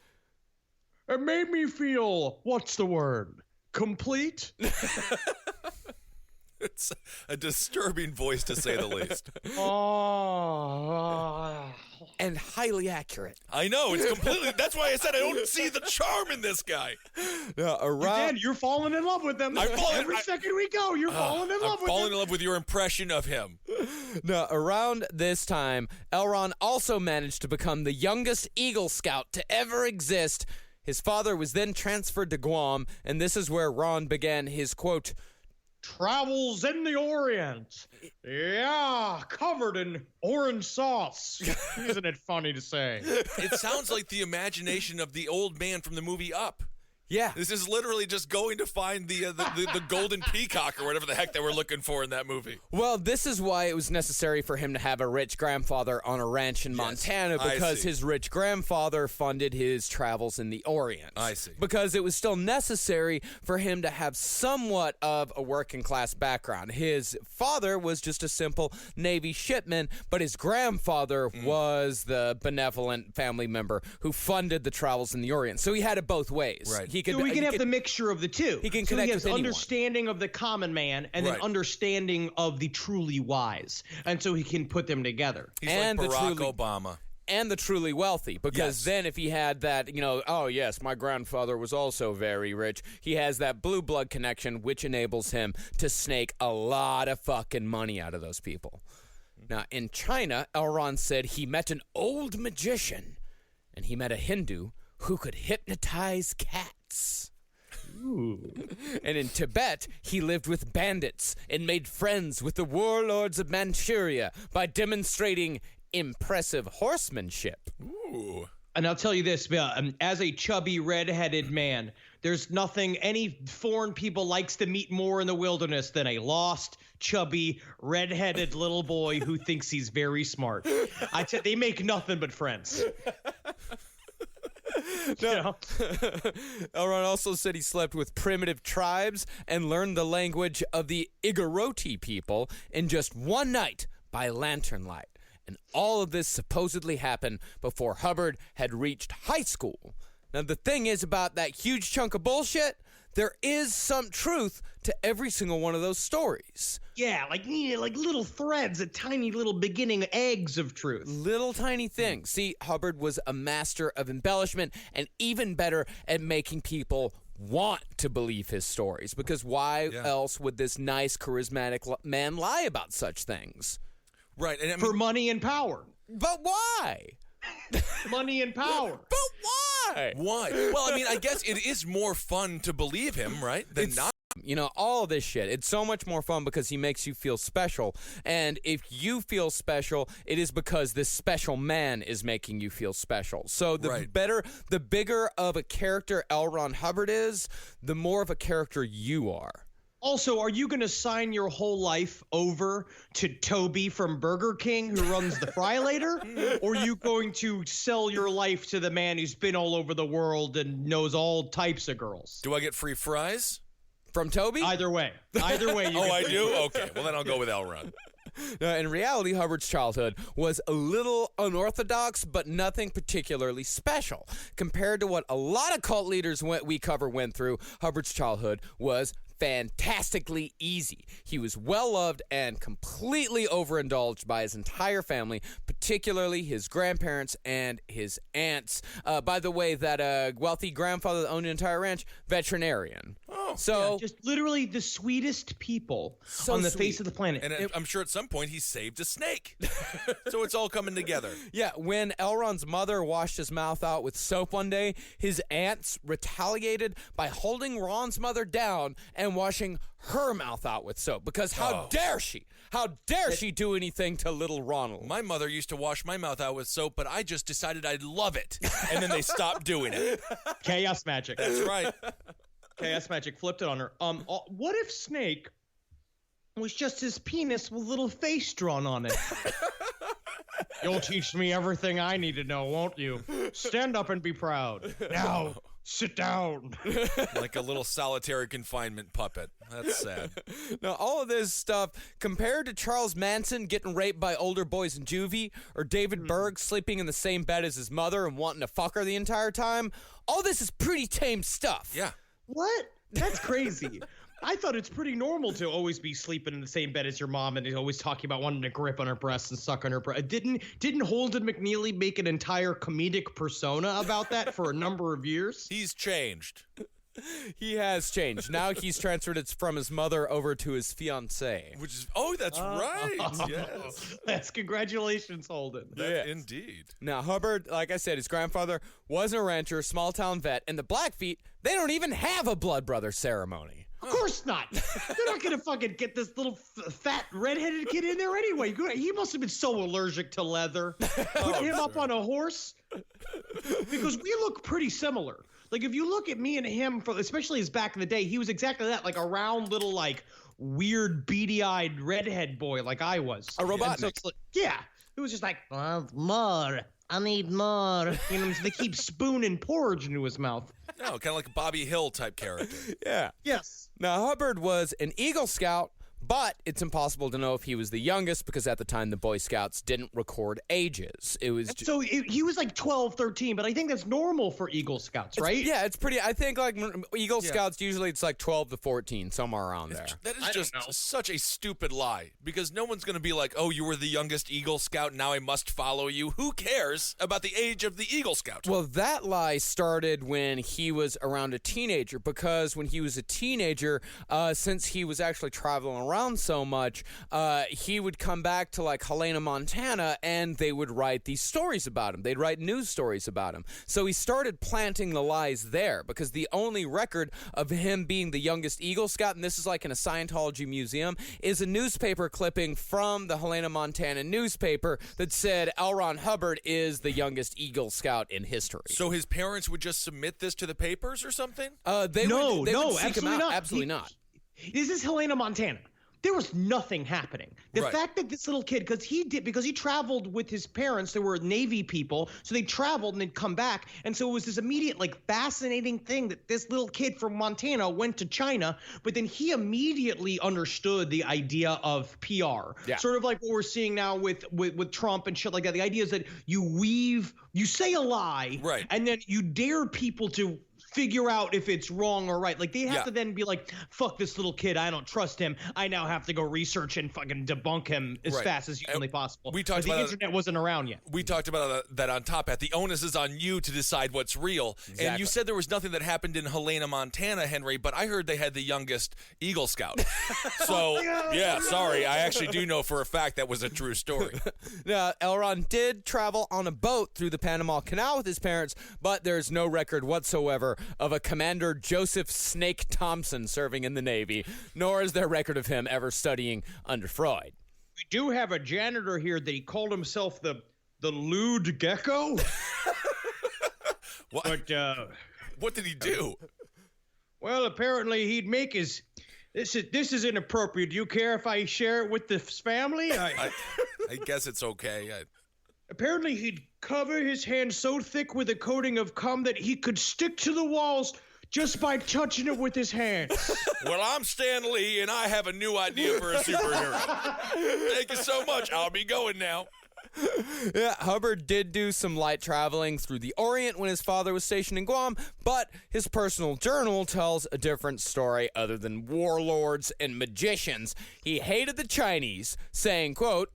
It made me feel, what's the word? Complete? It's a disturbing voice, to say the least. And highly accurate. I know. It's completely... That's why I said I don't see the charm in this guy. You're falling in love with him. Every second we go, you're falling in love with him. I'm falling in love with your impression of him. Now, around this time, L. Ron also managed to become the youngest Eagle Scout to ever exist. His father was then transferred to Guam, and this is where Ron began his, quote, travels in the Orient. Yeah, covered in orange sauce. Isn't it funny to say? It sounds like the imagination of the old man from the movie Up. Yeah. This is literally just going to find the golden peacock or whatever the heck they were looking for in that movie. Well, this is why it was necessary for him to have a rich grandfather on a ranch in Montana, because his rich grandfather funded his travels in the Orient. I see. Because it was still necessary for him to have somewhat of a working class background. His father was just a simple Navy shipman, but his grandfather was the benevolent family member who funded the travels in the Orient. So he had it both ways. Right. We can have the mixture of the two. He can so connect he has with anyone. understanding of the common man and then understanding of the truly wise, and so he can put them together. He's like Barack Obama. And the truly wealthy, because then if he had that, oh yes, my grandfather was also very rich, he has that blue blood connection, which enables him to snake a lot of fucking money out of those people. Now, in China, Elron said he met an old magician, and he met a Hindu who could hypnotize cats. Ooh. And in Tibet, he lived with bandits and made friends with the warlords of Manchuria by demonstrating impressive horsemanship. Ooh. And I'll tell you this, as a chubby, red-headed man, there's nothing any foreign people likes to meet more in the wilderness than a lost, chubby, red-headed little boy who thinks he's very smart. They make nothing but friends. No. Elron also said he slept with primitive tribes and learned the language of the Igoroti people in just one night by lantern light. And all of this supposedly happened before Hubbard had reached high school. Now, the thing is about that huge chunk of bullshit, there is some truth to every single one of those stories. Yeah, like little threads, a tiny little beginning eggs of truth. Little tiny things. See, Hubbard was a master of embellishment and even better at making people want to believe his stories. Because why else would this nice, charismatic man lie about such things? Right. And for money and power. But why? Money and power. But why? Why? Well, I mean, I guess it is more fun to believe him, right, than not. All this shit. It's so much more fun because he makes you feel special. And if you feel special, it is because this special man is making you feel special. So the bigger of a character L. Ron Hubbard is, the more of a character you are. Also, are you going to sign your whole life over to Toby from Burger King who runs the Fry-Later? Or are you going to sell your life to the man who's been all over the world and knows all types of girls? Do I get free fries? From Toby? Either way. You oh, I do? Okay. Well, then I'll go with Elron. In reality, Hubbard's childhood was a little unorthodox, but nothing particularly special. Compared to what a lot of cult leaders we cover went through, Hubbard's childhood was fantastically easy. He was well-loved and completely overindulged by his entire family, particularly his grandparents and his aunts. By the way, that wealthy grandfather that owned an entire ranch, veterinarian. Oh. So just literally the sweetest people on the face of the planet. And I'm sure at some point he saved a snake. So it's all coming together. Yeah, when Elron's mother washed his mouth out with soap one day, his aunts retaliated by holding Ron's mother down and washing her mouth out with soap, because how dare she? How dare she do anything to little Ronald? My mother used to wash my mouth out with soap, but I just decided I'd love it. And then they stopped doing it. Chaos magic. That's right. Chaos magic flipped it on her. What if Snake was just his penis with a little face drawn on it? You'll teach me everything I need to know, won't you? Stand up and be proud. Now, sit down. Like a little solitary confinement puppet. That's sad. Now, all of this stuff, compared to Charles Manson getting raped by older boys in juvie, or David Berg sleeping in the same bed as his mother and wanting to fuck her the entire time, all this is pretty tame stuff. Yeah. What? That's crazy. I thought it's pretty normal to always be sleeping in the same bed as your mom and always talking about wanting to grip on her breasts and suck on her breast. Didn't Holden McNeely make an entire comedic persona about that for a number of years? He's changed. He has changed. Now he's transferred it from his mother over to his fiancee. Which is that's right. Yes. That's congratulations, Holden. Indeed. Now, Hubbard, like I said, his grandfather was a rancher, small-town vet, and the Blackfeet, they don't even have a blood brother ceremony. Of course not. They're not going to fucking get this little fat redheaded kid in there anyway. He must have been so allergic to leather. Put him up on a horse. Because we look pretty similar. Like, if you look at me and him, especially as back in the day, he was exactly that, like a round little, like, weird, beady-eyed redhead boy like I was. A robotnik. So it was just like, more. I need more. You know, so they keep spooning porridge into his mouth. No, kind of like a Bobby Hill type character. Yeah. Yes. Now, Hubbard was an Eagle Scout, but it's impossible to know if he was the youngest because at the time the Boy Scouts didn't record ages. It was so he was like 12, 13, but I think that's normal for Eagle Scouts, right? It's pretty. I think like Eagle Scouts usually it's like 12 to 14, somewhere around there. That is just such a stupid lie because no one's going to be like, "Oh, you were the youngest Eagle Scout, now I must follow you." Who cares about the age of the Eagle Scout? Well, that lie started when he was around a teenager because when he was a teenager, since he was actually traveling around so much, he would come back to like Helena, Montana, and they would write these stories about him. They'd write news stories about him. So he started planting the lies there because the only record of him being the youngest Eagle Scout, and this is like in a Scientology museum, is a newspaper clipping from the Helena, Montana newspaper that said L. Ron Hubbard is the youngest Eagle Scout in history. So his parents would just submit this to the papers or something? They would seek him out. Not. Absolutely not. This is Helena, Montana. There was nothing happening. The fact that this little kid, because he traveled with his parents, they were Navy people, so they traveled and they'd come back, and so it was this immediate, like, fascinating thing that this little kid from Montana went to China, but then he immediately understood the idea of PR. Yeah. Sort of like what we're seeing now with Trump and shit like that. The idea is that you say a lie, and then you dare people to figure out if it's wrong or right. Like they have to then be like, fuck this little kid, I don't trust him. I now have to go research and fucking debunk him as fast as humanly possible. We talked about the internet wasn't around yet. We talked about that on Top Hat. The onus is on you to decide what's real. Exactly. And you said there was nothing that happened in Helena, Montana, Henry, but I heard they had the youngest Eagle Scout. So, sorry, I actually do know for a fact that was a true story. Now, Elron did travel on a boat through the Panama Canal with his parents, but there's no record whatsoever of a Commander Joseph Snake Thompson serving in the Navy, nor is there record of him ever studying under Freud. We do have a janitor here that he called himself the lewd gecko. What? But, what did he do? Well, apparently he'd make his... This is inappropriate. Do you care if I share it with the family? I guess it's okay. Apparently he'd cover his hands so thick with a coating of cum that he could stick to the walls just by touching it with his hands. Well, I'm Stan Lee, and I have a new idea for a superhero. Thank you so much. I'll be going now. Yeah, Hubbard did do some light traveling through the Orient when his father was stationed in Guam, but his personal journal tells a different story other than warlords and magicians. He hated the Chinese, saying, quote,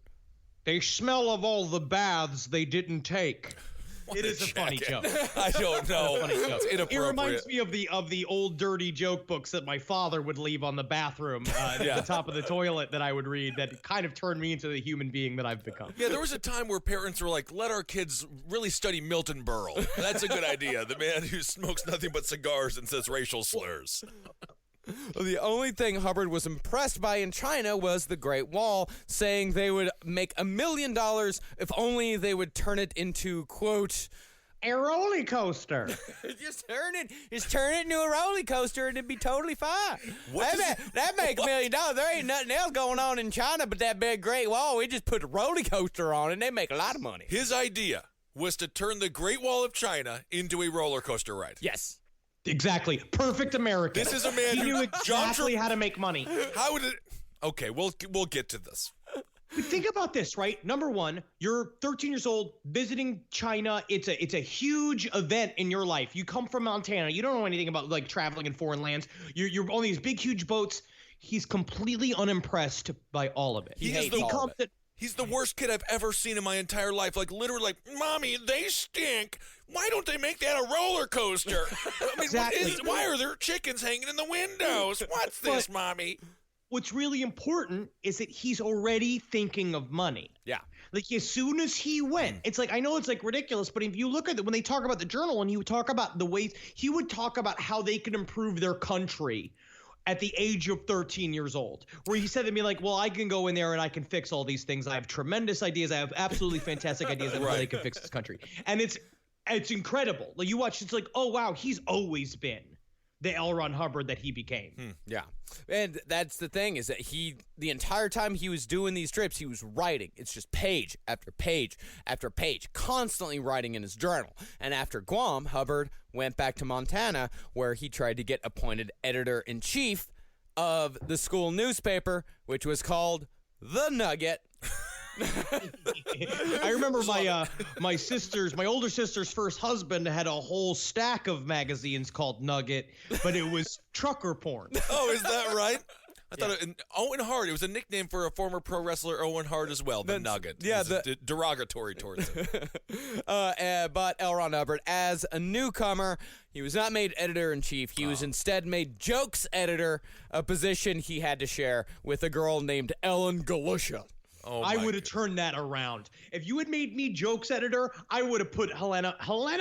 "They smell of all the baths they didn't take." It is a funny joke. I don't know. It's inappropriate. It reminds me of the old dirty joke books that my father would leave on the bathroom at the top of the toilet that I would read that kind of turned me into the human being that I've become. Yeah, there was a time where parents were like, let our kids really study Milton Berle. That's a good idea. The man who smokes nothing but cigars and says racial slurs. Well, the only thing Hubbard was impressed by in China was the Great Wall, saying they would make $1 million if only they would turn it into, quote, a roller coaster. Just turn it into a roller coaster and it'd be totally fine. That make $1 million. There ain't nothing else going on in China but that big Great Wall. We just put a roller coaster on it and they make a lot of money. His idea was to turn the Great Wall of China into a roller coaster ride. Yes. Exactly. Perfect American. This is a man who knew exactly how to make money. How would it... Okay, we'll get to this. Think about this, right? Number one, you're 13 years old, visiting China. It's a huge event in your life. You come from Montana. You don't know anything about like traveling in foreign lands. You're on these big, huge boats. He's completely unimpressed by all of it. He He's the worst kid I've ever seen in my entire life. Like, literally, like, Mommy, they stink. Why don't they make that a roller coaster? I mean, Exactly. why are there chickens hanging in the windows? What's this, Mommy? What's really important is that he's already thinking of money. Yeah. Like, as soon as he went, it's like, I know it's like ridiculous, but if you look at when they talk about the journal and you talk about the ways, he would talk about how they could improve their country at the age of 13 years old, where he said to me, like, well, I can go in there and I can fix all these things. I have tremendous ideas. I have absolutely fantastic ideas on how they can fix this country. And it's incredible. Like, you watch, it's like, oh, wow, he's always been the L. Ron Hubbard that he became. Yeah. And that's the thing, is that the entire time he was doing these trips, he was writing. It's just page after page after page, constantly writing in his journal. And after Guam, Hubbard went back to Montana, where he tried to get appointed editor-in-chief of the school newspaper, which was called The Nugget. I remember my older sister's first husband had a whole stack of magazines called Nugget, but it was trucker porn. Oh, is that right? I thought Owen Hart. It was a nickname for a former pro wrestler, Owen Hart, as well. The Nugget. Yeah, derogatory towards him. But L. Ron Hubbard, as a newcomer, he was not made editor-in-chief. He was instead made jokes editor, a position he had to share with a girl named Ellen Galusha. Oh, I would have turned that around. If you had made me jokes editor, I would have put Helena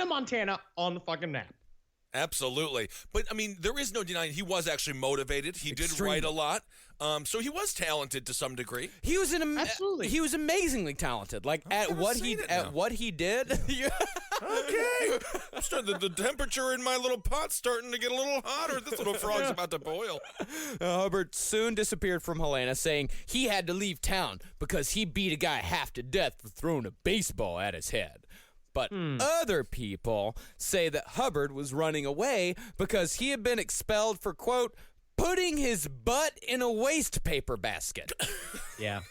Montana on the fucking map. Absolutely. But, I mean, there is no denying he was actually motivated. He did write a lot. So he was talented to some degree. He was absolutely. He was amazingly talented. Like at what he did. Okay. The temperature in my little pot's starting to get a little hotter. This little frog's about to boil. Hubbard soon disappeared from Helena, saying he had to leave town because he beat a guy half to death for throwing a baseball at his head. But other people say that Hubbard was running away because he had been expelled for, quote, putting his butt in a waste paper basket. Yeah.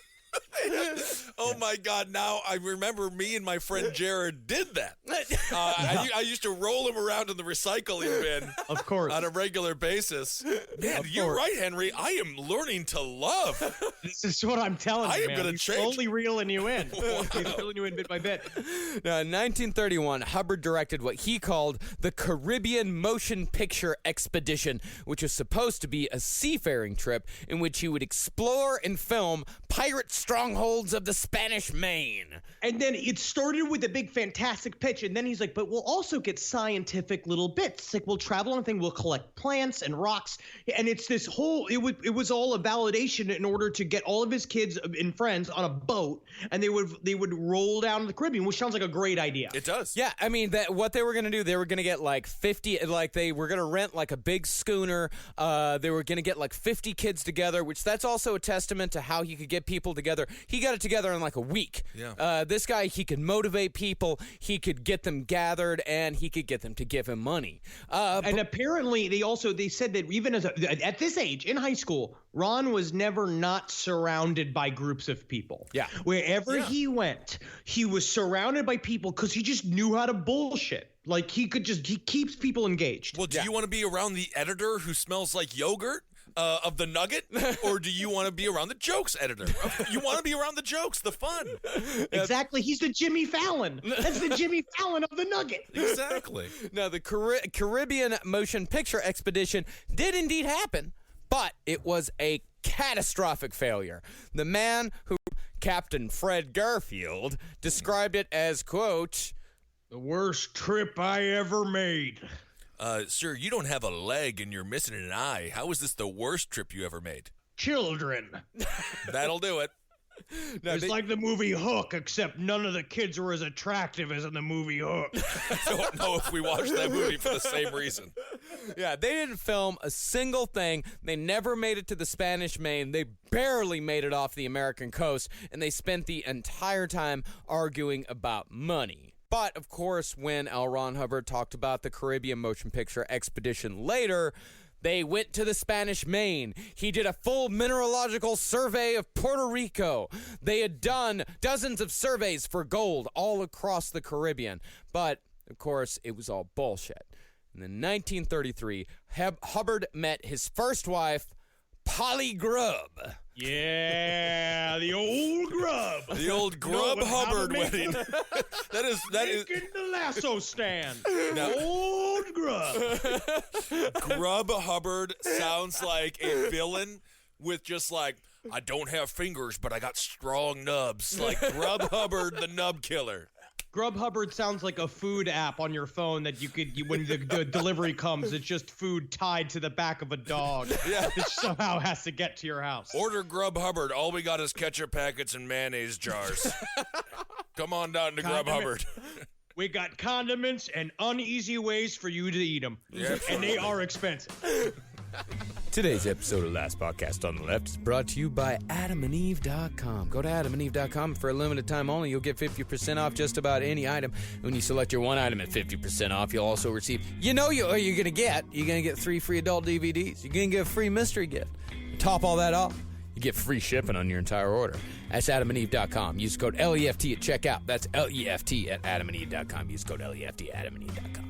Oh my God! Now I remember me and my friend Jared did that. I used to roll him around in the recycling bin, of course, on a regular basis. Man, you're right, Henry. I am learning to love. This is what I'm telling you. I am going to change. Slowly reeling you in. He's reeling you in bit by bit. Now, in 1931, Hubbard directed what he called the Caribbean Motion Picture Expedition, which was supposed to be a seafaring trip in which he would explore and film pirate strongholds of the Spanish Main. And then it started with a big fantastic pitch, and then he's like, but we'll also get scientific little bits. It's like, we'll travel on a thing, we'll collect plants and rocks, and it's this whole, it was all a validation in order to get all of his kids and friends on a boat, and they would roll down to the Caribbean, which sounds like a great idea. It does. Yeah, I mean, what they were going to do, they were going to get like 50, like they were going to rent like a big schooner. They were going to get like 50 kids together, which that's also a testament to how he could get people together. He got it together in like a week. Yeah. This guy, he could motivate people, he could get them gathered, and he could get them to give him money. And apparently, they said that even at this age in high school, Ron was never not surrounded by groups of people. Yeah. Wherever he went, he was surrounded by people because he just knew how to bullshit. Like he keeps people engaged. Well, do you want to be around the editor who smells like yogurt? Of the Nugget, or do you want to be around the jokes editor? You want to be around the jokes, the fun. Exactly. He's the Jimmy Fallon. That's the Jimmy Fallon of the Nugget. Exactly. Now, the Caribbean Motion Picture Expedition did indeed happen, but it was a catastrophic failure. The man who, Captain Fred Garfield, described it as, quote, the worst trip I ever made. Sir, you don't have a leg and you're missing an eye. How is this the worst trip you ever made? Children. That'll do it. It's like the movie Hook, except none of the kids were as attractive as in the movie Hook. I don't know if we watched that movie for the same reason. Yeah, they didn't film a single thing. They never made it to the Spanish Main. They barely made it off the American coast, and they spent the entire time arguing about money. But, of course, when L. Ron Hubbard talked about the Caribbean Motion Picture Expedition later, they went to the Spanish Main. He did a full mineralogical survey of Puerto Rico. They had done dozens of surveys for gold all across the Caribbean. But, of course, it was all bullshit. And in 1933, Hubbard met his first wife, Polly Grubb. Yeah, the old grub. The old Grub Hubbard wedding. that is Making the lasso stand. No. Old grub. Grub Hubbard sounds like a villain with just like, I don't have fingers, but I got strong nubs. Like Grub Hubbard, the nub killer. Grub Hubbard sounds like a food app on your phone that when the delivery comes, it's just food tied to the back of a dog. Yeah. It somehow has to get to your house. Order Grub Hubbard. All we got is ketchup packets and mayonnaise jars. Come on down to Grub Hubbard. We got condiments and uneasy ways for you to eat them. Yeah. And they are expensive. Today's episode of Last Podcast on the Left is brought to you by AdamandEve.com. Go to AdamandEve.com. For a limited time only, you'll get 50% off just about any item. When you select your one item at 50% off, you'll also receive, you're going to get 3 free adult DVDs. You're going to get a free mystery gift. Top all that off, you get free shipping on your entire order. That's AdamandEve.com. Use code LEFT at checkout. That's LEFT at AdamandEve.com. Use code LEFT at AdamandEve.com.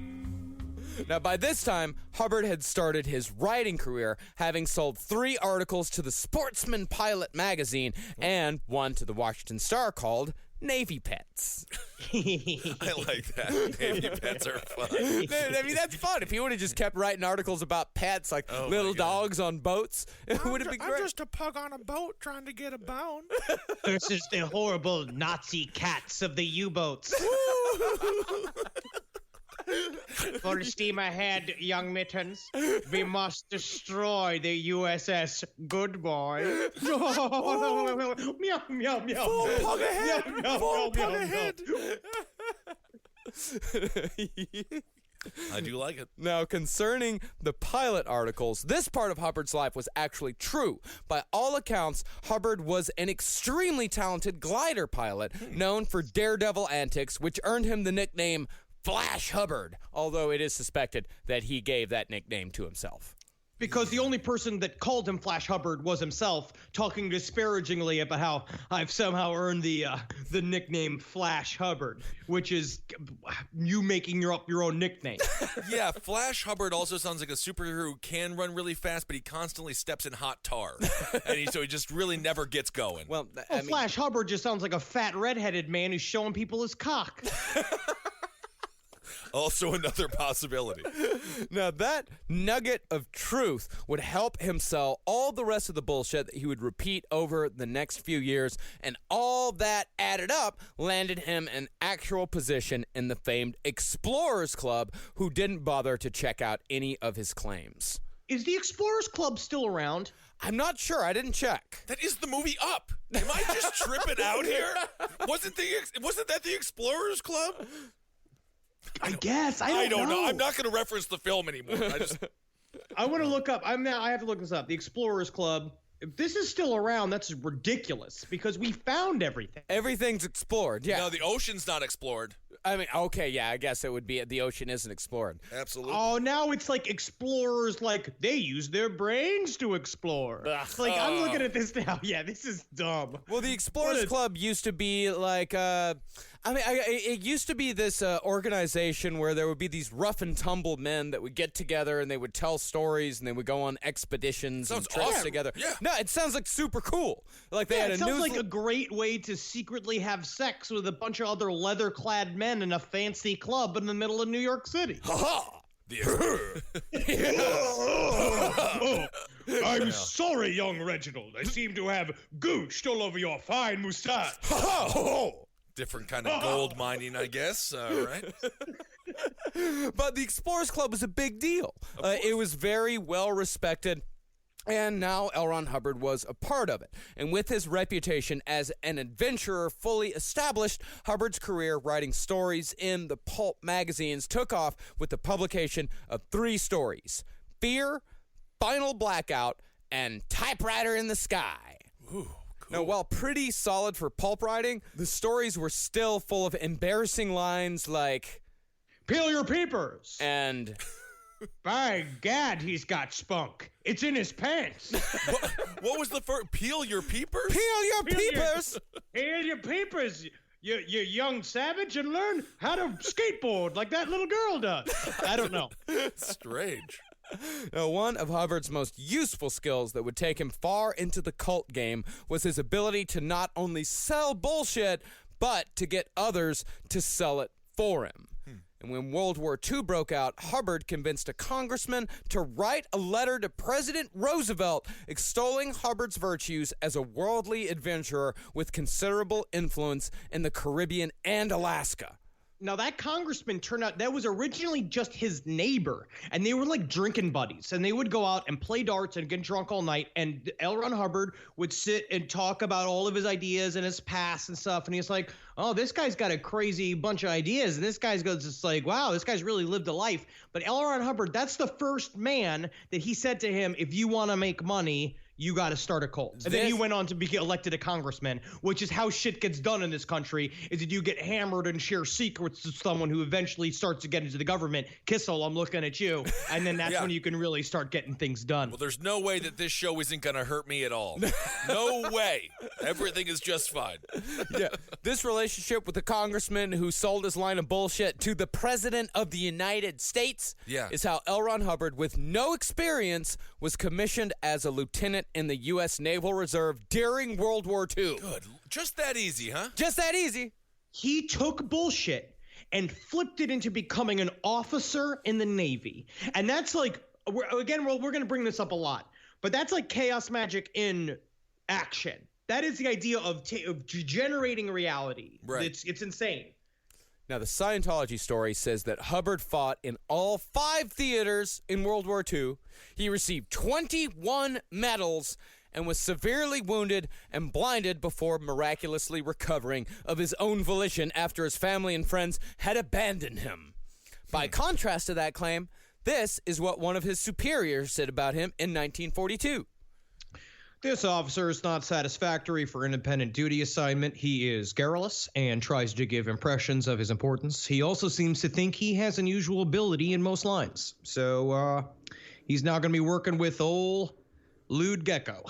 Now, by this time, Hubbard had started his writing career, having sold 3 articles to the Sportsman Pilot magazine and one to the Washington Star called Navy Pets. I like that. Navy Pets are fun. I mean, that's fun. If he would have just kept writing articles about pets, like little dogs on boats, it would have been great. I'm just a pug on a boat trying to get a bone. Versus the horrible Nazi cats of the U-boats. Full steam ahead, young mittens. We must destroy the USS Good Boy. Meow, meow, meow. Full pug ahead. Meow, meow, Full meow, pug meow, ahead. I do like it. Now, concerning the pilot articles, this part of Hubbard's life was actually true. By all accounts, Hubbard was an extremely talented glider pilot, known for daredevil antics, which earned him the nickname Flash Hubbard, although it is suspected that he gave that nickname to himself. Because the only person that called him Flash Hubbard was himself, talking disparagingly about how I've somehow earned the nickname Flash Hubbard, which is you making up your own nickname. Yeah, Flash Hubbard also sounds like a superhero who can run really fast, but he constantly steps in hot tar, so he just really never gets going. Well, Flash Hubbard just sounds like a fat redheaded man who's showing people his cock. Also another possibility. Now, that nugget of truth would help him sell all the rest of the bullshit that he would repeat over the next few years, and all that added up landed him an actual position in the famed Explorers Club, who didn't bother to check out any of his claims. Is the Explorers Club still around? I'm not sure. I didn't check. That is the movie Up. Am I just tripping out here? Wasn't that the Explorers Club? I guess. I don't know. I'm not going to reference the film anymore. I want to look up. I have to look this up. The Explorers Club. If this is still around, that's ridiculous because we found everything. Everything's explored. Yeah. No, the ocean's not explored. I mean, okay, yeah, I guess it would be the ocean isn't explored. Absolutely. Oh, now it's like explorers, like they use their brains to explore. Like I'm looking at this now. Yeah, this is dumb. Well, the Explorers Club used to be like, it used to be this organization where there would be these rough and tumble men that would get together and they would tell stories and they would go on expeditions and trips together. Yeah. No, it sounds like super cool. Like they had it sounds like a great way to secretly have sex with a bunch of other leather-clad men in a fancy club in the middle of New York City. Ha-ha! I'm sorry, young Reginald. I seem to have gooshed all over your fine moustache. Different kind of gold mining, I guess. Right? But the Explorers Club was a big deal. It was very well respected. And now L. Ron Hubbard was a part of it. And with his reputation as an adventurer fully established, Hubbard's career writing stories in the pulp magazines took off with the publication of 3 stories: Fear, Final Blackout, and Typewriter in the Sky. Ooh. Cool. Now, while pretty solid for pulp writing, the stories were still full of embarrassing lines like, "Peel your peepers," and "By gad, he's got spunk. It's in his pants." What was the first? Peel your peepers? Peel your peepers! Peel your peepers, you young savage, and learn how to skateboard like that little girl does. I don't know. Strange. Now, one of Hubbard's most useful skills that would take him far into the cult game was his ability to not only sell bullshit, but to get others to sell it for him. And when World War II broke out, Hubbard convinced a congressman to write a letter to President Roosevelt extolling Hubbard's virtues as a worldly adventurer with considerable influence in the Caribbean and Alaska. Now, that congressman turned out, that was originally just his neighbor, and they were like drinking buddies, and they would go out and play darts and get drunk all night, and L. Ron Hubbard would sit and talk about all of his ideas and his past and stuff, and he's like, oh, this guy's got a crazy bunch of ideas, and this guy's goes just like, wow, this guy's really lived a life. But L. Ron Hubbard, that's the first man that he said to him, if you want to make money, you got to start a cult. And then he went on to be elected a congressman, which is how shit gets done in this country, is that you get hammered and share secrets to someone who eventually starts to get into the government. Kissel, I'm looking at you. And then that's when you can really start getting things done. Well, there's no way that this show isn't going to hurt me at all. No way. Everything is just fine. Yeah. This relationship with the congressman who sold his line of bullshit to the president of the United States is how L. Ron Hubbard, with no experience, was commissioned as a lieutenant in the U.S. Naval Reserve during World War II. Good. Just that easy, huh? Just that easy. He took bullshit and flipped it into becoming an officer in the Navy. And that's like, we're going to bring this up a lot, but that's like chaos magic in action. That is the idea of generating reality. Right. It's insane. Now, the Scientology story says that Hubbard fought in all 5 theaters in World War II. He received 21 medals and was severely wounded and blinded before miraculously recovering of his own volition after his family and friends had abandoned him. By contrast to that claim, this is what one of his superiors said about him in 1942. This officer is not satisfactory for independent duty assignment. He is garrulous and tries to give impressions of his importance. He also seems to think he has unusual ability in most lines. So, he's now going to be working with old Lewd Gecko.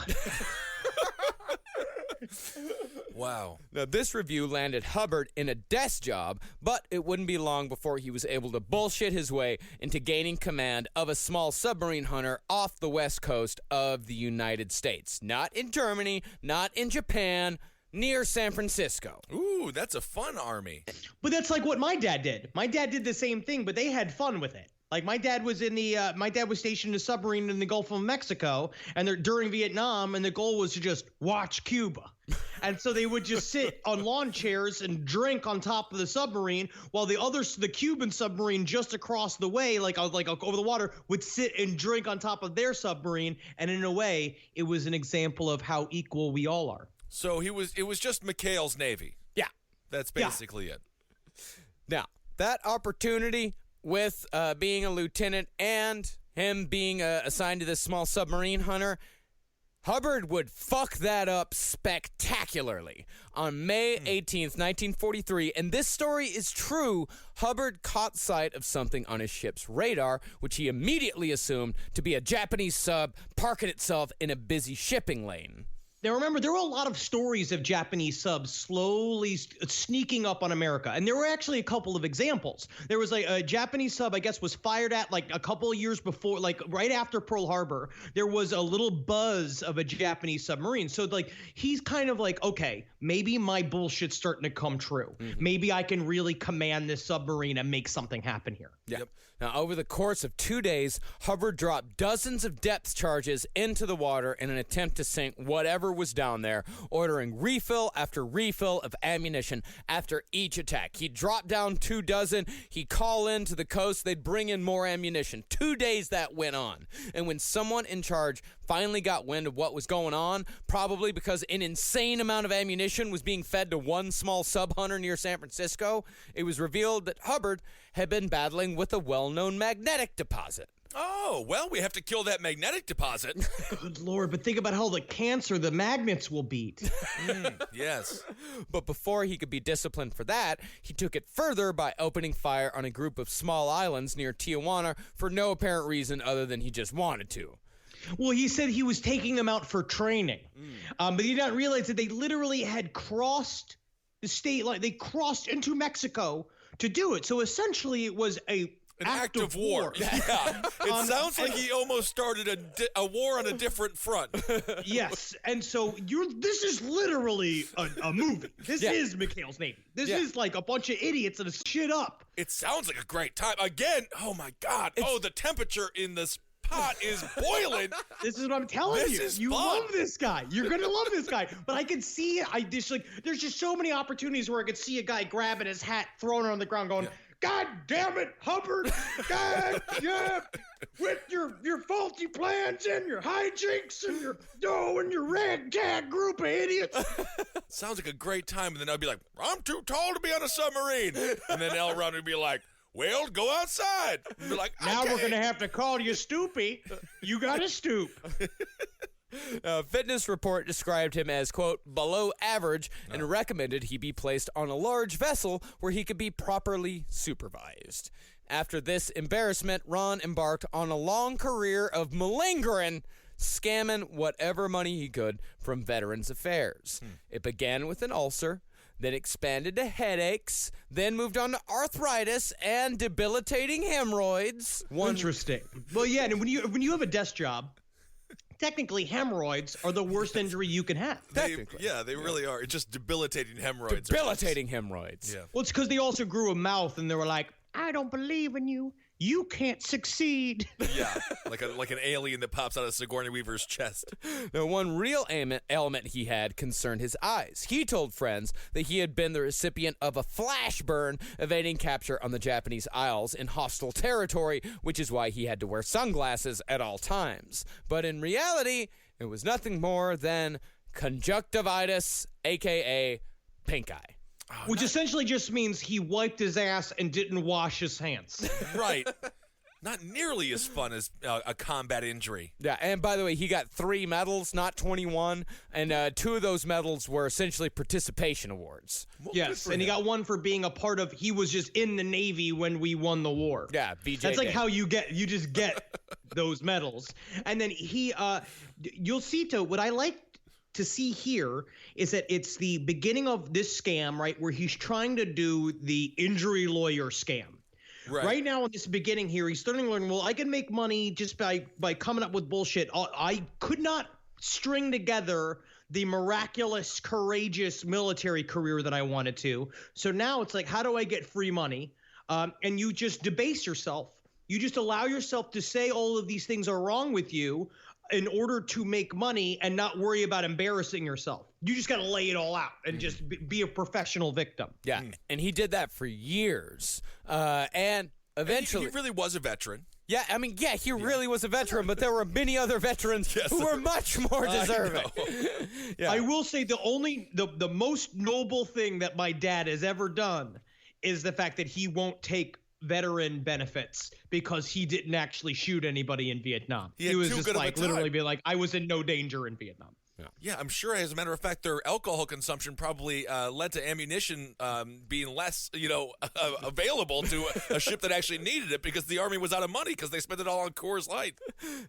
Wow. Now, this review landed Hubbard in a desk job, but it wouldn't be long before he was able to bullshit his way into gaining command of a small submarine hunter off the west coast of the United States. Not in Germany, not in Japan, near San Francisco. Ooh, that's a fun army. But that's like what my dad did. My dad did the same thing, but they had fun with it. Like my dad was stationed in a submarine in the Gulf of Mexico, and they're during Vietnam, and the goal was to just watch Cuba. And so they would just sit on lawn chairs and drink on top of the submarine, while the Cuban submarine just across the way, like over the water, would sit and drink on top of their submarine. And in a way, it was an example of how equal we all are. So it was just McHale's Navy. Yeah. That's basically it. Now, that opportunity with being a lieutenant and him being assigned to this small submarine hunter, Hubbard would fuck that up spectacularly. On May 18th, 1943, and this story is true, Hubbard caught sight of something on his ship's radar, which he immediately assumed to be a Japanese sub parking itself in a busy shipping lane. Now, remember, there were a lot of stories of Japanese subs slowly sneaking up on America. And there were actually a couple of examples. There was a Japanese sub, I guess, was fired at like a couple of years before, like right after Pearl Harbor. There was a little buzz of a Japanese submarine. So, like, he's kind of like, okay, maybe my bullshit's starting to come true. Mm-hmm. Maybe I can really command this submarine and make something happen here. Yep. Now, over the course of 2 days, Hubbard dropped dozens of depth charges into the water in an attempt to sink whatever was down there, ordering refill after refill of ammunition after each attack. He'd drop down 2 dozen, he'd call in to the coast, they'd bring in more ammunition. 2 days that went on. And when someone in charge finally got wind of what was going on, probably because an insane amount of ammunition was being fed to one small sub-hunter near San Francisco, it was revealed that Hubbard had been battling with a well-known magnetic deposit. Oh, well, we have to kill that magnetic deposit. Good Lord, but think about how the cancer the magnets will beat. Yes. But before he could be disciplined for that, he took it further by opening fire on a group of small islands near Tijuana for no apparent reason other than he just wanted to. Well, he said he was taking them out for training. But he did not realize that they literally had crossed the state line. They crossed into Mexico to do it. So essentially it was a An act of war. Yeah. It sounds like he almost started a war on a different front. Yes, and so this is literally a movie. This is McHale's Navy. This is like a bunch of idiots that are shit up. It sounds like a great time. Again, oh my God. The temperature in this pot is boiling. This is what I'm telling you. You fun. love this guy. You're gonna love this guy. But I can see there's just so many opportunities where I could see a guy grabbing his hat, throwing it on the ground, going, God damn it, Hubbard! God, yeah, with your faulty plans and your hijinks and your ragtag group of idiots. Sounds like a great time. And then I'd be like, I'm too tall to be on a submarine. And then L. Ron would be like, well, go outside. And be like, now we're gonna have to call you Stoopy. You gotta stoop. A fitness report described him as, quote, below average and recommended he be placed on a large vessel where he could be properly supervised. After this embarrassment, Ron embarked on a long career of malingering, scamming whatever money he could from Veterans Affairs. It began with an ulcer, then expanded to headaches, then moved on to arthritis and debilitating hemorrhoids. Interesting. Well, yeah, and when you have a desk job, technically hemorrhoids are the worst injury you can have. they really are. It's just debilitating hemorrhoids. Debilitating hemorrhoids. Yeah. Well, it's because they also grew a mouth and they were like, I don't believe in you. You can't succeed. Yeah, like an alien that pops out of Sigourney Weaver's chest. Now, one real ailment he had concerned his eyes. He told friends that he had been the recipient of a flash burn evading capture on the Japanese Isles in hostile territory, which is why he had to wear sunglasses at all times. But in reality, it was nothing more than conjunctivitis, a.k.a. pink eye. Which essentially just means he wiped his ass and didn't wash his hands. Right. Not nearly as fun as a combat injury. Yeah, and by the way, he got 3 medals, not 21, and 2 of those medals were essentially participation awards. Well, yes, and he got one for being a part of, he was just in the Navy when we won the war. Yeah, VJ That's like Day. how you just get those medals. And then you'll see, what I like to see here is that it's the beginning of this scam, right, where he's trying to do the injury lawyer scam. Right now in this beginning here, he's starting to learn, well, I can make money just by coming up with bullshit. I could not string together the miraculous, courageous military career that I wanted to. So now it's like, how do I get free money? And you just debase yourself. You just allow yourself to say all of these things are wrong with you in order to make money and not worry about embarrassing yourself. You just got to lay it all out and just be a professional victim. Yeah, and he did that for years. And eventually... He really was a veteran. Yeah, I mean, he really was a veteran, but there were many other veterans who were much more deserving. I will say the most noble thing that my dad has ever done is the fact that he won't take veteran benefits because he didn't actually shoot anybody in Vietnam. He was just like literally be like, I was in no danger in Vietnam. Yeah, I'm sure. As a matter of fact, their alcohol consumption probably led to ammunition being less, available to a ship that actually needed it because the Army was out of money because they spent it all on Coors Light.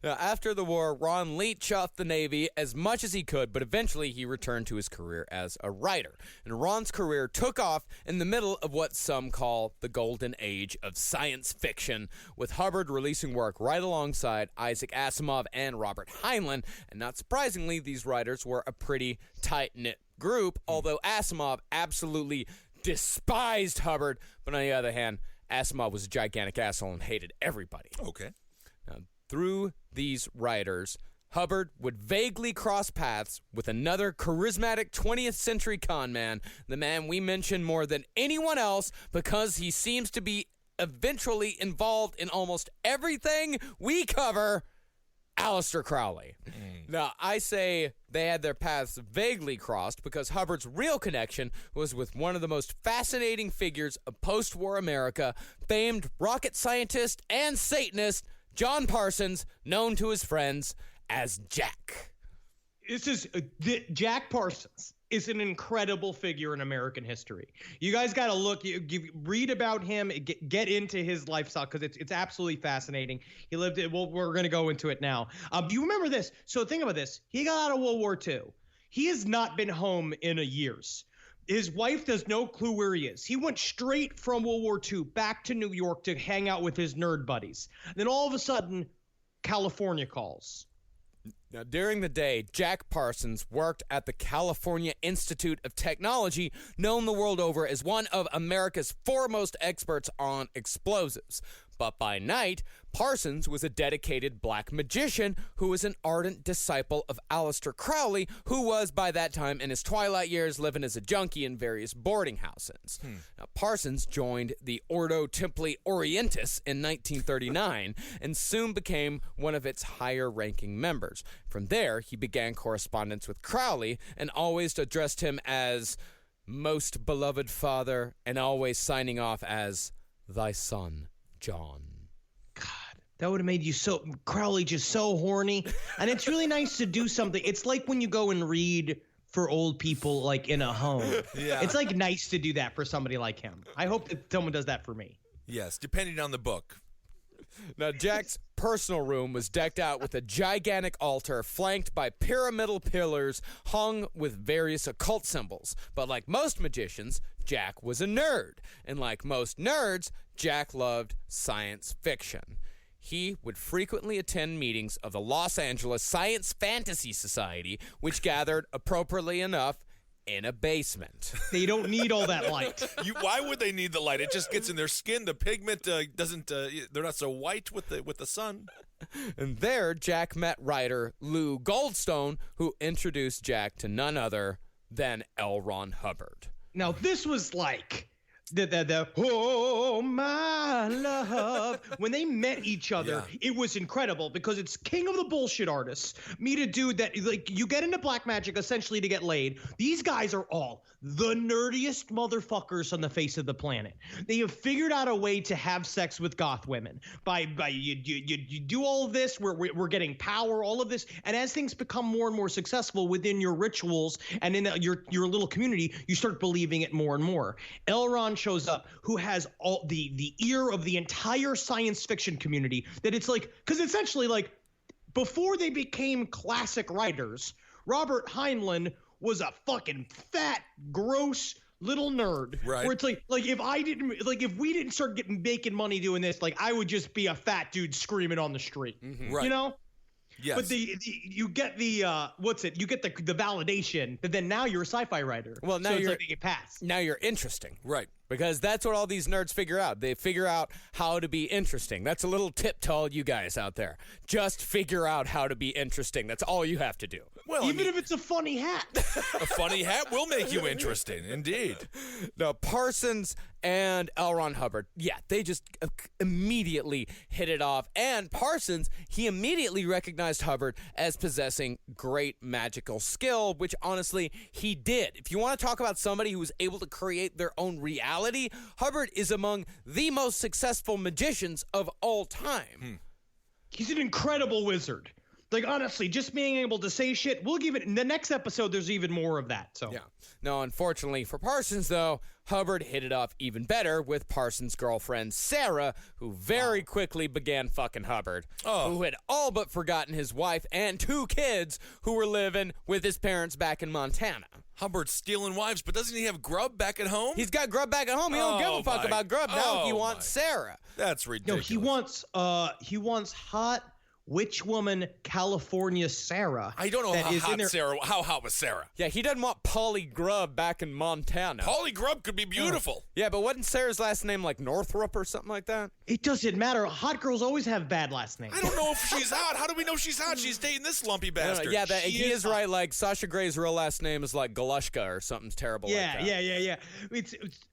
Now, after the war, Ron leached off the Navy as much as he could, but eventually he returned to his career as a writer. And Ron's career took off in the middle of what some call the golden age of science fiction, with Hubbard releasing work right alongside Isaac Asimov and Robert Heinlein. And not surprisingly, these writers were a pretty tight-knit group, although Asimov absolutely despised Hubbard. But on the other hand, Asimov was a gigantic asshole and hated everybody. Okay. Now, through these writers, Hubbard would vaguely cross paths with another charismatic 20th century con man, the man we mention more than anyone else because he seems to be eventually involved in almost everything we cover, Aleister Crowley. Now, I say they had their paths vaguely crossed because Hubbard's real connection was with one of the most fascinating figures of post-war America, famed rocket scientist and Satanist John Parsons, known to his friends as Jack. This is Jack Parsons is an incredible figure in American history. You guys got to look, read about him, get into his lifestyle because it's absolutely fascinating. He lived it. Well, we're going to go into it now. You remember this? So think about this. He got out of World War II. He has not been home in years. his wife does no clue where he is. He went straight from World War II back to New York to hang out with his nerd buddies. Then all of a sudden, California calls. Now, during the day, Jack Parsons worked at the California Institute of Technology, known the world over as one of America's foremost experts on explosives. But by night, Parsons was a dedicated black magician who was an ardent disciple of Aleister Crowley, who was by that time in his twilight years living as a junkie in various boarding houses. Now, Parsons joined the Ordo Templi Orientis in 1939 and soon became one of its higher-ranking members. From there, he began correspondence with Crowley and always addressed him as most beloved father and always signing off as thy son, John. That would have made you Crowley just so horny. And it's really nice to do something. It's like when you go and read for old people, like in a home. Yeah. It's like nice to do that for somebody like him. I hope that someone does that for me. Yes, depending on the book. Now, Jack's personal room was decked out with a gigantic altar flanked by pyramidal pillars hung with various occult symbols. But like most magicians, Jack was a nerd. And like most nerds, Jack loved science fiction. He would frequently attend meetings of the Los Angeles Science Fantasy Society, which gathered, appropriately enough, in a basement. They don't need all that light. Why would they need the light? It just gets in their skin. The pigment doesn't. They're not so white with the sun. And there, Jack met writer Lou Goldstone, who introduced Jack to none other than L. Ron Hubbard. Now, this was like the oh my love. When they met each other, it was incredible because it's king of the bullshit artists. Meet a dude that, like, you get into black magic essentially to get laid. These guys are all the nerdiest motherfuckers on the face of the planet. They have figured out a way to have sex with goth women. By you do all of this, we're getting power, all of this, and as things become more and more successful within your rituals and in your little community, you start believing it more and more. Elron shows up, who has all the ear of the entire science fiction community. That it's like, because essentially, like, before they became classic writers, Robert Heinlein was a fucking fat, gross little nerd. Right. Where it's like if we didn't start making money doing this, like, I would just be a fat dude screaming on the street. Right. You know? Yes. But you get the you get the validation, but then now you're a sci-fi writer. Well, now so it's you're like they get passed. Now you're interesting. Right. Because that's what all these nerds figure out. They figure out how to be interesting. That's a little tip to all you guys out there. Just figure out how to be interesting. That's all you have to do. Well, even if it's a funny hat. A funny hat will make you interesting, indeed. Now, Parsons and L. Ron Hubbard, they just immediately hit it off. And Parsons, he immediately recognized Hubbard as possessing great magical skill, which honestly he did. If you want to talk about somebody who was able to create their own reality, Hubbard is among the most successful magicians of all time. He's an incredible wizard. Like, honestly, just being able to say shit, we'll give it in the next episode. There's even more of that. So No, unfortunately for Parsons, though, Hubbard hit it off even better with Parsons' girlfriend, Sarah, who very quickly began fucking Hubbard, who had all but forgotten his wife and 2 kids who were living with his parents back in Montana. Hubbard's stealing wives, but doesn't he have grub back at home? He's got grub back at home. He don't give a fuck about grub. Now he wants Sarah. That's ridiculous. No, he wants hot witch woman California Sarah. I don't know how hot was Sarah. Yeah, he doesn't want Polly Grubb back in Montana. Polly Grubb could be beautiful. Yeah, but wasn't Sarah's last name like Northrup or something like that? It doesn't matter. Hot girls always have bad last names. I don't know if she's hot. How do we know she's hot? She's dating this lumpy bastard. Yeah, he is right. Like, Sasha Grey's real last name is like Galushka or something terrible like that.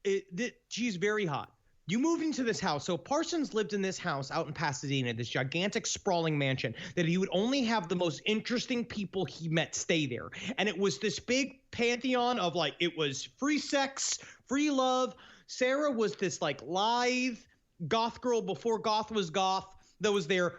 Yeah. She's very hot. You moved into this house. So Parsons lived in this house out in Pasadena, this gigantic sprawling mansion that he would only have the most interesting people he met stay there. And it was this big pantheon of, like, it was free sex, free love. Sarah was this, like, lithe goth girl before goth was goth that was there.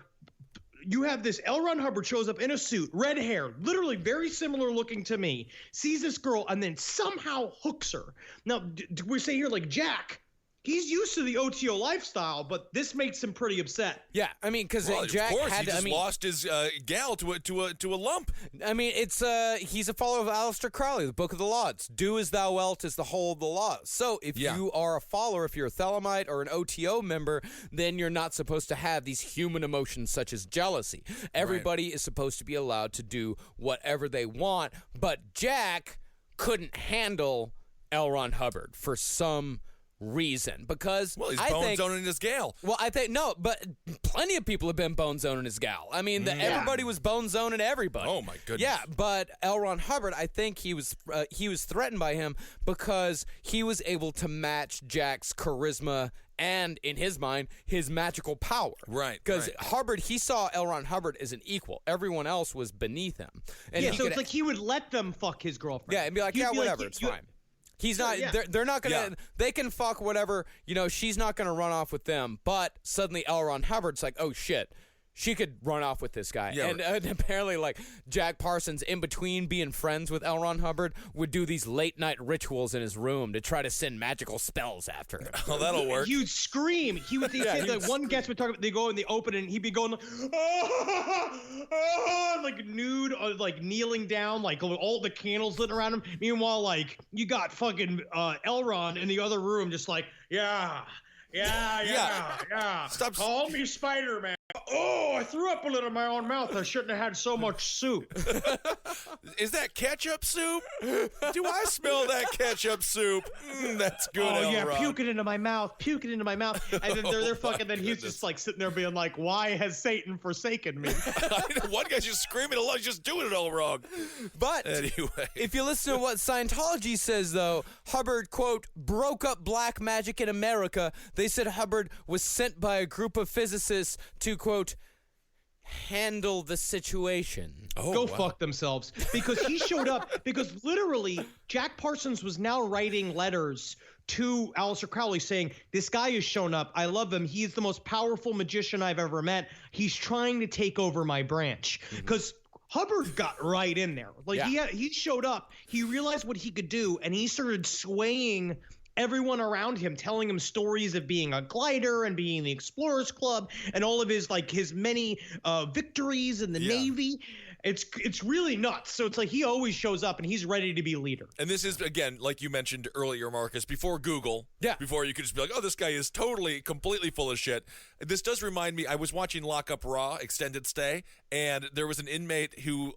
You have this L. Ron Hubbard shows up in a suit, red hair, literally very similar looking to me, sees this girl and then somehow hooks her. Now, we say here, like, Jack he's used to the OTO lifestyle, but this makes him pretty upset. Yeah, I mean, because Well, Jack of course, had he to. just lost his gal to a lump. I mean, it's he's a follower of Aleister Crowley, the Book of the Laws. Do as thou wilt is the whole of the laws. So if you are a follower, if you're a Thelemite or an OTO member, then you're not supposed to have these human emotions such as jealousy. Everybody is supposed to be allowed to do whatever they want, but Jack couldn't handle L. Ron Hubbard for some reason, because he's I bone think, zoning his gal. Well, I think no, but plenty of people have been bone zoning his gal. I mean, everybody was bone zoning everybody. Oh my goodness. Yeah, but L. Ron Hubbard, I think he was threatened by him because he was able to match Jack's charisma and, in his mind, his magical power. Right. Because Hubbard, he saw L. Ron Hubbard as an equal. Everyone else was beneath him. And so it's like he would let them fuck his girlfriend. Yeah, and be like, He'd be whatever, it's fine. He's not. Yeah. They're not gonna. They can fuck whatever. She's not gonna run off with them. But suddenly, L. Ron Hubbard's like, oh shit, she could run off with this guy. Yeah, and apparently, like Jack Parsons, in between being friends with L. Ron Hubbard, would do these late night rituals in his room to try to send magical spells after him. Oh, that'll work. He would scream. He would. One guest would talk about. They go in the open, and he'd be going like nude, like kneeling down, like all the candles lit around him. Meanwhile, like you got fucking Elrond in the other room, just like yeah. Stop. Call me Spider-Man. Oh, I threw up a little in my own mouth. I shouldn't have had so much soup. Is that ketchup soup? Do I smell that ketchup soup? That's good. Oh yeah, Elrond. puke it into my mouth. And then they're fucking. Then he's just like sitting there being like, "Why has Satan forsaken me?" One guy's just screaming along, just doing it all wrong. But anyway, if you listen to what Scientology says, though, Hubbard, quote, broke up black magic in America. They said Hubbard was sent by a group of physicists to, quote, handle the situation. Go fuck themselves. Because he showed up, because literally Jack Parsons was now writing letters to Aleister Crowley saying, this guy has shown up. I love him. He's the most powerful magician I've ever met. He's trying to take over my branch. Because Hubbard got right in there. Like he showed up. He realized what he could do, and he started swaying everyone around him, telling him stories of being a glider and being in the Explorers Club and all of his many victories in the Navy. It's really nuts. So it's like he always shows up and he's ready to be a leader. And this is, again, like you mentioned earlier, Marcus, before Google. Yeah. Before you could just be like, oh, this guy is completely full of shit. This does remind me, I was watching Lock Up Raw, Extended Stay, and there was an inmate who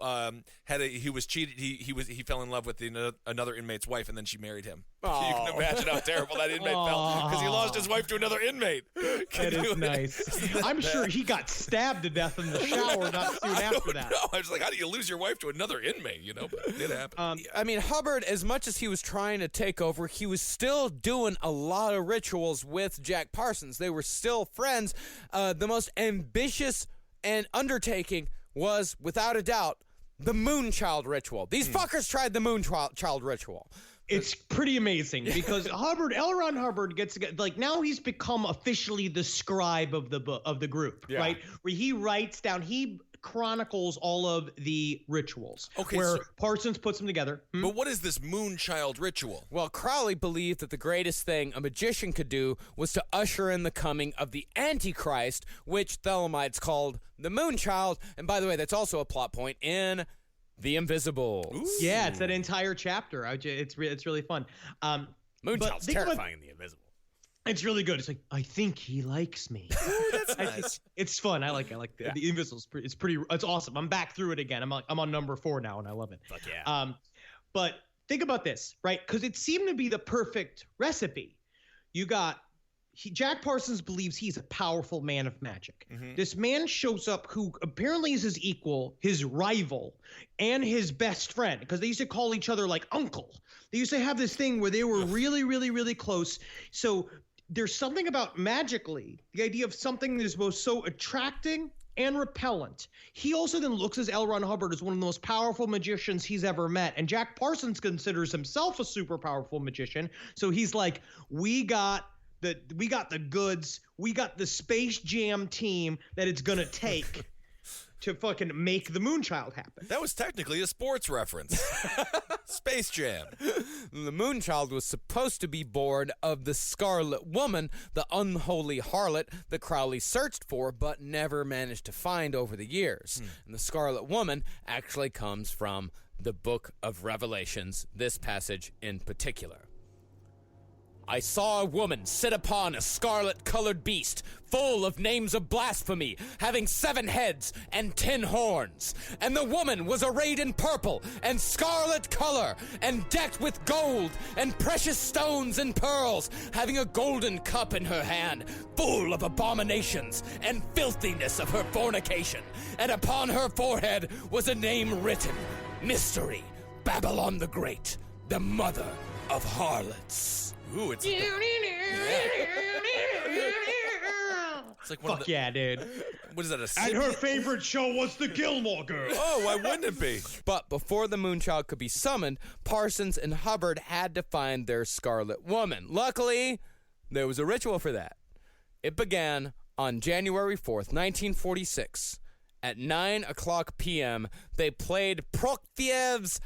he was cheated. He fell in love with another inmate's wife, and then she married him. Aww. You can imagine how terrible that inmate felt because he lost his wife to another inmate. That is nice. I'm sure he got stabbed to death in the shower not soon after that. No, I was like, how do you lose your wife to another inmate? But it did happen. I mean, Hubbard, as much as he was trying to take over, he was still doing a lot of rituals with Jack Parsons. They were still friends. The most ambitious and undertaking was, without a doubt, the Moonchild ritual. These fuckers tried the Moonchild ritual. It's pretty amazing because L. Ron Hubbard gets like now he's become officially the scribe of the group, right? Where he writes down, he chronicles all of the rituals. Okay, where Parsons puts them together. But what is this Moonchild ritual? Well, Crowley believed that the greatest thing a magician could do was to usher in the coming of the Antichrist, which Thelemites called the Moonchild. And by the way, that's also a plot point in The Invisibles. Yeah, it's that entire chapter. It's really fun. Moonchild's terrifying in The Invisibles. It's really good. It's like, I think he likes me. Ooh, that's nice. It's fun. I like the Invisibles. It's awesome. I'm back through it again. I'm on number 4 now, and I love it. Fuck yeah. But think about this, right? Because it seemed to be the perfect recipe. You got Jack Parsons believes he's a powerful man of magic. Mm-hmm. This man shows up who apparently is his equal, his rival, and his best friend, because they used to call each other like uncle. They used to have this thing where they were really, really, really close. So there's something about magically, the idea of something that is both so attracting and repellent. He also then looks as L. Ron Hubbard as one of the most powerful magicians he's ever met. And Jack Parsons considers himself a super powerful magician. So he's like, we got the goods. We got the Space Jam team that it's going to take to fucking make the Moonchild happen. That was technically a sports reference. Space Jam. The Moonchild was supposed to be born of the Scarlet Woman, the unholy harlot that Crowley searched for but never managed to find over the years. And the Scarlet Woman actually comes from the Book of Revelations, this passage in particular. I saw a woman sit upon a scarlet-colored beast, full of names of blasphemy, having 7 heads and 10 horns. And the woman was arrayed in purple and scarlet color, and decked with gold and precious stones and pearls, having a golden cup in her hand, full of abominations and filthiness of her fornication. And upon her forehead was a name written, Mystery, Babylon the Great, the mother of harlots. Ooh, it's like one Fuck yeah, dude. What is that, a And her favorite show was the Gilmore Girls. Oh, why wouldn't it be? But before the Moonchild could be summoned, Parsons and Hubbard had to find their Scarlet Woman. Luckily, there was a ritual for that. It began on January 4th, 1946. At 9:00 p.m., they played Prokofiev's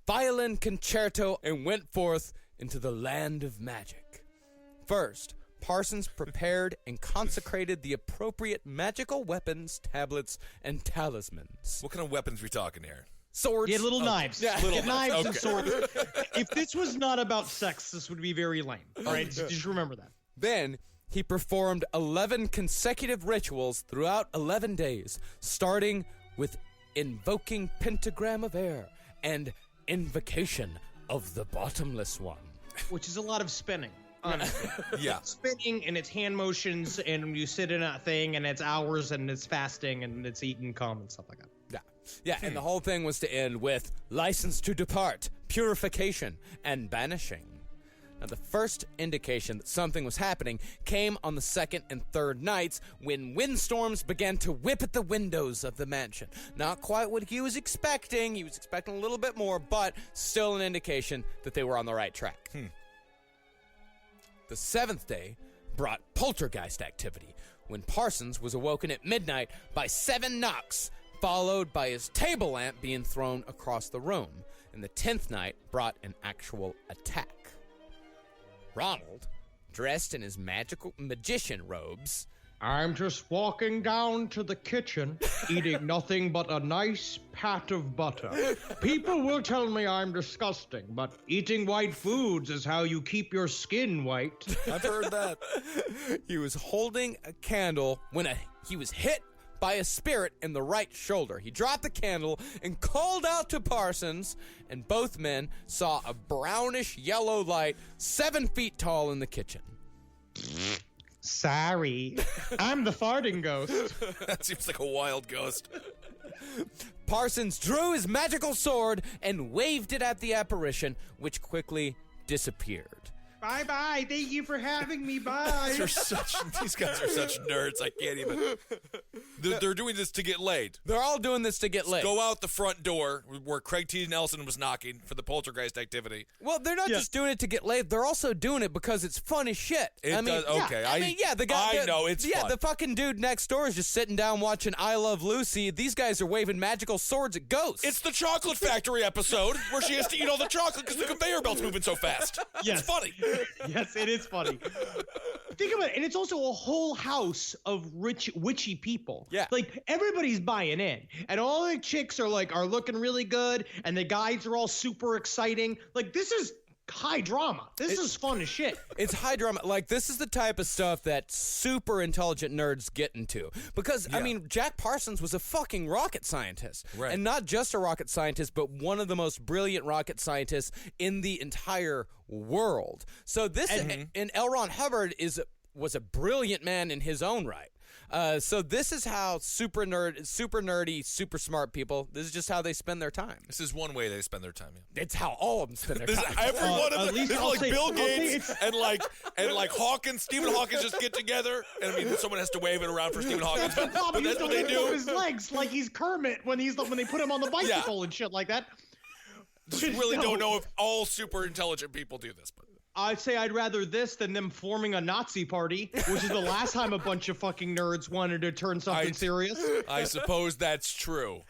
Violin Concerto and went forth into the land of magic. First, Parsons prepared and consecrated the appropriate magical weapons, tablets, and talismans. What kind of weapons we talking here? Swords. Get little knives. Yeah. Get knives and swords. If this was not about sex, this would be very lame. All right, just remember that. Then he performed 11 consecutive rituals throughout 11 days, starting with invoking pentagram of air and invocation of the bottomless one. Which is a lot of spinning, honestly. Yeah. Spinning and it's hand motions and you sit in a thing and it's hours and it's fasting and it's eating cum and stuff like that. Yeah. Yeah, and the whole thing was to end with license to depart, purification, and banishing. Now, the first indication that something was happening came on the second and third nights when windstorms began to whip at the windows of the mansion. Not quite what he was expecting. He was expecting a little bit more, but still an indication that they were on the right track. The seventh day brought poltergeist activity when Parsons was awoken at midnight by 7 knocks, followed by his table lamp being thrown across the room. And the 10th night brought an actual attack. Ronald, dressed in his magical magician robes, I'm just walking down to the kitchen, eating nothing but a nice pat of butter. People will tell me I'm disgusting, but eating white foods is how you keep your skin white. I've heard that. He was holding a candle when he was hit by a spirit in the right shoulder. He dropped the candle and called out to Parsons, and both men saw a brownish yellow light 7 feet tall in the kitchen. Sorry, I'm the farting ghost. That seems like a wild ghost. Parsons drew his magical sword and waved it at the apparition, which quickly disappeared. Bye-bye. Thank you for having me. Bye. These guys are such nerds. I can't even. They're doing this to get laid. They're all doing this to get laid. Go out the front door where Craig T. Nelson was knocking for the poltergeist activity. Well, they're not just doing it to get laid. They're also doing it because it's fun as shit. Okay. The guy. I know it's fun. The fucking dude next door is just sitting down watching I Love Lucy. These guys are waving magical swords at ghosts. It's the Chocolate Factory episode where she has to eat all the chocolate because the conveyor belt's moving so fast. Yes. It's funny. Yes, it is funny. Think about it, and it's also a whole house of rich, witchy people. Yeah, like everybody's buying in, and all the chicks are looking really good, and the guys are all super exciting. Like this is high drama. This is fun as shit. It's high drama. Like this is the type of stuff that super intelligent nerds get into. Because I mean, Jack Parsons was a fucking rocket scientist, right? And not just a rocket scientist, but one of the most brilliant rocket scientists in the entire world. So this and L. Ron Hubbard was a brilliant man in his own right. So this is how super nerdy, super smart people, this is just how they spend their time. This is one way they spend their time, yeah. It's how all of them spend their time. Every one of them. This is like Bill Gates and like Hawkins, Stephen Hawkins just get together, and I mean, someone has to wave it around for Stephen Hawkins, but that's what they do. His legs like he's Kermit when they put him on the bicycle and shit like that. Just really don't know if all super intelligent people do this, but I'd say I'd rather this than them forming a Nazi party, which is the last time a bunch of fucking nerds wanted to turn something serious. I suppose that's true.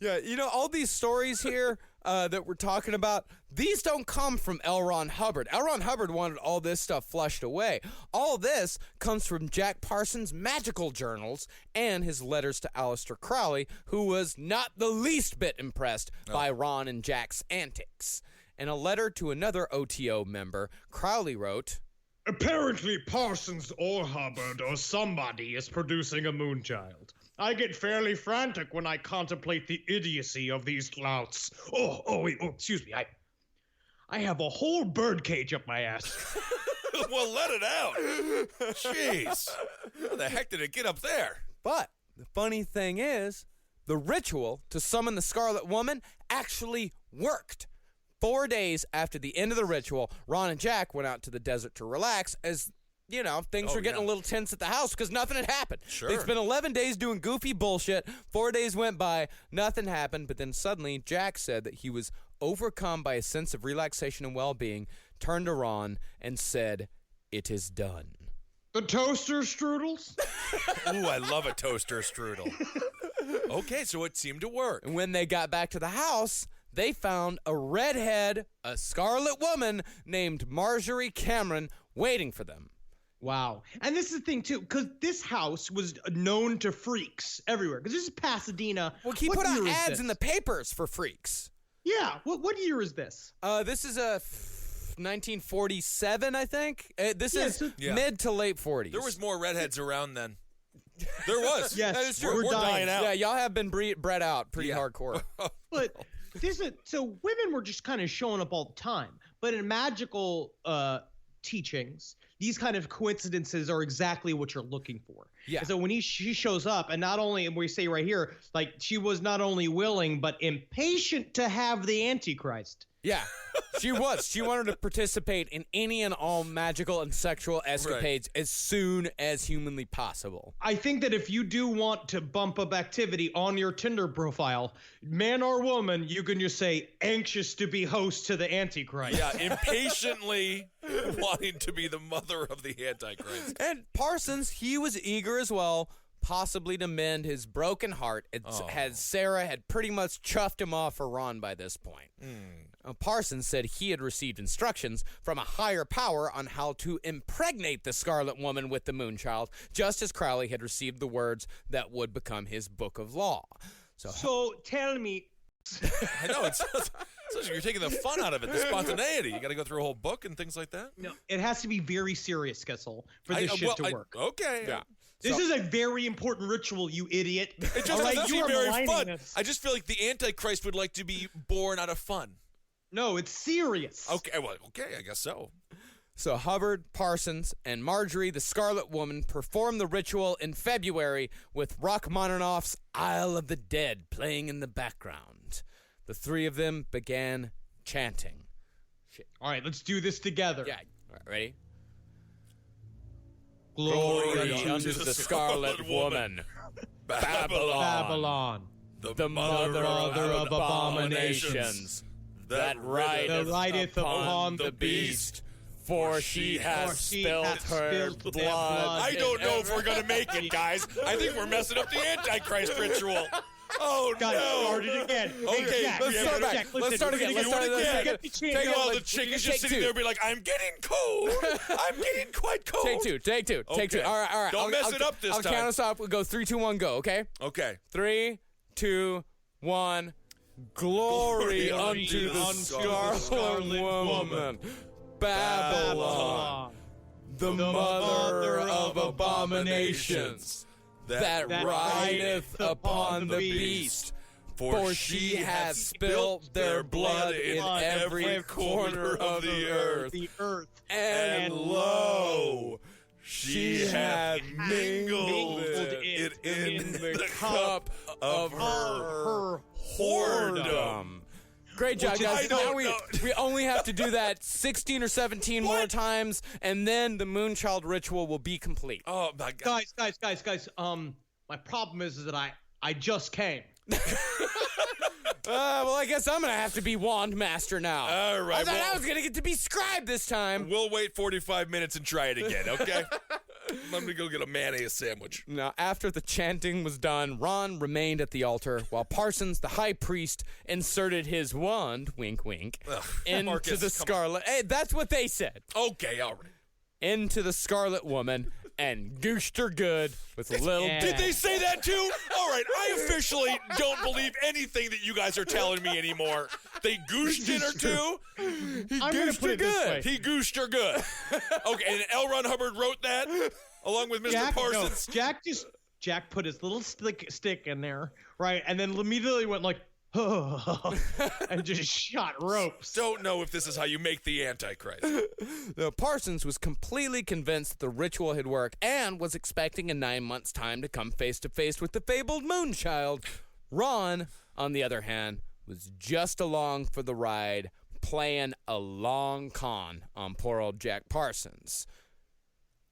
Yeah, you know, all these stories here that we're talking about, these don't come from L. Ron Hubbard. L. Ron Hubbard wanted all this stuff flushed away. All this comes from Jack Parsons' magical journals and his letters to Aleister Crowley, who was not the least bit impressed by Ron and Jack's antics. In a letter to another OTO member, Crowley wrote, Apparently Parsons or Hubbard or somebody is producing a moonchild. I get fairly frantic when I contemplate the idiocy of these louts. Wait, excuse me. I have a whole birdcage up my ass. Well, let it out. Jeez. How the heck did it get up there? But the funny thing is, the ritual to summon the Scarlet Woman actually worked. 4 days after the end of the ritual, Ron and Jack went out to the desert to relax as, you know, things were getting a little tense at the house because nothing had happened. Sure. They spent 11 days doing goofy bullshit. 4 days went by, nothing happened, but then suddenly Jack said that he was overcome by a sense of relaxation and well-being, turned to Ron and said, "It is done." The toaster strudels? Ooh, I love a toaster strudel. Okay, so it seemed to work. And when they got back to the house, they found a redhead, a Scarlet Woman named Marjorie Cameron waiting for them. Wow. And this is the thing, too, because this house was known to freaks everywhere. Because this is Pasadena. Well, he put out ads in the papers for freaks. Yeah. What year is this? This is a 1947, I think. This is mid to late 40s. There was more redheads around then. There was. Yes, that is true. we're dying out. Yeah, y'all have been bred out pretty hardcore. But so women were just kind of showing up all the time. But in magical teachings, these kind of coincidences are exactly what you're looking for. Yeah. So when she shows up, and not only, and we say right here, like she was not only willing but impatient to have the Antichrist. Yeah, she was. She wanted to participate in any and all magical and sexual escapades as soon as humanly possible. I think that if you do want to bump up activity on your Tinder profile, man or woman, you can just say anxious to be host to the Antichrist. Yeah, impatiently wanting to be the mother of the Antichrist. And Parsons, he was eager as well, possibly to mend his broken heart, as Sarah had pretty much chuffed him off for Ron by this point. Parsons said he had received instructions from a higher power on how to impregnate the Scarlet Woman with the Moonchild, just as Crowley had received the words that would become his book of law. So tell me. I know, it's you're taking the fun out of it, the spontaneity. You got to go through a whole book and things like that. No, it has to be very serious, Kessel, for this shit to work. Okay. Yeah. This is a very important ritual, you idiot. It just doesn't seem very fun. I just feel like the Antichrist would like to be born out of fun. No, it's serious. Okay, I guess so. So Hubbard, Parsons, and Marjorie, the Scarlet Woman, performed the ritual in February with Rachmaninoff's Isle of the Dead playing in the background. The three of them began chanting. All right, let's do this together. Yeah, all right, ready? Glory unto the Scarlet Woman. Babylon. The mother of abominations. That rideth upon the beast. For she has spilled her blood. I don't know if we're going to make it, guys. I think we're messing up the Antichrist ritual. Oh, God, no. started again. Okay, Jack, let's start back. Let's start again. Take all the chickens just sitting there and be like, I'm getting cold. I'm getting quite cold. Take two. All right. Don't mess it up this time. I'll count us off. We'll go 3, 2, 1, go, okay? Okay. 3, 2, 1. Glory unto the Scarlet Woman. Babylon, the mother of abominations, that rideth upon the beast. For she hath spilt their blood in every corner of the earth. And lo, she hath mingled it in the cup of her whoredom. Great job, guys. Now we only have to do that 16 or 17 more times, and then the Moonchild ritual will be complete. Oh my God, guys. My problem is that I just came. Well, I guess I'm going to have to be wand master now. All right. I thought I was going to get to be scribe this time. We'll wait 45 minutes and try it again, okay? I'm going to go get a mayonnaise sandwich. Now, after the chanting was done, Ron remained at the altar while Parsons, the high priest, inserted his wand, wink, wink, into Marcus, the scarlet. Hey, that's what they said. Okay, all right. Into the scarlet woman and gooshed her good with a little. Did they say that too? All right, I officially don't believe anything that you guys are telling me anymore. They gooshed in her too? He I'm gonna gooshed put her it this good. way. He gooshed her good. Okay, and L. Ron Hubbard wrote that along with Mr. Parsons. Jack put his little stick in there, right, and then immediately went like, and just shot ropes. Don't know if this is how you make the Antichrist. Now, Parsons was completely convinced that the ritual had worked and was expecting in 9 months' time to come face to face with the fabled Moonchild. Ron, on the other hand, was just along for the ride, playing a long con on poor old Jack Parsons.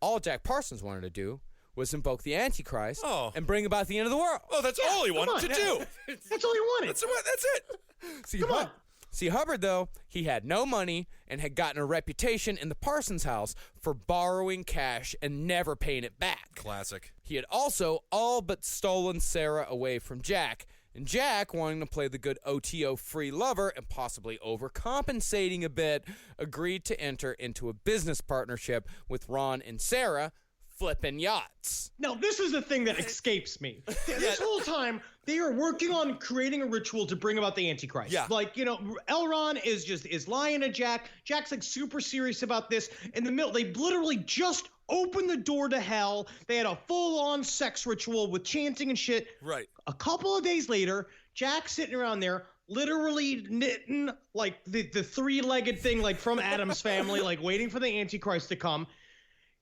All Jack Parsons wanted to do was invoke the Antichrist and bring about the end of the world. Oh, that's all he wanted to do. That's all he wanted. That's it. See, Hubbard, though, he had no money and had gotten a reputation in the Parsons house for borrowing cash and never paying it back. Classic. He had also all but stolen Sarah away from Jack, and Jack, wanting to play the good OTO free lover and possibly overcompensating a bit, agreed to enter into a business partnership with Ron and Sarah, flipping yachts. Now, this is the thing that escapes me. This whole time, they are working on creating a ritual to bring about the Antichrist. Yeah. Like, Elron is lying to Jack. Jack's like super serious about this. In the middle, they literally just opened the door to hell. They had a full-on sex ritual with chanting and shit. Right. A couple of days later, Jack's sitting around there, literally knitting like the three-legged thing, like from Addams Family, like waiting for the Antichrist to come.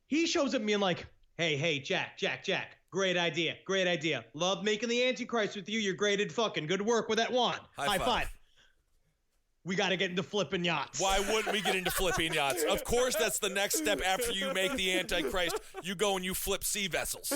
He shows up being like, hey, Jack, great idea. Love making the Antichrist with you. You're great at fucking. Good work with that wand. High five. We got to get into flipping yachts. Why wouldn't we get into flipping yachts? Of course, that's the next step after you make the Antichrist. You go and you flip sea vessels.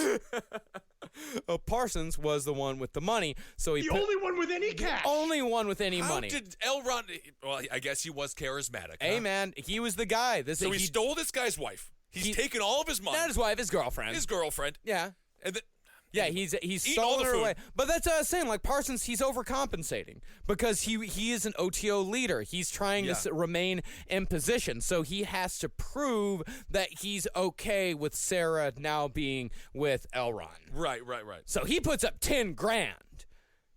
Parsons was the one with the money, so he only one with any cash. Only one with any How money. did L. Ron? Well, I guess he was charismatic. Hey, man, he was the guy. So he stole this guy's wife. He's taken all of his money. Not his wife, his girlfriend. Yeah. And then. Yeah, he's stolen her away. But that's what I was saying. Like Parsons, he's overcompensating because he is an OTO leader. He's trying to remain in position, so he has to prove that he's okay with Sarah now being with Elron. Right. So he puts up $10,000,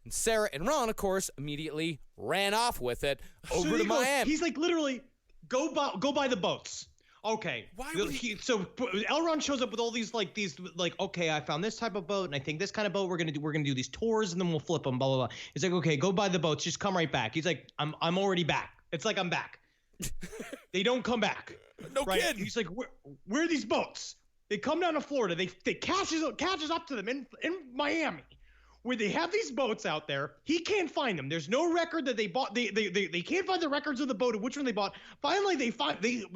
and Sarah and Ron, of course, immediately ran off with it over to Miami. He's like literally go buy the boats. Okay. Why would so Elron shows up with all these okay, I found this type of boat and I think this kind of boat we're gonna do these tours and then we'll flip them, blah blah blah. He's like, okay, go buy the boats, just come right back. He's like, I'm already back. It's like I'm back. They don't come back. No kidding. He's like, where are these boats? They come down to Florida. They catches up to them in Miami, where they have these boats out there. He can't find them. There's no record that they bought. They can't find the records of the boat of which one they bought. Finally,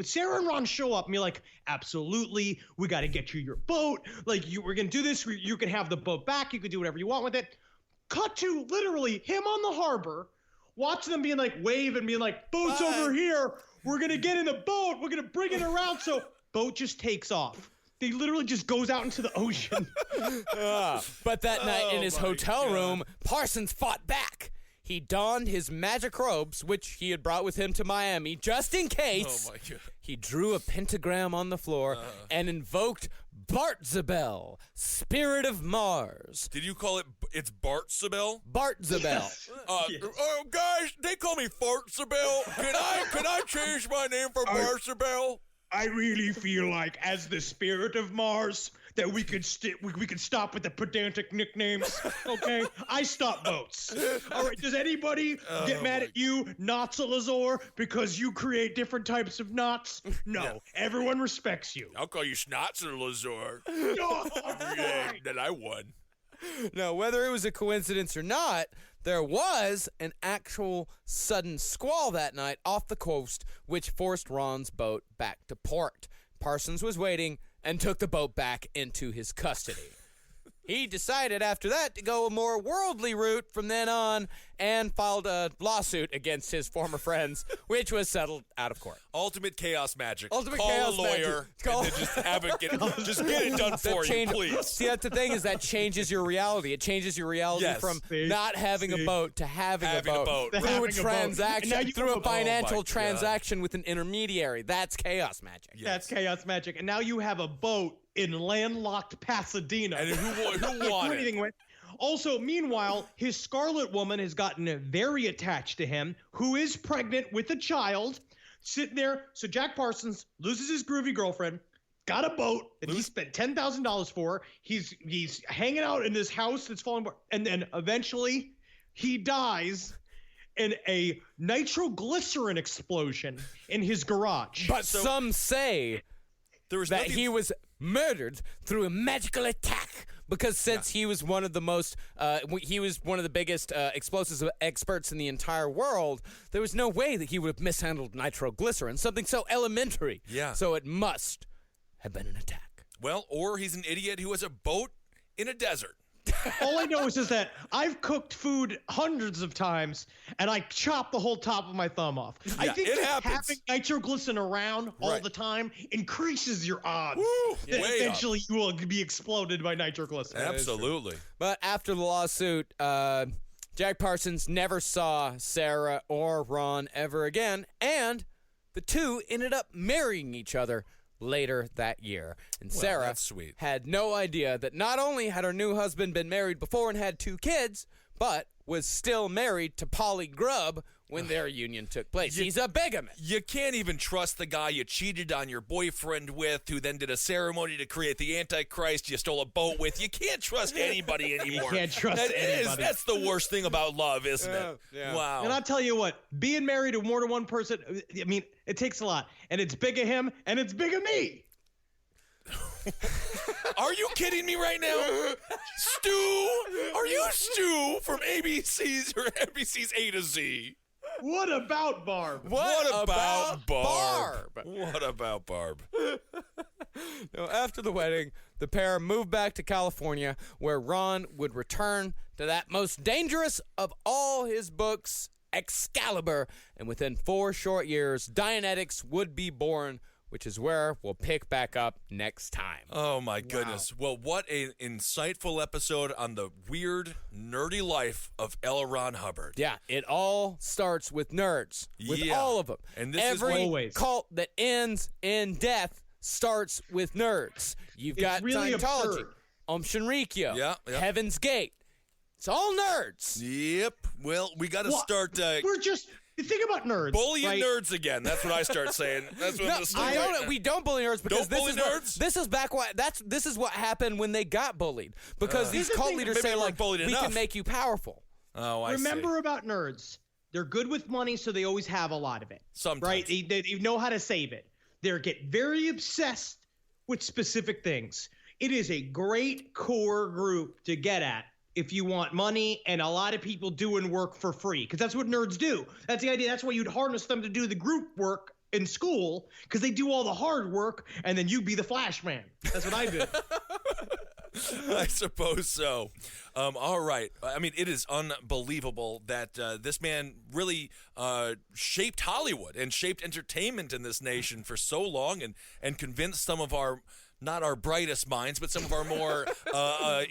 Sarah and Ron show up and be like, absolutely, we got to get you your boat. Like, we're going to do this. You can have the boat back. You can do whatever you want with it. Cut to literally him on the harbor, watch them being like, wave and being like, boat's over here. We're going to get in the boat. We're going to bring it around. So boat just takes off. They literally just goes out into the ocean. But that night in his hotel room, Parsons fought back. He donned his magic robes, which he had brought with him to Miami, just in case. Oh, my God. He drew a pentagram on the floor and invoked Bartzabel, spirit of Mars. Did you call it? It's Bartzabel? Bartzabel. Oh, guys, they call me Fartzabel. Can I change my name for Bartzabel? I really feel like, as the spirit of Mars, that we could stop with the pedantic nicknames. Okay, I stop votes. All right, does anybody get mad at you, Notzalazor, because you create different types of knots? No, everyone respects you. I'll call you Schnotzalazor. No, then I won. Now, whether it was a coincidence or not, there was an actual sudden squall that night off the coast, which forced Ron's boat back to port. Parsons was waiting and took the boat back into his custody. He decided after that to go a more worldly route from then on and filed a lawsuit against his former friends, which was settled out of court. Ultimate chaos magic. Ultimate Call chaos a lawyer magic. and then just have it just get it done for you, please. See, that's the thing is that changes your reality. It changes your reality from not having a boat to having a boat. Through a transaction, through a financial transaction with an intermediary. That's chaos magic. Yes. That's chaos magic. And now you have a boat in landlocked Pasadena. And who won it? Also, meanwhile, his Scarlet Woman has gotten very attached to him, who is pregnant with a child, sitting there. So Jack Parsons loses his groovy girlfriend, got a boat that he spent $10,000 for. He's hanging out in this house that's falling apart. And then eventually he dies in a nitroglycerin explosion in his garage. But some say that he was murdered through a magical attack because since he was one of the most, he was one of the biggest explosives experts in the entire world, there was no way that he would have mishandled nitroglycerin, something so elementary. Yeah. So it must have been an attack. Well, or he's an idiot who has a boat in a desert. All I know is that I've cooked food hundreds of times, and I chop the whole top of my thumb off. I think that having nitroglycerin around all the time increases your odds that eventually you will be exploded by nitroglycerin. Absolutely. But after the lawsuit, Jack Parsons never saw Sarah or Ron ever again, and the two ended up marrying each other later that year. And Sarah that's sweet. had no idea that not only had her new husband been married before and had 2 kids, but was still married to Polly Grubb when their union took place. He's a bigamist. You can't even trust the guy you cheated on your boyfriend with, who then did a ceremony to create the Antichrist you stole a boat with. You can't trust anybody anymore. You can't trust anybody. That's the worst thing about love, isn't it? Yeah. Wow. And I'll tell you what, being married to more than one person, I mean, it takes a lot. And it's big of him, and it's big of me. Are you kidding me right now? Stu? Are you Stu from ABC's A to Z? What about Barb? What about Barb? What about Barb? Now, after the wedding, the pair moved back to California, where Ron would return to that most dangerous of all his books, Excalibur, and within 4 short years, Dianetics would be born, which is where we'll pick back up next time. Oh, my goodness. Well, what an insightful episode on the weird, nerdy life of L. Ron Hubbard. Yeah, it all starts with nerds, with all of them. And this Every is always cult that ends in death starts with nerds. You've got really Scientology, absurd. Shinrikyo, Heaven's Gate. It's all nerds. Yep. Well, we got to start... We're just... Think about nerds. Bullying right? nerds again. That's what I start saying. That's what I'm gonna start right now. We don't bully nerds because Don't bully nerds? This is what happened when they got bullied. Because these cult leaders say, like, we can make you powerful. Oh, I Remember about nerds. They're good with money, so they always have a lot of it. Sometimes. Right? They know how to save it. They get very obsessed with specific things. It is a great core group to get at if you want money and a lot of people doing work for free, because that's what nerds do. That's the idea. That's why you'd harness them to do the group work in school, because they do all the hard work, and then you be the Flash Man. That's what I do. I suppose so. All right. I mean, it is unbelievable that this man really shaped Hollywood and shaped entertainment in this nation for so long, and convinced some of our... not our brightest minds, but some of our more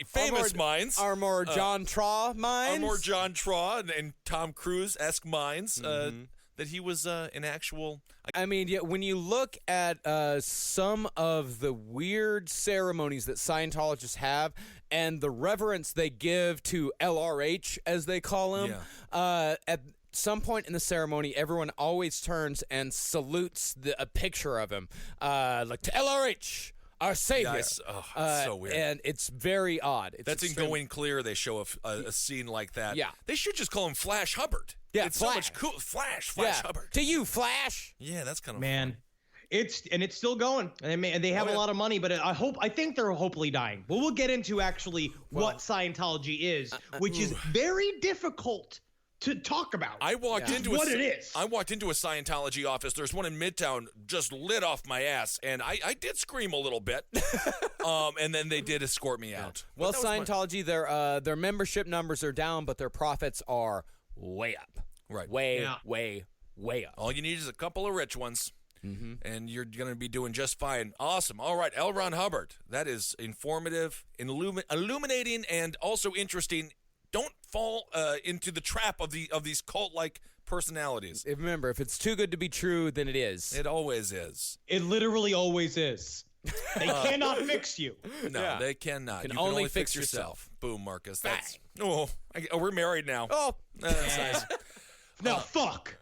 famous minds. Our more John Traw minds. Our more John Traw and Tom Cruise-esque minds. That he was an actual... I mean, yeah, when you look at some of the weird ceremonies that Scientologists have and the reverence they give to LRH, as they call him, at some point in the ceremony, everyone always turns and salutes a picture of him, like to LRH. Our savior. Yes. Oh, it's so weird. And it's very odd. That's in Going Clear. They show a scene like that. Yeah. They should just call him Flash Hubbard. Yeah, it's Flash. so much cool. Flash Hubbard. To you, Flash. Yeah, that's kind of Man. It's still going, and they have a lot of money, but I think they're hopefully dying. But we'll get into actually what Scientology is, which is very difficult to talk about. I walked into what it is. I walked into a Scientology office. There's one in Midtown, just lit off my ass, and I did scream a little bit. And then they did escort me out. Well, Scientology, their membership numbers are down, but their profits are way up. Right. Way up. All you need is a couple of rich ones. And you're going to be doing just fine. Awesome. All right, L. Ron Hubbard. That is informative, illuminating, and also interesting. Don't fall into the trap of these cult-like personalities. Remember, if it's too good to be true, then it is. It always is. It literally always is. They cannot fix you. No, they cannot. You can only fix fix yourself. Boom, Marcus. That's we're married now. Oh, that's nice. Now fuck.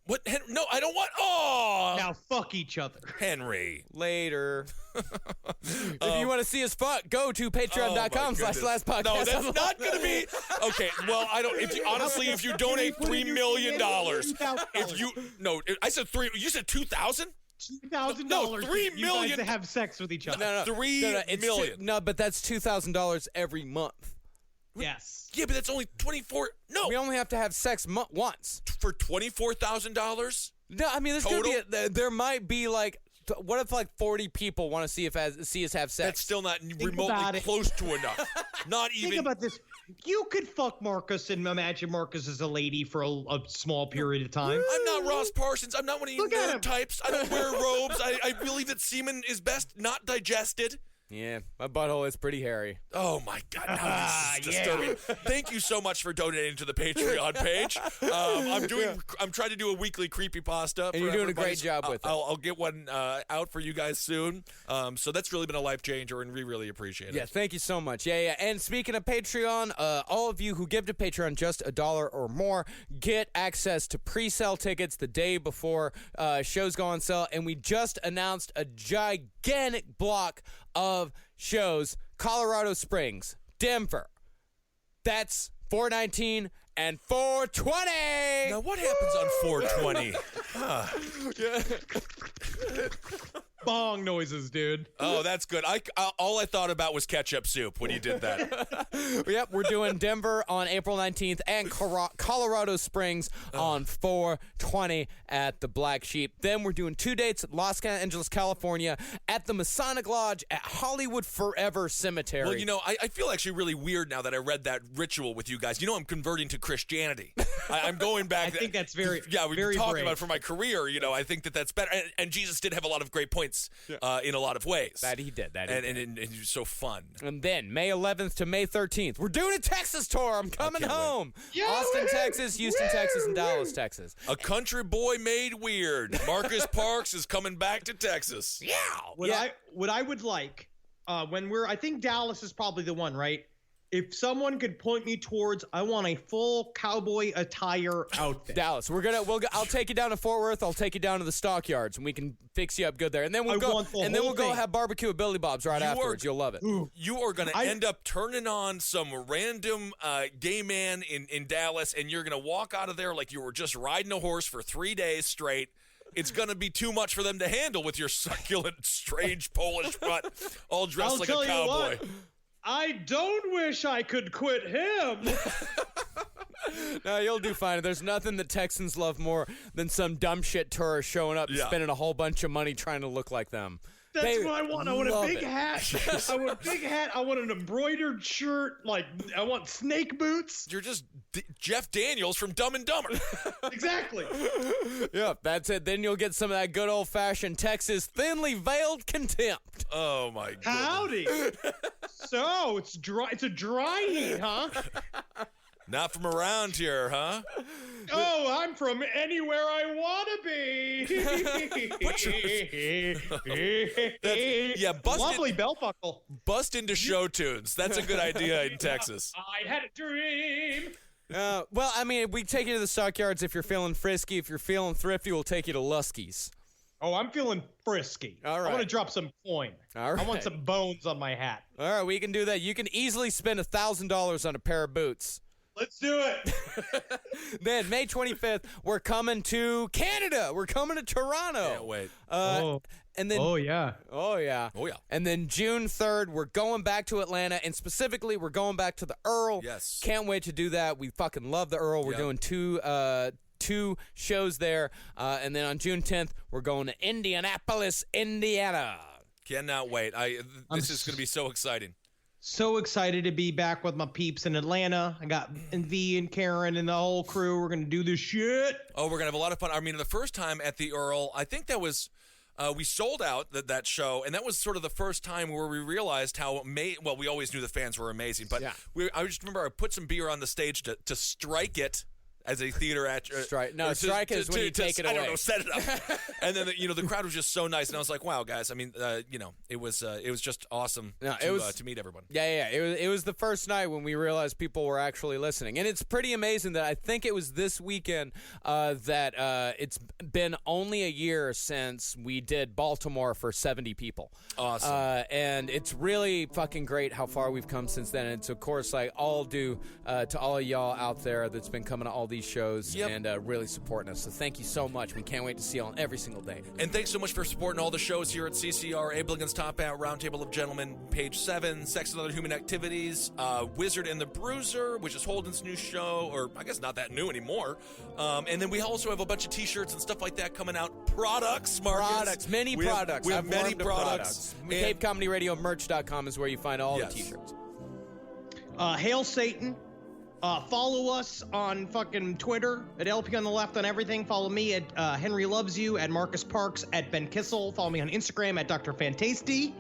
What? No, I don't want. Oh, now fuck each other, Henry. Later. If you want to see us fuck, go to patreon.com/lastpodcast. No, that's not going to be okay. Well, I don't. If you honestly, if you donate $3 million, I said three. You said 2,000. $2,000. No, $3 million to have sex with each other. No, $3 million. No, but that's $2,000 every month. Yes. Yeah, but that's only 24. No, we only have to have sex once for $24,000. No, I mean, there might be like. What if like 40 people want to see us have sex? That's still not remotely close to enough. Not even. Think about this. You could fuck Marcus and imagine Marcus as a lady for a small period of time. I'm not Ross Parsons. I'm not one of you nerd types. I don't wear robes. I believe that semen is best not digested. Yeah, my butthole is pretty hairy. Oh my God! Now this is disturbing. Thank you so much for donating to the Patreon page. I'm trying to do a weekly creepypasta. And you're doing a great job with it. I'll get one out for you guys soon. So that's really been a life changer, and we really appreciate it. Yeah, thank you so much. Yeah. And speaking of Patreon, all of you who give to Patreon just $1 or more get access to pre-sale tickets the day before shows go on sale. And we just announced a gigantic block of shows: Colorado Springs, Denver. That's 419 and 420. Now what happens on 420? Bong noises, dude. Oh, that's good. All I thought about was ketchup soup when you did that. Yep, we're doing Denver on April 19th and Colorado Springs on 420 at the Black Sheep. Then we're doing 2 dates at Los Angeles, California at the Masonic Lodge at Hollywood Forever Cemetery. Well, you know, I feel actually really weird now that I read that ritual with you guys. You know, I'm converting to Christianity. I'm going back. I think that's very, yeah, we've very been talking brave. about it for my career. You know, I think that's better. And Jesus did have a lot of great points in a lot of ways. That he did. And he was so fun. And then May 11th to May 13th, we're doing a Texas tour. I'm coming home. Austin, Texas, Houston, Texas, and Dallas, Texas. A country boy made weird. Marcus Parks is coming back to Texas. Yeah. What I would like when I think Dallas is probably the one, right? If someone could point me towards, I want a full cowboy attire outfit. Dallas, I'll take you down to Fort Worth. I'll take you down to the stockyards, and we can fix you up good there. And then we'll go have barbecue at Billy Bob's right afterwards. You'll love it. You are going to end up turning on some random gay man in Dallas, and you're going to walk out of there like you were just riding a horse for 3 days straight. It's going to be too much for them to handle with your succulent, strange Polish butt, all dressed like a cowboy. I don't wish I could quit him. No, you'll do fine. There's nothing that Texans love more than some dumb shit tourist showing up and spending a whole bunch of money trying to look like them. That's what I want. I want a big hat. I want a big hat. I want an embroidered shirt. Like, I want snake boots. You're just Jeff Daniels from Dumb and Dumber. Exactly. Yeah, that's it. Then you'll get some of that good old-fashioned Texas thinly veiled contempt. Oh, my God. Howdy. So, it's dry. It's a dry heat, huh? Not from around here, huh? Oh, I'm from anywhere I want to be. Lovely belt buckle. Bust into show tunes. That's a good idea in Texas. I had a dream. Well, I mean, we take you to the stockyards if you're feeling frisky. If you're feeling thrifty, we'll take you to Lusky's. Oh, I'm feeling frisky. All right. I want to drop some coin. All right. I want some bones on my hat. All right, we can do that. You can easily spend $1,000 on a pair of boots. Let's do it. Then May 25th, we're coming to Canada. We're coming to Toronto. Can't wait. And then, Oh, yeah. And then June 3rd, we're going back to Atlanta, and specifically, we're going back to the Earl. Yes. Can't wait to do that. We fucking love the Earl. We're doing two shows there. And then on June 10th, we're going to Indianapolis, Indiana. Cannot wait. This is going to be so exciting. So excited to be back with my peeps in Atlanta. I got V and Karen and the whole crew. We're going to do this shit. Oh, we're going to have a lot of fun. I mean, the first time at the Earl, I think that was, we sold out that show, and that was sort of the first time where we realized how, well, we always knew the fans were amazing, but I just remember I put some beer on the stage to strike it. As a theater actor. Strike. No, strike is when you take it away. I don't know, set it up. And then, the crowd was just so nice. And I was like, wow, guys. I mean, it was just awesome to meet everyone. Yeah. It was the first night when we realized people were actually listening. And it's pretty amazing that I think it was this weekend that it's been only a year since we did Baltimore for 70 people. Awesome. And it's really fucking great how far we've come since then. And it's, of course, like all due to all of y'all out there that's been coming to all these shows and really supporting us. So thank you so much. We can't wait to see you on every single day. And thanks so much for supporting all the shows here at CCR. Abe Lincoln's Top Hat, Roundtable of Gentlemen, Page 7, Sex and Other Human Activities, Wizard and the Bruiser, which is Holden's new show, or I guess not that new anymore. And then we also have a bunch of t-shirts and stuff like that coming out. Products, Marcus. Many products. We have many products. CapeComedyRadioMerch.com is where you find all the t-shirts. Hail Satan. Follow us on fucking Twitter at LP on the Left on everything. Follow me at Henry Loves You, at Marcus Parks, at Ben Kissel. Follow me on Instagram at Dr. Fantasty.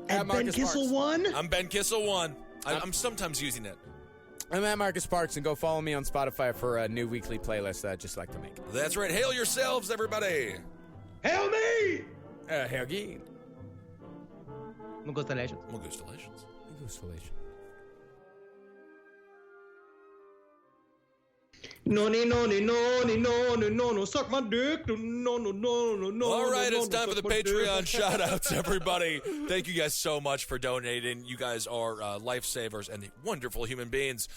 At Ben Kissel 1. I'm Ben Kissel 1. I'm sometimes using it. I'm at Marcus Parks, and go follow me on Spotify for a new weekly playlist that I just like to make. That's right. Hail yourselves, everybody. Hail me! Hail ye. Congratulations. Congratulations. Congratulations. No, suck my dick. No. All right, it's time for the Patreon shout-outs, everybody. Thank you guys so much for donating. You guys are lifesavers and wonderful human beings.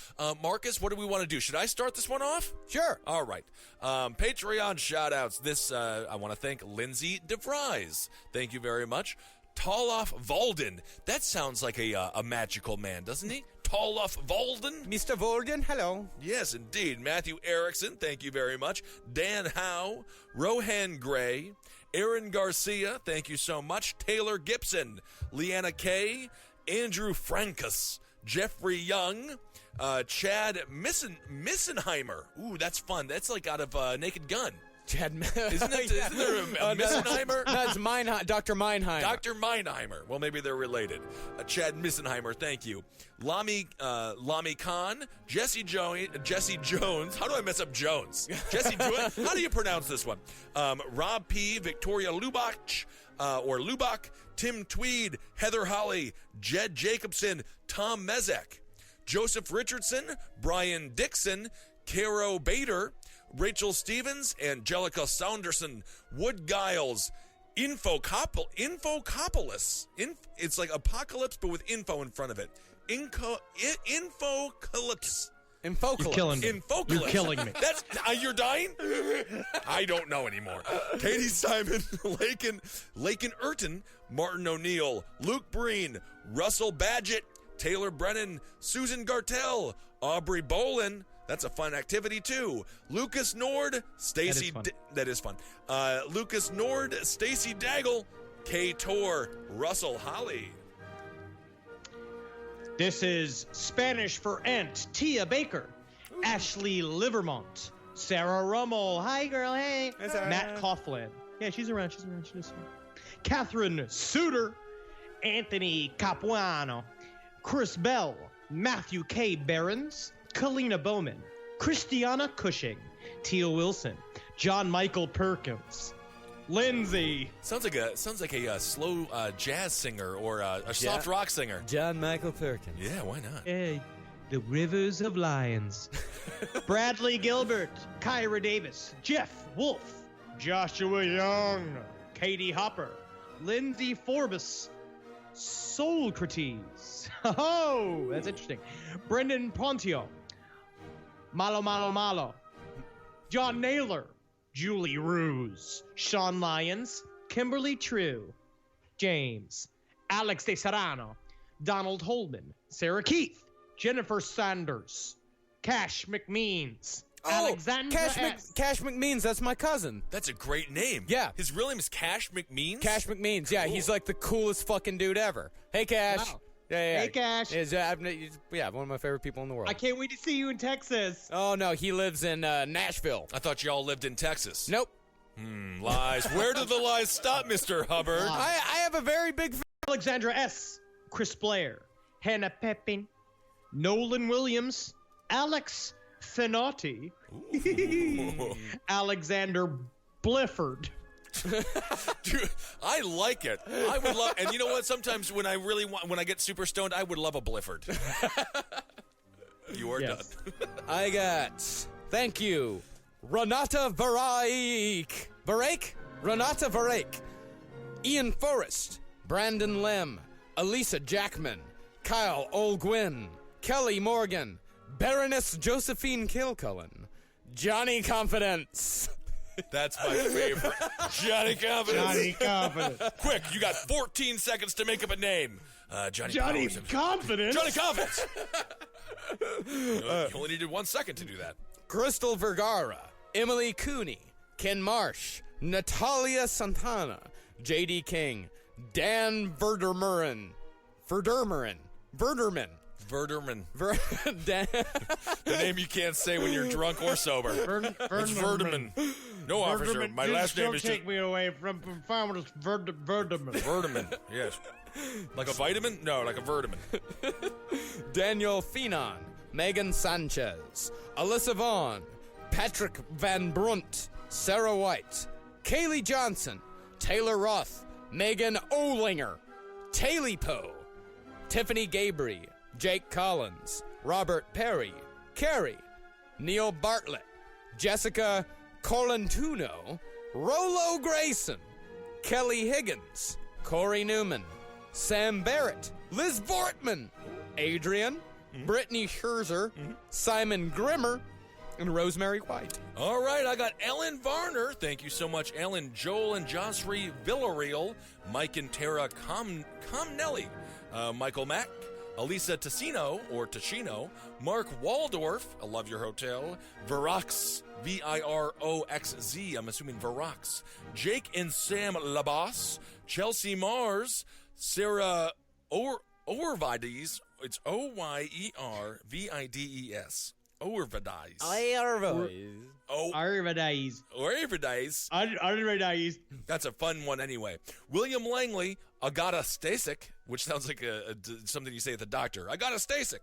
Marcus, what do we want to do? Should I start this one off? Sure. All right. Patreon shout-outs. This, I want to thank Lindsay DeVries. Thank you very much. Talof Valden. That sounds like a magical man, doesn't he? Talof Valden. Mr. Valden, hello. Yes, indeed. Matthew Erickson, thank you very much. Dan Howe, Rohan Gray, Aaron Garcia, thank you so much. Taylor Gibson, Leanna Kay, Andrew Frankus, Jeffrey Young, Chad Missenheimer. Ooh, that's fun. That's like out of Naked Gun. Isn't there a Missenheimer? No, it's Dr. Meinheimer. Dr. Meinheimer. Well, maybe they're related. Chad Missenheimer, thank you. Lami Khan, Jesse Jones. How do I mess up Jones? Jesse Jones. How do you pronounce this one? Rob P, Victoria Lubach, Tim Tweed, Heather Holly, Jed Jacobson, Tom Mezek, Joseph Richardson, Brian Dixon, Caro Bader, Rachel Stevens, Angelica Saunderson, Wood Giles, Infocopolis. It's like apocalypse, but with info in front of it. Infocalypse. You're killing me. Infocalypse. You're killing me. That's you're dying? I don't know anymore. Katie Simon, Lakin Urton, Martin O'Neill, Luke Breen, Russell Badgett, Taylor Brennan, Susan Gartell, Aubrey Bolin. That's a fun activity, too. Lucas Nord, Stacy... That is fun. Lucas Nord, Stacy Daggle, Kay Tor, Russell Holly. This is Spanish for Ant, Tia Baker, Ashley Livermont, Sarah Rummel. Hi, girl. Hey. Matt Coughlin. Yeah, she's around. She's around. Catherine Suter, Anthony Capuano, Chris Bell, Matthew K. Behrens, Kalina Bowman, Christiana Cushing, Tia Wilson, John Michael Perkins, Lindsay. Sounds like a slow jazz singer or a soft rock singer. John Michael Perkins. Yeah, why not? Hey, the Rivers of Lions. Bradley Gilbert, Kyra Davis, Jeff Wolf, Joshua Young, Katie Hopper, Lindsay Forbes, Soulcrates. Oh, that's interesting. Brendan Pontio, Malo, John Naylor, Julie Ruse, Sean Lyons, Kimberly True, James, Alex De Serrano, Donald Holman, Sarah Keith, Jennifer Sanders, Cash McMeans, Alexandra Cash McMeans, that's my cousin. That's a great name. Yeah. His real name is Cash McMeans? Cash McMeans, yeah. Cool. He's like the coolest fucking dude ever. Hey, Cash. Wow. Yeah. Hey, Cash. Yeah, one of my favorite people in the world. I can't wait to see you in Texas. Oh, no, he lives in Nashville. I thought y'all lived in Texas. Nope. Lies. Where do the lies stop, Mr. Hubbard? I have a very big... Alexandra S., Chris Blair, Hannah Pepin, Nolan Williams, Alex Finotti, Alexander Blifford. Dude, I like it. I would love, and you know what? Sometimes when I get super stoned, I would love a Blifford. You are done. I got, thank you, Renata Varake. Renata Varake. Ian Forrest. Brandon Lim. Elisa Jackman. Kyle Olgwin. Kelly Morgan. Baroness Josephine Kilcullen. Johnny Confidence. That's my favorite. Johnny Confidence. Johnny Confidence. Quick, you got 14 seconds to make up a name. Johnny Confidence. Johnny Confidence. You only needed 1 second to do that. Crystal Vergara. Emily Cooney. Ken Marsh. Natalia Santana. J.D. King. Dan Verderman. Dan. The name you can't say when you're drunk or sober. It's Verderman. No, officer. My last name is... Don't take me away from Farmer's Verderman. Verderman, yes. Like a vitamin? No, like a verderman. Daniel Finan. Megan Sanchez. Alyssa Vaughn. Patrick Van Brunt. Sarah White. Kaylee Johnson. Taylor Roth. Megan Olinger. Taylor Poe. Tiffany Gabry. Jake Collins. Robert Perry. Carrie. Neil Bartlett. Jessica Colantuno. Rolo Grayson. Kelly Higgins. Corey Newman. Sam Barrett. Liz Bortman. Adrian. Brittany Scherzer. Simon Grimmer. And Rosemary White. All right, I got Ellen Varner. Thank you so much, Ellen. Joel and Josry Villarreal. Mike and Tara Comnelli. Michael Mack. Elisa Ticino, or Ticino. Mark Waldorf. I love your hotel. Virox. Viroxz. I'm assuming Virox. Jake and Sam Labas. Chelsea Mars. Sarah Orvides. It's Oyervides. Orvides. Arvadies. That's a fun one anyway. William Langley, Agata Stasik, which sounds like something you say at the doctor. I got a Stasik.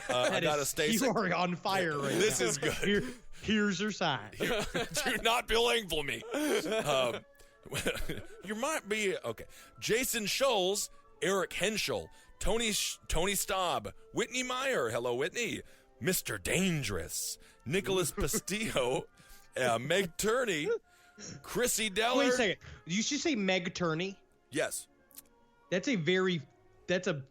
Agata Stasik. You are on fire right now. This is good. Here's your sign. Do not belittle me. You might be okay. Jason Scholes, Eric Henschel, Tony Staub, Whitney Meyer. Hello, Whitney. Mr. Dangerous, Nicholas Pastillo, Meg Turney, Chrissy Deller. Wait a second. You should say Meg Turney. Yes. That's a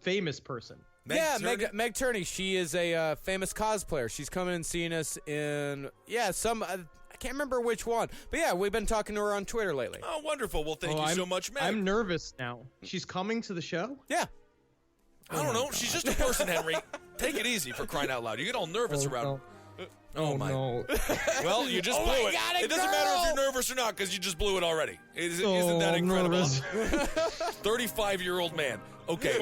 famous person. Meg Turney. She is a famous cosplayer. She's coming and seeing us in, some, I can't remember which one. But yeah, we've been talking to her on Twitter lately. Oh, wonderful. Well, thank you so much, Meg. I'm nervous now. She's coming to the show? Yeah. I don't know. She's just a person, Henry. Take it easy, for crying out loud. You get all nervous around. Oh, my. No. Well, you just blew it. It doesn't matter if you're nervous or not, because you just blew it already. Isn't that incredible? 35-year-old man. Okay.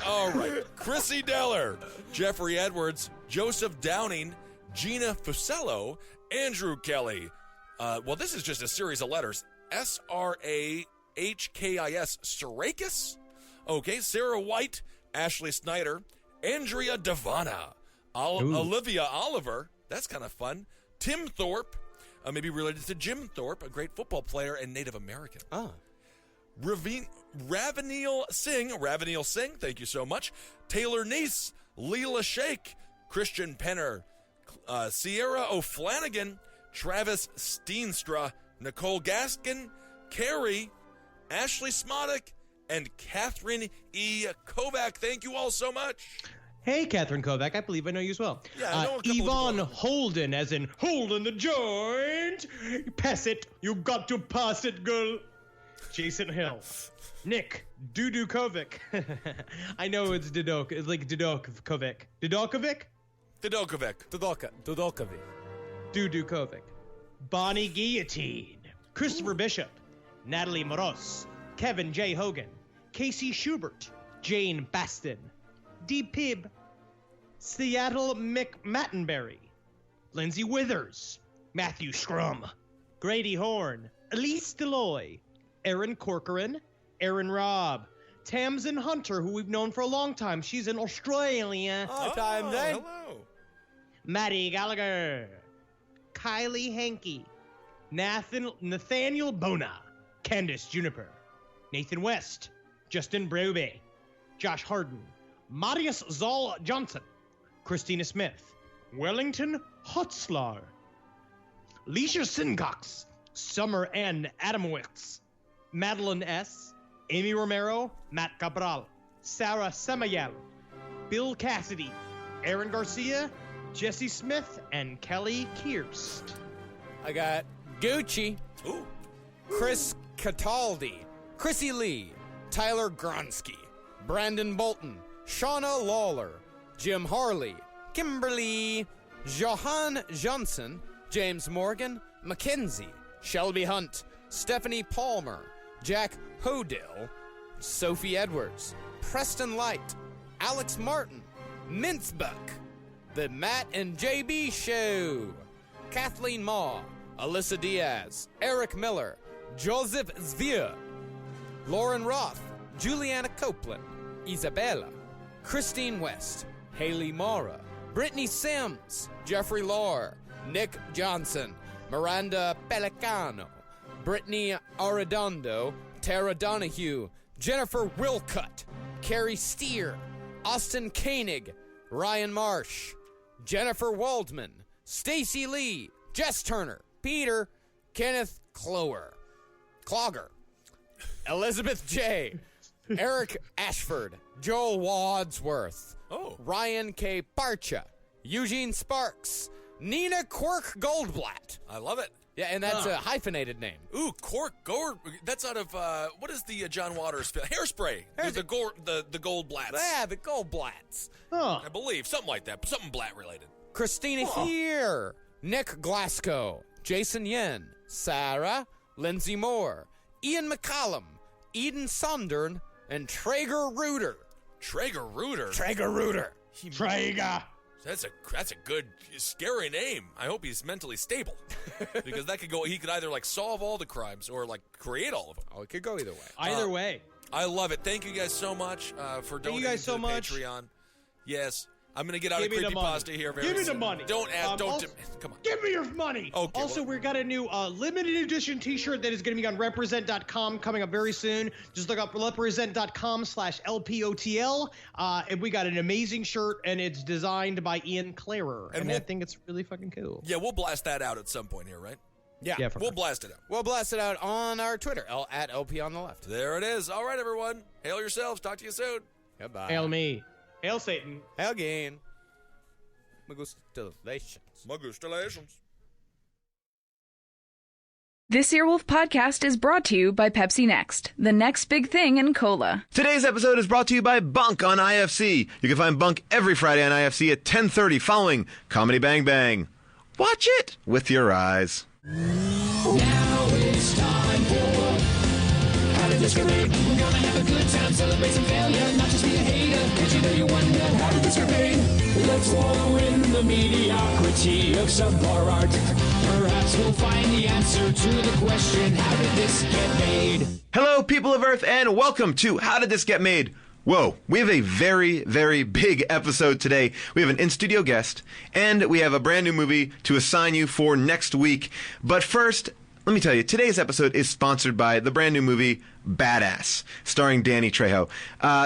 All right. Chrissy Deller, Jeffrey Edwards, Joseph Downing, Gina Fusello, Andrew Kelly. Well, this is just a series of letters. Sarahkis. Sarakis? Okay. Sarah White, Ashley Snyder, Andrea Devana, Olivia Oliver. That's kind of fun. Tim Thorpe, maybe related to Jim Thorpe, a great football player and Native American. Ravenil Singh, thank you so much. Taylor Neese, Leela Sheikh, Christian Penner, Sierra O'Flanagan, Travis Steenstra, Nicole Gaskin, Carrie, Ashley Smodick, and Catherine E. Kovac. Thank you all so much. Hey, Catherine Kovac. I believe I know you as well. Yeah, I know a couple Yvonne Holden, as in holding the joint. Pass it. You got to pass it, girl. Jason Hill. Nick Dudukovic. I know it's Dudok. It's like Dudokovic. Dudokovic? Dudokovic. Dudukovic. Bonnie Guillotine. Christopher Bishop. Natalie Moros. Kevin J. Hogan. Casey Schubert. Jane Baston. D. Pibb, Seattle McMattenberry, Lindsay Withers, Matthew Scrum, Grady Horn, Elise Deloy, Aaron Corcoran, Aaron Robb, Tamsin Hunter, who we've known for a long time. She's in Australia. Hello. Maddie Gallagher, Kylie Hankey, Nathaniel Bona, Candace Juniper, Nathan West, Justin Brobe, Josh Harden, Marius Zoll Johnson, Christina Smith, Wellington Hotzlar, Leisha Sincox, Summer N. Adamowitz, Madeline S., Amy Romero, Matt Cabral, Sarah Samael, Bill Cassidy, Aaron Garcia, Jesse Smith, and Kelly Kierst. I got Gucci, Chris Cataldi, Chrissy Lee, Tyler Gronsky, Brandon Bolton, Shauna Lawler, Jim Harley, Kimberly, Johan Johnson, James Morgan, Mackenzie, Shelby Hunt, Stephanie Palmer, Jack Hodill, Sophie Edwards, Preston Light, Alex Martin, Mincebuck, The Matt and JB Show, Kathleen Maw, Alyssa Diaz, Eric Miller, Joseph Zvier, Lauren Roth, Juliana Copeland, Isabella, Christine West, Haley Mara, Brittany Sims, Jeffrey Lohr, Nick Johnson, Miranda Pelicano, Brittany Arredondo, Tara Donahue, Jennifer Wilcutt, Carrie Steer, Austin Koenig, Ryan Marsh, Jennifer Waldman, Stacy Lee, Jess Turner, Peter, Kenneth Cloger, Elizabeth J., Eric Ashford, Joel Wadsworth, Ryan K. Parcha, Eugene Sparks, Nina Quirk Goldblatt. I love it. Yeah, and that's a hyphenated name. Ooh, Cork Gold. That's out of what is the John Waters film? Hairspray. The Goldblatts. Yeah, the Goldblatts. Huh. I believe something like that. Something Blatt related. Christina Here, Nick Glasgow, Jason Yen, Sarah, Lindsay Moore, Ian McCallum, Eden Sondern, and Traeger Reuter. Traeger Reuter. Traeger Reuter. Traeger. That's a good, scary name. I hope he's mentally stable, because that could go. He could either like solve all the crimes or like create all of them. Oh, it could go either way. Either way. I love it. Thank you guys so much for donating to the Patreon. Yes. I'm going to get out of creepypasta here very soon. Give me the money. Don't ask. Come on. Give me your money. Okay, also, we've got a new limited edition t-shirt that is going to be on represent.com coming up very soon. Just look up represent.com/LPOTL. And we got an amazing shirt, and it's designed by Ian Clarer. And I think it's really fucking cool. Yeah, we'll blast that out at some point here, right? Yeah, we'll blast it out. We'll blast it out on our Twitter, at LP on the left. There it is. All right, everyone. Hail yourselves. Talk to you soon. Goodbye. Hail me. Hail Satan. Hail Gain. Magustalations. This Earwolf podcast is brought to you by Pepsi Next, the next big thing in cola. Today's episode is brought to you by Bunk on IFC. You can find Bunk every Friday on IFC at 10:30 following Comedy Bang Bang. Watch it with your eyes. Now it's time for How to Discriminate. We're gonna have a good time, celebrate some failure, not just be a hater. Did you know you wonder how to discriminate? Let's wallow in the mediocrity of subpar art. Perhaps we'll find the answer to the question, how did this get made? Hello, people of Earth, and welcome to How Did This Get Made? Whoa, we have a very, very big episode today. We have an in-studio guest, and we have a brand new movie to assign you for next week. But first, let me tell you, today's episode is sponsored by the brand new movie Badass, starring Danny Trejo.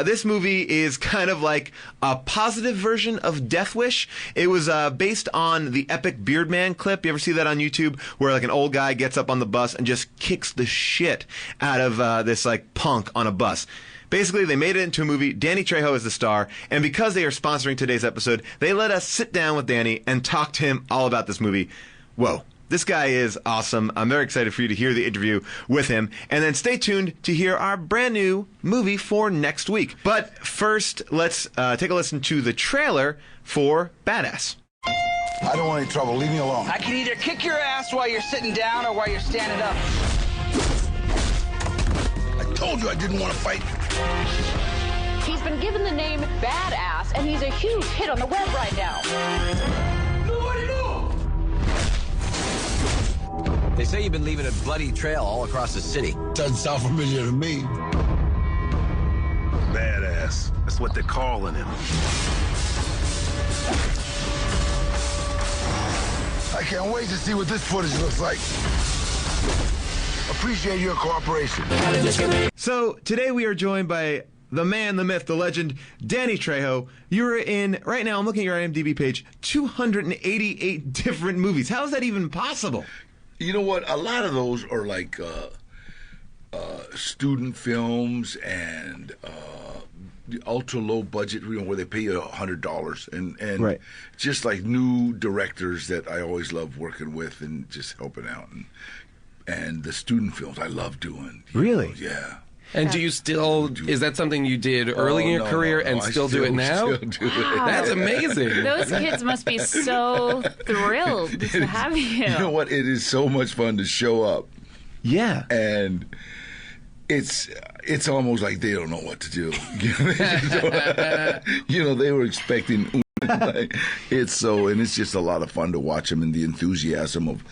This movie is kind of like a positive version of Death Wish. It was based on the epic Beardman clip. You ever see that on YouTube, where like an old guy gets up on the bus and just kicks the shit out of this like punk on a bus? Basically, they made it into a movie. Danny Trejo is the star, and because they are sponsoring today's episode, they let us sit down with Danny and talk to him all about this movie. Whoa. This guy is awesome. I'm very excited for you to hear the interview with him. And then stay tuned to hear our brand new movie for next week. But first, let's take a listen to the trailer for Badass. I don't want any trouble. Leave me alone. I can either kick your ass while you're sitting down or while you're standing up. I told you I didn't want to fight. He's been given the name Badass badass, and he's a huge hit on the web right now. Nobody move! They say you've been leaving a bloody trail all across the city. Doesn't sound familiar to me. Badass. That's what they're calling him. I can't wait to see what this footage looks like. Appreciate your cooperation. So today we are joined by the man, the myth, the legend, Danny Trejo. You're in, right now, I'm looking at your IMDb page, 288 different movies. How is that even possible? You know what? A lot of those are like student films and ultra low budget, where they pay you $100, and right. Just like new directors that I always love working with and just helping out, and the student films I love doing. Really? Yeah. And do you still, is that something you did early in your career and still do it now? Still do it. Wow. That's amazing. Those kids must be so thrilled to have you. You know what? It is so much fun to show up. Yeah. And it's almost like they don't know what to do. They were expecting. It's just a lot of fun to watch them and the enthusiasm of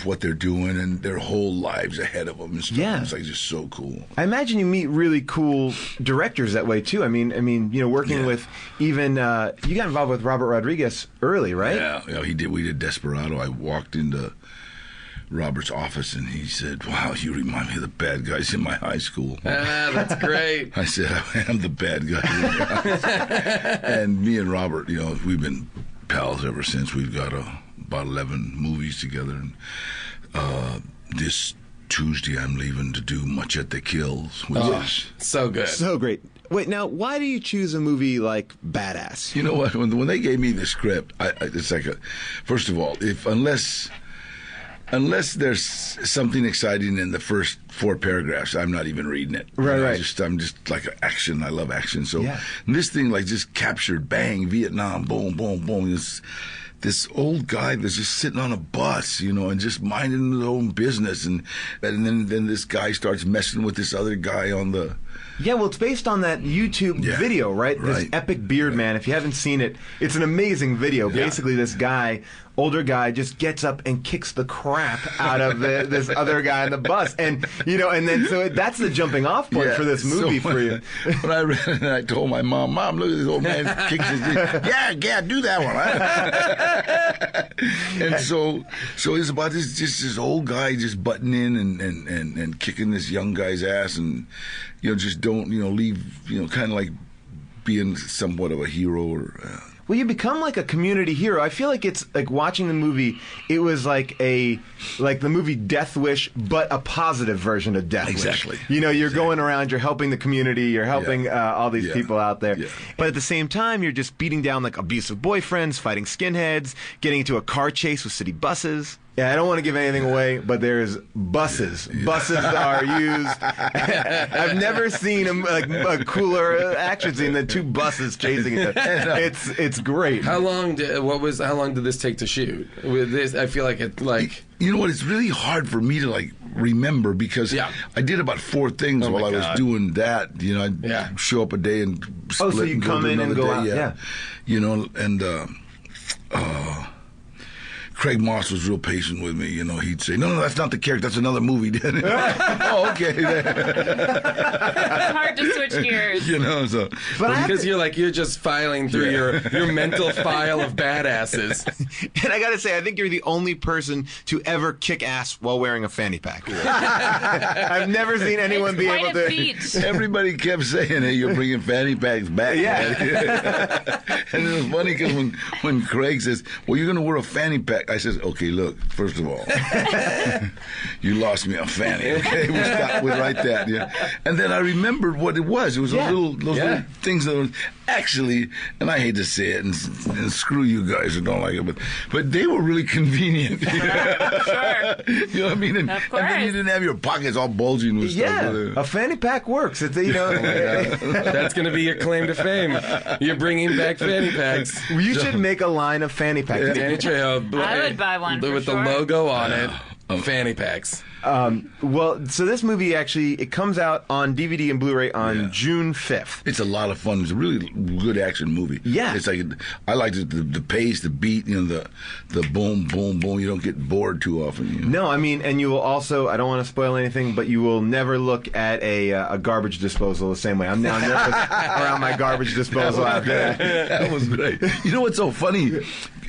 what they're doing and their whole lives ahead of them and stuff. Yeah. It's like just so cool. I imagine you meet really cool directors that way too. I mean, working with even you got involved with Robert Rodriguez early, right? Yeah, he did. We did Desperado. I walked into Robert's office and he said, "Wow, you remind me of the bad guys in my high school." That's great. I said, "I am the bad guy." And me and Robert, we've been pals ever since. We've got about 11 movies together. And this Tuesday, I'm leaving to do Machete Kills, which is so good, so great. Wait, now, why do you choose a movie like Badass? You know what? When they gave me the script, it's like first of all, unless there's something exciting in the first 4 paragraphs, I'm not even reading it. Right. I'm just like action. I love action. So this thing just captured, bang, Vietnam, boom, boom, boom. This old guy that's just sitting on a bus, and just minding his own business, and then this guy starts messing with this other guy on the. Yeah, well, it's based on that YouTube video, right? This epic beard man. If you haven't seen it, it's an amazing video. Yeah. Basically, this guy, older guy, just gets up and kicks the crap out of this other guy on the bus, and so that's the jumping off point for this movie for you. When I read it, I told my mom, "Mom, look at this old man kicks his knee." Yeah, do that one. And so it's about this old guy just butting in and kicking this young guy's ass, and just don't leave, kind of like being somewhat of a hero or. Well, you become like a community hero. I feel like it's like watching the movie. It was like the movie Death Wish, but a positive version of Death Wish. Exactly. You're going around, you're helping the community, you're helping all these people out there. Yeah. But at the same time, you're just beating down like abusive boyfriends, fighting skinheads, getting into a car chase with city buses. Yeah, I don't want to give anything away, but there's buses. Buses are used. I've never seen a cooler action scene than 2 buses chasing each other. It's great. How long did this take to shoot? With this, I feel like it You know what? It's really hard for me to remember because I did about 4 things while I was doing that. I'd show up a day and split. So you and come go to in and another go day, out. Craig Moss was real patient with me. He'd say, "No, that's not the character. That's another movie." Oh, okay. It's hard to switch gears. So because you're just filing through your mental file of badasses. And I gotta say, I think you're the only person to ever kick ass while wearing a fanny pack. I've never seen anyone be able to. Feat. Everybody kept saying, "Hey, you're bringing fanny packs back." Yeah. And it was funny because when Craig says, "Well, you're going to wear a fanny pack," I says, "Okay, look, first of all, you lost me a fanny, okay? We'll stop with right that." Yeah. And then I remembered what it was. It was those little things that were actually, and I hate to say it, and screw you guys who don't like it, but they were really convenient. Sure. You know what I mean? And then you didn't have your pockets all bulging with stuff. Yeah, a fanny pack works. It's, That's going to be your claim to fame. You're bringing back fanny packs. You should make a line of fanny packs. Danny Trejo. I would buy one with for the logo on it. Fanny packs. Well, so this movie actually, it comes out on DVD and Blu-ray on June 5th. It's a lot of fun. It's a really good action movie. Yeah. It's like, I like the pace, the beat, the boom, boom, boom. You don't get bored too often. No, I mean, and you will also, I don't want to spoil anything, but you will never look at a garbage disposal the same way. I'm now nervous around my garbage disposal out there. That was great. You know what's so funny?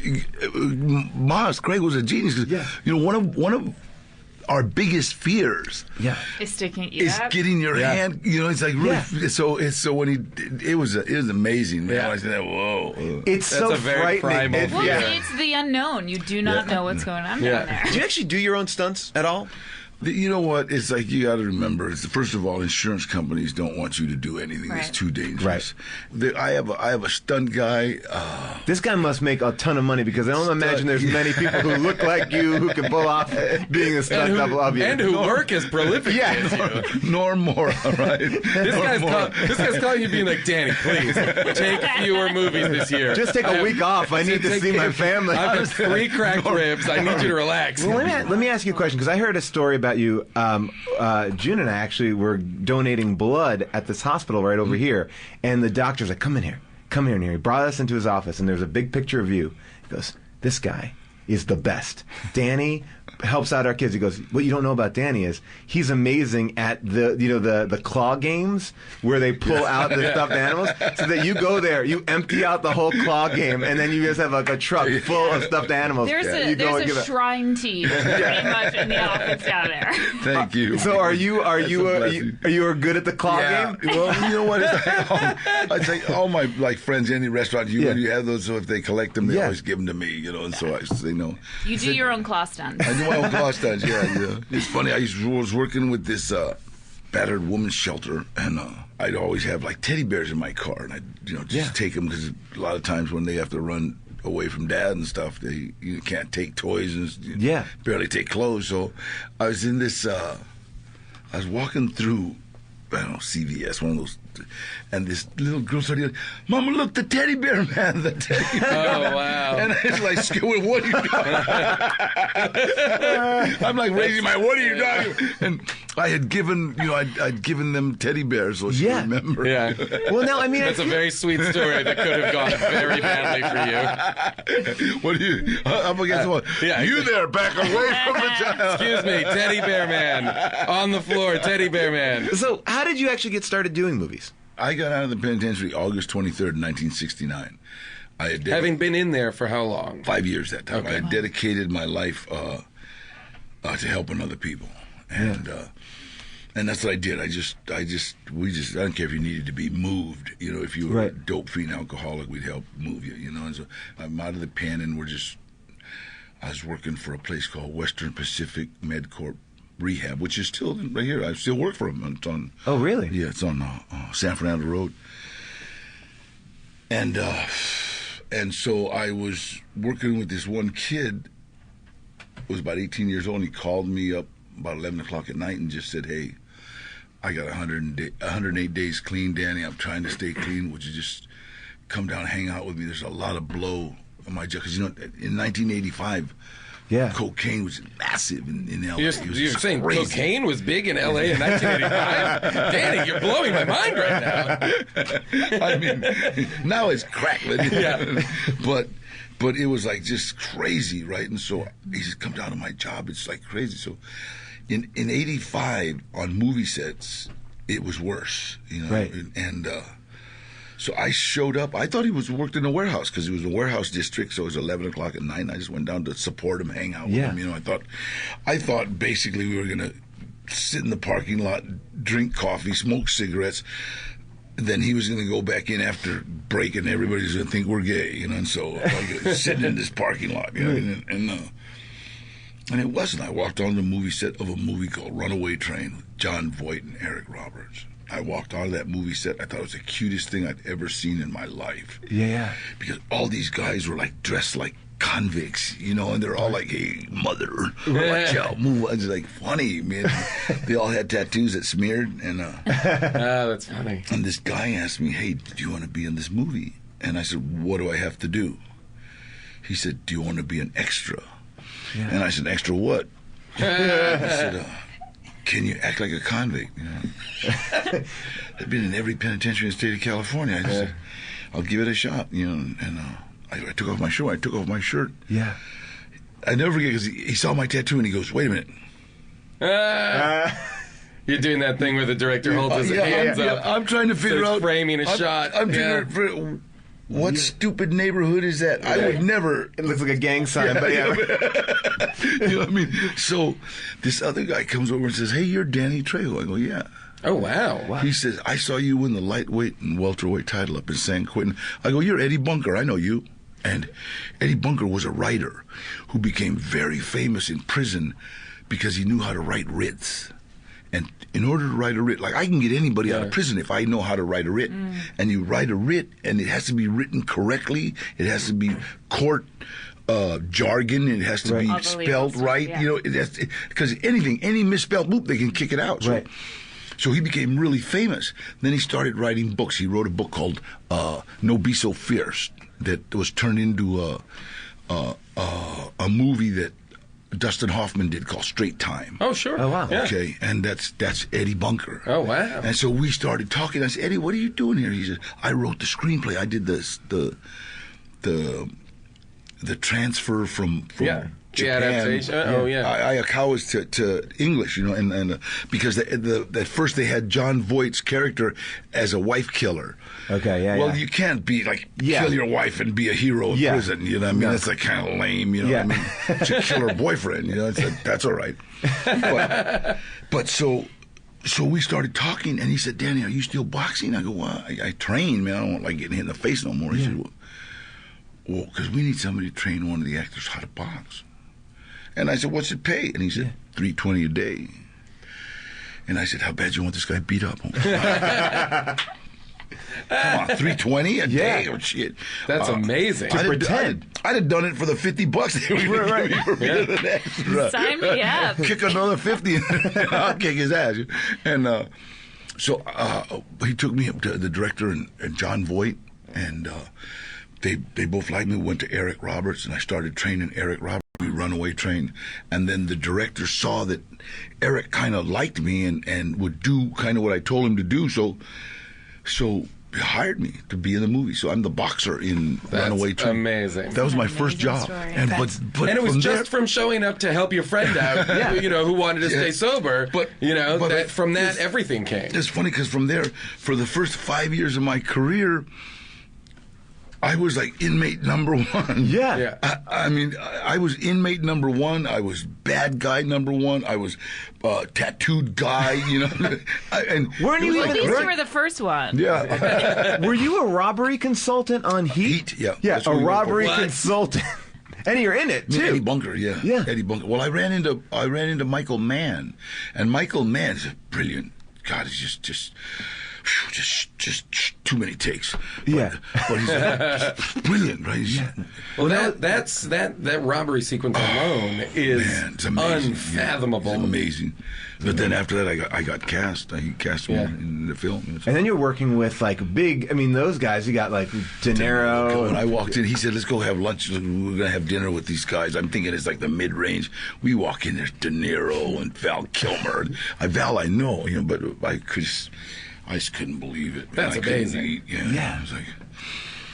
Craig was a genius. One of our biggest fears Is sticking is getting your hand. It's like really. So when it was amazing. Man. I said, whoa. It's That's so a very frightening. primal It's the unknown. You do not know what's going on down there. Do you actually do your own stunts at all? You know what? It's like you got to remember. First of all, insurance companies don't want you to do anything that's too dangerous. Right. I have a stunt guy. This guy must make a ton of money because I don't imagine there's many people who look like you who can pull off being a stunt double of you. And who work as prolific as you. Norm Moore, right? This guy's calling you being like, Danny, please, take fewer movies this year. Just take a week off. I need to see my family. I've got 3 cracked ribs. I need you to relax. Well, let me ask you a question because I heard a story about you. June and I actually were donating blood at this hospital right over here, and the doctor's like, come in here. And he brought us into his office, and there's a big picture of you. He goes, this guy is the best. Danny helps out our kids. He goes, what you don't know about Danny is he's amazing at the claw games where they pull out the stuffed animals, so that you go there, you empty out the whole claw game, and then you just have like a truck full of stuffed animals. There's a shrine team pretty much in the office down there. Thank you. So are you good at the claw game? Well, you know what? It's like all my friends in any restaurant, you have those. So if they collect them, they always give them to me. And so I say no. You do your own claw stunts. I do my own claw stunts. Yeah. It's funny. I was working with this battered women's shelter, and I'd always have like teddy bears in my car, and I'd just take them because a lot of times when they have to run away from dad and stuff, you can't take toys and barely take clothes. So I was in this. I was walking through, I don't know, CVS, one of those. And this little girl started yelling, Mama, look, the teddy bear man, the teddy bear man. Oh, wow. And it's like, what are you doing? I'm like raising my, what are you doing? And I had given, I'd given them teddy bears so she remember. Yeah. Well, now, I mean, that's a very sweet story that could have gone very badly for you. What do you, up against what? Yeah. You there, back away from the child. Excuse me, teddy bear man. On the floor, teddy bear man. So how did you actually get started doing movies? I got out of the penitentiary August 23rd, 1969. Having been in there for how long? 5 years that time. Okay. I dedicated my life to helping other people, and that's what I did. I don't care if you needed to be moved. If you were a dope fiend alcoholic, we'd help move you. And so I'm out of the pen, and I was working for a place called Western Pacific MedCorp Rehab, which is still right here. I still work for them. It's on. Oh, really? Yeah, it's on San Fernando Road. And so I was working with this one kid who was about 18 years old, and he called me up about 11 o'clock at night and just said, hey, I got 108 days clean, Danny. I'm trying to stay clean. Would you just come down and hang out with me? There's a lot of blow on my jaw. Because, in 1985, cocaine was massive in L.A. You're saying crazy. Cocaine was big in L.A. in 1985? Danny, you're blowing my mind right now. I mean, now it's crackling. Yeah. But it was like just crazy, right? And so he said, come down to my job. It's like crazy. So in 85, on movie sets, it was worse, Right. And so I showed up. I thought he worked in a warehouse because it was a warehouse district. So it was 11 o'clock at night. And I just went down to support him, hang out with him. I thought basically we were gonna sit in the parking lot, drink coffee, smoke cigarettes. Then he was gonna go back in after break, and everybody's gonna think we're gay, And so I was sitting in this parking lot, and it wasn't. I walked on the movie set of a movie called Runaway Train with John Voight and Eric Roberts. I walked out of that movie set. I thought it was the cutest thing I'd ever seen in my life. Yeah. Because all these guys were like dressed like convicts, and they're all like, hey, mother, watch out, move. It's like funny, man. They all had tattoos that smeared. And that's funny. And this guy asked me, hey, do you want to be in this movie? And I said, what do I have to do? He said, do you want to be an extra? Yeah. And I said, extra what? He said, can you act like a convict? You know, I've been in every penitentiary in the state of California. I said, I'll give it a shot. You know, and I took off my shirt. I took off my shirt. Yeah. I never forget because he saw my tattoo and he goes, "Wait a minute." You're doing that thing where the director holds his hands up. I'm trying to figure out framing a shot. I'm trying to what stupid neighborhood is that? I would never. It looks like a gang sign, but you know what I mean? So this other guy comes over and says, "Hey, you're Danny Trejo." I go, "Yeah." Oh, wow. He says, "I saw you win the lightweight and welterweight title up in San Quentin." I go, "You're Eddie Bunker. I know you." And Eddie Bunker was a writer who became very famous in prison because he knew how to write writs. And in order to write a writ, like I can get anybody out of prison if I know how to write a writ. And you write a writ, and it has to be written correctly. It has to be court jargon. It has to be spelled right. Yeah. You know, because any misspelled, boop, they can kick it out. So he became really famous. Then he started writing books. He wrote a book called No Be So Fierce that was turned into a movie that Dustin Hoffman did called Straight Time. Oh, sure. Oh, wow. Okay, and that's Eddie Bunker. Oh, wow. And so we started talking. I said, "Eddie, what are you doing here?" He said, "I wrote the screenplay. I did the transfer from Japan." The adaptation. I how is to English, you know, and because at first they had John Voight's character as a wife killer. Okay, Well, you can't be like kill your wife and be a hero in prison. You know what I mean? That's like kind of lame. You know what I mean? To kill her boyfriend. You know, that's all right. But so we started talking, and he said, "Danny, are you still boxing?" I go, "Well, I train, man. I don't like getting hit in the face no more." He said, "Well, because we need somebody to train one of the actors how to box." And I said, "What's it pay?" And he said, $320 a day. And I said, "How bad you want this guy beat up?" Come on, $320 a day? Oh, shit. That's amazing. I'd have done it for the $50 they were going to give me for being an extra. Sign me up. Kick another 50 and I'll kick his ass. And so he took me up to the director and John Voight, and they both liked me. Went to Eric Roberts, and I started training Eric Roberts. We runaway trained, and then the director saw that Eric kind of liked me and would do kind of what I told him to do. So he hired me to be in the movie. So I'm the boxer in Runaway Train. Amazing. That was my first job. And but it was just from showing up to help your friend out, you know, who wanted to stay sober. But you know, from that everything came. It's funny because from there, for the first 5 years of my career, I was like inmate number one. Yeah. I mean, I was inmate number one. I was bad guy number one. I was tattooed guy, you know. And weren't you at least you were the first one. Yeah. Were you a robbery consultant on Heat? Yeah. Yeah, a robbery consultant. And you're in it too. Eddie Bunker, yeah. Eddie Bunker. Well, I ran into Michael Mann, and Michael Mann's brilliant. God, he's just too many takes. But he's just brilliant, right? Well, that robbery sequence alone is unfathomable. It's amazing. But then after that, I got cast. He cast me in the film. And then you're working with like big. I mean, those guys. You got like De Niro. When I walked in, he said, "Let's go have lunch. We're gonna have dinner with these guys." I'm thinking it's like the mid-range. We walk in, there's De Niro and Val Kilmer. Val, I know, you know, but I just couldn't believe it. That's amazing. Yeah. I was like,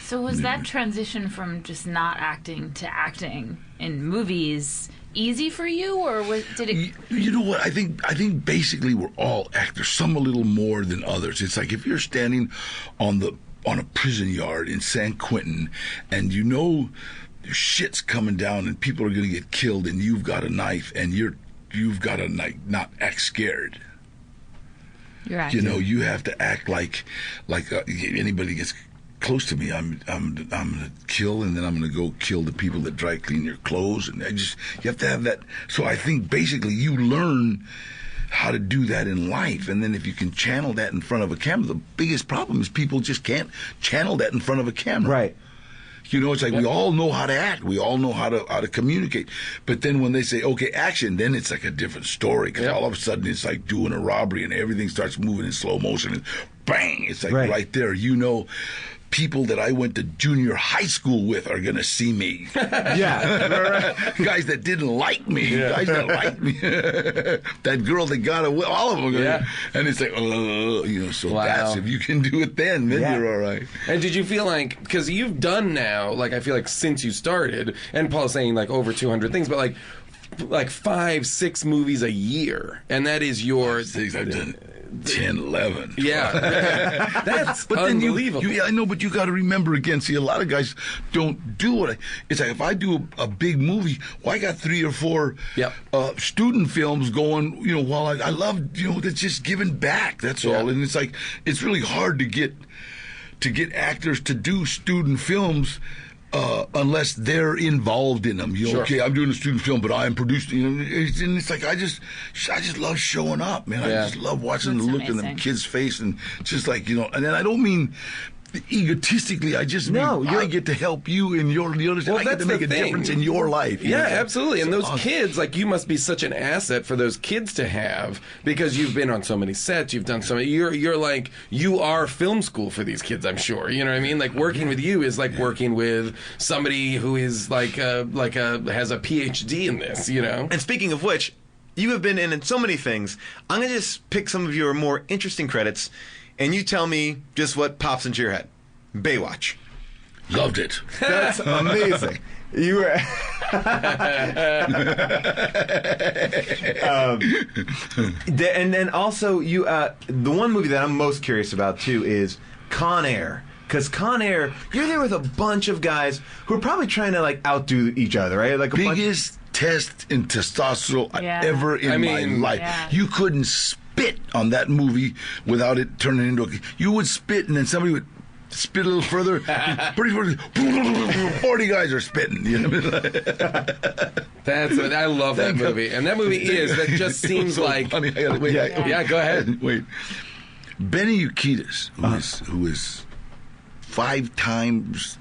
so was that transition from just not acting to acting in movies easy for you, or did it? You know what? I think basically we're all actors. Some a little more than others. It's like if you're standing on a prison yard in San Quentin, and you know shit's coming down and people are going to get killed, and you've got a knife, and you've got to not act scared. You know, you have to act like anybody gets close to me, I'm gonna kill, and then I'm gonna go kill the people that dry clean your clothes, and you have to have that. So I think basically you learn how to do that in life, and then if you can channel that in front of a camera, the biggest problem is people just can't channel that in front of a camera. Right. You know, it's like we all know how to act. We all know how to communicate. But then when they say, okay, action, then it's like a different story. Because all of a sudden it's like doing a robbery and everything starts moving in slow motion. And bang, it's like right there. You know, people that I went to junior high school with are going to see me. Yeah. Guys that didn't like me. Yeah. Guys that liked me. That girl that got away, all of them are going to, and it's like, so that's, if you can do it then you're all right. And did you feel like, because you've done now, like I feel like since you started, and Paul's saying like over 200 things, but like 5-6 movies a year, and that is your... I've done 10, 11. Yeah. That's but unbelievable. I know, but you got to remember again, see, a lot of guys don't do it. It's like, if I do a big movie, well, I got 3 or 4 student films going, while I love, that's just giving back, that's all. And it's like, it's really hard to get actors to do student films unless they're involved in them. Okay, I'm doing a student film, but I'm producing. And it's like I just love showing up, man. I just love watching the look in them kids' face, and just like and then I don't mean egotistically. I just mean I get to help you in your. I get to make a difference in your life. Yeah, absolutely. And those kids, like, you must be such an asset for those kids to have, because you've been on so many sets, you've done so many. You're like, you are film school for these kids, I'm sure. You know what I mean? Like, working with you is like working with somebody who is has a PhD in this. And speaking of which, you have been in so many things. I'm gonna just pick some of your more interesting credits, and you tell me just what pops into your head. Baywatch. Loved it. That's amazing. You were. And then also you. The one movie that I'm most curious about too is Con Air. Because Con Air, you're there with a bunch of guys who are probably trying to outdo each other, right? Like biggest test in testosterone ever in my life. Yeah. You couldn't spit on that movie without it turning into you would spit, and then somebody would spit a little further. Pretty 40 guys are spitting. I love that movie, and that movie that just seems so like funny. Go ahead. Wait, Benny Urquidez, who is 5 times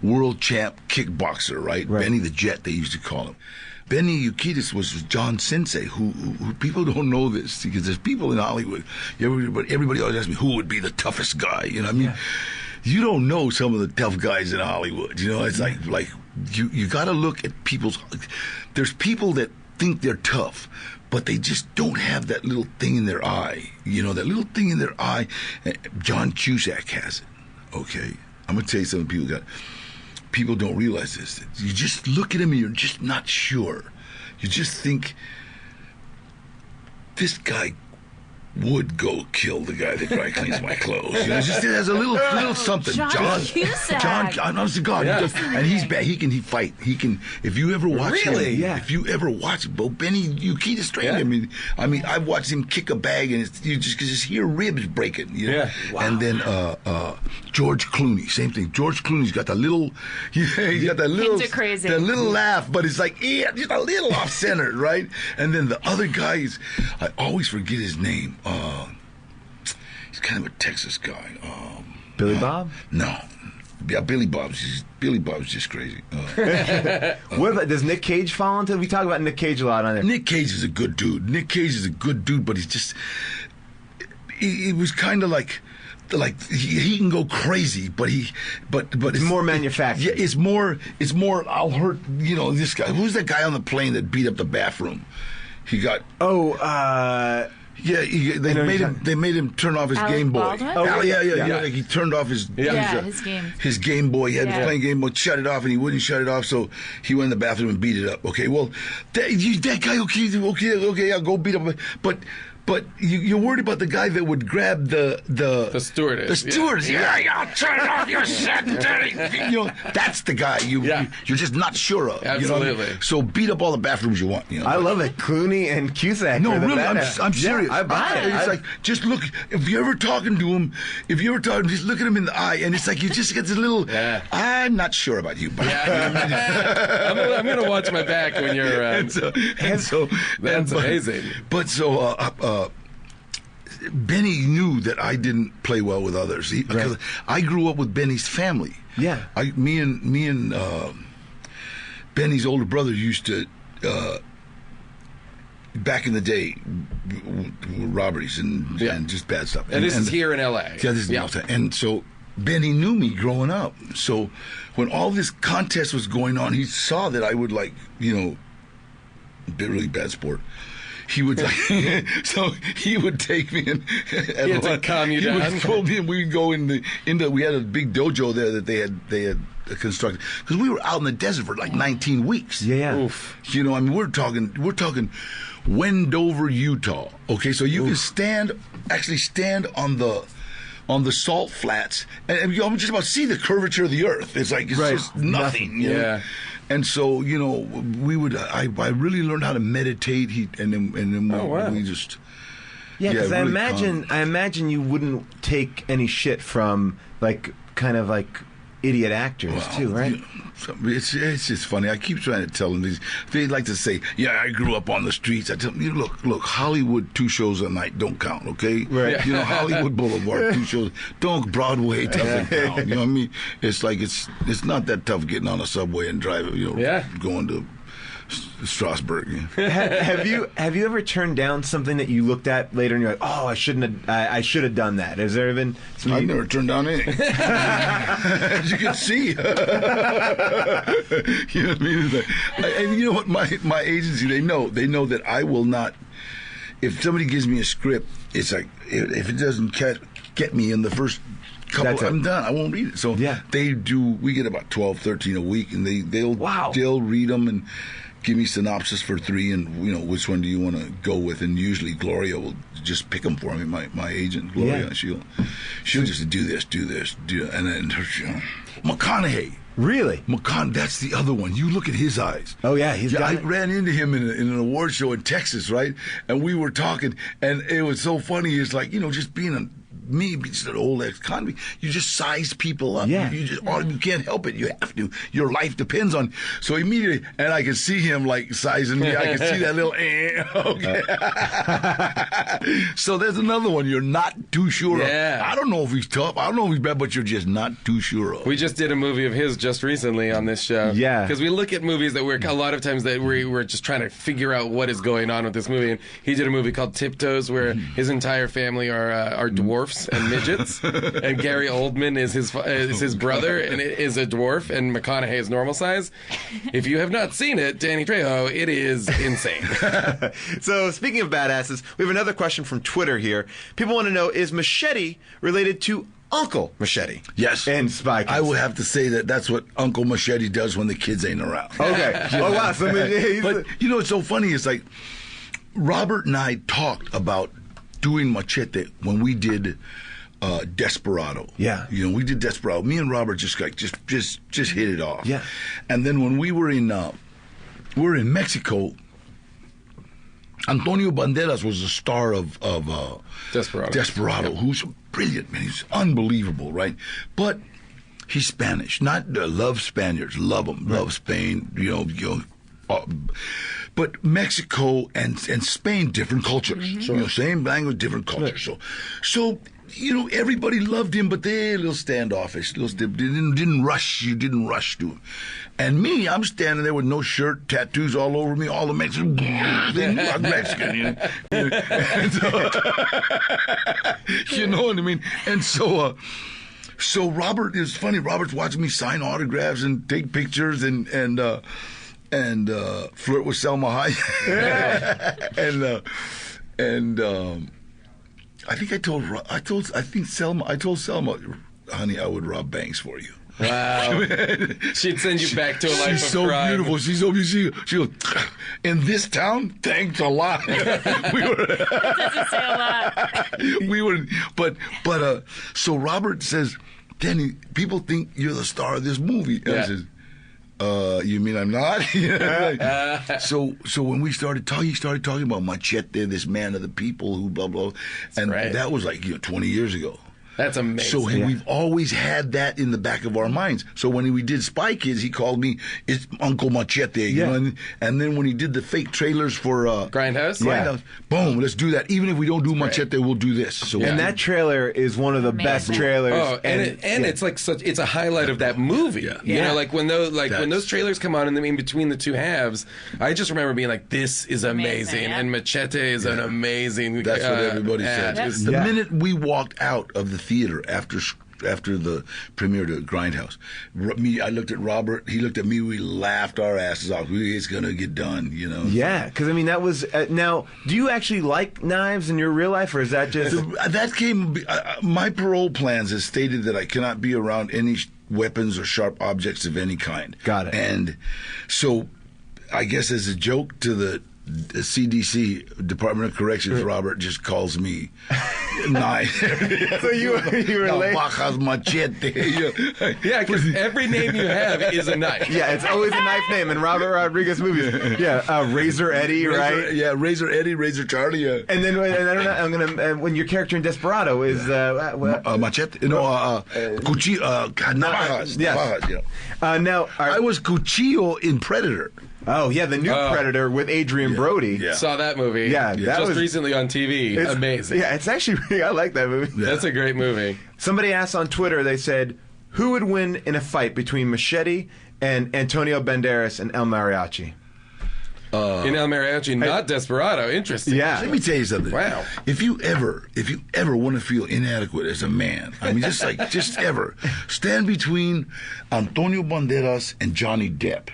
world champ kickboxer, right? Benny the Jet, they used to call him. Benny Urquidez was John Sensei, who people don't know this, because there's people in Hollywood, but everybody always asks me, who would be the toughest guy? You don't know some of the tough guys in Hollywood. It's like you got to look at people's. There's people that think they're tough, but they just don't have that little thing in their eye. That little thing in their eye. John Cusack has it. Okay, I'm gonna tell you something. People don't realize this. You just look at him and you're just not sure. You just think, this guy would go kill the guy that dry cleans my clothes. It has a little something. John Cusack. Honest to God, and he's bad. He fight. He can. If you ever watch him, if you ever watch Benny Urquidez trained him. I mean, I've watched him kick a bag, and you just hear ribs breaking. Wow. And then George Clooney, same thing. George Clooney's got the little. He's got that little. Things are crazy. That little laugh, but it's like just a little off center, right? And then the other guy I always forget his name. He's kind of a Texas guy. Billy Bob? No. Yeah, Billy Bob's just crazy. What about, does Nick Cage fall into? We talk about Nick Cage a lot on there. Nick Cage is a good dude. But he's just. It was kind of like he can go crazy, but it's more manufactured. Yeah, it's more. I'll hurt. This guy. Who's that guy on the plane that beat up the bathroom? He got. Yeah, they made him turn off his Alec Game Boy. Baldwin? Yeah. Like he turned off his his Game Boy. He had his playing Game Boy, shut it off, and he wouldn't shut it off, so he went in the bathroom and beat it up. Okay, well, that guy, okay, I'll go beat up, but you're worried about the guy that would grab the stewardess. The stewardess. Yeah, turn it off your set. That's the guy you're just not sure of. Absolutely. So beat up all the bathrooms you want. I love it. Clooney and Cusack. No, really, I'm serious. I buy it. It's like, just look. If you're ever talking to him, just look at him in the eye, and it's like you just get this little. I'm not sure about you, but I'm gonna watch my back when you're. That's amazing. But Benny knew that I didn't play well with others because I grew up with Benny's family. Yeah, me and Benny's older brother used to back in the day robberies and just bad stuff. And this is here in L.A. Yeah, this is in L.A. And so Benny knew me growing up. So when all this contest was going on, he saw that I would really bad sport. He would so he would take me and to calm you down. He would pull me and we'd go into we had a big dojo there that they had constructed because we were out in the desert for like 19 weeks. Yeah. Oof. You know, I mean, we're talking Wendover, Utah. Okay, so you can stand on the salt flats and you just about see the curvature of the earth. It's like just nothing. You know? And so, you know, I really learned how to meditate. We just. Yeah, because really I imagine you wouldn't take any shit from kind of idiot actors too, right? It's just funny. I keep trying to tell them these. They like to say, "Yeah, I grew up on the streets." I tell them, look, Hollywood 2 shows a night don't count, okay? Right. You know, Hollywood Boulevard 2 shows don't. Broadway doesn't count. You know what I mean? It's like it's not that tough getting on a subway and driving. You know, going to Strasbourg. Yeah. Have you ever turned down something that you looked at later and you're like, oh, I should have done that? Has there been? I've never turned down anything. As you can see. You know what I mean? And you know what? My agency, they know that I will not. If somebody gives me a script, it's like if it doesn't get me in the first couple, I'm done. I won't read it. So they do. We get about 12, 13 a week, and they'll read them and give me synopsis for 3, and which one do you want to go with? And usually Gloria will just pick them for me. My agent Gloria, she'll just do this, and then McConaughey. Really? That's the other one. You look at his eyes. Oh yeah, I ran into him in an award show in Texas, right? And we were talking, and it was so funny. It's like just being just an old ex-convict, you just size people up. Yeah. You can't help it. You have to. Your life depends on. So immediately, and I can see him sizing me. I can see that little. Okay. So there's another one you're not too sure of. I don't know if he's tough. I don't know if he's bad, but you're just not too sure of. We just did a movie of his just recently on this show. Yeah. Because we look at movies that a lot of times that we're just trying to figure out what is going on with this movie. And he did a movie called Tiptoes where his entire family are dwarfs and midgets, and Gary Oldman is his brother and it is a dwarf, and McConaughey is normal size. If you have not seen it, Danny Trejo, it is insane. So speaking of badasses, we have another question from Twitter here. People want to know, is Machete related to Uncle Machete? Yes. And Spy Kids. I would have to say that's what Uncle Machete does when the kids ain't around. Okay. Oh wow. So but it's so funny. It's like Robert and I talked about doing Machete when we did Desperado. Yeah. We did Desperado. Me and Robert just hit it off. Yeah. And then when we were in Mexico, Antonio Banderas was the star of Desperado, who's brilliant, man. He's unbelievable, right? But he's Spanish. Not love Spaniards, love them, love Spain. But Mexico and Spain, different cultures. Sure. Same language, different cultures. Right. So everybody loved him, but they're a little standoffish. Didn't rush. You didn't rush to him. And me, I'm standing there with no shirt, tattoos all over me. All the Mexicans, they knew I'm Mexican. And so, you know what I mean? And so Robert, it's funny. Robert's watching me sign autographs and take pictures and flirt with Selma Hayek. I think I told Selma, honey, I would rob banks for you. Wow. She'd send you back to a life of crime. She's so beautiful. She's so beautiful. She goes, in this town? Thanks a lot. That doesn't say a lot. So Robert says, Danny, people think you're the star of this movie. And I says, you mean I'm not? So when we started talking, he started talking about Machete, this man of the people who blah, blah. And that was 20 years ago. That's amazing. So we've always had that in the back of our minds. So when we did Spy Kids, he called me, it's Uncle Machete. You know? And then when he did the fake trailers for Grindhouse, boom, let's do that. Even if we don't do Machete, we'll do this. So and that trailer is one of the best trailers. Oh, and it's like it's a highlight of that movie. You know, like when those trailers come on in between the two halves, I just remember being like, this is amazing. And Machete is an amazing. That's what everybody said. The minute we walked out of the theater after after the premiere to Grindhouse. I looked at Robert. He looked at me. We laughed our asses off. It's gonna get done, you know. Yeah, because I mean that was now. Do you actually like knives in your real life, or is that just that came? My parole plans has stated that I cannot be around any weapons or sharp objects of any kind. Got it. And so, I guess as a joke to the CDC, Department of Corrections, Robert just calls me knife. So you were late. Navajas machete. Yeah, because every name you have is a knife. Yeah, it's always a knife name in Robert Rodriguez movies. Yeah, Razor Eddie, right? Yeah, Razor Eddie, Razor Charlie. Yeah. And then I don't know. I'm gonna when your character in Desperado is machete. No, cuchillo. Navajas. Yes. Navajas, yeah. Now I was Cuchillo in Predator. Oh yeah, the new Predator with Adrian Brody. Yeah. Saw that movie. Yeah, that just was recently on TV. Amazing. Yeah, it's actually I like that movie. Yeah. That's a great movie. Somebody asked on Twitter. They said, "Who would win in a fight between Machete and Antonio Banderas and El Mariachi?" In El Mariachi, not Desperado. Interesting. Yeah. Let me tell you something. Wow. If you ever want to feel inadequate as a man, I mean, just ever, stand between Antonio Banderas and Johnny Depp,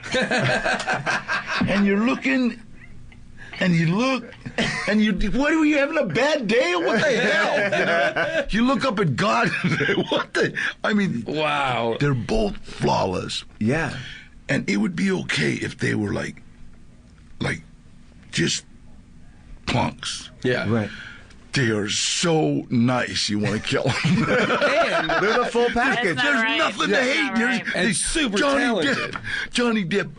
and you're looking. And you look, and what are you having a bad day? Or what the hell? You know? You look up at God and say, what the? I mean, wow. They're both flawless. Yeah. And it would be okay if they were like just punks. Yeah. Right. They are so nice, you want to kill them. And they're the full package. That's not There's right. nothing to That's hate. not right. And super talented. Johnny Depp.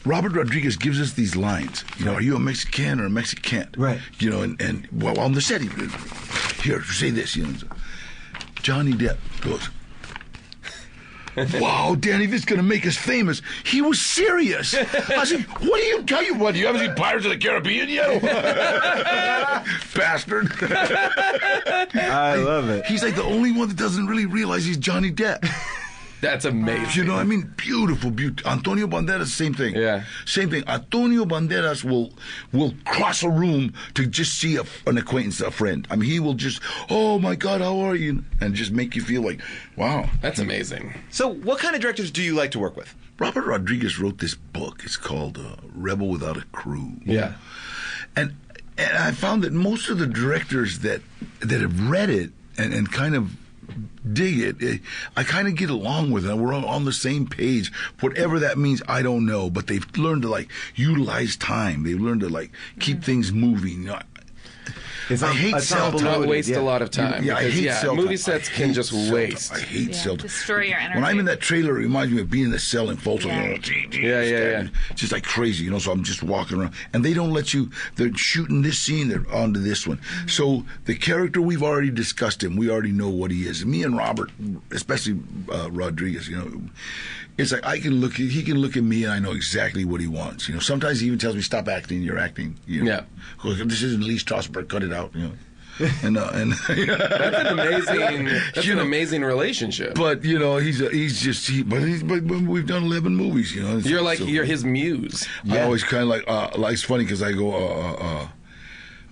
Robert Rodriguez gives us these lines. You know, are you a Mexican or a Mexican? Right. You know, and well, on the set, here, say this. You know, Johnny Depp goes, wow, Danny, this is going to make us famous. He was serious. I said, what do you tell you? What, you haven't seen Pirates of the Caribbean yet? Bastard. I love it. He's like the only one that doesn't really realize he's Johnny Depp. That's amazing. You know, I mean, beautiful. Antonio Banderas, same thing. Yeah. Same thing. Antonio Banderas will cross a room to just see an acquaintance, a friend. I mean, he will just, oh my God, how are you? And just make you feel like, wow. That's amazing. So, what kind of directors do you like to work with? Robert Rodriguez wrote this book. It's called Rebel Without a Crew. Yeah. And I found that most of the directors that have read it and kind of dig it, I kind of get along with it. We're on the same page. Whatever that means, I don't know. But they've learned to utilize time. They've learned to keep things moving. I hate cell time. Not waste a lot of time. I hate cell movie time. sets can just waste. I hate cell time. Destroy your energy. When I'm in that trailer, it reminds me of being in the cell in Folsom. Yeah. Just like crazy, So I'm just walking around, and they don't let you. They're shooting this scene, they're on to this one. Mm-hmm. So the character, we've already discussed him. We already know what he is. And me and Robert, especially Rodriguez, it's like he can look at me, and I know exactly what he wants. Sometimes he even tells me, "Stop acting, you're acting." Yeah. This isn't Lee Strasberg. Cut it out. And that's an amazing relationship. But but we've done 11 movies. You're his muse. I always kind of like it's funny because I go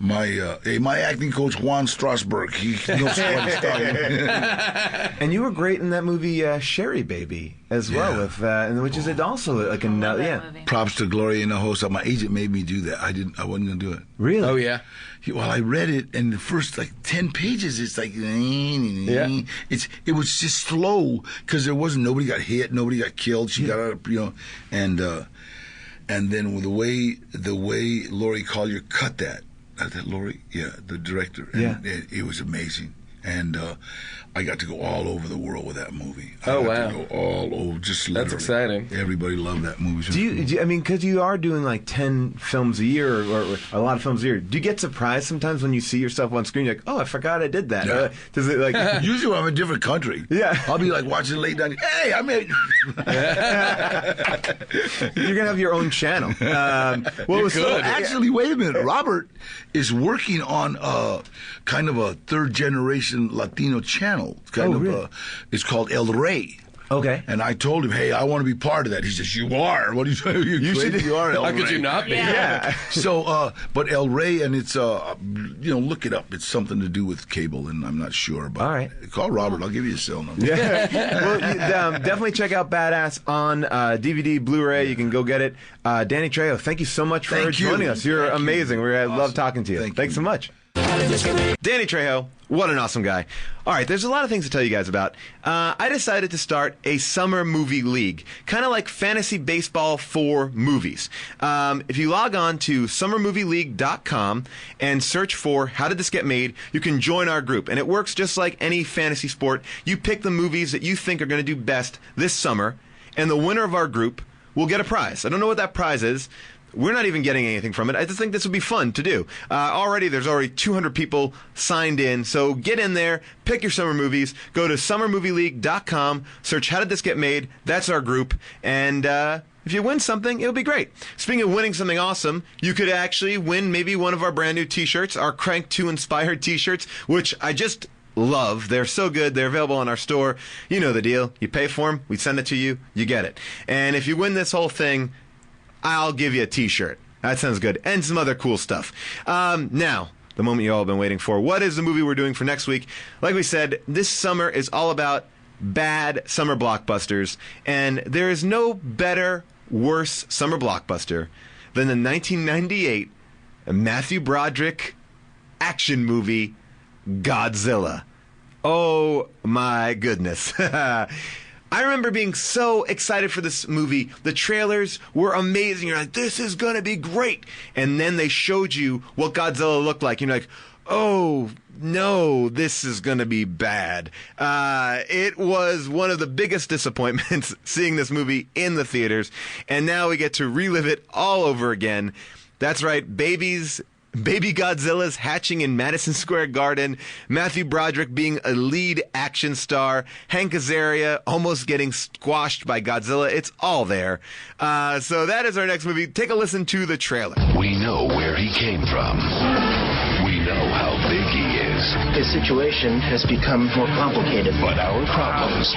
my acting coach Juan Strasberg. He knows what he's talking about. And you were great in that movie Sherry Baby as well, with which is also like another Props to Gloria Hinojosa. My agent made me do that. I wasn't gonna do it. Really? Oh yeah. Well, I read it, and the first 10 pages, it's like, it was just slow because nobody got hit, nobody got killed. She got out, and then with the way Laurie Collier cut that Laurie, the director, and it was amazing. And I got to go all over the world with that movie. I got to go all over, just literally. That's exciting. Everybody loved that movie. Do you, I mean, because you are doing 10 films a year, or a lot of films a year, do you get surprised sometimes when you see yourself on screen? You're like, oh, I forgot I did that. Yeah. Does it Usually I'm in a different country. Yeah. I'll be watching late night. Hey, I'm in. You're going to have your own channel. Actually, wait a minute. Robert is working on kind of a third generation Latino channel. It's called El Rey. Okay. And I told him, hey, I want to be part of that. He says, you are. What are you saying? You should. You are El How Rey. could you not be? Yeah. So, but El Rey, and it's, look it up. It's something to do with cable, and I'm not sure. But all right. Call Robert. I'll give you his cell number. Yeah. Well, definitely check out Badass on DVD, Blu-ray. You can go get it. Danny Trejo, thank you so much for joining us. You're amazing. I love talking to you. Thanks so much. Danny Trejo, what an awesome guy. All right, there's a lot of things to tell you guys about. I decided to start a summer movie league, kind of like fantasy baseball for movies. If you log on to summermovieleague.com and search for How Did This Get Made, you can join our group. And it works just like any fantasy sport. You pick the movies that you think are going to do best this summer, and the winner of our group will get a prize. I don't know what that prize is. We're not even getting anything from it. I just think this would be fun to do. There's already 200 people signed in, so get in there, pick your summer movies, go to summermovieleague.com, search How Did This Get Made? That's our group, and if you win something, it'll be great. Speaking of winning something awesome, you could actually win maybe one of our brand new t-shirts, our Crank 2 inspired t-shirts, which I just love. They're so good. They're available on our store. You know the deal. You pay for them, we send it to you, you get it. And if you win this whole thing, I'll give you a t-shirt. That sounds good. And some other cool stuff. Now, the moment you all have been waiting for. What is the movie we're doing for next week? Like we said, this summer is all about bad summer blockbusters. And there is no better, worse summer blockbuster than the 1998 Matthew Broderick action movie, Godzilla. Oh, my goodness. I remember being so excited for this movie. The trailers were amazing. You're like, this is going to be great. And then they showed you what Godzilla looked like. You're like, oh, no, this is going to be bad. It was one of the biggest disappointments seeing this movie in the theaters. And now we get to relive it all over again. That's right, Baby Godzilla's hatching in Madison Square Garden, Matthew Broderick being a lead action star, Hank Azaria almost getting squashed by Godzilla. It's all there. So that is our next movie. Take a listen to the trailer. We know where he came from. We know how big he is. His situation has become more complicated. But our problems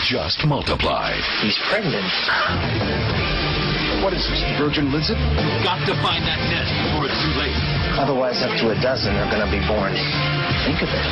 just multiplied. He's pregnant. What is this, virgin lizard? Got to find that nest before it's too late. Otherwise, up to a dozen are going to be born. Think of it.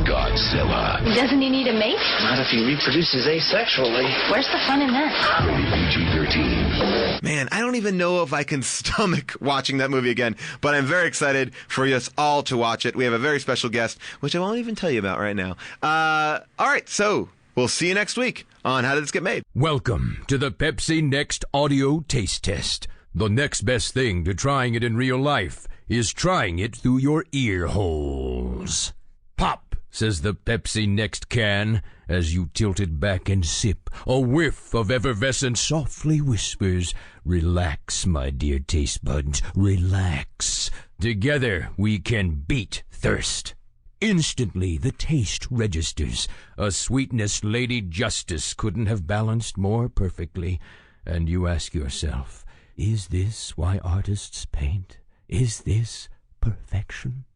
Godzilla. Doesn't he need a mate? Not if he reproduces asexually. Where's the fun in that? Rated PG-13. Man, I don't even know if I can stomach watching that movie again, but I'm very excited for us all to watch it. We have a very special guest, which I won't even tell you about right now. All right, so we'll see you next week on How Did This Get Made? Welcome to the Pepsi Next Audio Taste Test. The next best thing to trying it in real life is trying it through your ear holes. Pop, says the Pepsi Next can, as you tilt it back and sip. A whiff of effervescence softly whispers, relax, my dear taste buds, relax. Together we can beat thirst. Instantly, the taste registers. A sweetness Lady Justice couldn't have balanced more perfectly. And you ask yourself, is this why artists paint? Is this perfection?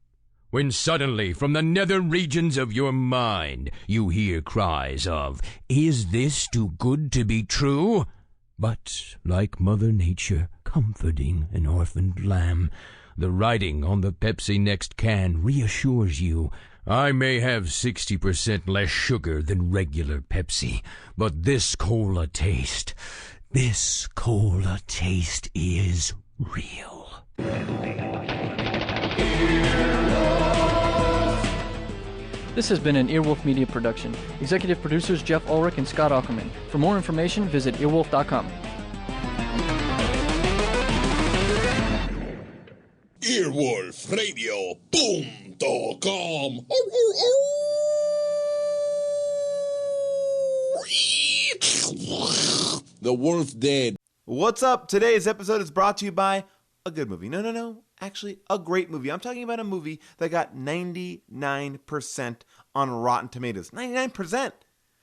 When suddenly, from the nether regions of your mind, you hear cries of, is this too good to be true? But, like Mother Nature comforting an orphaned lamb, the writing on the Pepsi Next can reassures you, I may have 60% less sugar than regular Pepsi, but this cola taste is real. This has been an Earwolf Media production. Executive producers Jeff Ulrich and Scott Ackerman. For more information, visit earwolf.com. EarwolfRadio.com. The wolf's dead. What's up? Today's episode is brought to you by a good movie. No. Actually, a great movie. I'm talking about a movie that got 99% on Rotten Tomatoes. 99%!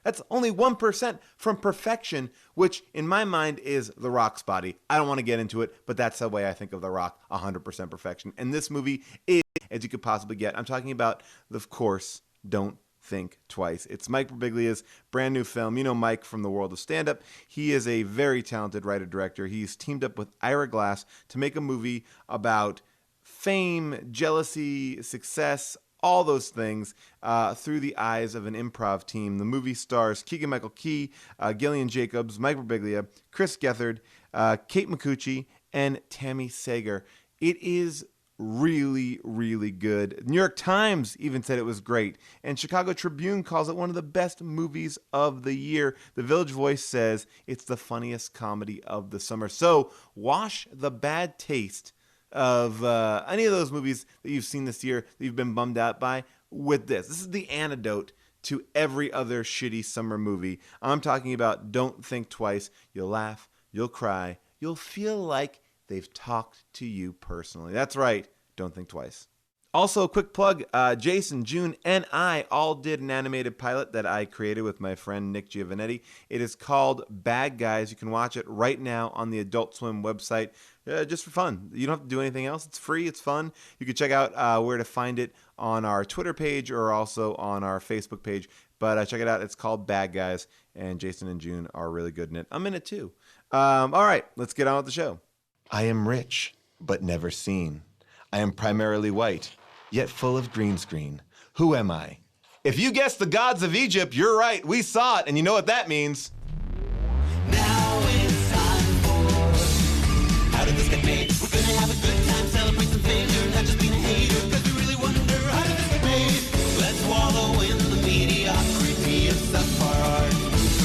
That's only 1% from perfection, which in my mind is The Rock's body. I don't want to get into it, but that's the way I think of The Rock, 100% perfection. And this movie is as you could possibly get. I'm talking about, of course, Don't Think Twice. It's Mike Birbiglia's brand new film. You know Mike from the world of stand-up. He is a very talented writer-director. He's teamed up with Ira Glass to make a movie about fame, jealousy, success, all those things through the eyes of an improv team. The movie stars Keegan-Michael Key, Gillian Jacobs, Mike Birbiglia, Chris Gethard, Kate Micucci, and Tammy Sager. It is really, really good. New York Times even said it was great, and Chicago Tribune calls it one of the best movies of the year. The Village Voice says it's the funniest comedy of the summer. So wash the bad taste of any of those movies that you've seen this year that you've been bummed out by with this. This is the antidote to every other shitty summer movie. I'm talking about Don't Think Twice. You'll laugh, you'll cry, you'll feel like they've talked to you personally. That's right. Don't think twice. Also, a quick plug. Jason, June, and I all did an animated pilot that I created with my friend Nick Giovanetti. It is called Bad Guys. You can watch it right now on the Adult Swim website just for fun. You don't have to do anything else. It's free. It's fun. You can check out where to find it on our Twitter page or also on our Facebook page. But check it out. It's called Bad Guys, and Jason and June are really good in it. I'm in it too. All right, let's get on with the show. I am rich, but never seen. I am primarily white, yet full of green screen. Who am I? If you guessed the gods of Egypt, you're right. We saw it, and you know what that means. Now it's time for How Did This Get Made? We're gonna have a good time, celebrate some failure, not just being a hater, because we really wonder how did this get made? Let's wallow in the mediocrity of subpar art.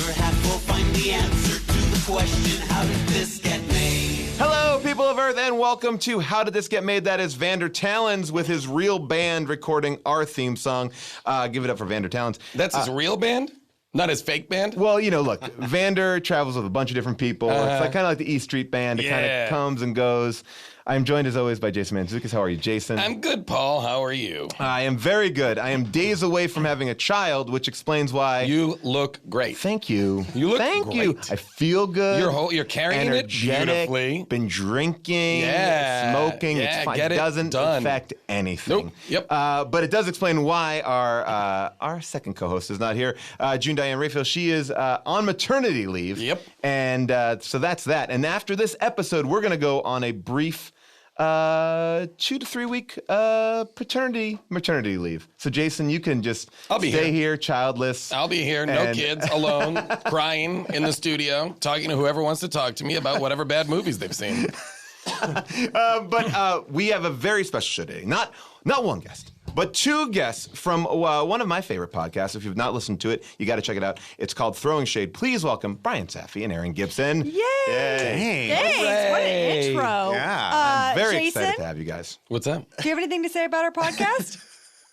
Perhaps we'll find the answer to the question, how did this get made? Hello, people of Earth, and welcome to How Did This Get Made? That is Vander Talens with his real band recording our theme song. Give it up for Vander Talens. That's his real band? Not his fake band? Well, you know, look, Vander travels with a bunch of different people. It's like, kind of like the E Street Band. It kind of comes and goes. I'm joined, as always, by Jason Mantzoukas. How are you, Jason? I'm good, Paul. How are you? I am very good. I am days away from having a child, which explains why... You look great. Thank you. You look Thank great. you. I feel good. You're carrying it beautifully. Been drinking, smoking. It's fine. Get it doesn't affect anything. Nope. Yep. But it does explain why our second co-host is not here. June Diane Rayfield. She is on maternity leave. Yep. And so that's that. And after this episode, we're going to go on a brief 2 to 3 week maternity leave. So Jason, you can just stay here childless. I'll be here, no kids, alone, crying in the studio, talking to whoever wants to talk to me about whatever bad movies they've seen. But we have a very special show today. Not one guest, but 2 guests from one of my favorite podcasts. If you've not listened to it, you got to check it out. It's called Throwing Shade. Please welcome Brian Saffey and Aaron Gibson. Yay! Thanks. What an intro. Yeah, I'm very Jason, excited to have you guys. What's up? Do you have anything to say about our podcast?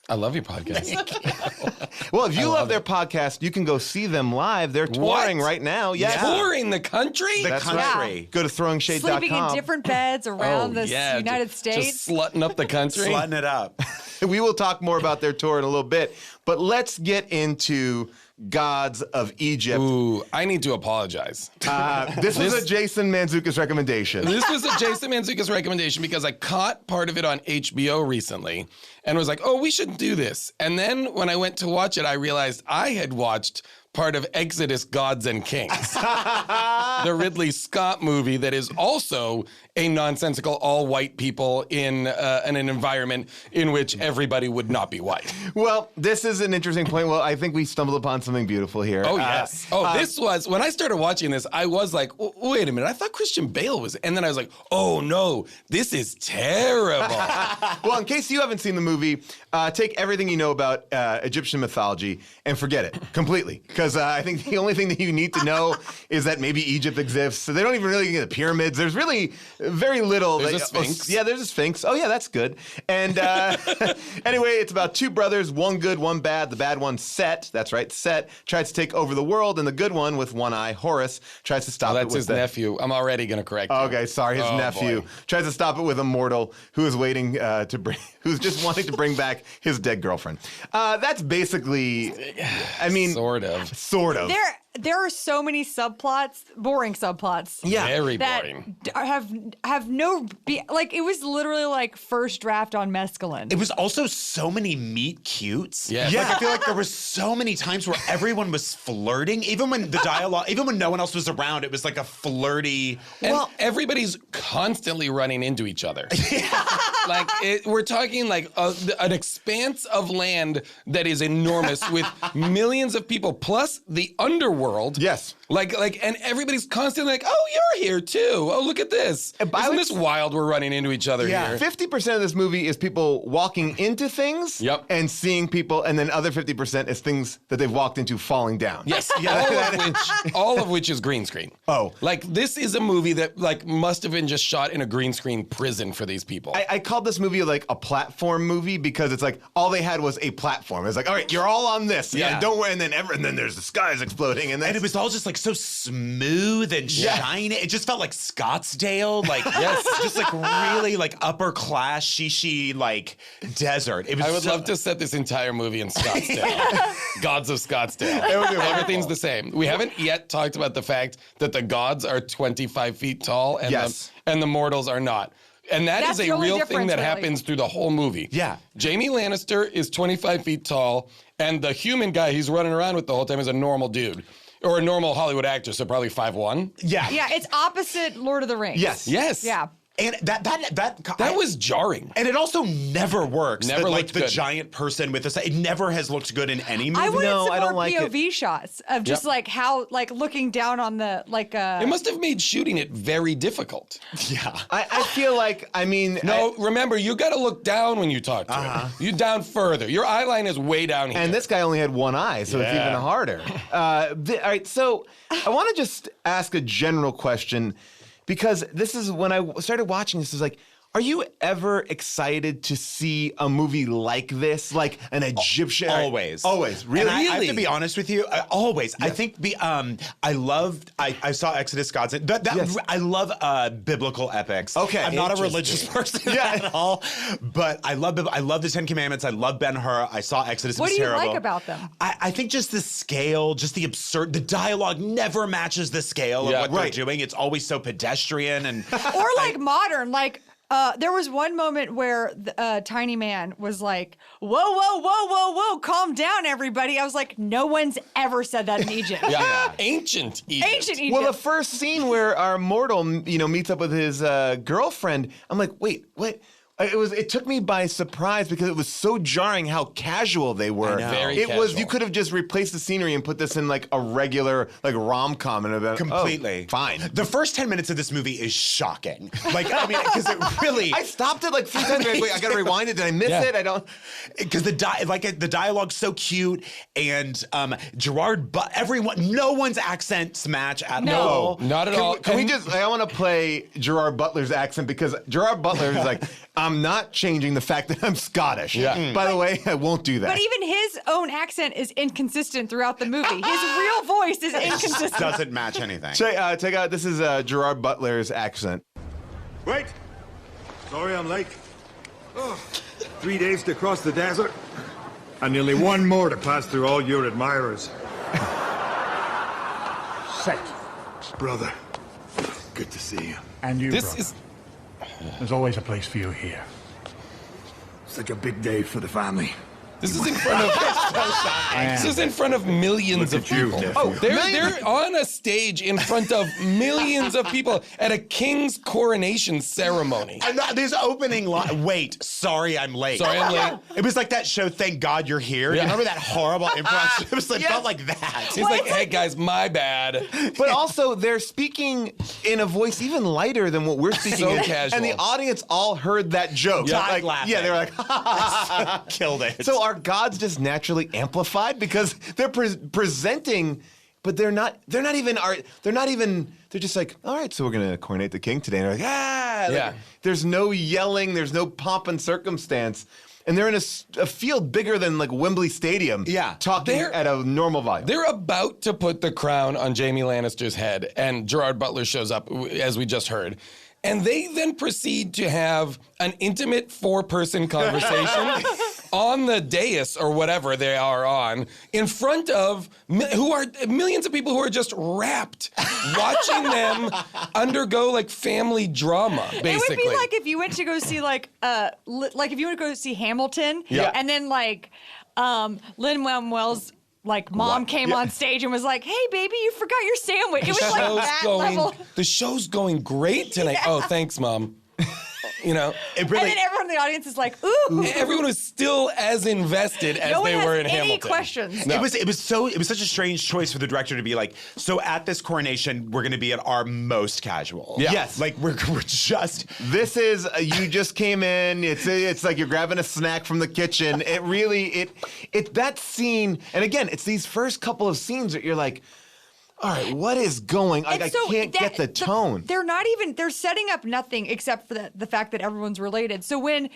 I love your podcast. Well, if you love their podcast, you can go see them live. They're touring right now. Yes. Touring the country? That's right. Yeah. Go to throwingshade.com. Sleeping in different beds around the United States. Just slutting up the country. Slutting it up. We will talk more about their tour in a little bit, but let's get into Gods of Egypt. Ooh, I need to apologize. This was a Jason Mantzoukas recommendation. This was a Jason Mantzoukas recommendation because I caught part of it on HBO recently and was like, oh, we should do this. And then when I went to watch it, I realized I had watched part of Exodus, Gods and Kings, the Ridley Scott movie that is also a nonsensical all white people in an environment in which everybody would not be white. Well, this is an interesting point. Well, I think we stumbled upon something beautiful here. Oh, yes. This was, when I started watching this, I was like, wait a minute, I thought Christian Bale was, and then I was like, oh no, this is terrible. Well, in case you haven't seen the movie, take everything you know about Egyptian mythology and forget it completely. Because I think the only thing that you need to know is that maybe Egypt exists. So they don't even really get the pyramids. There's really very little. There's a sphinx. Yeah, there's a sphinx. Oh, yeah, that's good. And anyway, it's about 2 brothers, one good, one bad. The bad one, Set, that's right, Set, tries to take over the world. And the good one with one eye, Horus, tries to stop it with his nephew. I'm already going to correct you. Okay, sorry, his nephew. Boy. Tries to stop it with a mortal who is waiting to bring, who's just wanting to bring back his dead girlfriend. That's basically, I mean. Sort of. Sort of. there are so many subplots, boring subplots. Yeah, very that boring. Have no like it was literally like first draft on mescaline. It was also so many meet cutes. Yeah. Like I feel like there were so many times where everyone was flirting, even when the dialogue, even when no one else was around. It was like a flirty. And everybody's constantly running into each other. Like we're talking like an expanse of land that is enormous with millions of people plus the underworld. Yes. Like, and everybody's constantly like, oh, you're here too. Oh, look at this. Isn't this wild? We're running into each other here. 50% of this movie is people walking into things and seeing people, and then other 50% is things that they've walked into falling down. Yes, all of which is green screen. Oh. Like, this is a movie that, like, must have been just shot in a green screen prison for these people. I called this movie, like, a platform movie because it's like, all they had was a platform. It's like, all right, you're all on this. Yeah. Don't worry. And then there's the skies exploding. And it was all just, like, so smooth and shiny. It just felt like Scottsdale. Like, just, like, really, like, upper class, shishi, like, desert. It was I would love to set this entire movie in Scottsdale. Gods of Scottsdale. Everything's the same. We haven't yet talked about the fact that the gods are 25 feet tall and the mortals are not. And that's is a real thing that happens through the whole movie. Yeah. Jamie Lannister is 25 feet tall, and the human guy he's running around with the whole time is a normal dude. Or a normal Hollywood actor, so probably 5'1". Yeah, it's opposite Lord of the Rings. Yes. Yeah. And that was jarring. And it also never works. Never like looked the good. giant person with this. It never has looked good in any movie. I wanted some I don't more like POV shots of just like how, like looking down on the, like It must have made shooting it very difficult. Yeah. I feel like, I mean... No, remember, you got to look down when you talk to him. You down further. Your eye line is way down here. And this guy only had one eye, so it's even harder. All right, so I want to just ask a general question, because this is when I started watching this, is like, are you ever excited to see a movie like this, like an Egyptian? Always. Really? And I have to be honest with you, always. Yes. I think I saw Exodus Gods. I love biblical epics. Okay. I'm not a religious person at all, but I love the Ten Commandments. I love Ben-Hur. I saw Exodus. What it was do you terrible. like about them? I think just the scale, just the absurd, the dialogue never matches the scale of what they're doing. It's always so pedestrian and or like modern, like. There was one moment where the tiny man was like, whoa, calm down, everybody. I was like, no one's ever said that in Egypt. Ancient Egypt. Ancient Egypt. Well, the first scene where our mortal, meets up with his girlfriend, I'm like, wait, what? It took me by surprise because it was so jarring how casual they were. Very it was casual. You could have just replaced the scenery and put this in like a regular like rom-com and about completely fine. The first 10 minutes of this movie is shocking. Like I mean, because it really. I stopped it like 3 times. Wait, I gotta rewind it. Did I miss it? I don't. Because the dialogue's so cute and Gerard, but no one's accents match at all. No, not at all. Can we just? I want to play Gerard Butler's accent because Gerard Butler is like. I'm not changing the fact that I'm Scottish. By the way, I won't do that. But even his own accent is inconsistent throughout the movie. His real voice is inconsistent. It doesn't match anything. Check out, this is Gerard Butler's accent. Wait. Sorry I'm late. 3 days to cross the desert, and nearly one more to pass through all your admirers. Set. Brother, good to see you. And you, brother. There's always a place for you here. Such a big day for the family. This is in front of this is in front of millions of people. They're on a stage in front of millions of people at a king's coronation ceremony. And this opening line. Wait, sorry I'm late. Sorry I'm late. It was like that show, Thank God You're Here. You remember that horrible improv? It was like felt like that. He's like, hey guys, my bad. But also they're speaking in a voice even lighter than what we're speaking in. Casual. And the audience all heard that joke. Died laughing. Yeah, they're like, killed it. So are gods just naturally amplified because they're presenting, but they're just like, all right, so we're gonna coronate the king today. And they're like, there's no yelling, there's no pomp and circumstance. And they're in a field bigger than like Wembley Stadium. Talking at a normal volume. They're about to put the crown on Jamie Lannister's head, and Gerard Butler shows up, as we just heard. And they then proceed to have an intimate 4-person conversation on the dais or whatever they are on, in front of millions of people who are just rapt, watching them undergo like family drama, basically. It would be like if you went to go see like if you went to go see Hamilton, and then like Lin-Manuel's like mom came on stage and was like, "Hey, baby, you forgot your sandwich." It was like that level. The show's going great tonight. Oh, thanks, Mom. You know, and then everyone in the audience is like, "Ooh!" Everyone was still as invested as they were in Hamilton. Any questions? No. It was such a strange choice for the director to be like, so at this coronation, we're going to be at our most casual. Yeah. Yes, like we're just. This is you just came in. It's like you're grabbing a snack from the kitchen. It really that scene, and again, it's these first couple of scenes that you're like, all right, what is going? Like, I can't get the tone. They're setting up nothing except for the fact that everyone's related. So when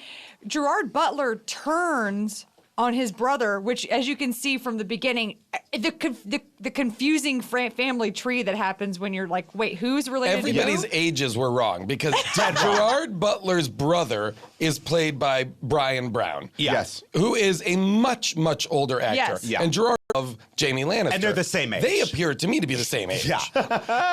Gerard Butler turns on his brother, which, as you can see from the beginning, the confusing family tree that happens when you're like, wait, who's related Everybody's to who? ages were wrong because Gerard Butler's brother is played by Brian Brown. Yes. Who is a much, much older actor. Yes. Yeah. And Gerard of Jamie Lannister. And they're the same age. They appear to me to be the same age. Yeah.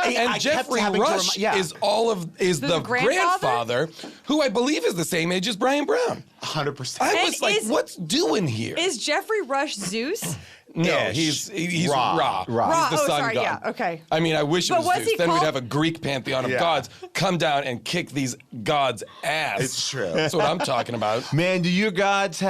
And Jeffrey Rush is the grandfather, who I believe is the same age as Brian Brown. 100%. I was like, what's doing here? Is Jeffrey Rush Zeus? No, he's Ra. He's the sun god. Yeah, okay. I mean, I wish it But was was Zeus. he Then we'd called- have a Greek pantheon of gods come down and kick these gods' ass. It's true. That's what I'm talking about. Man, can your gods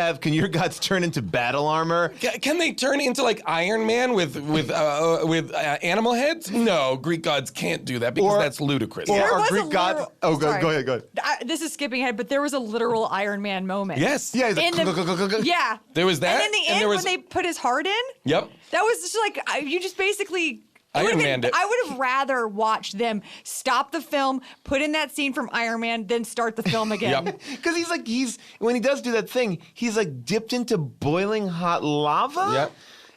turn into battle armor? Can they turn into like Iron Man with animal heads? No, Greek gods can't do that because that's ludicrous. There Or was Greek a gods? literal- Oh, go sorry. ahead. This is skipping ahead, but there was a literal Iron Man moment. Yes. Yeah, he's like, Yeah. There was that, And then the and end there was- when they put his heart in. Yep. That was just like you just basically. Iron Manned it. I would have rather watched them stop the film, put in that scene from Iron Man, then start the film again. Yep. Because when he does do that thing, he's like dipped into boiling hot lava.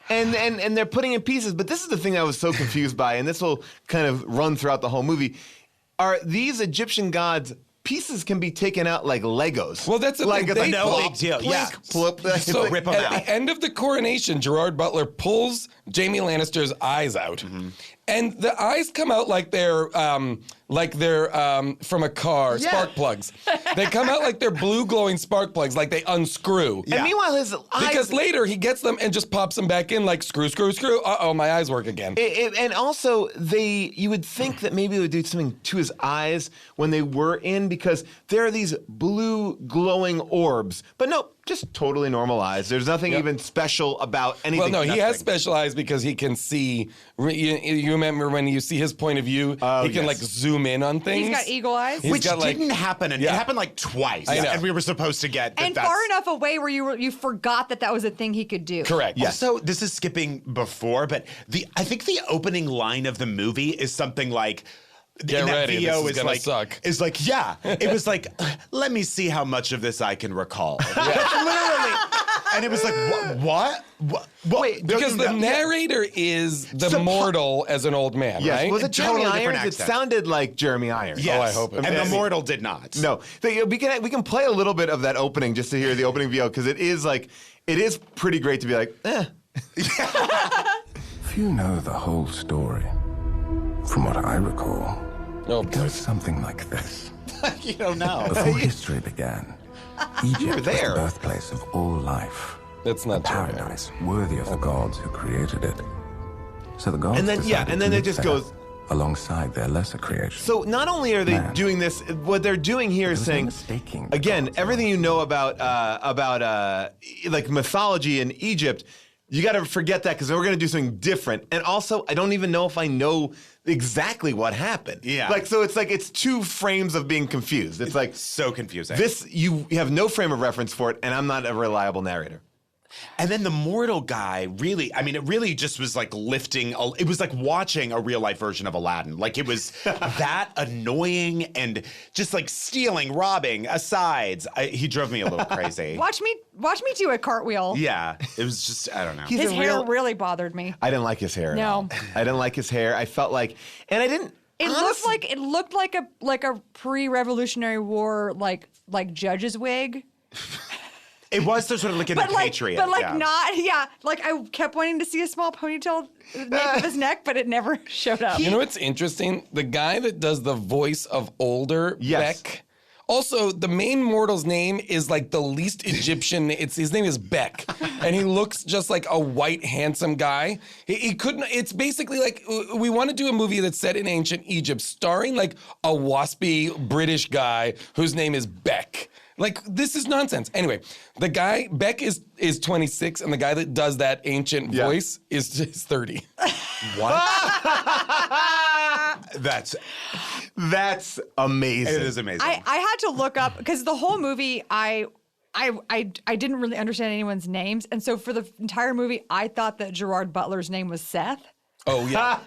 Yep. And they're putting in pieces. But this is the thing I was so confused by, and this will kind of run throughout the whole movie. Are these Egyptian gods? Pieces can be taken out like Legos. Well, that's a like big, no big deal. Yeah. So rip 'em at out. the end of the coronation, Gerard Butler pulls Jamie Lannister's eyes out, and the eyes come out like they're from a car, spark plugs. They come out like they're blue glowing spark plugs, like they unscrew. And meanwhile, his eyes. Because later he gets them and just pops them back in like screw. Uh-oh, my eyes work again. And also, you would think that maybe it would do something to his eyes when they were in, because there are these blue glowing orbs. But no, just totally normal eyes. There's nothing even special about anything. Well, no, he has special eyes because he can see. You remember when you see his point of view, he can like zoom in on things. He's got eagle eyes. Which didn't happen. And it happened like twice. I know. And we were supposed to get And that's far enough away where you forgot that was a thing he could do. Correct. Yes. Also, this is skipping before, but I think the opening line of the movie is something like. Get in that ready, video this is gonna suck. Is like, yeah. It was like, let me see how much of this I can recall. Literally. And it was like, what? Wait, because the narrator is the mortal as an old man, Yes. right? Was it Jeremy Totally different Irons? It accent. sounded like Jeremy Irons. Yes. Oh, I hope it And was. the mortal did not. No. We can play a little bit of that opening just to hear the opening video, because it is pretty great to be like, If you know the whole story, from what I recall, it goes something like this. You don't know. Before history began, Egypt was there. the birthplace of all life. That's not a paradise worthy of the gods who created it. So the gods decided and to then it live just there goes alongside their lesser creation. So not only are they doing this, what they're doing here is saying, again, everything you know about like mythology in Egypt, you got to forget that, because we're going to do something different. And also, I don't even know if I know exactly what happened. Yeah. Like, so it's two frames of being confused. It's like so confusing. You have no frame of reference for it, and I'm not a reliable narrator. And then the mortal guy really, I mean, it really just was like it was like watching a real life version of Aladdin. Like, it was that annoying and just like stealing, robbing, asides. He drove me a little crazy. Watch me do a cartwheel. Yeah, it was just, I don't know. His hair really bothered me. I didn't like his hair at all. I didn't like his hair. I felt like, and I didn't. It looked like a pre-Revolutionary War like judge's wig. It was sort of like in the Patriot. But like yeah. not, like I kept wanting to see a small ponytail nape of his neck, but it never showed up. You know what's interesting? The guy that does the voice of older Beck. Also, the main mortal's name is like the least Egyptian. His name is Beck, and he looks just like a white, handsome guy. He couldn't. It's basically like we want to do a movie that's set in ancient Egypt, starring like a waspy British guy whose name is Beck. Like, this is nonsense. Anyway, the guy, Beck is 26, and the guy that does that ancient voice is 30. What? That's amazing. It is amazing. I had to look up because the whole movie I didn't really understand anyone's names, and so for the entire movie I thought that Gerard Butler's name was Seth. Oh yeah.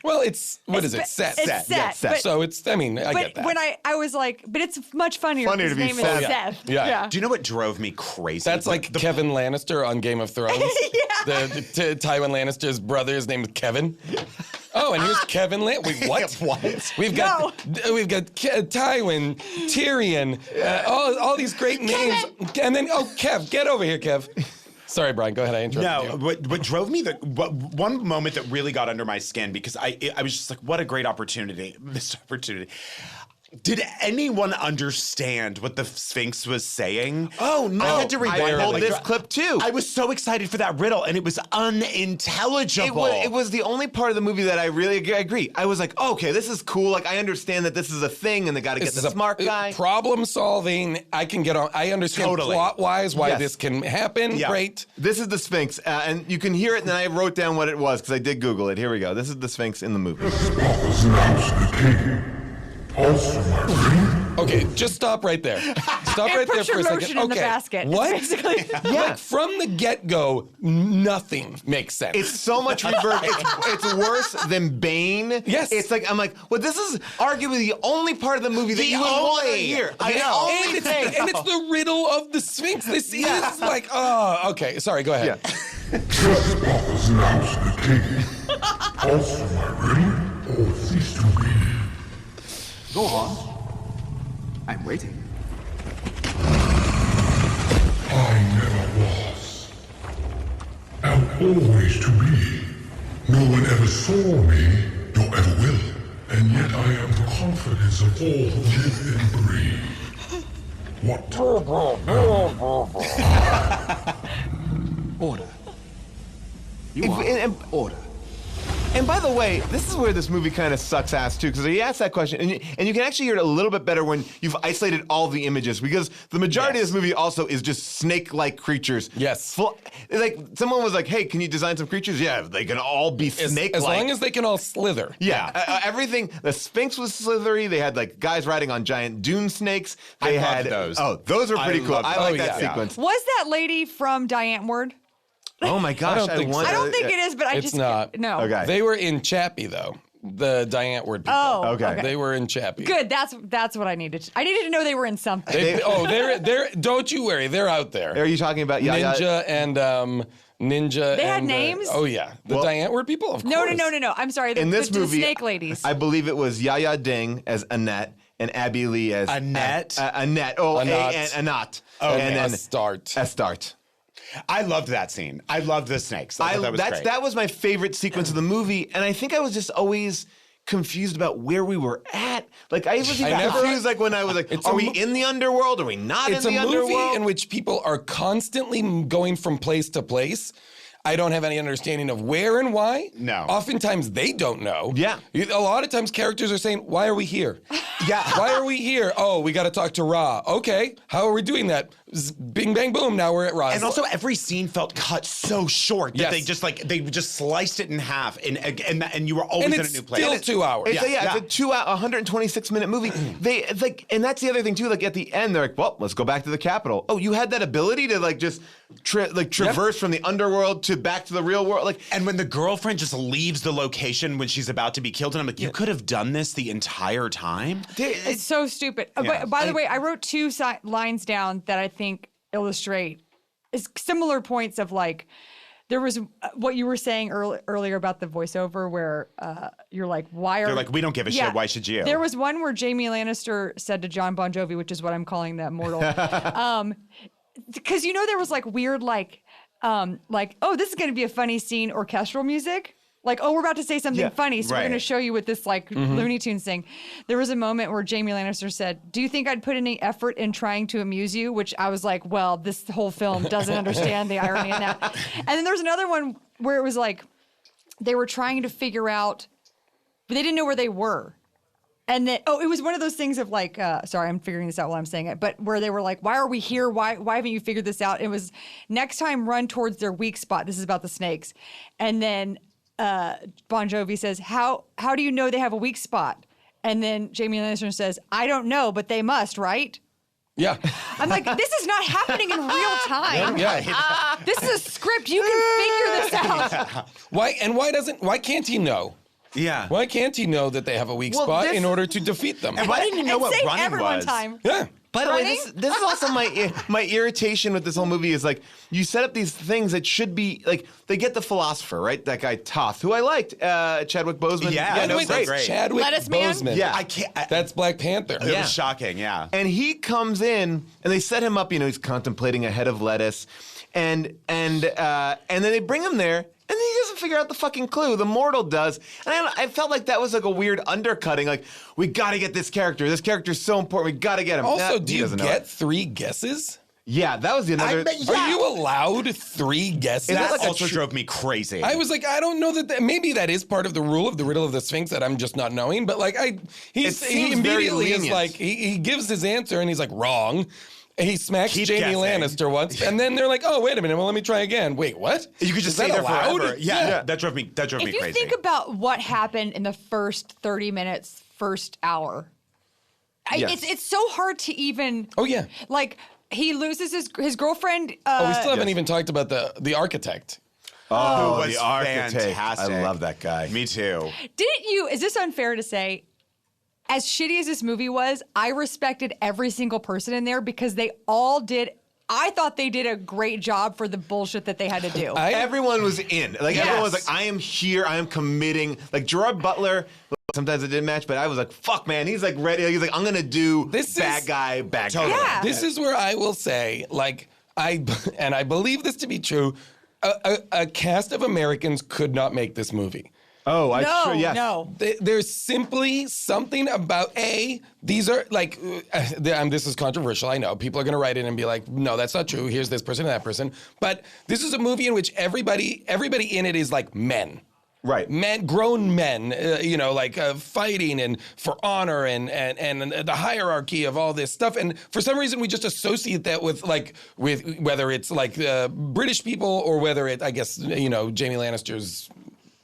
Well, what is it? Seth. It's Seth. But, so it's. I mean, I get that. But when I was like, but it's much funnier. Funnier His to be name Seth. is Seth. Yeah. Do you know what drove me crazy? That's like Kevin Lannister on Game of Thrones. The Tywin Lannister's brother is named Kevin. Oh, and here's Kevin Wait, what? What? We've got Tywin, Tyrion, all these great names, and then Kev, get over here, Kev. Sorry, Brian. Go ahead. I interrupted you. No, what drove me, one moment that really got under my skin because I was just like, what a great opportunity, missed opportunity. Did anyone understand what the Sphinx was saying? Oh, no. I had to rewind. I pulled this clip, too. I was so excited for that riddle, and it was unintelligible. It was the only part of the movie that I really agree. I was like, oh, okay, this is cool. Like, I understand that this is a thing, and they got to get the smart guy. Problem solving. I can get on. I understand plot-wise why this can happen. Yeah. Great. This is the Sphinx, and you can hear it, and I wrote down what it was, because I did Google it. Here we go. This is the Sphinx in the movie. Okay, just stop right there. Stop right there for a second. Lotion in the basket. What? Basically. Like from the get-go, nothing makes sense. It's so much reverb. It's worse than Bane. Yes. It's like, I'm like, well, this is arguably the only part of the movie that you would want to hear. And it's the riddle of the Sphinx. This is like, okay. Sorry, go ahead. Trespass announced the king. Also my riddle, or cease to be. Go on. I'm waiting. I never was. Am always to be. No one ever saw me, nor ever will. And yet I am the confidence of all who live and breathe. What? Order. Order. And by the way, this is where this movie kind of sucks ass too, because he asked that question, and you can actually hear it a little bit better when you've isolated all the images, because the majority of this movie also is just snake-like creatures. Yes. Like, someone was like, hey, can you design some creatures? Yeah, they can all be snake-like. As long as they can all slither. Yeah. Everything, the Sphinx was slithery, they had like guys riding on giant dune snakes. They had those. Oh, those are pretty cool. I like that sequence. Was that lady from Diane Ward? Oh my gosh, I don't think so. I don't think it is, but It's not. No. Okay. They were in Chappie, though. The Diane Ward people. Oh, okay. They were in Chappie. Good. That's what I needed. I needed to know they were in something. They're. Don't you worry. They're out there. Are you talking about Ninja and Ninja? They had and, names? Oh yeah, the Diane Ward people. Of course. No. I'm sorry. In this movie, the snake ladies. I believe it was Yaya Ding as Annette and Abby Lee as Annette. Annette. Oh, Annette. Annette. Oh, and then Estart. I loved that scene. I loved the snakes. I thought that was great. That was my favorite sequence of the movie, and I think I was just always confused about where we were at. Like, I was even confused, like, when I was like, are we in the underworld? Are we not in the underworld? It's a movie in which people are constantly going from place to place. I don't have any understanding of where and why. No. Oftentimes they don't know. Yeah. A lot of times characters are saying, why are we here? Yeah. Why are we here? Oh, we got to talk to Ra. Okay. How are we doing that? Bing, bang, boom. Now we're at Ra. And also every scene felt cut so short that Yes. they just sliced it in half and you were always in a new place. Still 2 hours. It's a 126-minute movie. And that's the other thing too. Like, at the end, they're like, well, let's go back to the Capitol. Oh, you had that ability to like just traverse from the underworld to back to the real world. Like, and when the girlfriend just leaves the location when she's about to be killed, and I'm like, you could have done this the entire time. It's so stupid. Yeah. By the way, I wrote two lines down that I think illustrate similar points of like, there was what you were saying earlier about the voiceover where you're like, why are... They're like, we don't give a shit, why should you? There was one where Jamie Lannister said to John Bon Jovi, which is what I'm calling that mortal, because there was like weird oh, this is going to be a funny scene, orchestral music. Like, oh, we're about to say something funny, so we're going to show you with this Looney Tunes thing. There was a moment where Jamie Lannister said, "Do you think I'd put any effort in trying to amuse you?" Which I was like, well, this whole film doesn't understand the irony in that. And then there's another one where it was like they were trying to figure out, but they didn't know where they were. And then, it was one of those things of like, sorry, I'm figuring this out while I'm saying it, but where they were like, why are we here? Why haven't you figured this out? It was next time run towards their weak spot. This is about the snakes. And then Bon Jovi says, how do you know they have a weak spot? And then Jamie Lannister says, I don't know, but they must, right? Yeah. I'm like, this is not happening in real time. Yeah. This is a script. You can figure this out. Why can't he know? Yeah. Why can't he know that they have a weak spot in order to defeat them? And why didn't you know what running was? Time. Yeah. By the way, this is also my irritation with this whole movie is like you set up these things that should be like they get the philosopher, right? That guy Toth, who I liked, Chadwick Boseman. Yeah, no, wait, great. Chadwick Lettuce Man? Boseman. Yeah, I can't. That's Black Panther. It was shocking. Yeah, and he comes in and they set him up. He's contemplating a head of lettuce, and then they bring him there. And he doesn't figure out the fucking clue. The mortal does. And I felt like that was like a weird undercutting. Like, we got to get this character. This character's so important. We got to get him. Also, do you get 3 guesses? Yeah, that was the another. Are you allowed 3 guesses? That also drove me crazy. I was like, I don't know that maybe that is part of the rule of the riddle of the Sphinx that I'm just not knowing. But like, he immediately is like, he gives his answer and he's like, wrong. He smacks Jamie Lannister once, and then they're like, "Oh, wait a minute. Well, let me try again." Wait, what? You could just stay there forever. Yeah, that drove me crazy. If you think about what happened in the first 30 minutes, first hour, it's so hard to even. Oh yeah. Like he loses his girlfriend. We still haven't even talked about the architect. Oh, who was the architect! Fantastic. I love that guy. Me too. Didn't you? Is this unfair to say? As shitty as this movie was, I respected every single person in there because they all did. I thought they did a great job for the bullshit that they had to do. Everyone was in. Like everyone was like, I am here. I am committing. Like Gerard Butler. Sometimes it didn't match, but I was like, fuck, man. He's like ready. He's like, I'm gonna do bad guy. Yeah. This is where I will say, like, I believe this to be true. A cast of Americans could not make this movie. Oh, I'm sure, yes. No. There's simply something about, these are like, this is controversial, I know. People are going to write in and be like, no, that's not true. Here's this person and that person. But this is a movie in which everybody in it is like men. Right. Grown men, fighting and for honor and the hierarchy of all this stuff. And for some reason, we just associate that with whether it's like British people or whether it, I guess, Jamie Lannister's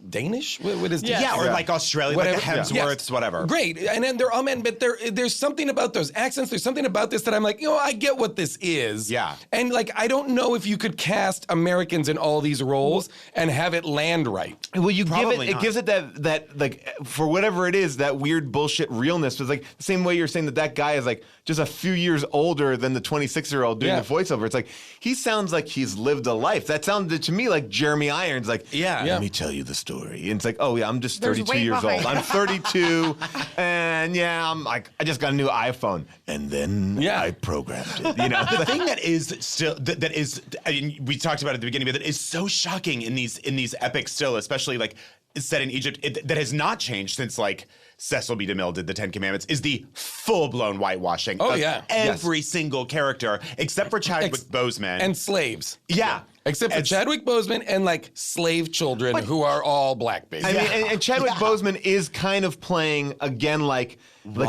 Danish? What is Yeah, or like Australia, whatever. like the Hemsworths, whatever. Great. And then they're all men, but there's something about those accents, there's something about this that I'm like, I get what this is. Yeah. And like, I don't know if you could cast Americans in all these roles and have it land right. Well, it gives it that like, for whatever it is, that weird bullshit realness. It's like the same way you're saying that guy is like just a few years older than the 26-year-old doing the voiceover. It's like, he sounds like he's lived a life. That sounded to me like Jeremy Irons, like, let me tell you the story. And it's like, oh yeah, I'm just 32 years old. I'm 32, and I'm like, I just got a new iPhone, and then I programmed it. The thing that is still that is, I mean, we talked about it at the beginning, but that is so shocking in these epics still, especially like set in Egypt, that has not changed since like Cecil B. DeMille did the 10 Commandments, is the full-blown whitewashing of every single character except for Chadwick Boseman and slaves. Yeah. Except for Chadwick Boseman and like slave children who are all black, basically. I mean, and Chadwick Boseman is kind of playing again like the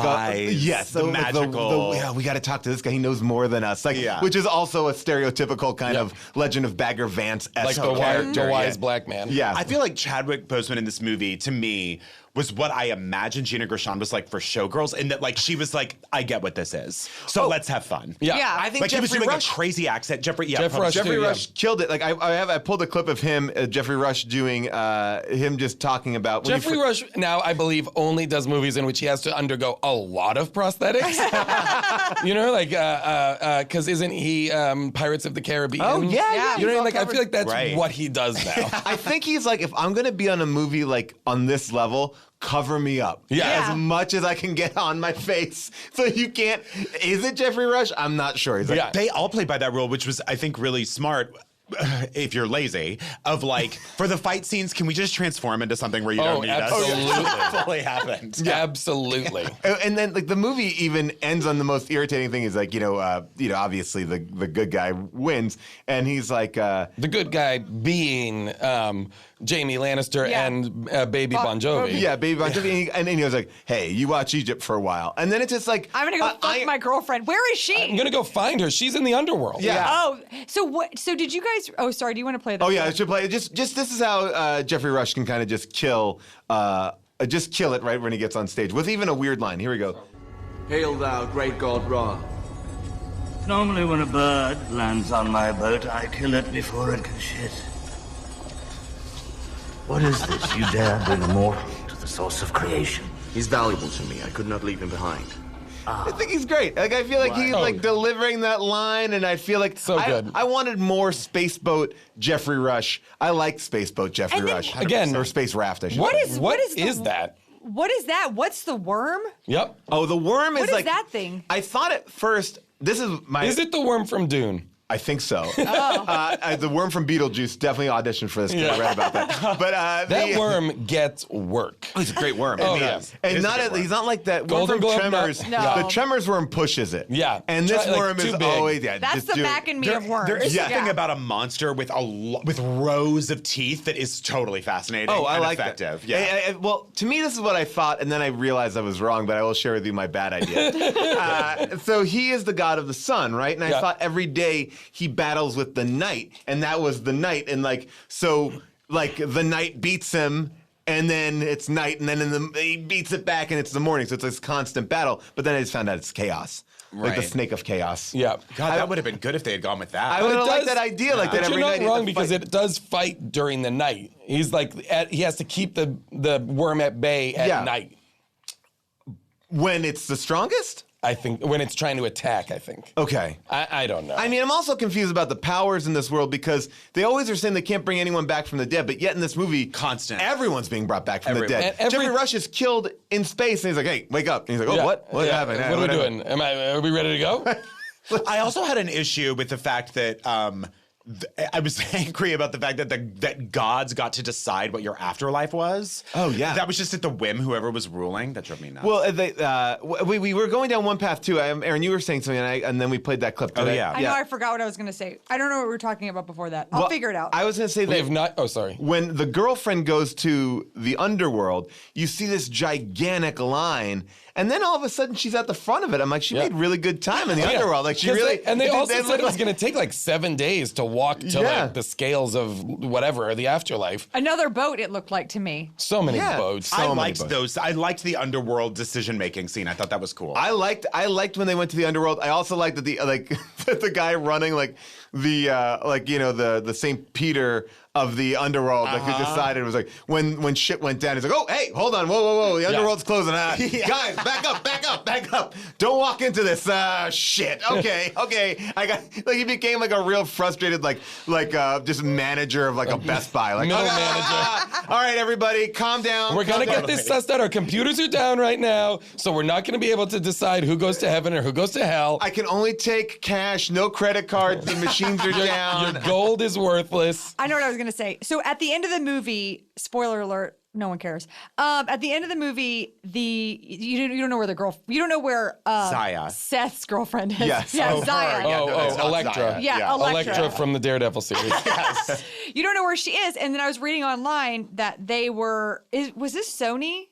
magical. We got to talk to this guy. He knows more than us. Which is also a stereotypical kind of Legend of Bagger Vance-esque character. The wise black man. Yeah, I feel like Chadwick Boseman in this movie, to me, was what I imagined Gina Gershon was like for Showgirls, in that like she was like, I get what this is, so let's have fun. Yeah. I think like he was doing a crazy accent. Jeffrey Rush killed it. Like I pulled a clip of him, Jeffrey Rush doing him just talking about Jeffrey Rush now, I believe, only does movies in which he has to undergo a lot of prosthetics. Because isn't he Pirates of the Caribbean? Oh yeah. You know what I mean? Like I feel like that's what he does now. I think he's like, if I'm gonna be on a movie like on this level, cover me up. Yeah. As much as I can get on my face. So you can't. Is it Jeffrey Rush? I'm not sure. He's like, They all played by that rule, which was, I think, really smart. If you're lazy, of like, for the fight scenes, can we just transform into something where you don't need absolutely. us? Fully happened. Yeah. Absolutely. And then, like, the movie even ends on the most irritating thing is, like, obviously the good guy wins, and he's like, the good guy being Jamie Lannister and Baby Bon Jovi. Yeah, Baby Bon Jovi, and he was like, "Hey, you watch Egypt for a while," and then it's just like, I'm gonna go fuck my girlfriend. Where is she? I'm gonna go find her. She's in the underworld. Yeah. Oh, so what? So did you guys? Oh, sorry. Do you want to play that? Oh yeah, I should play. Just this is how Jeffrey Rush can kind of just kill it right when he gets on stage with even a weird line. Here we go. Hail thou, great god Ra. Normally when a bird lands on my boat, I kill it before it can shit. What is this? You dare bring a mortal to the source of creation? He's valuable to me. I could not leave him behind. I think he's great. Like, I feel like he's like delivering that line, and I feel like good. I wanted more Spaceboat Jeffrey Rush. I like Spaceboat Jeffrey Rush. Again, or Space Raft. I should What say. is that? What is that? What's the worm? Yep. Oh, the worm is What is like that thing? I thought at first. This is my. Is it the worm from Dune? I think so. Oh. The worm from Beetlejuice definitely auditioned for this. I read about that. But that worm gets work. Oh, he's a great worm. Oh, yeah. And He's he's not like that Golden worm from Globe, Tremors. no. The Tremors worm pushes it. Yeah. And this worm too is big. always That's just the do it. back and me of worms. There is Yeah. something about a monster with with rows of teeth that is totally fascinating. Oh, I and like effective. that. Yeah. Well, to me, this is what I thought, and then I realized I was wrong. But I will share with you my bad idea. So he is the god of the sun, right? And I thought every day he battles with the night, and that was the night. And the night beats him. And then it's night, and then he beats it back, and it's the morning. So it's this constant battle. But then I just found out it's chaos, like the Right. snake of chaos. Yeah. God, that would have been good if they had gone with that. I would have liked that idea, like that But every you're night. not wrong because it does fight during the night. He's like he has to keep the worm at bay at night. When it's the strongest? I think when it's trying to attack, I think. Okay. I don't know. I mean, I'm also confused about the powers in this world because they always are saying they can't bring anyone back from the dead, but yet in this movie, everyone's being brought back from the dead. Jeffrey Rush is killed in space, and he's like, "Hey, wake up!" And he's like, "Oh, what? What happened? What are we doing? Are we ready to go?" I also had an issue with the fact that I was angry about the fact that that gods got to decide what your afterlife was. Oh yeah, that was just at the whim whoever was ruling. That drove me nuts. Well, we were going down one path too. Aaron, you were saying something, and then we played that clip. Oh, yeah. I know. I forgot what I was going to say. I don't know what we were talking about before that. I'll figure it out. I was going to say that we have not. Oh, sorry. When the girlfriend goes to the underworld, you see this gigantic line. And then all of a sudden, she's at the front of it. I'm like, she made really good time in the underworld. Like, she really. They also said it was going to take like 7 days to walk to like the scales of whatever the afterlife. Another boat. It looked like to me. So many boats. I liked those. I liked the underworld decision making scene. I thought that was cool. I liked when they went to the underworld. I also liked that the guy running the St. Peter of the underworld, like who decided was like when shit went down, he's like, oh hey, hold on, whoa, the underworld's closing. Guys, back up. Don't walk into this shit. Okay. I got he became like a real frustrated just manager of like a Best Buy. Like middle manager. All right, everybody, calm down. We're gonna get this sussed out. Our computers are down right now, so we're not gonna be able to decide who goes to heaven or who goes to hell. I can only take cash, no credit cards. The machines are down. Your gold is worthless. I know what I was going to say. So at the end of the movie, spoiler alert, no one cares. At the end of the movie, you don't know where you don't know where Zaya. Seth's girlfriend is. Yes. Yeah, Oh, Zaya. Electra. Zaya. Yeah, Electra. From the Daredevil series. Yes. You don't know where she is, and then I was reading online that they were. Was this Sony?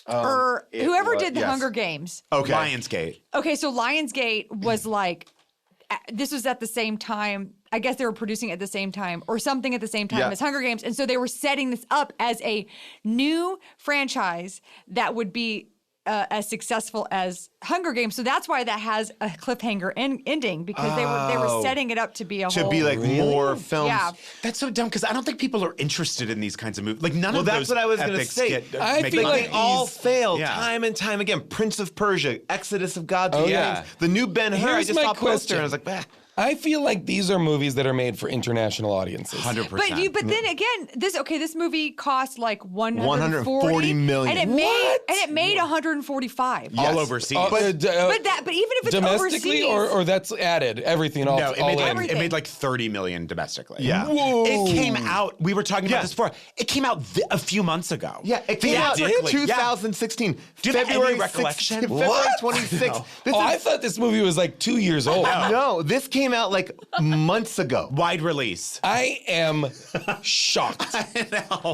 Or whoever did the Hunger Games. Okay. Lionsgate. Okay, so Lionsgate was like, this was at the same time. I guess they were producing it at the same time or something at the same time as Hunger Games. And so they were setting this up as a new franchise that would be as successful as Hunger Games. So that's why that has a cliffhanger ending because they were setting it up to be more films. Yeah. That's so dumb because I don't think people are interested in these kinds of movies. Like none of those. That's what I was going to epics say. I make feel money. They all fail Yeah. time and time again. Prince of Persia, Exodus of Gods and yeah. Kings, the new Ben-Hur. I Here's just my saw a poster question. and I was like, bah. I feel like these are movies that are made for international audiences. 100%. But then again, this movie cost like 140 million. and it made 145 all overseas. but even if it's domestically, overseas, or that's added everything all. No, in. it made like 30 million domestically. Yeah. Whoa. It came out. We were talking about this before. It came out a few months ago. Yeah, it came out in Theatrically. 2016. Do you have February any recollection? February 26th. No. I thought this movie was like 2 years old. No, this came out like months ago. Wide release. I am shocked.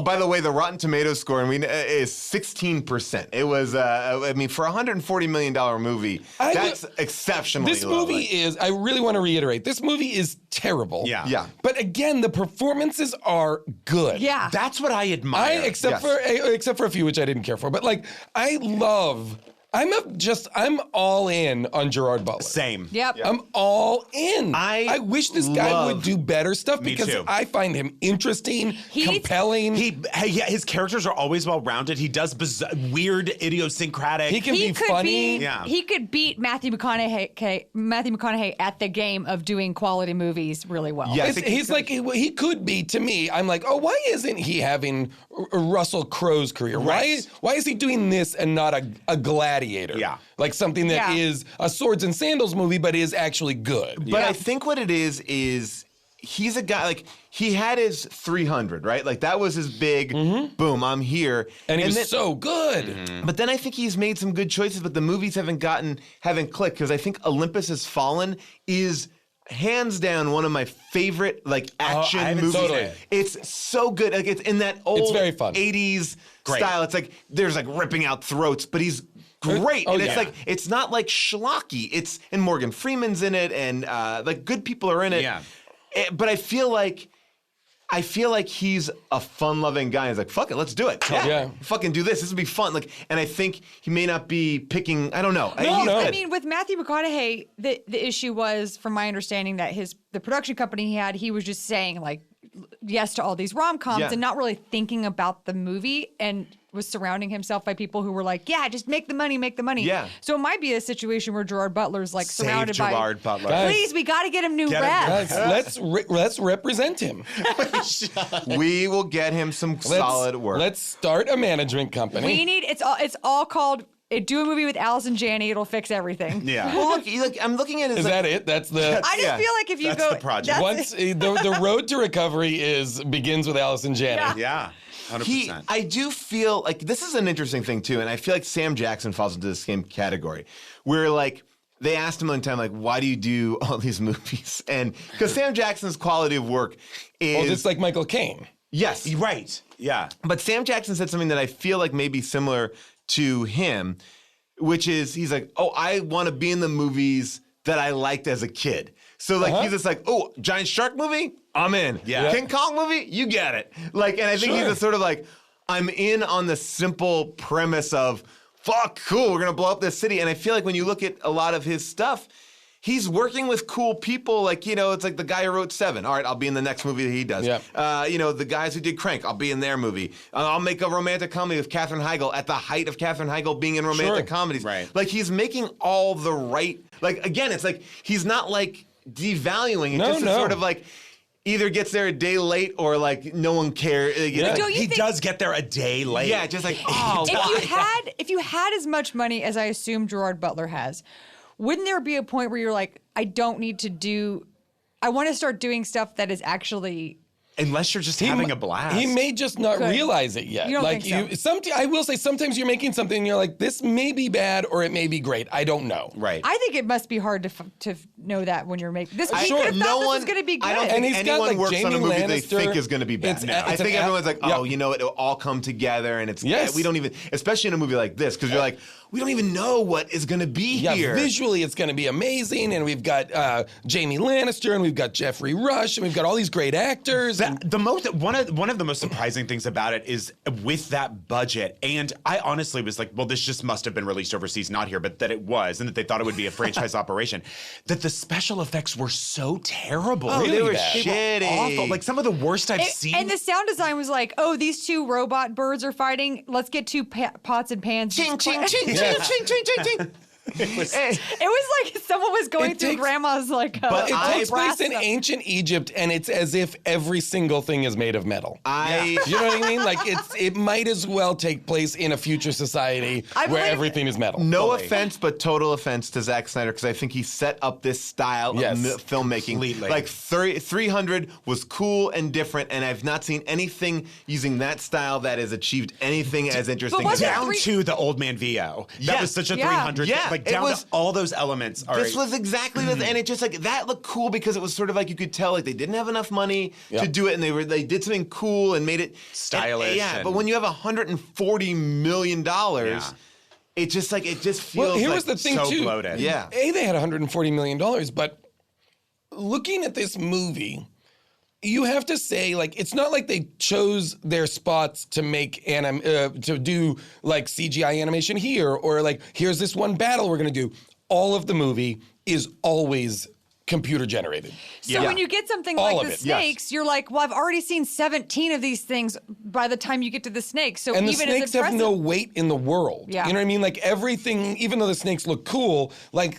By the way, the Rotten Tomatoes score is 16%. It was, for a $140 million movie, that's exceptionally This low. movie is, I really want to reiterate, this movie is terrible. Yeah. But again, the performances are good. Yeah. That's what I admire. Except for a few which I didn't care for. But like, I'm all in on Gerard Butler. Same. Yep. I'm all in. I wish this guy would do better stuff Me because too. I find him interesting, compelling. His characters are always well-rounded. He does weird, idiosyncratic. He can be funny. He could beat Matthew McConaughey at the game of doing quality movies really well. Yes, he could be, to me. I'm like, oh, why isn't he having a Russell Crowe's career? Right. Why is he doing this and not a Gladiator? Yeah. Like something that is a swords and sandals movie, but is actually good. But I think what it is he's a guy, like, he had his 300, right? Like, that was his big, boom, I'm here. And he was so good. Mm-hmm. But then I think he's made some good choices, but the movies haven't clicked, because I think Olympus Has Fallen is hands down one of my favorite action movies. Totally. It's so good. Like, it's in that old It's very fun. 80s Great. style. It's like there's ripping out throats, but he's great. Oh, and it's yeah. it's not like schlocky. And Morgan Freeman's in it, and good people are in it. Yeah. But I feel like he's a fun-loving guy. He's like, fuck it, let's do it. Yeah. Fucking do this. This would be fun. And I think he may not be picking, I don't know. I mean, with Matthew McConaughey, the issue was, from my understanding, that the production company he was just saying yes to all these rom-coms and not really thinking about the movie, and was surrounding himself by people who were like, yeah, just make the money. Yeah. So it might be a situation where Gerard Butler's surrounded by Gerard Butler. Please, we got to get him new reps. Let's represent him. We will get him some solid work. Let's start a management company. We need it's all called do a movie with Allison Janney. It'll fix everything. Yeah. Well, look, I'm looking at it. Is that it? That's the. I just feel like if you that's go the project. Once the road to recovery begins with Allison Janney. Yeah. 100%. I do feel like this is an interesting thing too, and I feel like Sam Jackson falls into the same category, where they asked him one time, why do you do all these movies? And because Sam Jackson's quality of work is it's like Michael Caine. Yes, right. Yeah. But Sam Jackson said something that I feel like may be similar to him, which is he's like, oh, I want to be in the movies that I liked as a kid. So he's just like, oh, giant shark movie, I'm in. Yeah. King Kong movie, you get it. And I think he's just sort of I'm in on the simple premise of, fuck, cool, we're gonna blow up this city. And I feel like when you look at a lot of his stuff, he's working with cool people. It's like the guy who wrote Seven. All right, I'll be in the next movie that he does. Yeah. The guys who did Crank, I'll be in their movie. I'll make a romantic comedy with Katherine Heigl at the height of Katherine Heigl being in romantic comedies. Right. He's making all the right. Again, it's he's not devaluing it. It's sort of either gets there a day late or no one cares. He does get there a day late. Yeah, just if you had as much money as I assume Gerard Butler has, wouldn't there be a point where you're like, I want to start doing stuff that is actually. Unless you're just having a blast. He may just not realize it yet. You don't think so? I will say sometimes you're making something and you're like, this may be bad or it may be great. I don't know. Right. I think it must be hard to know that when you're making this. He Sure, could have no thought one- this was going to be good. I don't And think he's got, anyone works Jamie on a movie they Lannister. think is going to be bad. I think everyone's like, oh, it'll all come together, and it's we don't even, especially in a movie like this, because you're like, we don't even know what is going to be here. Visually it's going to be amazing, and we've got Jamie Lannister, and we've got Jeffrey Rush, and we've got all these great actors. One of the most surprising things about it is with that budget, and I honestly was like, well, this just must have been released overseas, not here, but that it was, and that they thought it would be a franchise operation, that the special effects were so terrible. Oh, they were bad. shitty. They were awful. Some of the worst I've seen. And the sound design was like, oh, these two robot birds are fighting. Let's get two pots and pans. Ching, ching, ching, ching, ching, ching, ching, ching. It was like someone was going through grandma's like. But it takes brass place in stuff. ancient Egypt, and it's as if every single thing is made of metal. You know what I mean? Like it might as well take place in a future society where everything is metal. No offense, but total offense to Zack Snyder because I think he set up this style of filmmaking. Completely. Like 300 was cool and different, and I've not seen anything using that style that has achieved anything as interesting as that. Down to the Old Man VO. That was such a 300. Yeah, like down to all those elements. This was exactly this, and it just like that looked cool because it was sort of like you could tell like they didn't have enough money to do it, and they did something cool and made it stylish. But when you have $140 million. It just feels well, here like was the thing so too. bloated. Yeah. They had $140 million, but looking at this movie, you have to say, like, it's not like they chose their spots to make to do like CGI animation here, or like, here's this one battle we're gonna do. All of the movie is always computer generated. So when you get something like the snakes, you're like, well, I've already seen 17 of these things by the time you get to the snakes. So and the even snakes as have no weight in the world. Yeah. You know what I mean? Like everything, even though the snakes look cool, like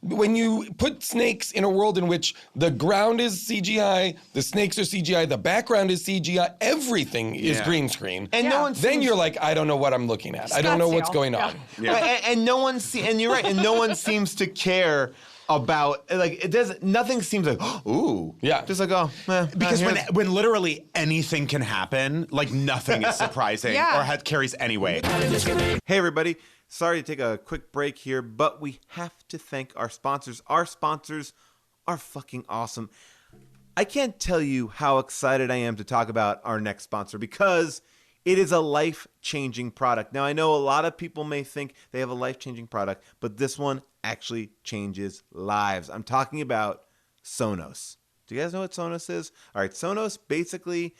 when you put snakes in a world in which the ground is CGI, the snakes are CGI, the background is CGI, everything is green screen. And no one then you're like, I don't know what I'm looking at. I don't know what's going on. And no one and you're right, and no one seems to care about like nothing seems like just like because when literally anything can happen, like nothing is surprising or carries any weight. Hey everybody, sorry to take a quick break here, but we have to thank our sponsors. Our sponsors are fucking awesome. I can't tell you how excited I am to talk about our next sponsor because it is a life-changing product. Now, I know a lot of people may think they have a life-changing product, but this one actually changes lives. I'm talking about Sonos. Do you guys know what Sonos is? All right, Sonos basically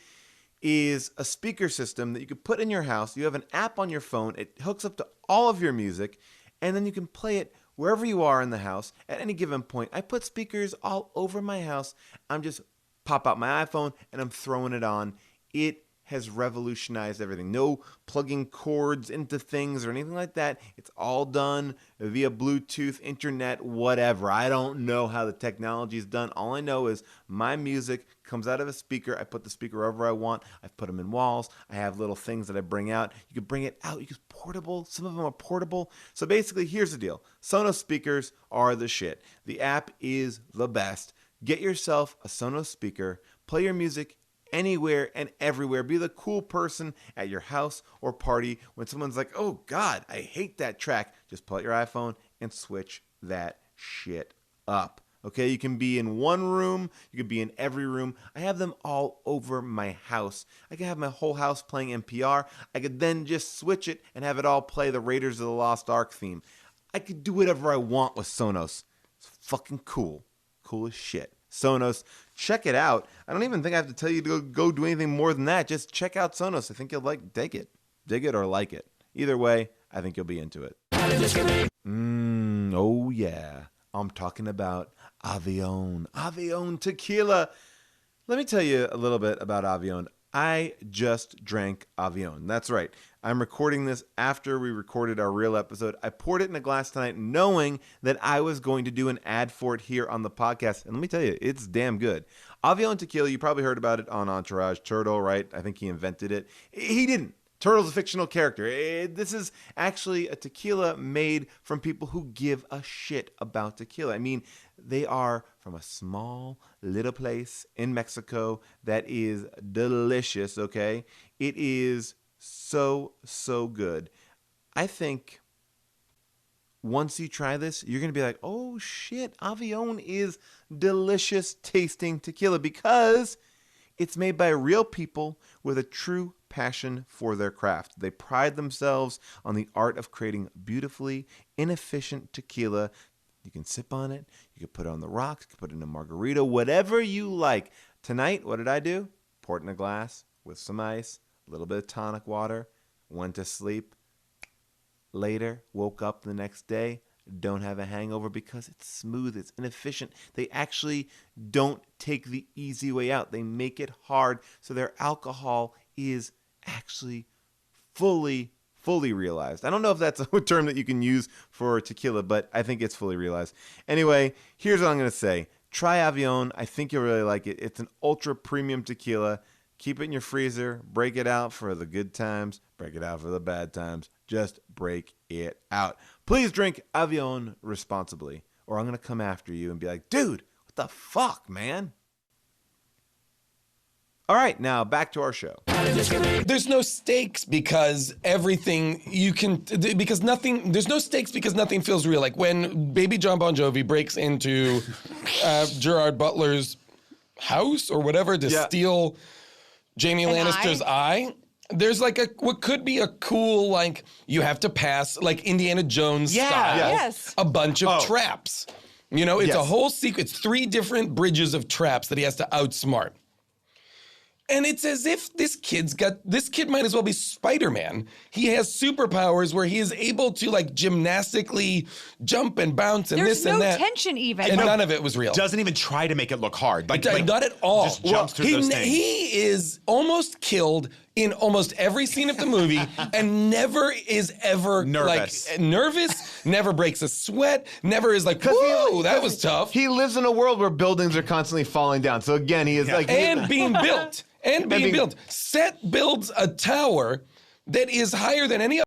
is a speaker system that you can put in your house. You have an app on your phone. It hooks up to all of your music, and then you can play it wherever you are in the house at any given point. I put speakers all over my house. I'm just pop out my iPhone, and I'm throwing it on. It has revolutionized everything. No plugging cords into things or anything like that. It's all done via Bluetooth, internet, whatever. I don't know how the technology is done. All I know is my music comes out of a speaker. I put the speaker wherever I want. I put them in walls. I have little things that I bring out. You can bring it out. You can portable. Some of them are portable. So basically, here's the deal. Sonos speakers are the shit. The app is the best. Get yourself a Sonos speaker. Play your music anywhere and everywhere. Be the cool person at your house or party when someone's like, oh God, I hate that track. Just pull out your iPhone and switch that shit up. Okay, you can be in one room, you can be in every room. I have them all over my house. I can have my whole house playing NPR. I could then just switch it and have it all play the Raiders of the Lost Ark theme. I could do whatever I want with Sonos. It's fucking cool. Cool as shit. Sonos, check it out. I don't even think I have to tell you to go do anything more than that. Just check out Sonos. I think you'll dig it or like it. Either way, I think you'll be into it. Oh yeah, I'm talking about Avión tequila. Let me tell you a little bit about Avión. I just drank Avión. That's right. I'm recording this after we recorded our real episode. I poured it in a glass tonight knowing that I was going to do an ad for it here on the podcast. And let me tell you, it's damn good. Avión tequila, you probably heard about it on Entourage. Turtle, right? I think he invented it. He didn't. Turtle's a fictional character. This is actually a tequila made from people who give a shit about tequila. I mean, they are from a small little place in Mexico that is delicious, okay? It is so good. I think once you try this, you're going to be like, oh shit, Avión is delicious tasting tequila because it's made by real people with a true passion for their craft. They pride themselves on the art of creating beautifully inefficient tequila. You can sip on it. You can put it on the rocks. You can put it in a margarita, whatever you like. Tonight, what did I do? Pour it in a glass with some ice, a little bit of tonic water, went to sleep. Later, woke up the next day, don't have a hangover because it's smooth, it's inefficient. They actually don't take the easy way out. They make it hard, so their alcohol is actually fully fully realized. I don't know if that's a term that you can use for tequila, but I think it's fully realized. Anyway, here's what I'm going to say. Try Avión. I think you'll really like it. It's an ultra premium tequila. Keep it in your freezer. Break it out for the good times. Break it out for the bad times. Just break it out. Please drink Avión responsibly, or I'm going to come after you and be like, dude, what the fuck, man? All right, now back to our show. There's no stakes because everything you can, because nothing, there's no stakes because nothing feels real. Like when baby John Bon Jovi breaks into Gerard Butler's house or whatever to steal Jamie Lannister's eye. There's like what could be a cool, like, you have to pass, like Indiana Jones style, a bunch of traps. You know, it's a whole sequence, 3 different bridges of traps that he has to outsmart. And it's as if this kid might as well be Spider-Man. He has superpowers where he is able to like gymnastically jump and bounce and this and that. There's no tension even. And none of it was real. Doesn't even try to make it look hard. Like not at all. Just jumps through those things. He is almost killed in almost every scene of the movie and never is ever nervous. Like nervous, never breaks a sweat, never is like, whoa, that was tough. He lives in a world where buildings are constantly falling down. So again, he is like... And being built. And being built. Set builds a tower that is higher than any